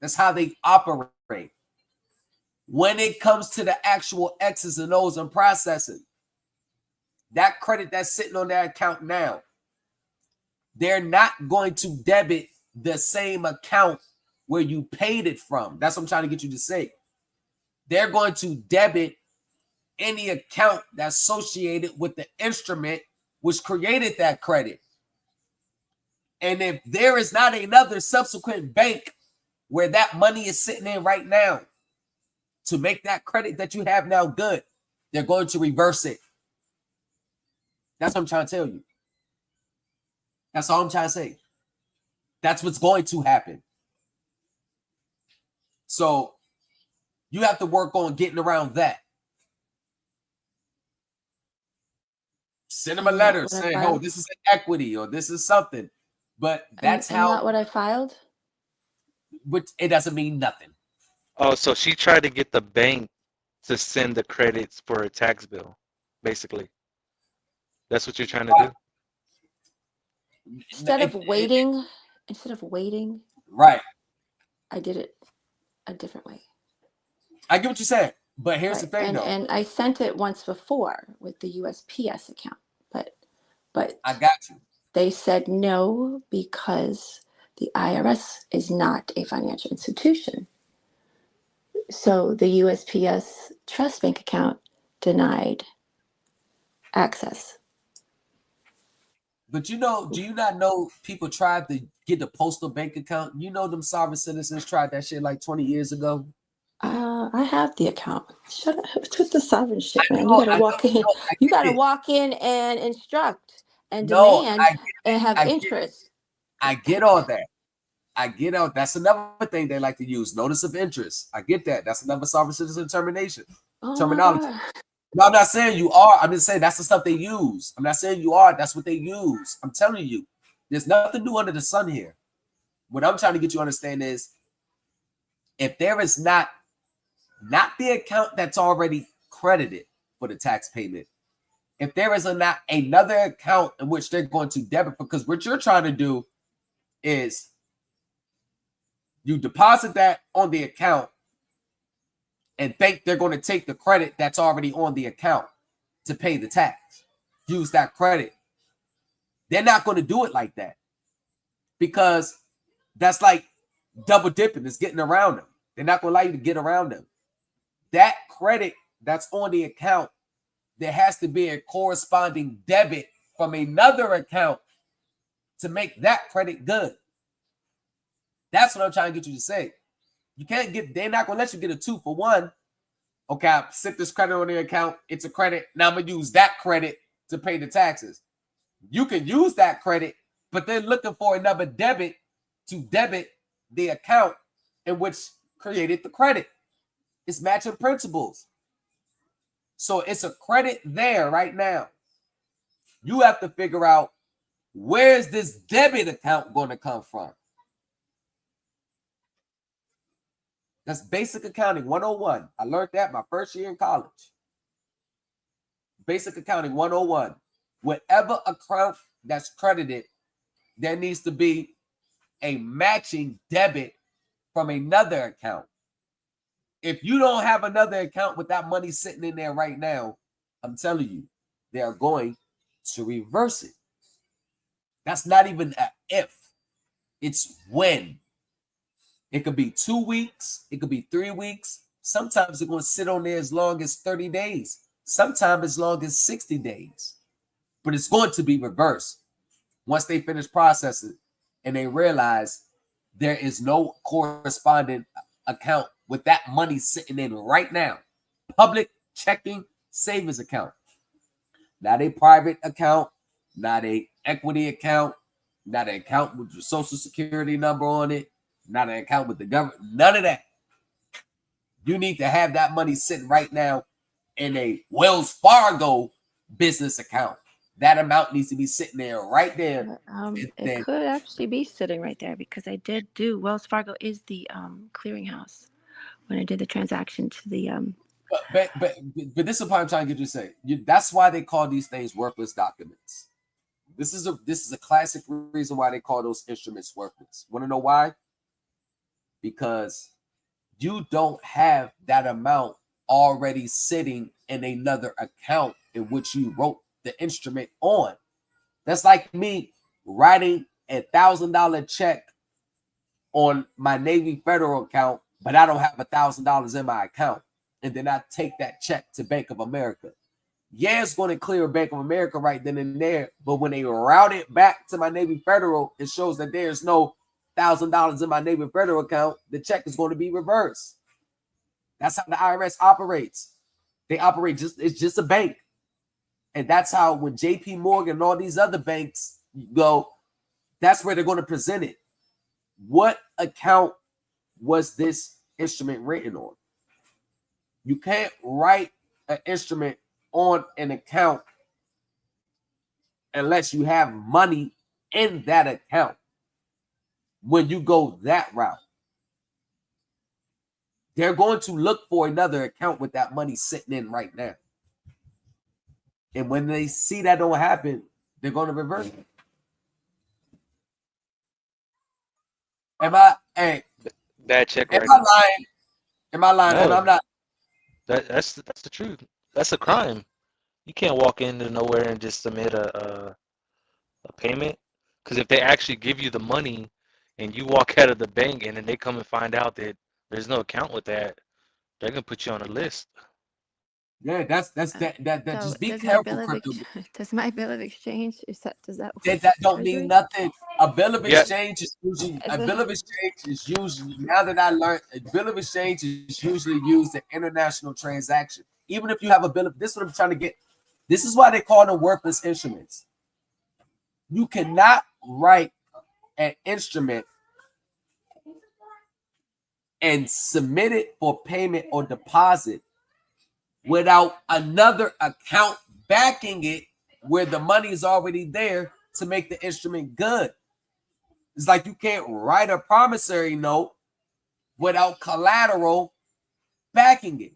That's how they operate. When it comes to the actual X's and O's and processing, that credit that's sitting on that account now, they're not going to debit the same account where you paid it from. That's what I'm trying to get you to say. They're going to debit any account that's associated with the instrument which created that credit. And if there is not another subsequent bank where that money is sitting in right now to make that credit that you have now good, they're going to reverse it. That's what I'm trying to tell you. That's all I'm trying to say. That's what's going to happen. So you have to work on getting around that. Send them a letter saying, oh, this is an equity or this is something. But that's how. Not what I filed? But it doesn't mean nothing. Oh, so she tried to get the bank to send the credits for a tax bill, basically. That's what you're trying to do? Instead of waiting, right, I did it a different way. I get what you're saying, but here's the thing, though. And I sent it once before with the USPS account, but I got you. They said no because the IRS is not a financial institution. So the USPS trust bank account denied access. But do you not know people tried to get the postal bank account? You know them sovereign citizens tried that shit like 20 years ago. I have the account. Shut up with the sovereign shit, man. You gotta walk in. You gotta walk in and instruct and demand and have interest. I get all that. That's another thing they like to use. Notice of interest. I get that. That's another sovereign citizen terminology. No, I'm not saying you are. I'm just saying that's the stuff they use. I'm not saying you are. That's what they use. I'm telling you. There's nothing new under the sun here. What I'm trying to get you to understand is if there is not the account that's already credited for the tax payment, if there is not another account in which they're going to debit, because what you're trying to do is you deposit that on the account and think they're going to take the credit that's already on the account to pay the tax. Use that credit. They're not going to do it like that because that's like double dipping. It's getting around them. They're not going to allow you to get around them. That credit that's on the account, there has to be a corresponding debit from another account to make that credit good. That's what I'm trying to get you to say. You can't get, they're not going to let you get a 2-for-1. Okay, I set this credit on the account. It's a credit. Now I'm going to use that credit to pay the taxes. You can use that credit, but they're looking for another debit to debit the account in which created the credit. It's matching principles. So it's a credit there right now. You have to figure out where's this debit account going to come from. That's basic accounting 101. I learned that my first year in college. Basic accounting 101. Whatever account that's credited, there needs to be a matching debit from another account. If you don't have another account with that money sitting in there right now, I'm telling you, they are going to reverse it. That's not even an if. It's when. It could be 2 weeks. It could be 3 weeks. Sometimes it's going to sit on there as long as 30 days. sometimes as long as 60 days. But it's going to be reversed once they finish processing and they realize there is no corresponding account with that money sitting in right now. Public checking savings account. Not a private account, not a equity account, not an account with your social security number on it, not an account with the government, none of that. You need to have that money sitting right now in a Wells Fargo business account. That amount needs to be sitting there right there. It could actually be sitting right there because I did do Wells Fargo is the clearinghouse when I did the transaction to the But this is what I'm trying to get you to say. That's why they call these things worthless documents. This is a classic reason why they call those instruments worthless. Want to know why? Because you don't have that amount already sitting in another account in which you wrote the instrument on. That's like me writing $1,000 check on my Navy Federal account, but I don't have $1,000 in my account. And then I take that check to Bank of America. Yeah, it's going to clear Bank of America right then and there, but when they route it back to my Navy Federal, it shows that there's no $1,000 in my Navy Federal account. The check is going to be reversed. That's how the IRS operates. They operate it's just a bank. And that's how when JP Morgan and all these other banks go, that's where they're going to present it. What account was this instrument written on? You can't write an instrument on an account unless you have money in that account when you go that route. They're going to look for another account with that money sitting in right now. And when they see that don't happen, they're going to reverse it. Bad check Am writing. I lying? Am I lying? No. I'm not. That's the truth. That's a crime. You can't walk into nowhere and just submit a payment. Because if they actually give you the money and you walk out of the bank and then they come and find out that there's no account with that, they're gonna put you on a list. Yeah, that's that. So Just be does careful, crypto. does my bill of exchange does that That don't mean nothing. A bill of Yeah. exchange is usually now that I learned a bill of exchange is usually used in international transaction. Even if you have a bill of this is what I'm trying to get. This is why they call them worthless instruments. You cannot write an instrument and submit it for payment or deposit without another account backing it where the money is already there to make the instrument good. It's like you can't write a promissory note without collateral backing it.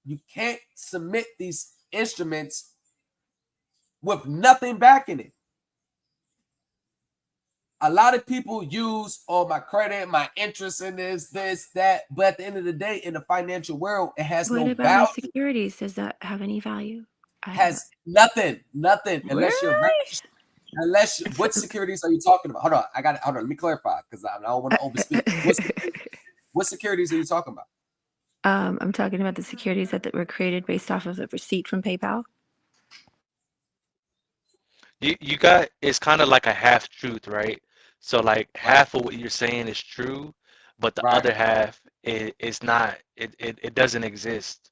You can't submit these instruments with nothing backing it. A lot of people use my credit, my interest in this, that, but at the end of the day, in the financial world, it has What no about value. my securities? Does that have any value? Has nothing, unless you're what securities are you talking about? Hold on, let me clarify because I don't want to overspeak. What securities are you talking about? I'm talking about the securities that were created based off of the receipt from PayPal. You got it's kind of like a half truth, right? So like half of what you're saying is true, but the other half is not. It doesn't exist.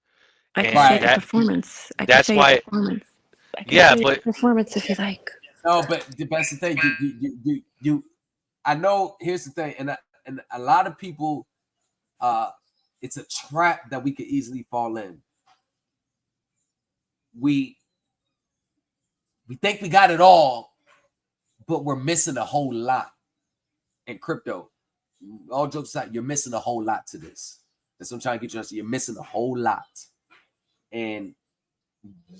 I can And show you the performance. I can that's show you why. the performance. I can Yeah, show you but the performance if you like. No, but that's the thing. You I know. Here's the thing, and a lot of people, it's a trap that we could easily fall in. We think we got it all, but we're missing a whole lot. In crypto, all jokes aside, you're missing a whole lot to this. That's what I'm trying to get you to understand. You're missing a whole lot, and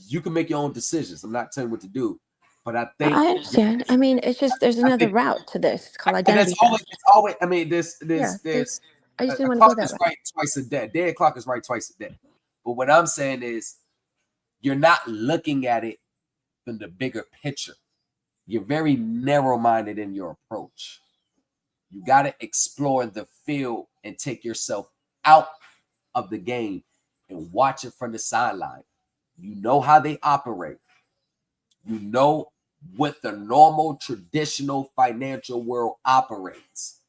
you can make your own decisions. I'm not telling you what to do, but I think I understand. I mean, it's just there's another route to this. It's called identity theft. It's always. I mean, there's. I just didn't want to clock go that is way. right twice a day. Day clock is right twice a day. But what I'm saying is, you're not looking at it from the bigger picture. You're very narrow-minded in your approach. You got to explore the field and take yourself out of the game and watch it from the sideline. You know how they operate. You know what the normal traditional financial world operates.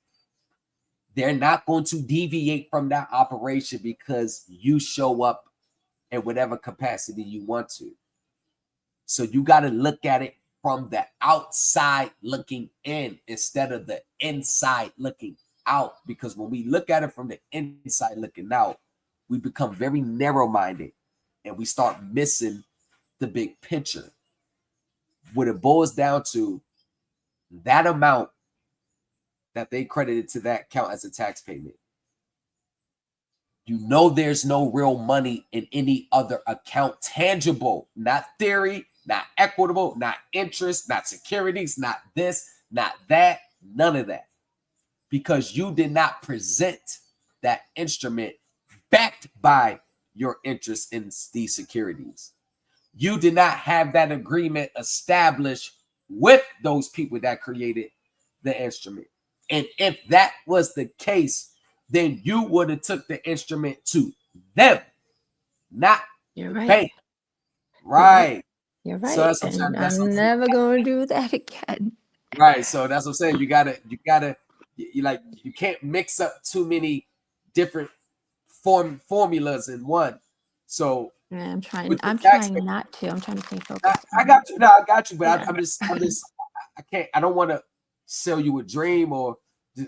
They're not going to deviate from that operation because you show up in whatever capacity you want to. So you got to look at it from the outside looking in instead of the inside looking out. Because when we look at it from the inside looking out, we become very narrow-minded and we start missing the big picture. What it boils down to, that amount that they credited to that account as a tax payment. You know there's no real money in any other account, tangible, not theory, not equitable, not interest, not securities, not this, not that, none of that. Because you did not present that instrument backed by your interest in these securities. You did not have that agreement established with those people that created the instrument. And if that was the case, then you would have took the instrument to them, not You're the right. bank. Right. You're right. So that's what And that's I'm never going to do that again. right. So that's what I'm saying. You gotta, you can't mix up too many different formulas in one. So Yeah, I'm trying with the not to. I'm trying to stay focused. I got you. No, I got you. But Yeah. I'm just, I can't. I don't want to sell you a dream, or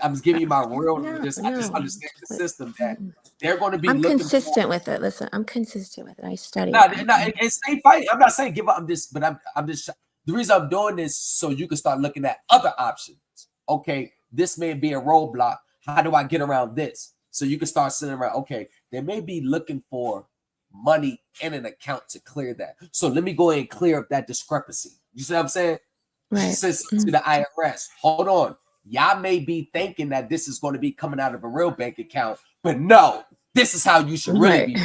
I'm just giving you my real. I just understand the system that they're going to be. I'm looking consistent with it. Listen, I'm consistent with it. I study. And stay fighting. I'm not saying give up. I'm just the reason I'm doing this so you can start looking at other options. Okay, this may be a roadblock. How do I get around this? So you can start sitting around. Okay, they may be looking for money in an account to clear that. So let me go ahead and clear up that discrepancy. You see what I'm saying? Right. She says to the IRS, hold on. Y'all may be thinking that this is going to be coming out of a real bank account, but no, this is how you should really be.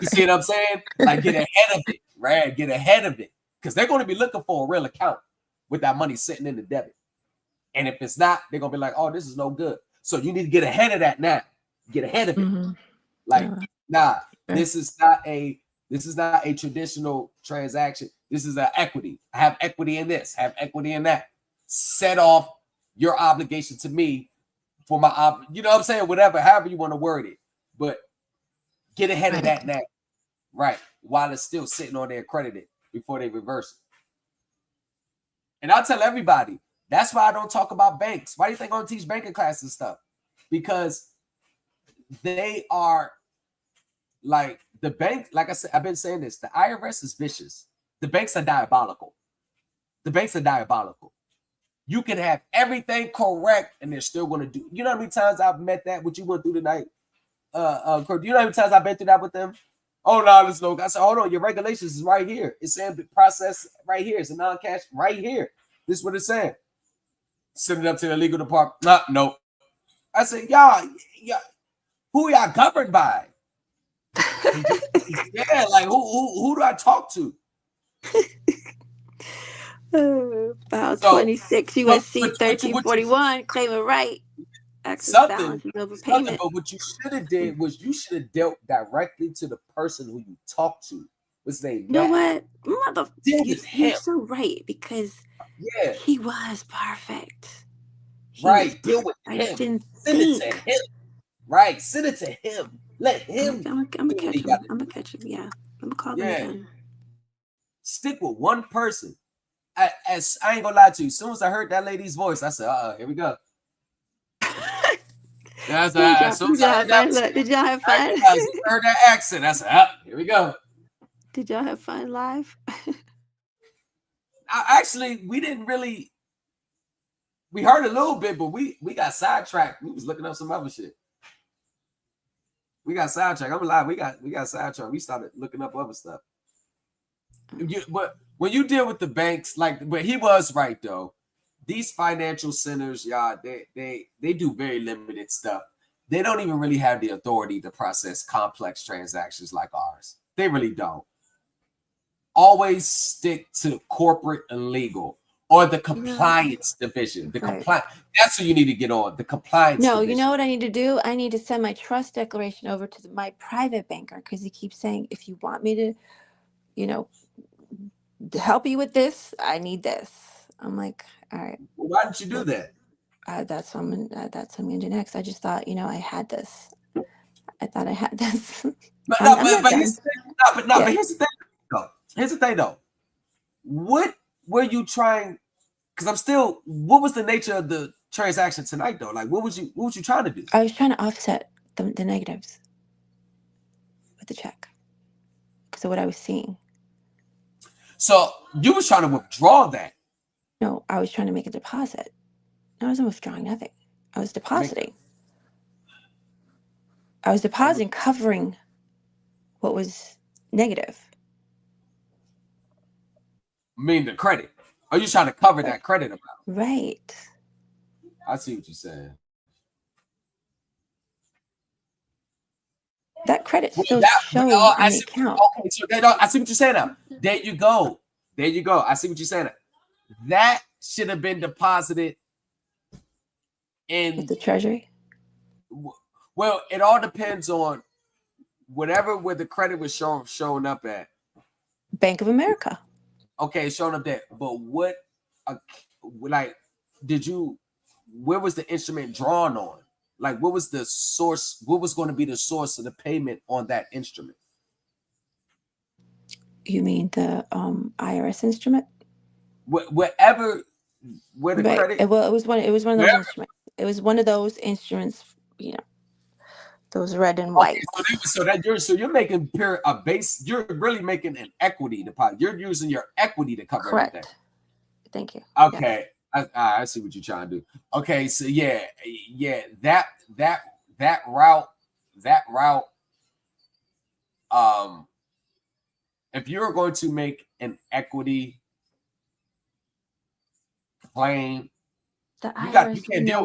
You see what I'm saying? Like, get ahead of it, right? Get ahead of it. Because they're going to be looking for a real account with that money sitting in the debit. And if it's not, they're going to be like, oh, this is no good. So you need to get ahead of that now. Get ahead of it. Like, nah, this is not a traditional transaction. This is an equity. I have equity in this, have equity in that. Set off your obligation to me for my, you know what I'm saying? Whatever, however you want to word it. But get ahead of that now. Right. While it's still sitting on there credited before they reverse it. And I'll tell everybody, that's why I don't talk about banks. Why do you think I don't teach banking classes and stuff? Because they are like the bank, like I said, I've been saying this. The IRS is vicious. The banks are diabolical. The banks are diabolical. You can have everything correct and they're still going to do. You know how many times I've met that, what you went through tonight? You know how many times I've been through that with them? Oh, no, there's no. I said, hold on, your regulations is right here. It's saying the process right here. It's a non-cash right here. This is what it's saying. Send it up to the legal department. No. I said, y'all, who y'all governed by? Yeah, like who do I talk to? File 26 USC 1341, claim a right. Access balance is overpayment. But what you should have did was you should have dealt directly to the person who you talked to. What's his name? You know what? You're so right, because he was perfect. Right. Deal with him. I just didn't Send think. it to him. Right. Send it to him. Let him. I'm gonna catch him. I'm gonna catch him. Yeah. I'm gonna call him again. Stick with one person. I ain't gonna lie to you. As soon as I heard that lady's voice, I said, here we go. Did y'all have fun? I heard that accent. I said, here we go. Did y'all have fun live? Actually, we didn't really. We heard a little bit, but we got sidetracked. We was looking up some other shit. We got sidetracked. I'm alive. We got sidetracked. We started looking up other stuff. But when you deal with the banks, but he was right though. These financial centers, y'all, they do very limited stuff. They don't even really have the authority to process complex transactions like ours. They really don't. Always stick to corporate and legal. or the compliance division. The compliance. That's what you need to get on. The compliance. No, division. you know what I need to do? I need to send my trust declaration over to my private banker because he keeps saying, if you want me to, to help you with this, I need this. I'm like, all right. Well, why didn't you do that? That's something I'm gonna do next. I just thought, I had this. I thought I had this. But here's the thing. Here's the thing, though. What were you trying? Because I'm still. What was the nature of the transaction tonight, though? Like, what was you trying to do? I was trying to offset the negatives with the check because of what I was seeing. So you was trying to withdraw that? No, I was trying to make a deposit. I wasn't withdrawing nothing. I was depositing. I was depositing, covering what was negative. I mean, the credit. Are you trying to cover that credit amount? Right. I see what you're saying. That credit still showing on the account. Okay, so I see what you're saying now. There you go. I see what you're saying. That should have been deposited in with the treasury. Well, it all depends on where the credit was showing up at. Bank of America. Okay, showing up there. But where was the instrument drawn on? Like, what was the source? What was going to be the source of the payment on that instrument? You mean the IRS instrument? Where the credit? Well, it was one of those instruments. It was one of those instruments, those red and white. Okay, so you're making you're really making an equity deposit. You're using your equity to cover everything. Thank you. Okay. Yes. I see what you're trying to do. Okay, so yeah, that route, if you're going to make an equity claim, you can't deal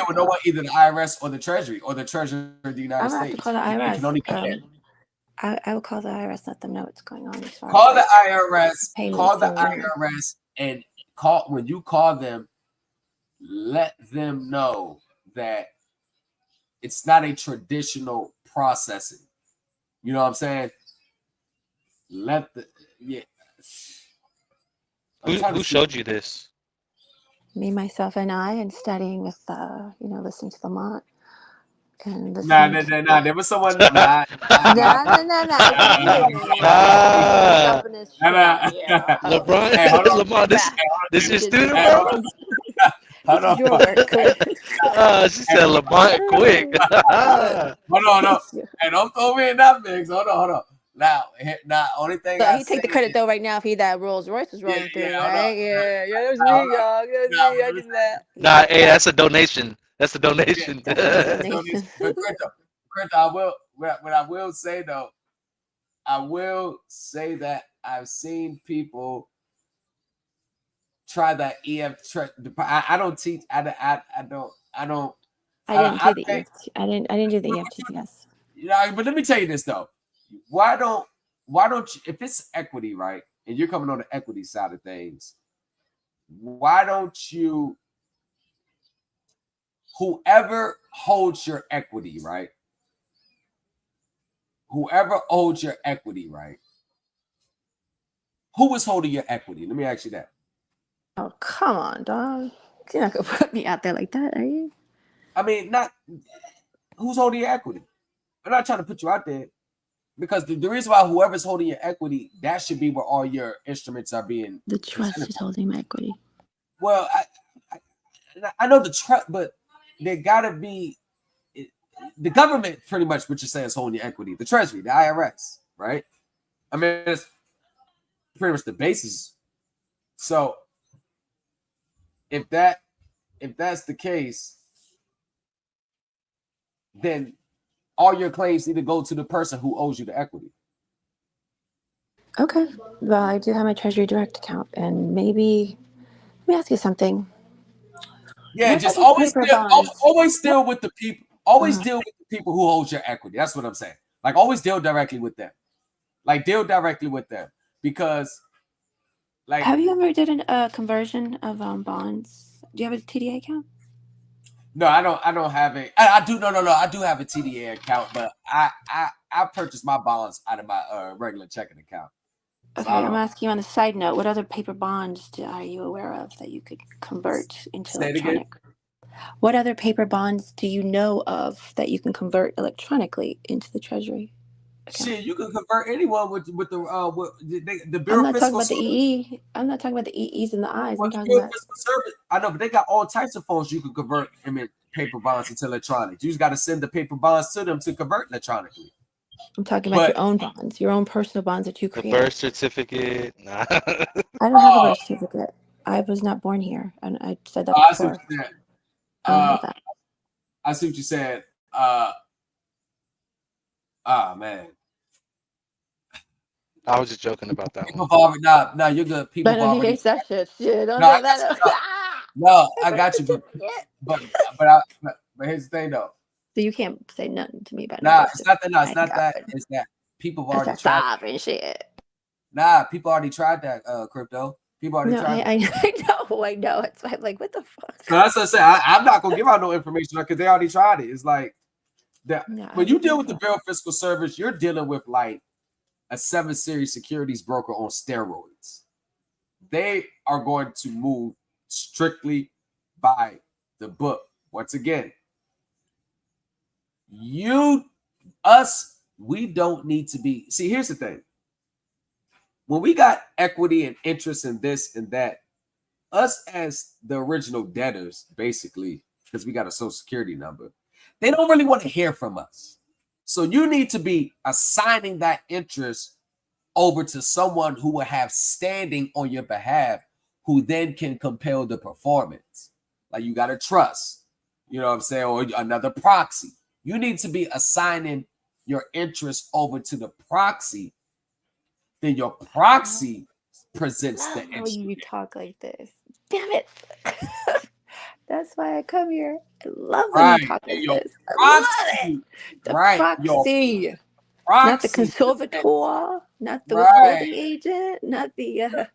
with no one, either the IRS or the Treasury of the United States. I'm going to call the IRS. I will call the IRS, let them know what's going on. Call the IRS and when you call them, let them know that it's not a traditional processing. You know what I'm saying? Who showed you this? Me, myself, and I, and studying with, listening to Lamont. And nah. There was someone. No. LeBron, hey, hold on. Lamont, this is your student, bro. Hold on. She said Lamont quick. Hold on. And don't throw me in that mix. Hold on. Now, only thing he take the credit though right now if he that Rolls Royce was rolling through, right? Yeah, that was me, y'all. That was me. I did that. Nah, hey, that's a donation. That's a donation. But Krista, what I will say though, I will say that I've seen people try that EFT. I don't teach. I didn't do the EFT. Yes. But let me tell you this though. Why don't you, if it's equity, right, and you're coming on the equity side of things, why don't you, whoever holds your equity, right? Whoever holds your equity, right? Who was holding your equity? Let me ask you that. Oh, come on, dog. You're not gonna put me out there like that, are you? I mean, who's holding your equity? I'm not trying to put you out there. Because the reason why whoever's holding your equity, that should be where all your instruments are being. The trust is holding my equity. Well, I know the trust, but there gotta be the government. Pretty much what you're saying is holding your equity. The Treasury, the IRS, right? I mean, it's pretty much the basis. So if that's the case, then all your claims need to go to the person who owes you the equity. Okay. Well, I do have my Treasury Direct account, and maybe let me ask you something. Yeah, just always deal with the people. Always deal with the people who hold your equity. That's what I'm saying. Like, always deal directly with them. Because, Like, have you ever did a conversion of bonds? Do you have a TDA account? no, I don't have a. I do. No. I do have a TDA account, but I purchase my bonds out of my regular checking account. So Okay, I'm asking you on a side note, what other paper bonds are you aware of that you could convert into Say it again. electronic? What other paper bonds do you know of that you can convert electronically into the Treasury account? Shit, you can convert anyone with the Bureau I'm not of talking Fiscal about the Service. EE. I'm not talking about the EEs and the I's. I'm What's talking Bureau of about. Fiscal Service? I know, but they got all types of phones you can convert paper bonds into electronic. You just got to send the paper bonds to them to convert electronically. I'm talking about your own bonds, your own personal bonds that you The create. birth certificate. Nah. I don't have a birth certificate. I was not born here, and I said that I see what before. you said. I don't have that. I see what you said. Man. I was just joking about that People one. nah, you're good. People But have he already. hates that shit. Shit, don't No, say I got that. you. No, I got you. But here's the thing though. So you can't say nothing to me about Nah, birth it's not that. No, it's certificate. not that. It's that people have That's already that tried. stop and shit. Nah, people already tried that. Crypto. People already No, tried. I know. It's I'm like, what the fuck? So that's what I say. I'm not gonna give out no information because they already tried it. It's like that. When you deal with the Bureau of Fiscal Service, you're dealing with like a 7 Series securities broker on steroids. They are going to move strictly by the book. Once again, we don't need to be. See, here's the thing. When we got equity and interest in this and that, us as the original debtors, basically, because we got a social security number, they don't really want to hear from us. So you need to be assigning that interest over to someone who will have standing on your behalf, who then can compel the performance. Like you got a trust, you know what I'm saying, or another proxy. You need to be assigning your interest over to the proxy. Then your proxy presents the interest. You talk like this. Damn it. That's why I come here. I love when you talk like this. I love it. The proxy. Not the conservator, not the withholding agent, not the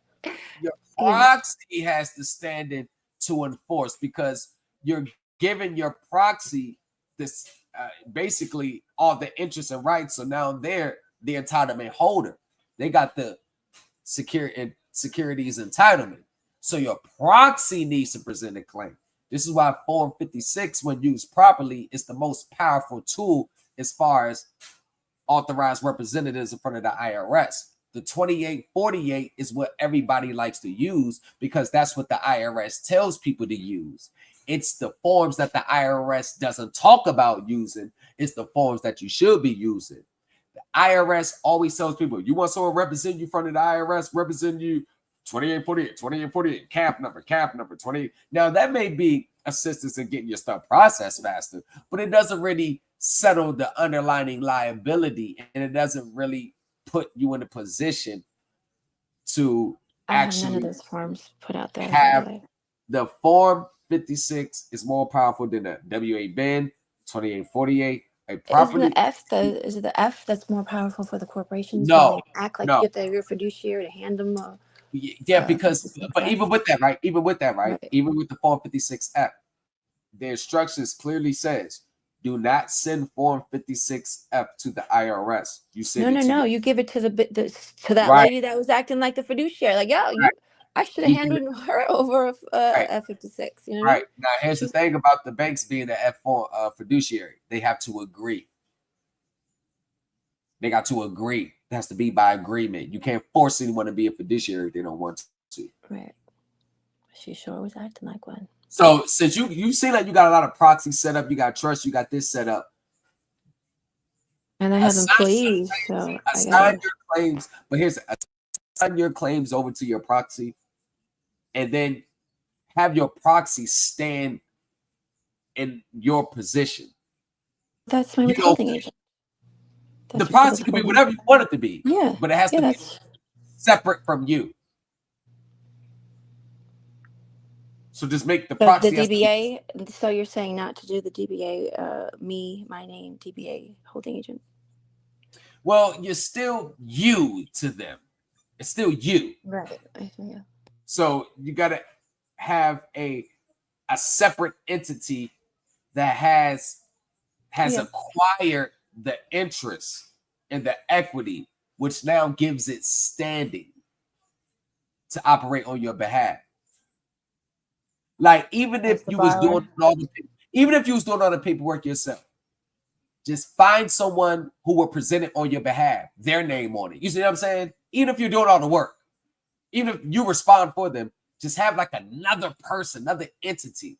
your proxy has the standing to enforce, because you're giving your proxy this basically all the interests and rights. So now they're the entitlement holder. They got the securities entitlement. So your proxy needs to present a claim. This is why Form 56, when used properly, is the most powerful tool as far as authorized representatives in front of the IRS. The 2848 is what everybody likes to use because that's what the IRS tells people to use. It's the forms that the IRS doesn't talk about using. It's the forms that you should be using. The IRS always tells people, you want someone to represent you in front of the IRS, represent you 2848, 2848, cap number 20. Now, that may be assistance in getting your stuff processed faster, but it doesn't really settle the underlying liability, and it doesn't really put you in a position to actually have none of those forms put out there. Have the Form 56 is more powerful than the W8 BIN 2848. Isn't is it the F that's more powerful for the corporations? No, they act like you get your fiduciary to hand them. Because but even with that, right? Even with the Form 56F, the instructions clearly says, do not send Form 56F to the IRS. You send No. You give it to that lady that was acting like the fiduciary. Like, I should have handed her over a F56. You know what I mean? Now, here's the thing about the banks being the F4 fiduciary. They have to agree. They got to agree. It has to be by agreement. You can't force anyone to be a fiduciary if they don't want to. Right. She sure was acting like one. So since you seem like you got a lot of proxies set up, you got trust, you got this set up. And I have employees, so assign your claims. But assign your claims over to your proxy, and then have your proxy stand in your position. That's my withholding agent. The proxy can be whatever you want it to be. Yeah. But it has to be separate from you. So just make the proxy. The DBA. So you're saying not to do the DBA, my name, DBA holding agent? Well, you're still you to them. It's still you. Right. I feel you. So you got to have a separate entity that has acquired the interest and the equity, which now gives it standing to operate on your behalf. Like even if you was doing all the paperwork yourself, just find someone who will present it on your behalf, their name on it. You see what I'm saying? Even if you're doing all the work, even if you respond for them, just have like another person, another entity.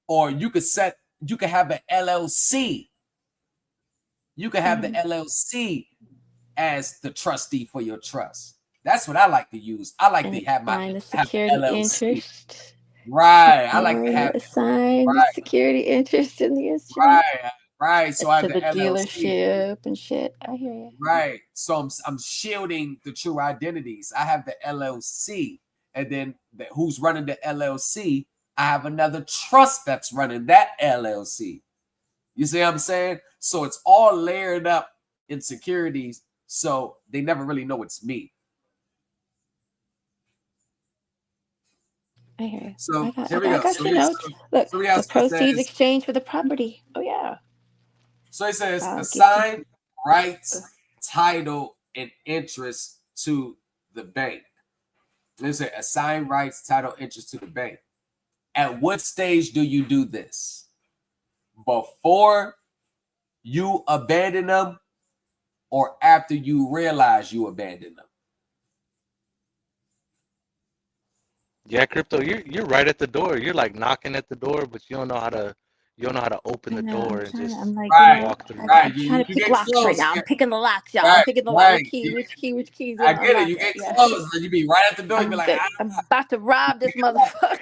Or you could have an LLC. You could have the LLC as the trustee for your trust. That's what I like to use. I like to have my the security interest. Right. I like to have assign the security interest in the instrument. Right. So I have the dealership and shit. I hear you. Right. So I'm shielding the true identities. I have the LLC, and then who's running the LLC? I have another trust that's running that LLC. You see what I'm saying? So it's all layered up in securities, so they never really know it's me. I hear you. So I got so your notes. Look, the proceeds exchange for the property. Oh yeah. So it says assign rights, title, and interest to the bank. It says assign rights, title, interest to the bank. At what stage do you do this? Before you abandon them, or after you realize you abandoned them? Yeah, Crypto, you're right at the door. You're like knocking at the door, but you don't know how to open the door and just walk through. I'm trying to pick locks right now. I'm picking the locks, y'all. I'm picking the lock. Which key? I get it. You get close, and you be right at the door. You be like, I'm about to rob this motherfucker.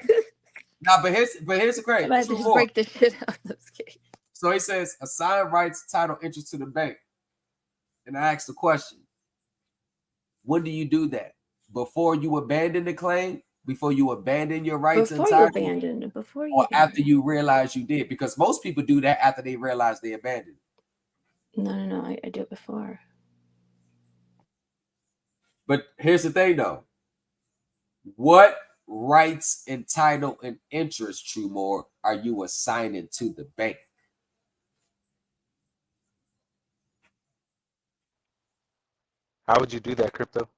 Nah, but here's the crazy. I'm about to just break this shit out of this case. So he says assign rights, title, interest to the bank. And I asked the question, when do you do that? Before you abandon the claim? Before you abandon your rights and title? Or after you realize you did? Because most people do that after they realize they abandoned. No. I do it before. But here's the thing, though. What rights and title and interest, Trumore, are you assigning to the bank? How would you do that, Crypto?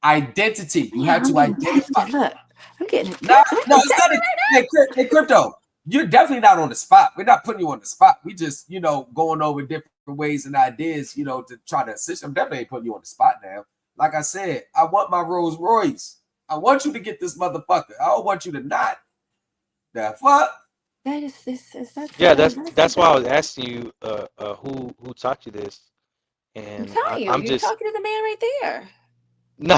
Identity. You have to identify. Look, I'm getting No, it's not. Hey, Crypto, you're definitely not on the spot. We're not putting you on the spot. We just, going over different ways and ideas, to try to assist. I'm definitely putting you on the spot now. Like I said, I want my Rolls Royce. I want you to get this motherfucker. I don't want you to not. The fuck? That's why I was asking you who taught you this. And I'm telling you, you're talking to the man right there. No.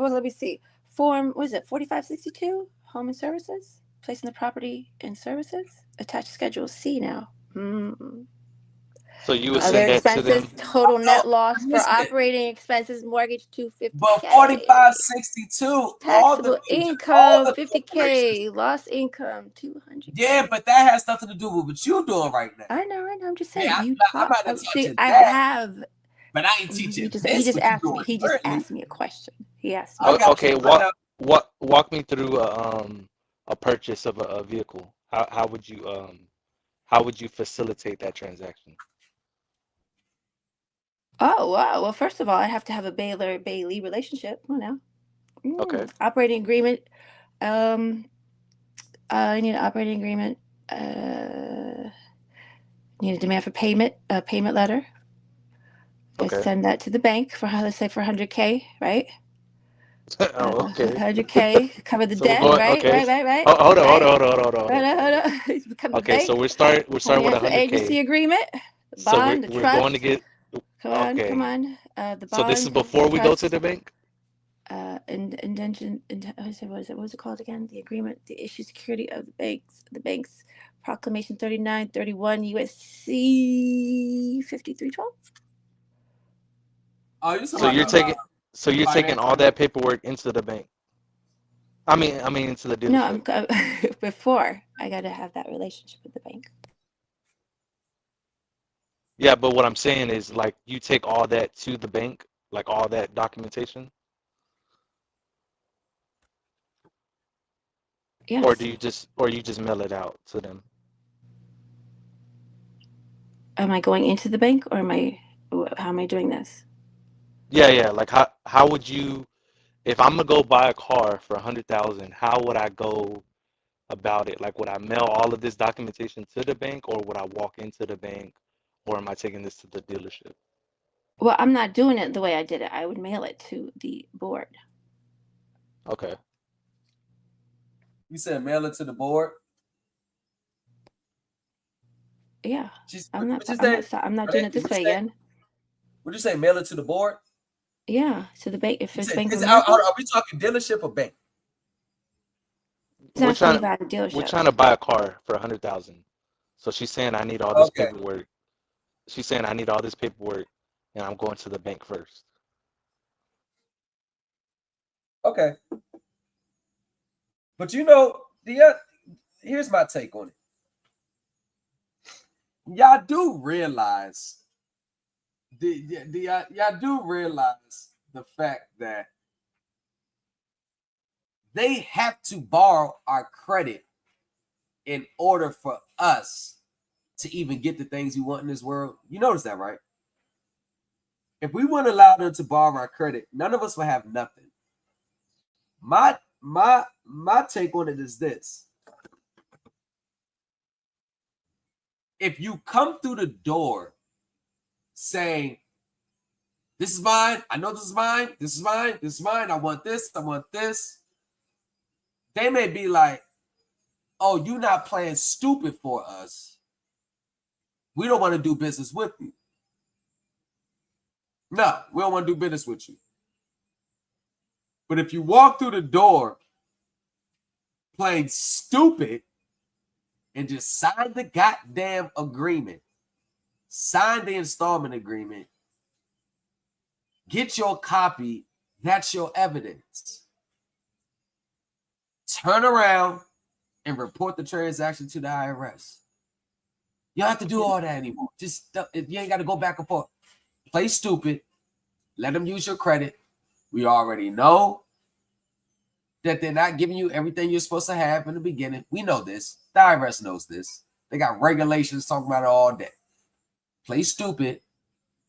Let me see. Form, what is it? 4562? Home and services? Placing the property in services? Attached Schedule C now. So you would send that to them. Total net loss for operating expenses, mortgage $250K. But 4562, taxable income $50K, lost income $200K. Yeah, but that has nothing to do with what you're doing right now. I know. I'm just saying. I have. But I ain't teaching. He just asked me a question. He asked me. Okay, walk me through a purchase of a vehicle. How would you facilitate that transaction? Oh, wow. Well, first of all, I have to have a Bailey relationship. Come on now. Okay. Operating agreement. I need an operating agreement. Need a demand for payment, a payment letter. Okay. I send that to the bank for, let's say, for $100K, right? Oh, okay. $100K, cover the debt, right? Okay. Right. Oh, hold on. Okay, so we're starting with $100K. Agency agreement, the bond, so the trust. We're going to get. Come on. The bond. So this is before we go to the bank? Indention. What is it? What was it called again? The agreement, the issue security of the banks, Proclamation 3931 USC 5312. Oh, so you're taking all that paperwork into the bank. I mean into the dealership. No, before I got to have that relationship with the bank. Yeah, but what I'm saying is like you take all that to the bank, like all that documentation, or Yes. do you just mail it out to them? Am I going into the bank or how am I doing this? Yeah. Like how would you, if I'm gonna go buy a car for 100,000, how would I go about it? Like, would I mail all of this documentation to the bank, or would I walk into the bank, or am I taking this to the dealership? Well, I'm not doing it the way I did it. I would mail it to the board. Okay. You said mail it to the board. Yeah. I'm What not you say? doing it this way again. Would you say mail it to the board? Yeah, to the bank. If You it's said, Bank of are America, we talking dealership or bank? it's We're asking me trying about a we're dealership. trying to buy a car for 100,000. So she's saying I need all this Okay. paperwork. She's saying I need all this paperwork, and I'm going to the bank first. Okay. But you know, here's my take on it. Y'all do realize y'all do realize the fact that they have to borrow our credit in order for us to even get the things we want in this world. You notice that, right? If we wouldn't allow them to borrow our credit, none of us would have nothing. My take on it is this. If you come through the door saying, this is mine, I know this is mine, this is mine, this is mine, I want this, they may be like, oh, you're not playing stupid for us. We don't want to do business with you. No, we don't want to do business with you. But if you walk through the door playing stupid and just sign the goddamn agreement, sign the installment agreement, get your copy, that's your evidence. Turn around and report the transaction to the IRS. You don't have to do all that anymore. Just you ain't got to go back and forth. Play stupid. Let them use your credit. We already know that they're not giving you everything you're supposed to have in the beginning. We know this. The IRS knows this. They got regulations talking about it all day. Play stupid.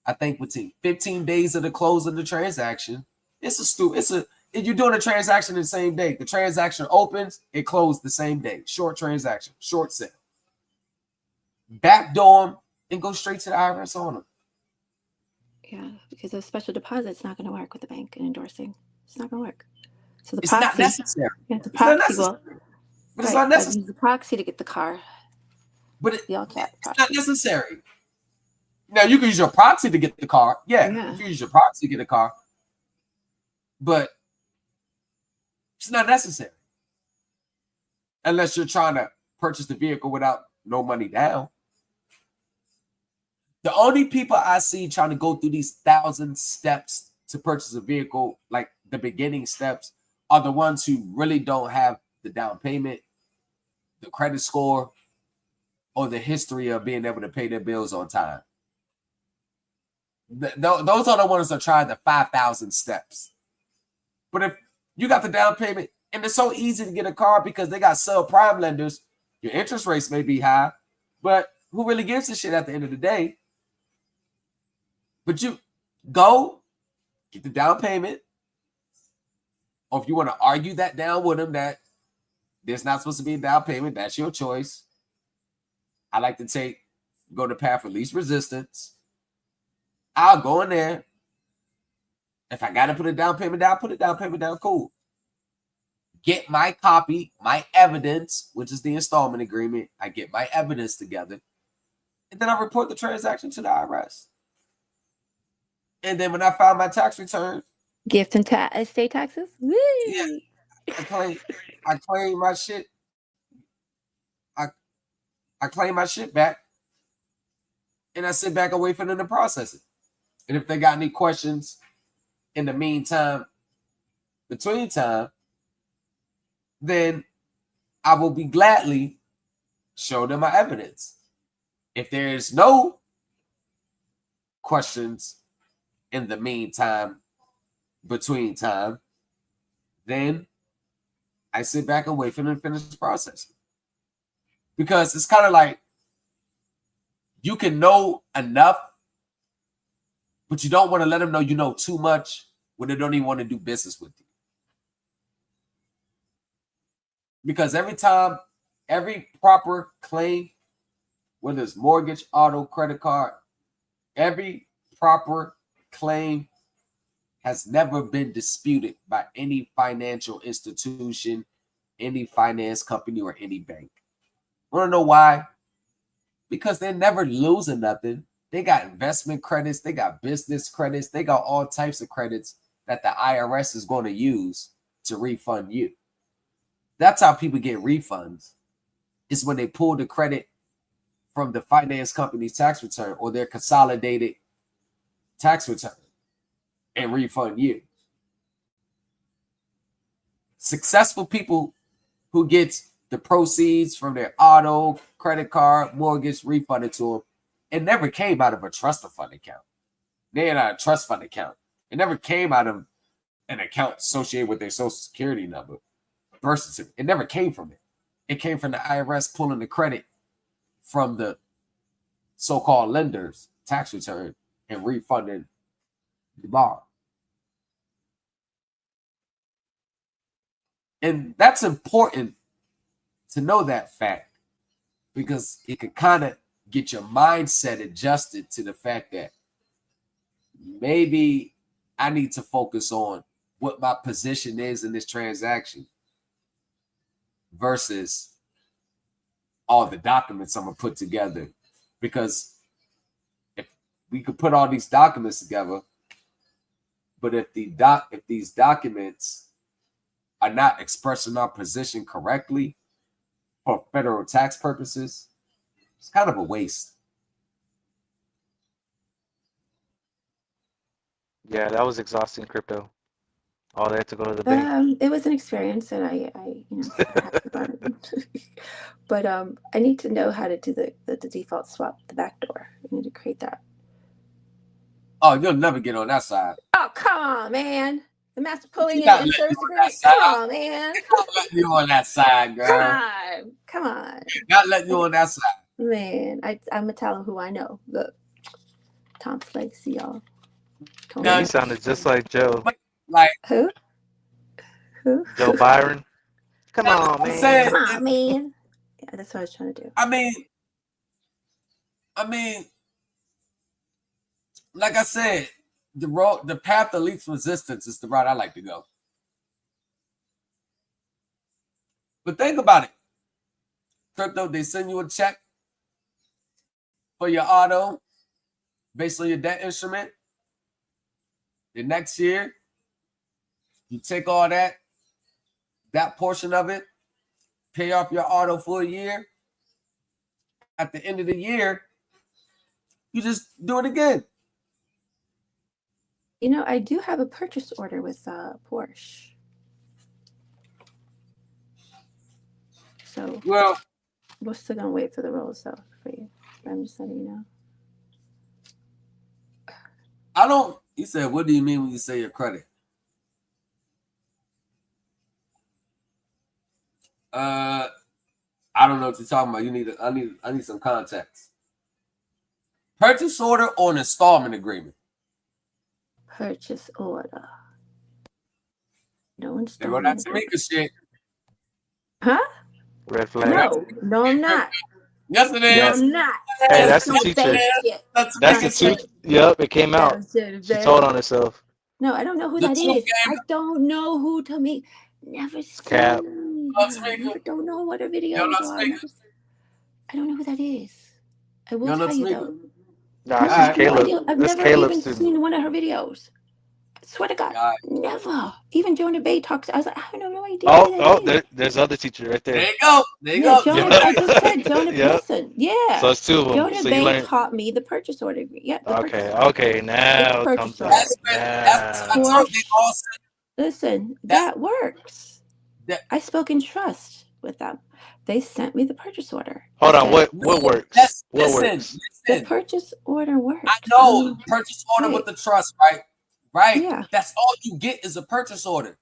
I think within 15 days of the close of the transaction, if you're doing a transaction the same day, the transaction opens, it closed the same day. Short transaction, short sale. Backdoor them and go straight to the IRS on them. Yeah, because a special deposit's not going to work with the bank and endorsing. It's not going to work. So the it's proxy, not necessary. Yeah, the proxy will. But it's not necessary. Use the proxy to get the car. But it's not necessary. Now you can use your proxy to get the car. Yeah. You can use your proxy to get a car. But it's not necessary. Unless you're trying to purchase the vehicle without no money down. The only people I see trying to go through these 1,000 steps to purchase a vehicle, like the beginning steps, are the ones who really don't have the down payment, the credit score, or the history of being able to pay their bills on time. Those are the ones that are trying the 5,000 steps. But if you got the down payment, and it's so easy to get a car because they got subprime lenders, your interest rates may be high, but who really gives a shit at the end of the day? But you go get the down payment, or if you want to argue that down with them that there's not supposed to be a down payment, that's your choice. I like to go the path of least resistance. I'll go in there. If I got to put a down payment down, put a down payment down, cool. Get my copy, my evidence, which is the installment agreement. I get my evidence together. And then I report the transaction to the IRS. And then when I file my tax return, gift and estate taxes. Woo! Yeah, I claim my shit. I claim my shit back, and I sit back and wait for them to process it. And if they got any questions in the meantime, between time, then I will be gladly show them my evidence. If there's no questions in the meantime, between time, then I sit back and wait for them to finish processing. Because it's kind of like you can know enough, but you don't want to let them know you know too much when they don't even want to do business with you. Because every proper claim, whether it's mortgage, auto, credit card, every proper claim has never been disputed by any financial institution, any finance company, or any bank. Want to know why? Because they're never losing nothing. They got investment credits, they got business credits, they got all types of credits that the IRS is going to use to refund you. That's how people get refunds. It's when they pull the credit from the finance company's tax return or their consolidated tax return and refund you. Successful people who get the proceeds from their auto, credit card, mortgage refunded to them, it never came out of a trust fund account. They had a trust fund account. It never came out of an account associated with their social security number. It never came from it. It came from the IRS pulling the credit from the so-called lender's tax return and refunding the borrower. And that's important to know that fact, because it can kind of get your mindset adjusted to the fact that maybe I need to focus on what my position is in this transaction versus all the documents I'm going to put together. Because if we could put all these documents together, but if these documents are not expressing our position correctly for federal tax purposes, it's kind of a waste. Yeah, that was exhausting, crypto. All that to go to the bank. It was an experience, and I had to learn. But I need to know how to do the default swap, the backdoor. I need to create that. Oh, you'll never get on that side. Oh, come on, man. The master pulling and service agreement. Come on, man. Not letting you on that side, girl. Come on. Not letting you on that side. Man, I'm gonna tell him who I know. Look, Tom Flakes, y'all. Yeah, he sounded just like Joe. Like who? Joe Byron. Come on, man. Come on, man. Yeah, that's what I was trying to do. I mean, like I said, the path of least resistance is the route I like to go. But think about it. Crypto, they send you a check for your auto based on your debt instrument. The next year, you take all that portion of it, pay off your auto for a year. At the end of the year, you just do it again. You know, I do have a purchase order with Porsche. So well, we're still gonna wait for the rolls though for you. I'm just letting you know. I don't. He said, "What do you mean when you say your credit?" I don't know what you're talking about. I need some context. Purchase order or an installment agreement? Purchase order. No installment. There go that Tamika shit. Huh? Red flag. No, I'm not. Yes, it is. Yes. I'm not. Hey, that's the teacher. That's the teacher. Yep, it came out. She told on herself. No, I don't know who that is. I don't know who Tamika. Never Cap. I don't know what her videos are. I don't know who that is. I will tell you though. Nah, she's Caleb. I've never even seen one of her videos. I swear to God, never. Even Jonah Bay talks. I was like, I have no idea. There's other teacher right there. There you go. There you go. I just said Jonah. Listen, yeah. So it's two of them. Jonah so Bay taught me the purchase order. Yeah. Okay. Now it comes out. Listen, that works. I spoke in trust. with them. They sent me the purchase order. Hold It on. said, What works? What Listen, works? the listen. purchase order works. I know purchase order with right. the trust, right? Right. Yeah. That's all you get is a purchase order.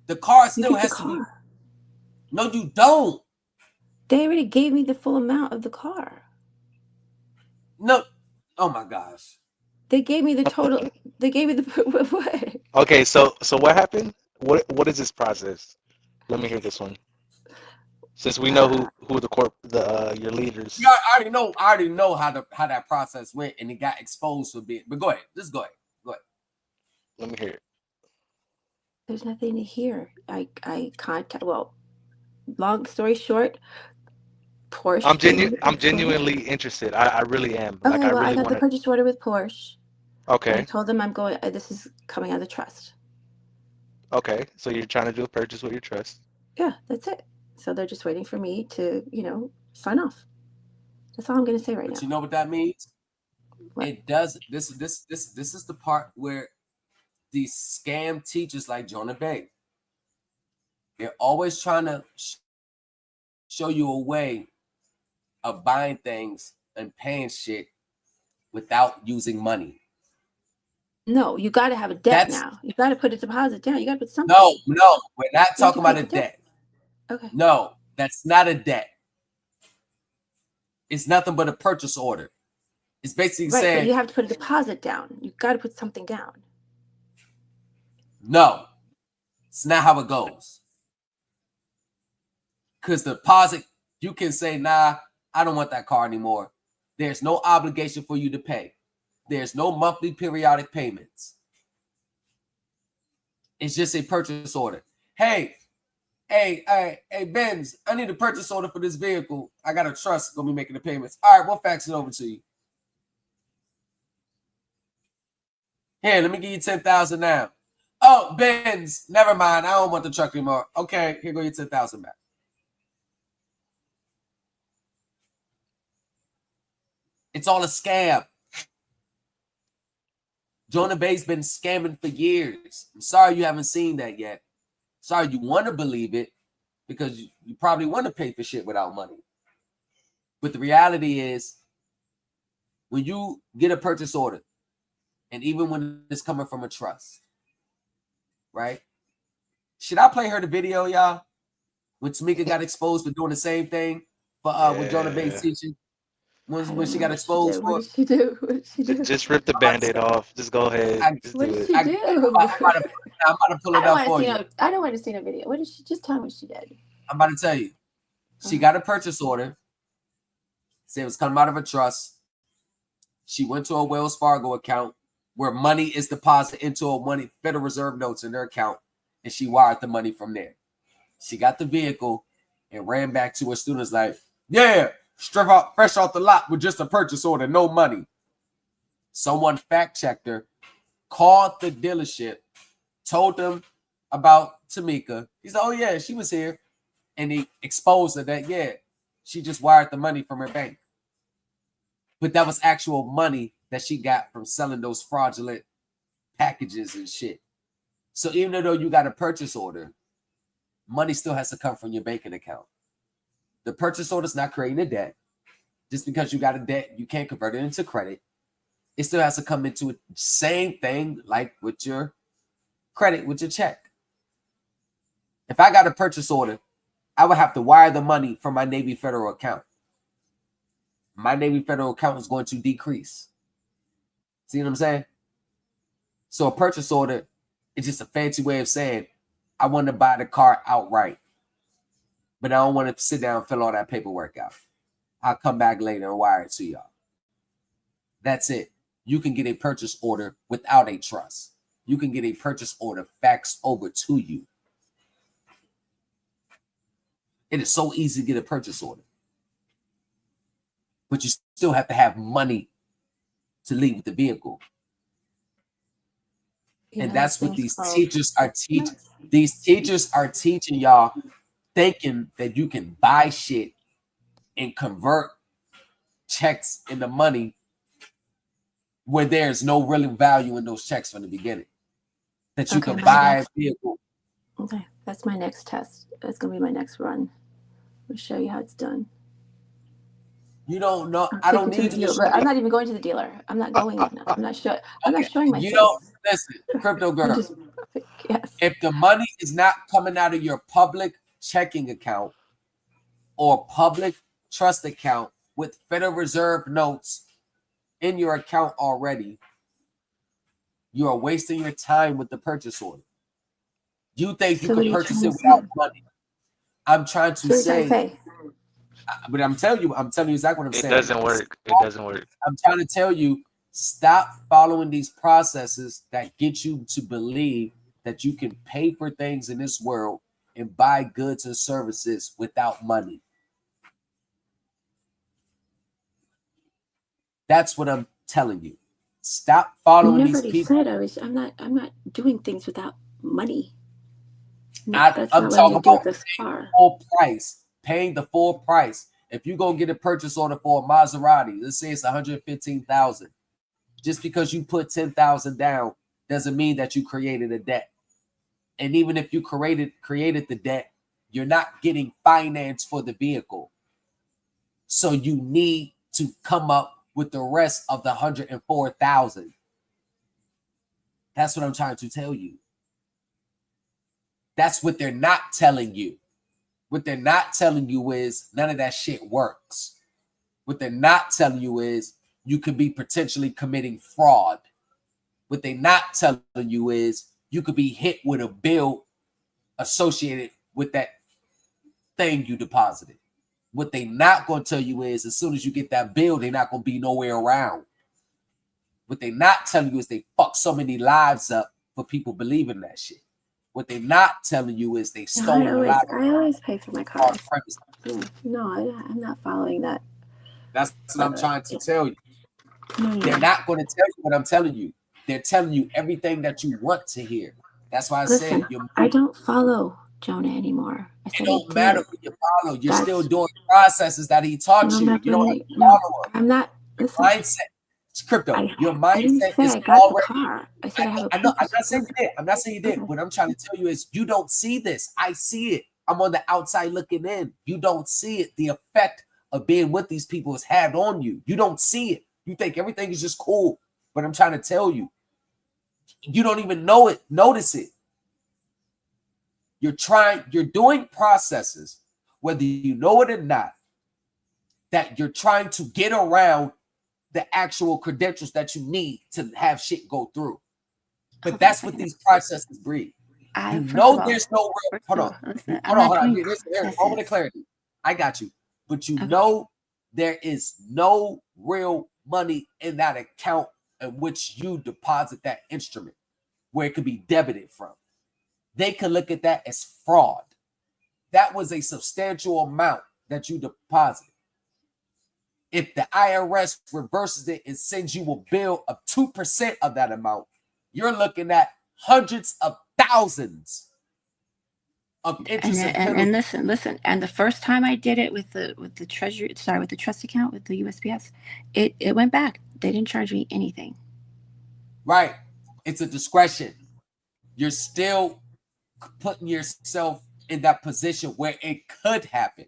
The car You still get the has to be. car. No, you don't. They already gave me the full amount of the car. No. Oh my gosh. They gave me the total. They gave me the what? Okay, so what happened? What is this process? Let me hear this one. Since we know who your leaders. Yeah, I already know how that process went, and it got exposed for bit. But go ahead, just go ahead. Let me hear it. There's nothing to hear. I contact. Well, long story short, Porsche. I'm genuinely interested. I really am. Okay, Like I well, I really got want the to. purchase order with Porsche. Okay. And I told them I'm going. This is coming out of the trust. Okay, so you're trying to do a purchase with your trust. Yeah, that's it. So they're just waiting for me to, sign off. That's all I'm going to say right now. But you know what that means? What? It does. This is the part where these scam teachers like Jonah Bay, they're always trying to show you a way of buying things and paying shit without using money. No, you got to have a debt now. You got to put a deposit down. You got to put something. No, we're not talking about a debt. Okay. No, that's not a debt. It's nothing but a purchase order. It's basically right, saying but you have to put a deposit down. You got to put something down. No, it's not how it goes. Because the deposit, you can say, nah, I don't want that car anymore. There's no obligation for you to pay. There's no monthly periodic payments. It's just a purchase order. Hey, Benz, I need a purchase order for this vehicle. I got a trust going to be making the payments. All right, we'll fax it over to you. Here, let me give you $10,000 now. Oh, Benz, never mind. I don't want the truck anymore. Okay, here go your $10,000 back. It's all a scam. Jonah Bay's been scamming for years. I'm sorry you haven't seen that yet. Sorry you want to believe it because you probably want to pay for shit without money. But the reality is, when you get a purchase order, and even when it's coming from a trust, right? Should I play her the video, y'all? When Tamika got exposed for doing the same thing with Jonah Bay's teaching? When she got exposed for? What did she do? What did she do? Just rip the Band-Aid off. Just go ahead. What did she do? I'm about to pull it up for you. I don't want to see no video. What did she? Just tell me what she did. I'm about to tell you. She got a purchase order. Said it was coming out of a trust. She went to a Wells Fargo account where money is deposited into a Federal Reserve notes in their account, and she wired the money from there. She got the vehicle and ran back to her students like, yeah, fresh off the lot with just a purchase order, no money. Someone fact-checked her, called the dealership, told them about Tamika. He said, oh, yeah, she was here. And he exposed her that, yeah, she just wired the money from her bank. But that was actual money that she got from selling those fraudulent packages and shit. So even though you got a purchase order, money still has to come from your banking account. The purchase order is not creating a debt. Just because you got a debt, you can't convert it into credit. It still has to come into the same thing like with your credit, with your check. If I got a purchase order, I would have to wire the money from my Navy Federal account. My Navy Federal account is going to decrease. See what I'm saying? So a purchase order is just a fancy way of saying, I want to buy the car outright, but I don't want to sit down and fill all that paperwork out. I'll come back later and wire it to y'all. That's it. You can get a purchase order without a trust. You can get a purchase order faxed over to you. It is so easy to get a purchase order. But you still have to have money to leave with the vehicle. And that's what these teachers are teaching. These teachers are teaching y'all, thinking that you can buy shit and convert checks into money where there's no real value in those checks from the beginning. That you can buy a vehicle. Okay, that's my next test. That's going to be my next run. I'll show you how it's done. You don't know. I'll I take don't you to need the you to dealer, show but I'm you. not even going to the dealer. I'm not going in. I'm not showing. I'm not Okay, showing my you face. don't listen, crypto I'm girl. just yes. If the money is not coming out of your public checking account or public trust account with Federal Reserve notes in your account already, you are wasting your time with the purchase order. You think So you what can are you purchase trying it to say? without money. I'm trying to So what are you trying to say, say? but I'm telling you exactly what I'm It saying. doesn't work. It doesn't work. I'm trying to tell you, stop following these processes that get you to believe that you can pay for things in this world and buy goods and services without money. That's what I'm telling you. Stop following these Nobody people. said I'm not doing things without money. No, I'm that's not what I'm talking gonna do with about this car. full price, paying the full price. If you go get a purchase order for a Maserati, let's say it's $115,000. Just because you put $10,000 down doesn't mean that you created a debt. And even if you created the debt, you're not getting finance for the vehicle. So you need to come up with the rest of the $104,000. That's what I'm trying to tell you. That's what they're not telling you. What they're not telling you is none of that shit works. What they're not telling you is you could be potentially committing fraud. What they're not telling you is you could be hit with a bill associated with that thing you deposited. What they not going to tell you is as soon as you get that bill, they're not going to be nowhere around. What they not telling you is they fuck so many lives up for people believing that shit. What they not telling you is they stolen a lot of I always pay for my cars. premises. No, I'm not following that. That's what I'm trying to tell you. No. They're not going to tell you what I'm telling you. They're telling you everything that you want to hear. That's why I said I don't follow Jonah anymore. I said it don't matter who you follow. You're still doing processes that he taught you. You don't have to follow him. I'm not. Your Listen, mindset, it's crypto. Your I didn't mindset say is I got already. the car. I said I have a I know. I'm purchase not saying you order. did. I'm not saying you did. What I'm trying to tell you is you don't see this. I see it. I'm on the outside looking in. You don't see it. The effect of being with these people has had on you. You don't see it. You think everything is just cool. But I'm trying to tell you, you don't even know it. Notice it. You're doing processes, whether you know it or not, that you're trying to get around the actual credentials that you need to have shit go through. But that's what these processes breed. You know there's no real, hold on. Here's a moment of clarity. I got you. But you know there is no real money in that account in which you deposit that instrument where it could be debited from. They could look at that as fraud. That was a substantial amount that you deposited. If the IRS reverses it and sends you a bill of 2% of that amount, you're looking at hundreds of thousands of interest and listen. And the first time I did it with the treasury, with the trust account with the USPS, it went back. They didn't charge me anything. Right. It's a discretion. You're still putting yourself in that position where it could happen.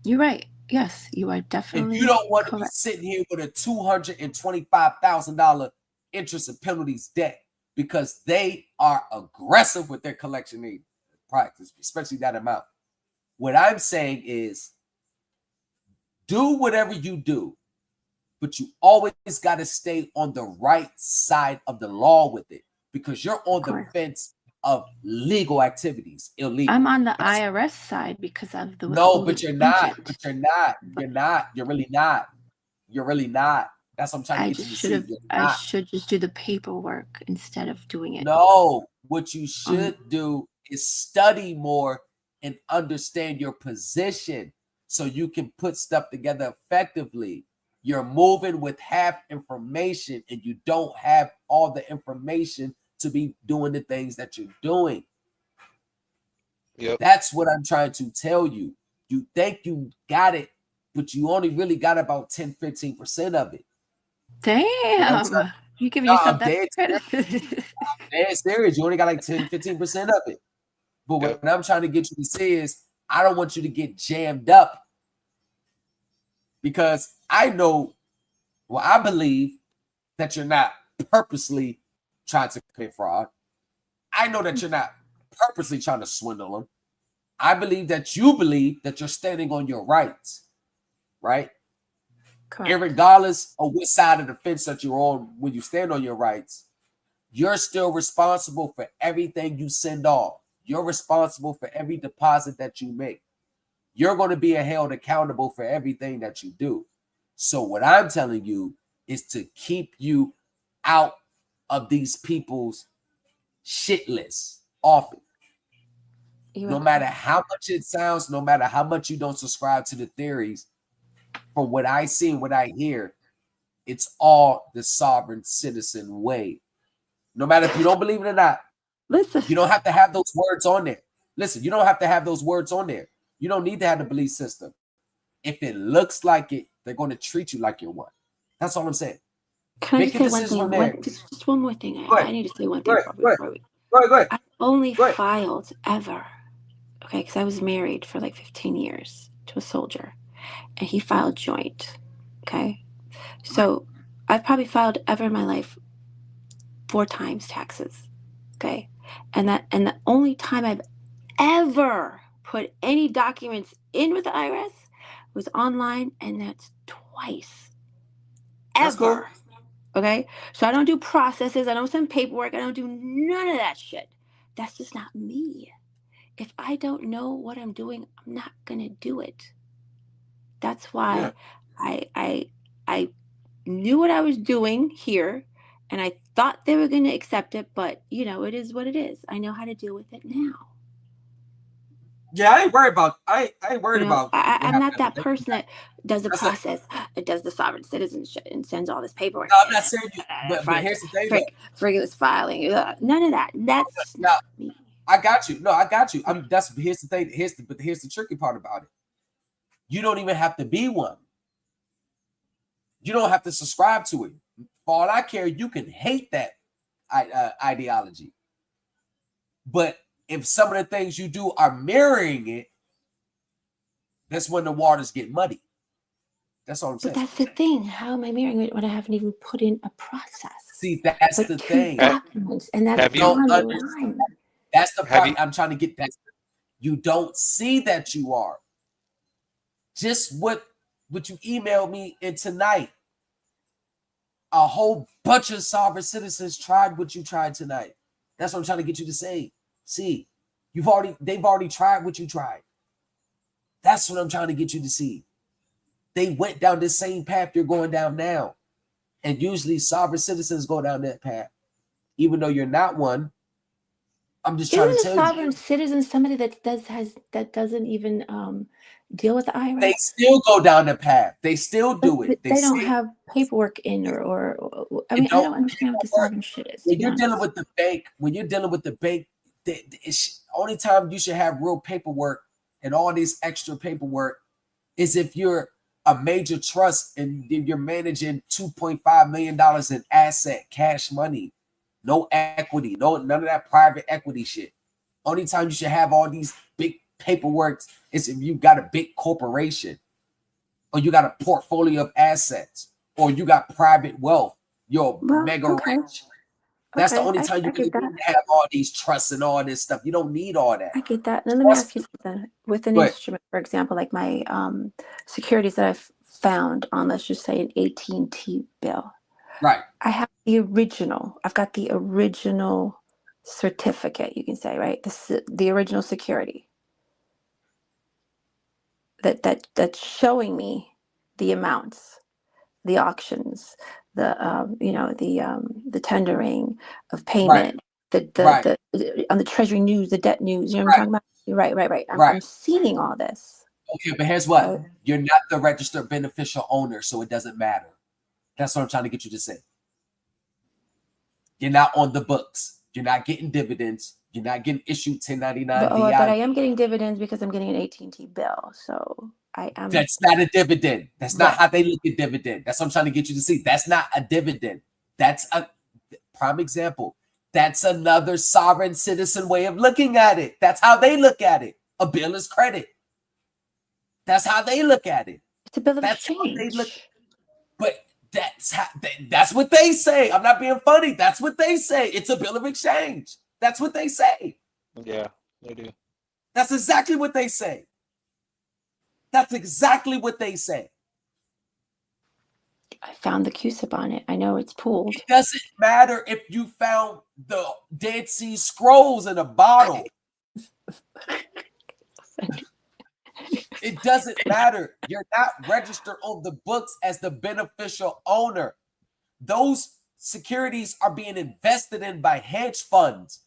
You're right. Yes, you are definitely. If you don't want to be sitting here with a $225,000 interest and penalties debt because they are aggressive with their collection aid practice, especially that amount. What I'm saying is do whatever you do, but you always got to stay on the right side of the law with it because you're on the fence of legal activities, illegal. I'm on the IRS side because of the no, but you're not. But you're not. You're not. You're really not. You're really not. That's what I'm trying to get you to see. I should just do the paperwork instead of doing it. No, what you should do is study more and understand your position so you can put stuff together effectively. You're moving with half information and you don't have all the information to be doing the things that you're doing. Yep. That's what I'm trying to tell you. You think you got it, but you only really got about 10-15% of it. Damn. You giving yourself that credit? I'm dead serious. You only got like 10-15% of it. But what I'm trying to get you to see is I don't want you to get jammed up because I know, well, I believe that you're not purposely trying to commit fraud. I know that you're not purposely trying to swindle them. I believe that you're standing on your rights, right? Correct. And regardless of what side of the fence that you're on when you stand on your rights, you're still responsible for everything you send off. You're responsible for every deposit that you make. You're going to be held accountable for everything that you do. So what I'm telling you is to keep you out of these people's shit lists often. No matter how much it sounds, no matter how much you don't subscribe to the theories, from what I see and what I hear, it's all the sovereign citizen way. No matter if you don't believe it or not, listen, you don't have to have those words on there. Listen, you don't have to have those words on there. You don't need to have the belief system. If it looks like it, they're going to treat you like you're one. That's all I'm saying. Can I just say one thing? Just one more thing. I need to say one thing before we. Go ahead. I only filed ever, okay, because I was married for like 15 years to a soldier, and he filed joint, okay? So I've probably filed ever in my life 4 times taxes, okay? And the only time I've ever put any documents in with the IRS was online, and that's twice. That's cool. Ever. Okay? So I don't do processes. I don't send paperwork. I don't do none of that shit. That's just not me. If I don't know what I'm doing, I'm not gonna do it. That's why I knew what I was doing here, and I thought they were gonna accept it, but you know, it is what it is. I know how to deal with it now. Yeah, I ain't worried about. I ain't worried about. I'm not that person that does the process. It does the sovereign citizen shit and sends all this paperwork. No, I'm not saying you. But here's the thing. Frivolous filing. None of that. That's not me. I got you. No, I got you. Here's the thing. Here's the tricky part about it. You don't even have to be one. You don't have to subscribe to it. For all I care, you can hate that ideology. But if some of the things you do are mirroring it, that's when the waters get muddy. That's all I'm saying. But that's the thing. How am I mirroring it when I haven't even put in a process? See, that's the thing. Documents, and that's on the line. That's the part I'm trying to get. That you don't see that you are. Just what you emailed me in tonight. A whole bunch of sovereign citizens tried what you tried tonight. That's what I'm trying to get you to say. See, they've already tried what you tried. That's what I'm trying to get you to see. They went down this same path you're going down now. And usually sovereign citizens go down that path. Even though you're not one. I'm just trying to tell you. Isn't a sovereign citizen somebody that doesn't even deal with the IRS? They still go down the path. They still do it. They don't have paperwork in or I mean, I don't understand what the sovereign shit is. When you're dealing with the bank, the only time you should have real paperwork and all this extra paperwork is if you're a major trust and you're managing $2.5 million in asset cash money, no equity, none of that private equity shit. Only time you should have all these big paperwork is if you got a big corporation, or you got a portfolio of assets, or you got private wealth. You're mega rich. That's the only time you can have all these trusts and all this stuff. You don't need all that. I get that. Now let me ask you something. With an instrument, for example, like my securities that I've found on, let's just say, an AT&T bill. Right. I have the original. I've got the original certificate, you can say, right? The original security. That's showing me the amounts, the auctions, the tendering of payment, the on the Treasury news, the debt news. You know what I'm talking about? Right. I'm seeing all this. Okay, but here's what: you're not the registered beneficial owner, so it doesn't matter. That's what I'm trying to get you to say. You're not on the books. You're not getting dividends. You're not getting issued 1099. But I am getting dividends because I'm getting an AT&T bill. So I am. That's not a dividend. That's not how they look at dividend. That's what I'm trying to get you to see. That's not a dividend. That's a prime example. That's another sovereign citizen way of looking at it. That's how they look at it. A bill is credit. That's how they look at it. It's a bill of That's how they look. exchange. But that's what they say. I'm not being funny. That's what they say. It's a bill of exchange. That's what they say. Yeah, they do. That's exactly what they say. That's exactly what they say. I found the CUSIP on it. I know it's pooled. It doesn't matter if you found the Dead Sea Scrolls in a bottle. It doesn't matter. You're not registered on the books as the beneficial owner. Those securities are being invested in by hedge funds.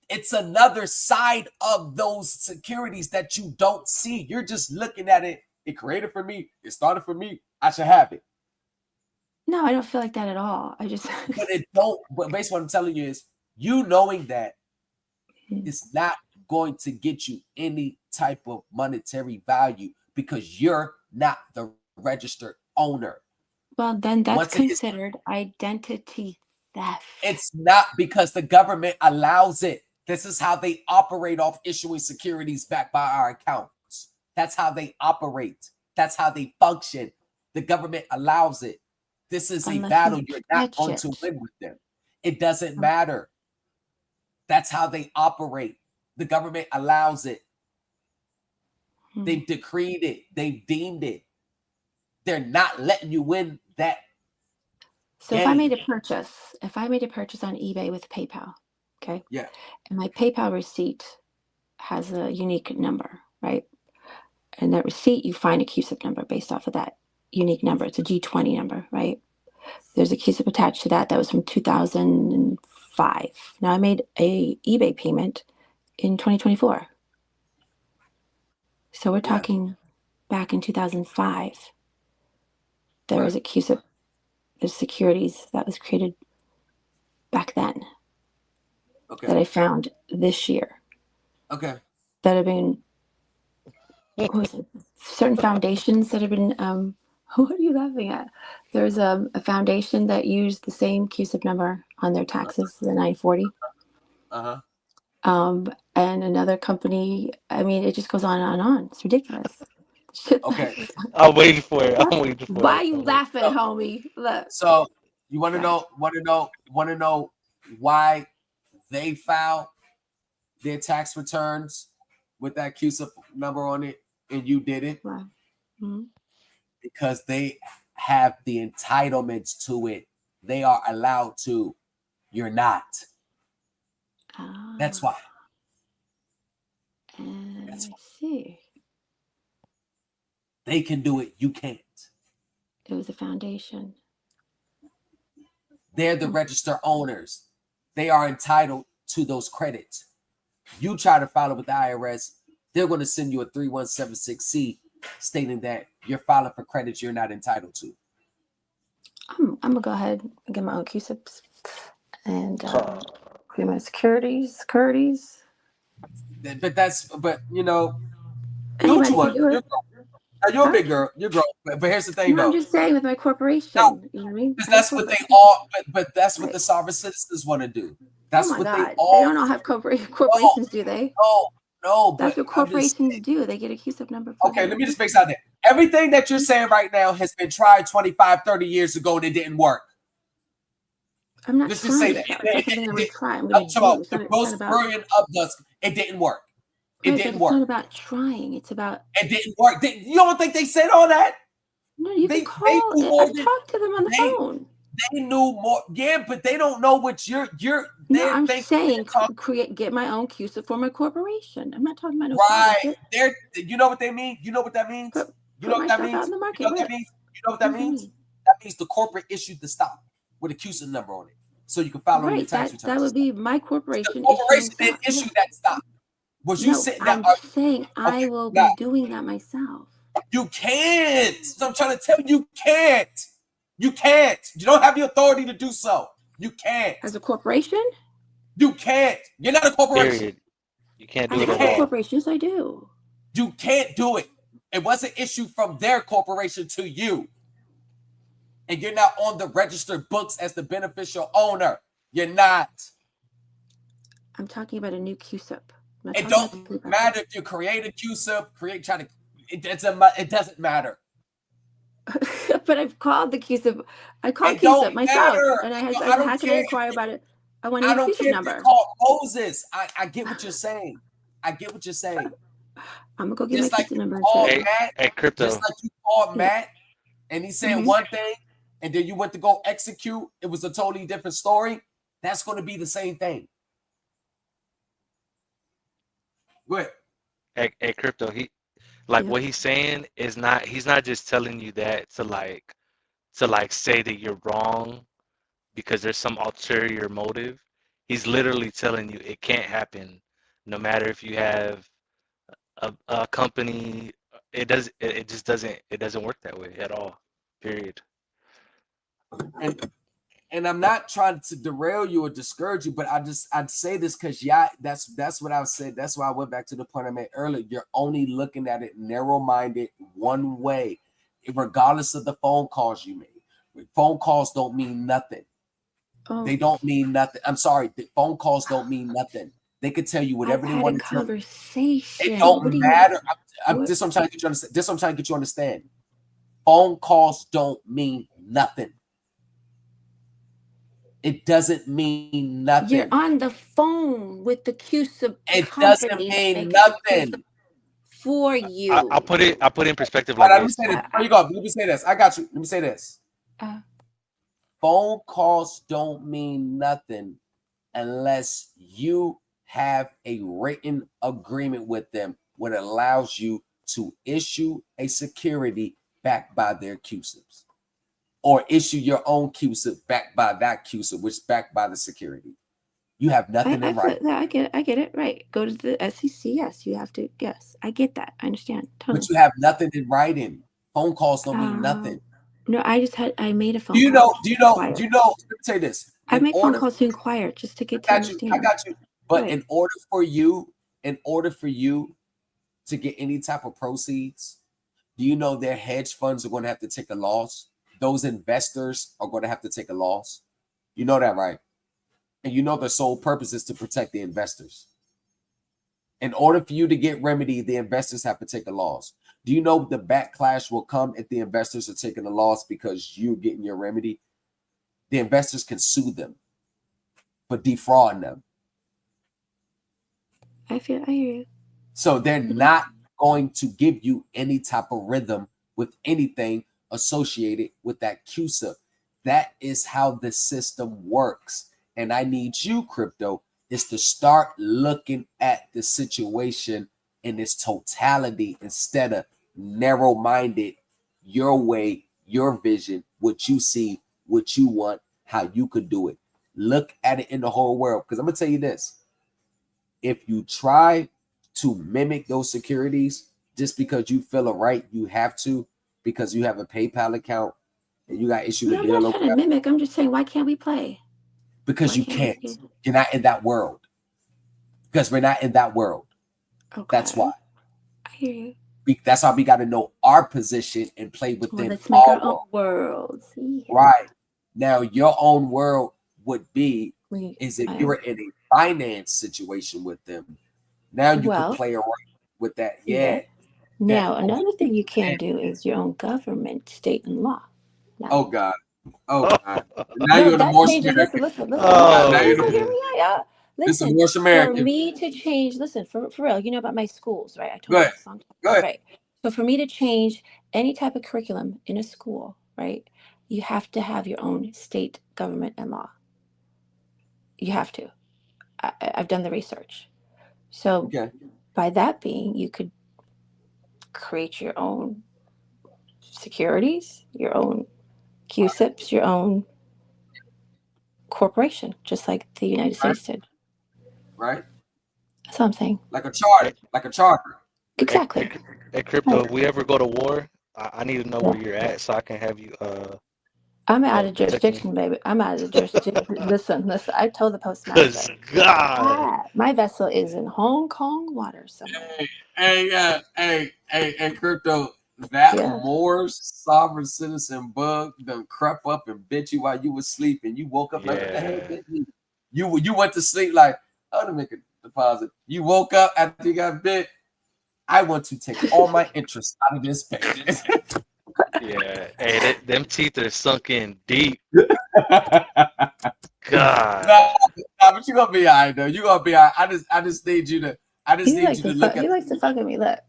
It's another side of those securities that you don't see. You're just looking at it. It created for me. It started for me. I should have it. No, I don't feel like that at all. I just But it don't. But basically what I'm telling you is, you knowing that it's not going to get you any type of monetary value because you're not the registered owner. well, then that's Once it is- considered identity theft. It's not, because the government allows it. This is how they operate off issuing securities backed by our accounts. That's how they operate. That's how they function. The government allows it. This is a Unless battle you you're not catch going to it. win with them. It doesn't matter. That's how they operate. The government allows it. They've decreed it. They've deemed it. They're not letting you win that. So if I made a purchase on eBay with PayPal, okay? Yeah. And my PayPal receipt has a unique number, right? And that receipt, you find a CUSIP number based off of that unique number. It's a G20 number, right? There's a CUSIP attached to that. That was from 2005. Now I made a eBay payment in 2024. So we're talking back in 2005. There was a CUSIP, there's securities that was created back then that I found this year. Okay. That have been, what was it? Certain foundations that have been, what are you laughing at? There's a foundation that used the same CUSIP number on their taxes, the 940. And another company, I mean, it just goes on and on. It's ridiculous. Okay. I'm waiting for it. I'm waiting for it. Why are you laughing, homie? Look. So you want to know why they filed their tax returns with that CUSIP number on it and you didn't? Why? Mm-hmm. Because they have the entitlements to it. They are allowed to. You're not. That's why. I see. They can do it. You can't. It was a foundation. They're the registered owners. They are entitled to those credits. You try to file it with the IRS, they're going to send you a 3176C stating that you're filing for credits you're not entitled to. I'm going to go ahead and get my own CUSIPs and create my securities. But you know, Anybody do can do it. you're a big girl. You're grown. But here's the thing, No, though. I'm just saying with my corporation. You know what I mean? Because that's what they all. But that's what the sovereign citizens want to do. That's what God. they all. They don't all have corporations, do they? No. That's what corporations do. They get a CUSIP number. Okay, let me just make something. Everything that you're saying right now has been tried 25, 30 years ago and it didn't work. I'm not Let's trying just say to that. try. It's something I'm going to try. I'm going to do. It's The most brilliant of us, it didn't work. It didn't work. It's not about trying. It's about. It didn't work. You don't think they said all that? No, you can call. I talked to them on the phone. They knew more. Yeah, but they don't know what you're. No, I'm saying get my own CUSIP for my corporation. I'm not talking about no. Right. You know what they mean? You know what that means? You know what that means? Out in the market. You know what that means? You know what that means? That means the corporate issued the stock with a CUSIP number on it, so you can file on your tax returns. That would be my corporation. The corporation didn't issue that stock. Was you sitting there? I'm saying I will be doing that myself. You can't. So I'm trying to tell you, you can't. You can't. You don't have the authority to do so. You can't. As a corporation? You can't. You're not a corporation. Period. You can't do it at all. Corporations, I do. You can't do it. It wasn't issued from their corporation to you. And you're not on the registered books as the beneficial owner. You're not. I'm talking about a new CUSIP. It don't matter if you create a CUSIP, try to It doesn't matter. But I've called the CUSIP. I called It don't CUSIP myself, matter. and I said, don't how can I care. inquire about it? I want I a don't CUSIP care if number. you call Moses. I get what you're saying. I get what you're saying. I'm gonna go get Just my like CUSIP you number. called Check. Matt. Crypto. Just like you called Matt, and he said one thing, and then you went to go execute. It was a totally different story. That's going to be the same thing. Good. Hey, Crypto. What he's saying is not. He's not just telling you that to say that you're wrong because there's some ulterior motive. He's literally telling you it can't happen, no matter if you have a company. It just doesn't. It doesn't work that way at all. Period. And I'm not trying to derail you or discourage you, but I'd say this because that's what I said. That's why I went back to the point I made earlier. You're only looking at it narrow-minded one way, regardless of the phone calls you made. Phone calls don't mean nothing. Oh. They don't mean nothing. I'm sorry, the phone calls don't mean nothing. They could tell you whatever they want to tell you. Conversation. It don't matter. This I'm trying to get you understand. This I'm trying to get you understand. Phone calls don't mean nothing. It doesn't mean nothing. You're on the phone with the CUSIP It company. doesn't mean nothing for you. I'll put it in perspective like let me this. say this. Before you go, let me say this. I got you. Let me say this. Phone calls don't mean nothing unless you have a written agreement with them, what allows you to issue a security backed by their CUSIPs, or issue your own CUSIP backed by that CUSIP, which is backed by the security. You have nothing in writing. I get it. Right. Go to the SEC. Yes, you have to. Yes, I get that. I understand. Totally. But you have nothing in writing. Phone calls don't mean nothing. No, I made a phone Do you call. know? Let me say this. I make phone calls to inquire just to get to understand. I got you. But right. in order for you to get any type of proceeds, do you know their hedge funds are going to have to take a loss? Those investors are going to have to take a loss. You know that, right? And you know their sole purpose is to protect the investors. In order for you to get remedy, the investors have to take a loss. Do you know the backlash will come if the investors are taking a loss because you're getting your remedy? The investors can sue them for defrauding them. I hear you. So they're not going to give you any type of rhythm with anything associated with that CUSIP. That is how the system works. And I need you, Crypto, is to start looking at the situation in its totality instead of narrow-minded, your way, your vision, what you see, what you want, how you could do it. Look at it in the whole world. Because I'm going to tell you this. If you try to mimic those securities just because you feel it right, you have to, because you have a PayPal account and you got issued a deal. I'm not trying to mimic. I'm just saying, why can't we play? Because you can't. You're not in that world. Because we're not in that world. Okay. That's why. I hear you. That's why we got to know our position and play within let's make our own worlds. Yeah. Right. Now, your own world would be is if you were in a finance situation with them. Now you can play around with that. Yeah. Now, another thing you can do is your own government, state, and law. Now, oh, God. Oh, God. Now you're the more American. Listen. Now you're Hear me out. Listen, more American. For me to change, listen, for real, you know about my schools, right? I told you this a long time ago, right? So for me to change any type of curriculum in a school, right, you have to have your own state government and law. You have to. I've done the research. So by that being, you could create your own securities, your own CUSIPs, your own corporation, just like the United States did. Right. That's what I'm saying. Like a charter. Exactly. Hey, Crypto, if we ever go to war, I need to know where you're at so I can have you. I'm out of jurisdiction, baby. I'm out of jurisdiction. Listen. I told the postmaster. God. My vessel is in Hong Kong water somewhere. Hey, Crypto. That more sovereign citizen bug done crept up and bit you while you were sleeping. You woke up like, what the hell bit me? You went to sleep like, oh, to make a deposit. You woke up after you got bit. I want to take all my interest out of this bank. Yeah. Hey, them teeth are sunk in deep. God. Nah, but you gonna be all right though. You gonna be all right. I just need you to. I just He need likes you to to look fuck. at. He likes to fuck with me. Look,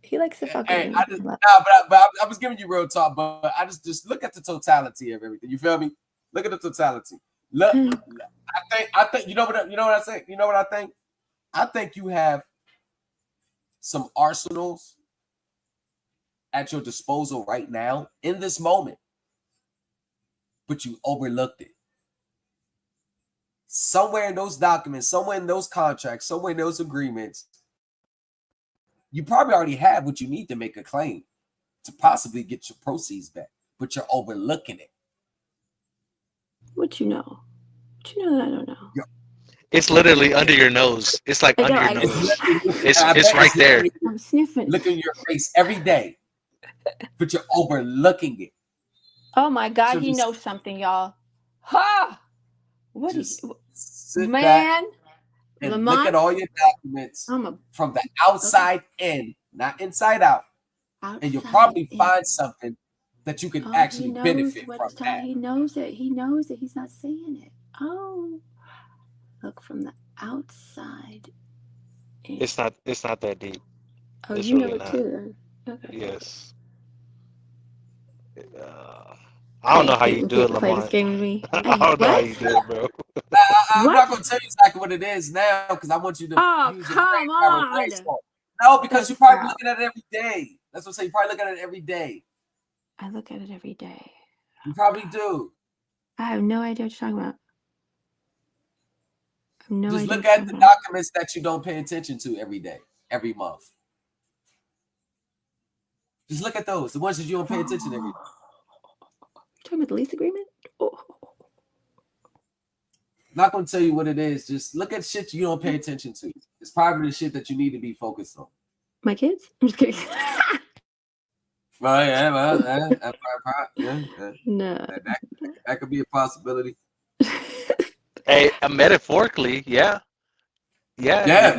he likes to fuck with Hey, me. I just I was giving you real talk, but I just look at the totality of everything. You feel me? Look at the totality. Look, I think you know what I say. You know what I think? I think you have some arsenals at your disposal right now in this moment, but you overlooked it. Somewhere in those documents, somewhere in those contracts, somewhere in those agreements, you probably already have what you need to make a claim to possibly get your proceeds back, but you're overlooking it. What you know? What you know that I don't know? It's literally under your nose. It's like under your nose. It's right there. I'm sniffing. Look in your face every day, but you're overlooking it. Oh my God, So he just knows something, y'all. Ha! What is sit man? back and Lamont? look at all your documents from the outside in, not inside out. And you'll probably find something that you can actually benefit from that. He knows it. He knows it. He's not saying it. Oh, look from the outside. It's not that deep. Oh, It's you know really it not. too. Then. Okay. Yes. I don't know how you do it, Play this Lamont. game with me. I don't know how you do it, bro. I'm not going to tell you exactly what it is now because I want you to use your brain power and brainstorm. No, because you're probably looking at it every day. That's what I'm saying. You're probably looking at it every day. I look at it every day. You probably do. I have no idea what you're talking about. Just look at the documents that you don't pay attention to every day, every month. Just look at those, the ones that you don't pay attention every day. You're talking about the lease agreement? Oh. I'm not going to tell you what it is. Just look at shit you don't pay attention to. It's probably the shit that you need to be focused on. My kids? I'm just kidding. Well, yeah, no. That could be a possibility. Hey, metaphorically, yeah. Yeah,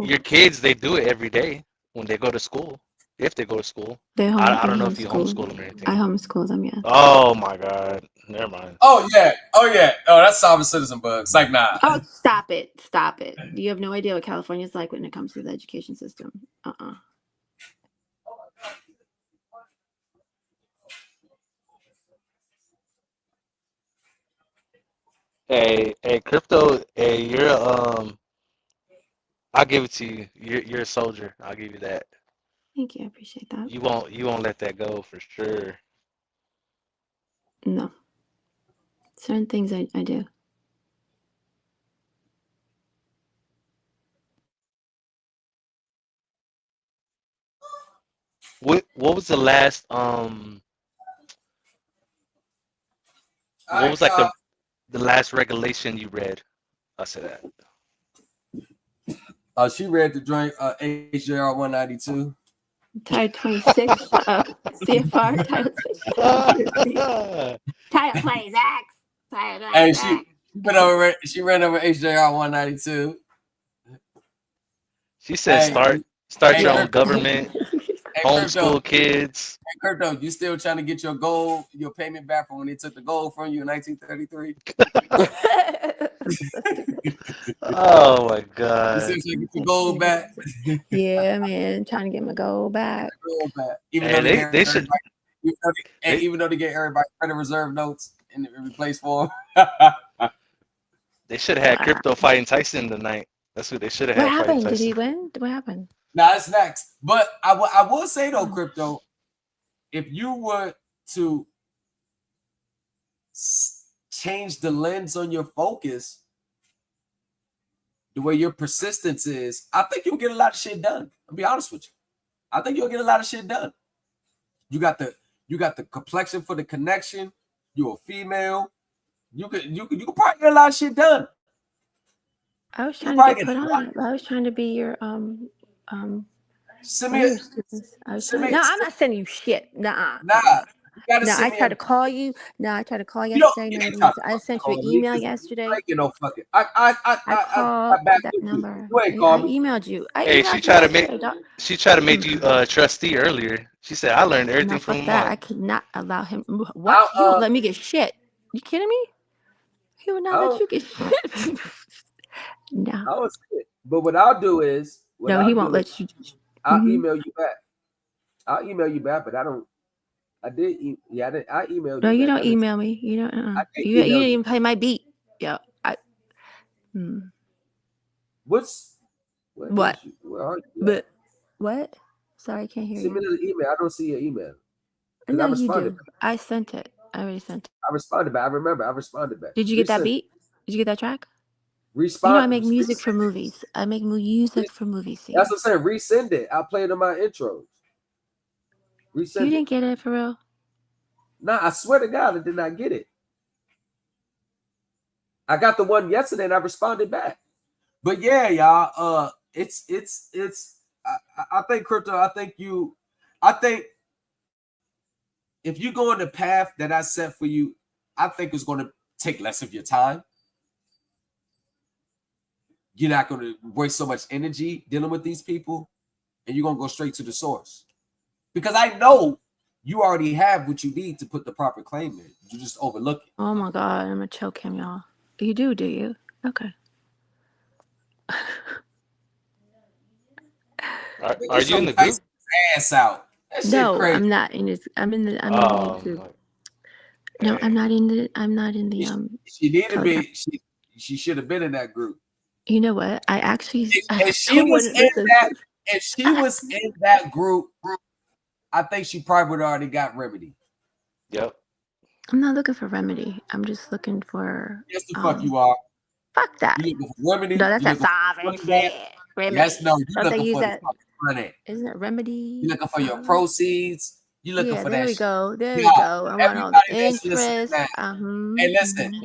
your kids, they do it every day when they go to school. If they go to school. I don't know if you homeschool them or anything. I homeschool them, yeah. Oh my God. Never mind. Oh yeah. Oh that's solving citizen bugs. Like nah. Oh, stop it. You have no idea what California's like when it comes to the education system. Hey, crypto. Hey, you're I'll give it to you. You're a soldier. I'll give you that. Thank you. I appreciate that. You won't let that go for sure. No. Certain things I do. What was the last what was like the last regulation you read? I said that. She read the joint HJR 192. Title 26 CFR Title 26. Title 26. Hey, she ran over HJR 192. She said start your own government, homeschool kids. Hey, Crypto, you still trying to get your payment back from when they took the gold from you in 1933? Oh my God! You still trying to get your gold back? Yeah, man, trying to get my gold back. Even though they should. Even though they get everybody Federal Reserve notes in replace for them. They should have had Crypto fighting Tyson tonight. That's what they should have had. What happened? Did he win? What happened? Nah, it's next. But I will say though, Crypto, if you were to change the lens on your focus, the way your persistence is, I think you'll get a lot of shit done. I'll be honest with you. I think you'll get a lot of shit done. You got the complexion for the connection. You're a female. You could probably get a lot of shit done. I was trying to get put on. I was trying to be your Send me no, I'm not sending you shit. Nah. gotta No, send I me tried a. to call you. No, I tried to call You don't. yesterday. You Nobody ain't talking answered. I about sent you an calling me email because yesterday. I ain't get no fucking. I called back that with you. number. You ain't I call me. emailed you. I Hey, she emailed you tried to make yesterday, dog. she tried to make you trustee earlier. She said I learned No, everything fuck from that. mom. I could not allow him. What? I He won't let me get shit. You kidding me? He would I not let don't. you get shit. No. I don't see it. But what I'll do is No, he won't let you. I'll email you back. I'll email you back, but I don't. I did. Yeah, I did. I emailed No, you you back. don't email me. You don't. I did You email didn't you. even play my beat. Yo. What What? is you? Where are you? But what? Sorry, I can't hear Send me you. the email. I don't see your email because I No, you responded. do. I sent it. I already sent it. I responded back. I remember. I responded back. Did you get that beat? Did you get that track? You know, I make music for movies. I make music for movies. See? That's what I'm saying. Resend it. I'll play it in my intros. Resend You didn't get it for real? Nah, I swear to God, I did not get it. I got the one yesterday and I responded back. But yeah, y'all, it's I think crypto, I think if you go on the path that I set for you, I think it's going to take less of your time. You're not going to waste so much energy dealing with these people, and you're going to go straight to the source. Because I know you already have what you need to put the proper claim in. You just overlook it. Oh my God, I'm gonna choke him, y'all. You do you? Okay. Are you in the group? Ass out. That shit No, crazy. I'm not in this. I'm in the YouTube. No, I'm not in the. She needed to Telegram. be. She should have been in that group. You know what? I actually. If she was in that group, I think she probably would have already got remedy. Yep. I'm not looking for remedy. I'm just looking for. Yes, the fuck you are. Fuck that. You looking for remedy? No, that's not sovereign shit. Remedy. Yes, no, you Don't they looking use for that? the fucking money. Isn't it remedy? You looking for your proceeds. You looking for there that we shit. go. There Yeah, we go. I want all the everybody that's listening interest. now. Hey, listen,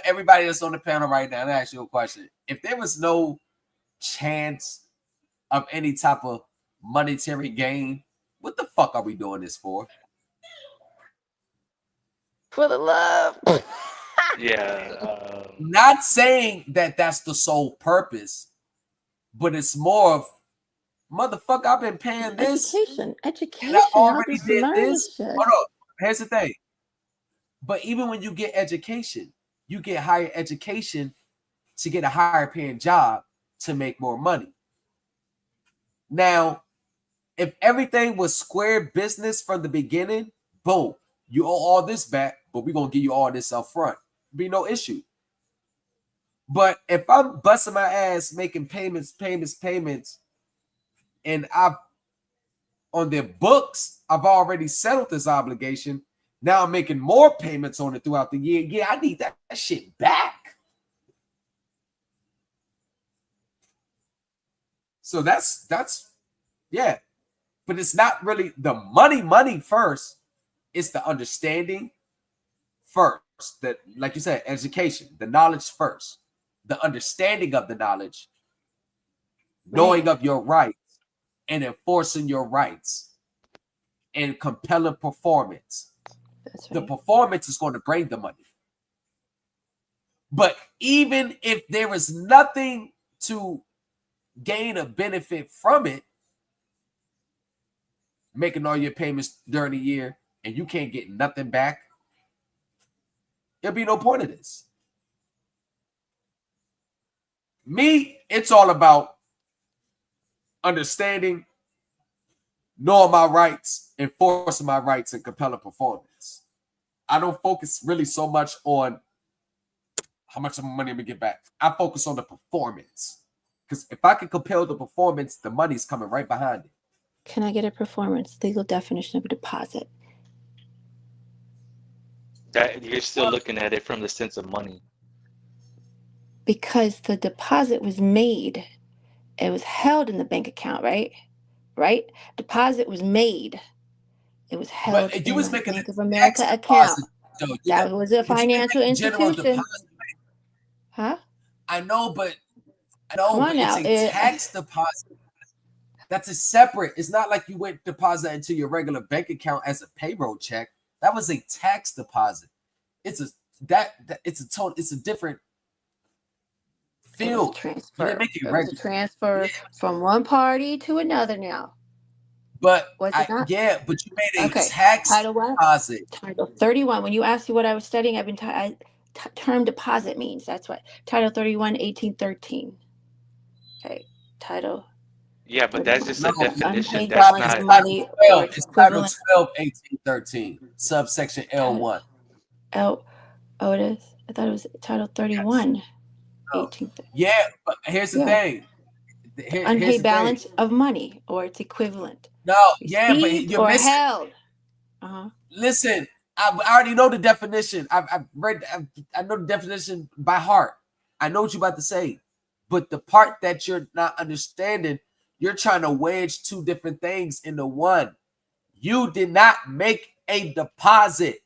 everybody that's on the panel right now, let me ask you a question. If there was no chance of any type of monetary gain, what the fuck are we doing this for? For the love. Yeah. Not saying that that's the sole purpose, but it's more of, motherfucker, I've been paying this. Education. And I I'll already just did learn this. shit. Hold on. Here's the thing. But even when you get education, you get higher education to get a higher paying job to make more money. Now, if everything was square business from the beginning, boom, you owe all this back, but we're going to give you all this up front. Be no issue. But if I'm busting my ass making payments, and on their books, I've already settled this obligation. Now I'm making more payments on it throughout the year. Yeah, I need that shit back. So that's yeah. But it's not really the money first. It's the understanding first. That, like you said, education, the knowledge first, the understanding of the knowledge, knowing of your rights and enforcing your rights and compelling performance. That's right. The performance is going to bring the money. But even if there is nothing to gain a benefit from it, making all your payments during the year and you can't get nothing back, there'll be no point of this. Me, it's all about understanding, knowing my rights, enforcing my rights, and compelling performance. I don't focus really so much on how much of my money I'm gonna get back. I focus on the performance. Because if I can compel the performance, the money's coming right behind it. Can I get a performance? Legal definition of a deposit. That you're still looking at it from the sense of money. Because the deposit was made. It was held in the bank account, right? Right? Deposit was made. It was held in the Bank of America account. That was a financial institution. Huh? I know, but Come on now. it's a tax deposit. That's a separate. It's not like you went deposit into your regular bank account as a payroll check. That was a tax deposit. It's a it's a different field. Transfer. You didn't make it It was a regular. transfer from one party to another now. But Was it not? yeah, but you made a Okay. tax Title what? deposit. Title 31. When you asked me what I was studying, I've been term deposit means. That's what. Title 31, 1813. Okay. Title. Yeah, but that's just a definition. Unpaid That's balance not. of money or its It's Title equivalent. 12, 1813, subsection L1. Oh, it is. I thought it was Title 31, Yes. 1813. Yeah, but here's the thing. Unpaid balance of money or its equivalent. No, yeah, but Received you're or missing. held. Listen, I already know the definition. I know the definition by heart. I know what you're about to say. But the part that you're not understanding, you're trying to wedge two different things into one. You did not make a deposit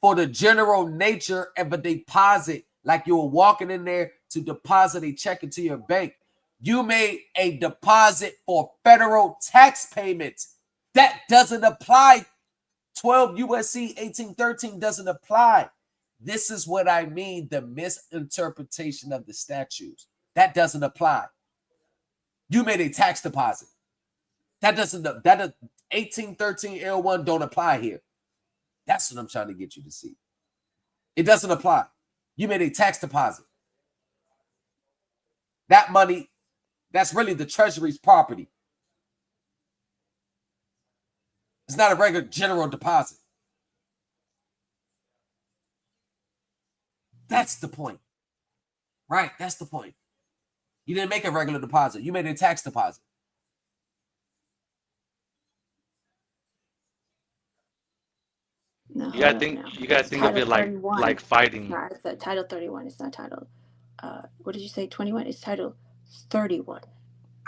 for the general nature of a deposit, like you were walking in there to deposit a check into your bank. You made a deposit for federal tax payments. That doesn't apply. 12 USC 1813 doesn't apply. This is what I mean, the misinterpretation of the statutes. That doesn't apply. You made a tax deposit. That 1813 L1 don't apply here. That's what I'm trying to get you to see. It doesn't apply. You made a tax deposit. That money, that's really the Treasury's property. It's not a regular general deposit. That's the point. Right, that's the point. You didn't make a regular deposit. You made a tax deposit. No, You gotta think of it like fighting. It's not Title 31. It's not Title. What did you say? 21. It's Title 31.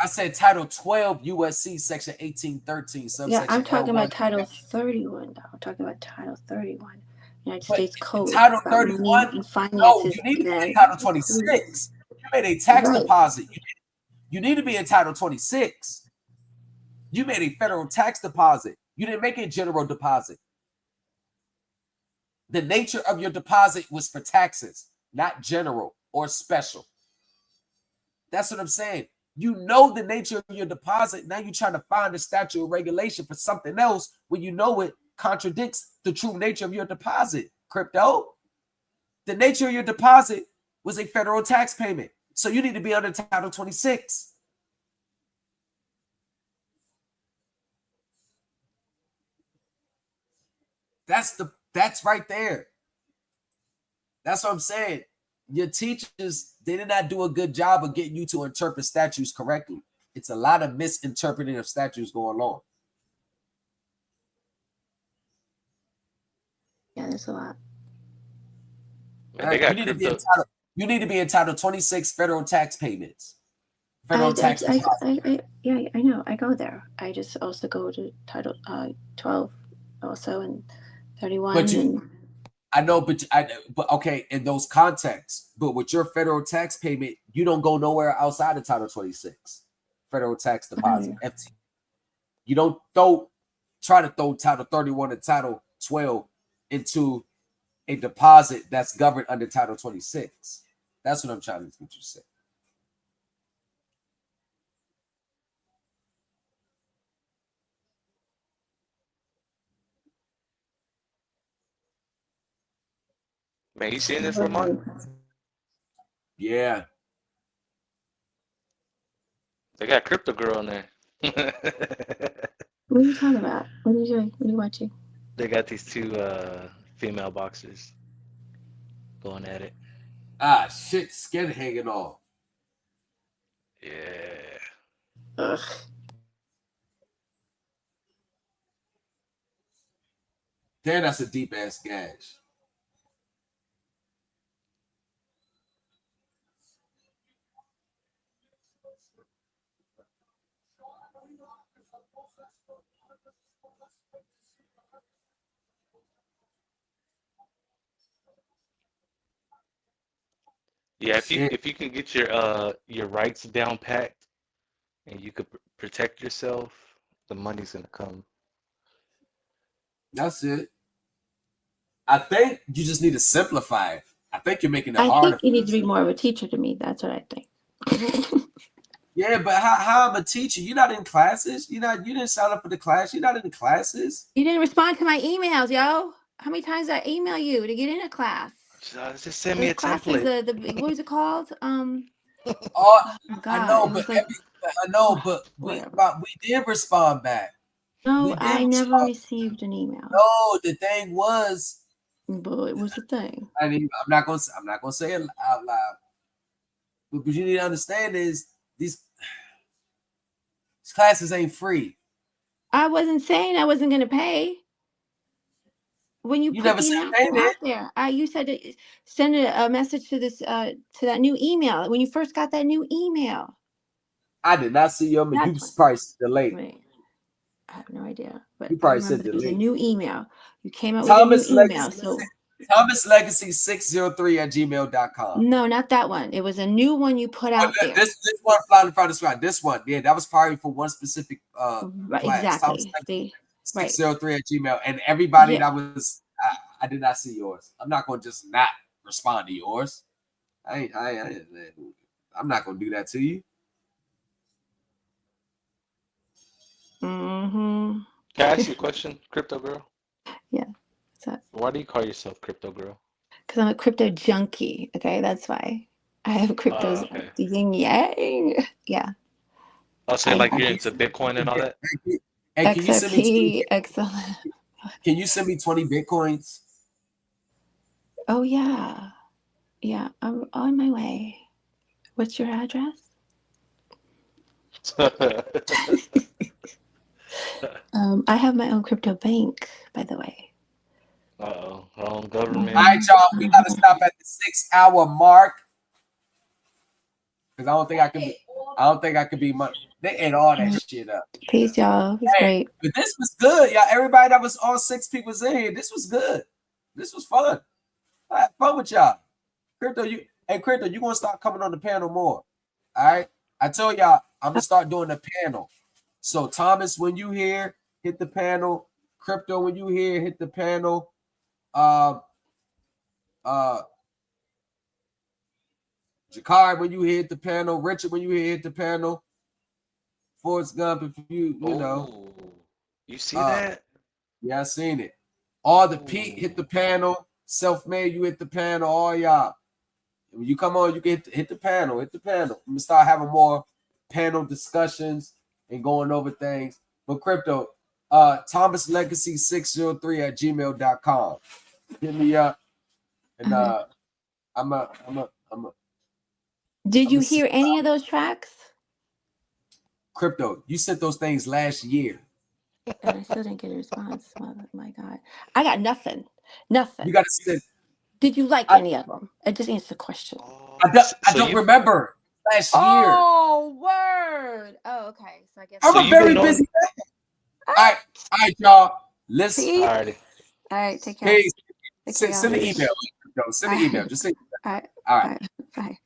I said Title 12 USC Section 1813. Yeah, I'm talking about Title 31. Though. I'm talking about Title 31. United States Code. Title 31. And finances. No, you need to be in Title 26. You made a tax deposit. You need to be in Title 26. You made a federal tax deposit. You didn't make a general deposit. The nature of your deposit was for taxes, not general or special. That's what I'm saying. You know the nature of your deposit. Now you're trying to find a statute of regulation for something else when you know it contradicts the true nature of your deposit. Crypto, the nature of your deposit was a federal tax payment. So you need to be under Title 26. That's right there. That's what I'm saying. Your teachers, they did not do a good job of getting you to interpret statutes correctly. It's a lot of misinterpreting of statutes going on. Yeah, there's a lot. Right. You need to be entitled 26 federal tax payments. Federal tax deposit. Yeah, I know. I go there. I just also go to Title 12 also and 31. I know, but okay, in those contexts, but with your federal tax payment, you don't go nowhere outside of Title 26, federal tax deposit, FT. You don't try to throw Title 31 and Title 12 into a deposit that's governed under Title 26. That's what I'm trying to get you to say. Man, you seen this, Lamont? Yeah. They got Crypto Girl in there. What are you talking about? What are you doing? What are you watching? They got these two female boxers going at it. Ah, shit, skin hanging off. Yeah. Ugh. Damn, that's a deep ass gash. Yeah, if you can get your rights down packed, and you could protect yourself, the money's gonna come. That's it. I think you just need to simplify it. I think you're making it I harder think you for need to be yourself. more of a teacher to me. That's what I think. Yeah, but how I'm a teacher? You're not in classes. You didn't sign up for the class. You're not in the classes. You didn't respond to my emails, yo. How many times did I email you to get in a class? Just send me Those a classes, template. the what was it called? Oh, Oh my I God, know, it was but like we whatever. did respond back. No, We did I never respond. received an email. No, the thing was, But it was the thing. I'm not gonna say it out loud. But what you need to understand is these classes ain't free. I wasn't saying I wasn't gonna pay. When you put never the said announcement payment. out there, you said to send a message to this to that new email when you first got that new email. I did not see your. You probably delayed. Wait, I have no idea, but You I probably remember said there was a delete. new email. You came out with a new email. So Thomas Legacy 603@gmail.com. no, not that one. It was a new one you put out there. This one flying in front of the script. This one, yeah, that was probably for one specific Right, class. exactly. Thomas Right. 603@gmail. And everybody Yeah. that was, I did not see yours. I'm not going to just not respond to yours. I'm not going to do that to you. Mm-hmm. Can I ask you a question, Crypto Girl? Yeah. What's up? Why do you call yourself Crypto Girl? Because I'm a crypto junkie. Okay, that's why. I have cryptos. Okay. The yin yang. Yeah. I'll say like you're into Bitcoin and all that. Hey, can you send me XRP, XLM. Can you send me 20 Bitcoins? Oh yeah. Yeah, I'm on my way. What's your address? I have my own crypto bank, by the way. Uh-oh, wrong government. All right, y'all, we got to stop at the 6-hour mark. Because I don't think I can be much. They ate all that shit up. Peace, y'all. It's great. But this was good, y'all. Everybody that was all 6 people was in here. This was good. This was fun. I had fun with y'all. Crypto, you gonna start coming on the panel more. All right. I told y'all I'm gonna start doing the panel. So Thomas, when you here, hit the panel. Crypto, when you here, hit the panel. Jakar, when you hit the panel. Richard, when you here, hit the panel. Forrest Gump, if you know. You see that? Yeah, I seen it. All the Pete hit the panel. Self-made, you hit the panel. All y'all. When you come on, you can hit the panel. Hit the panel. I'm gonna start having more panel discussions and going over things. But Crypto, Thomas Legacy 603@gmail.com. Hit me up. And I'm a Did you hear any of those tracks? Crypto, you sent those things last year. And I still didn't get a response. Oh my God. I got nothing. Nothing. You got to send. Did you like any of them? It just answers the question. I don't remember last year. Oh, word. Oh, okay. So I guess I'm a very busy man. All right, y'all. Listen. Peace. All right, take care. Peace. Take care, Send the y'all. email. No, send the email. Just say. All right. All right. Bye.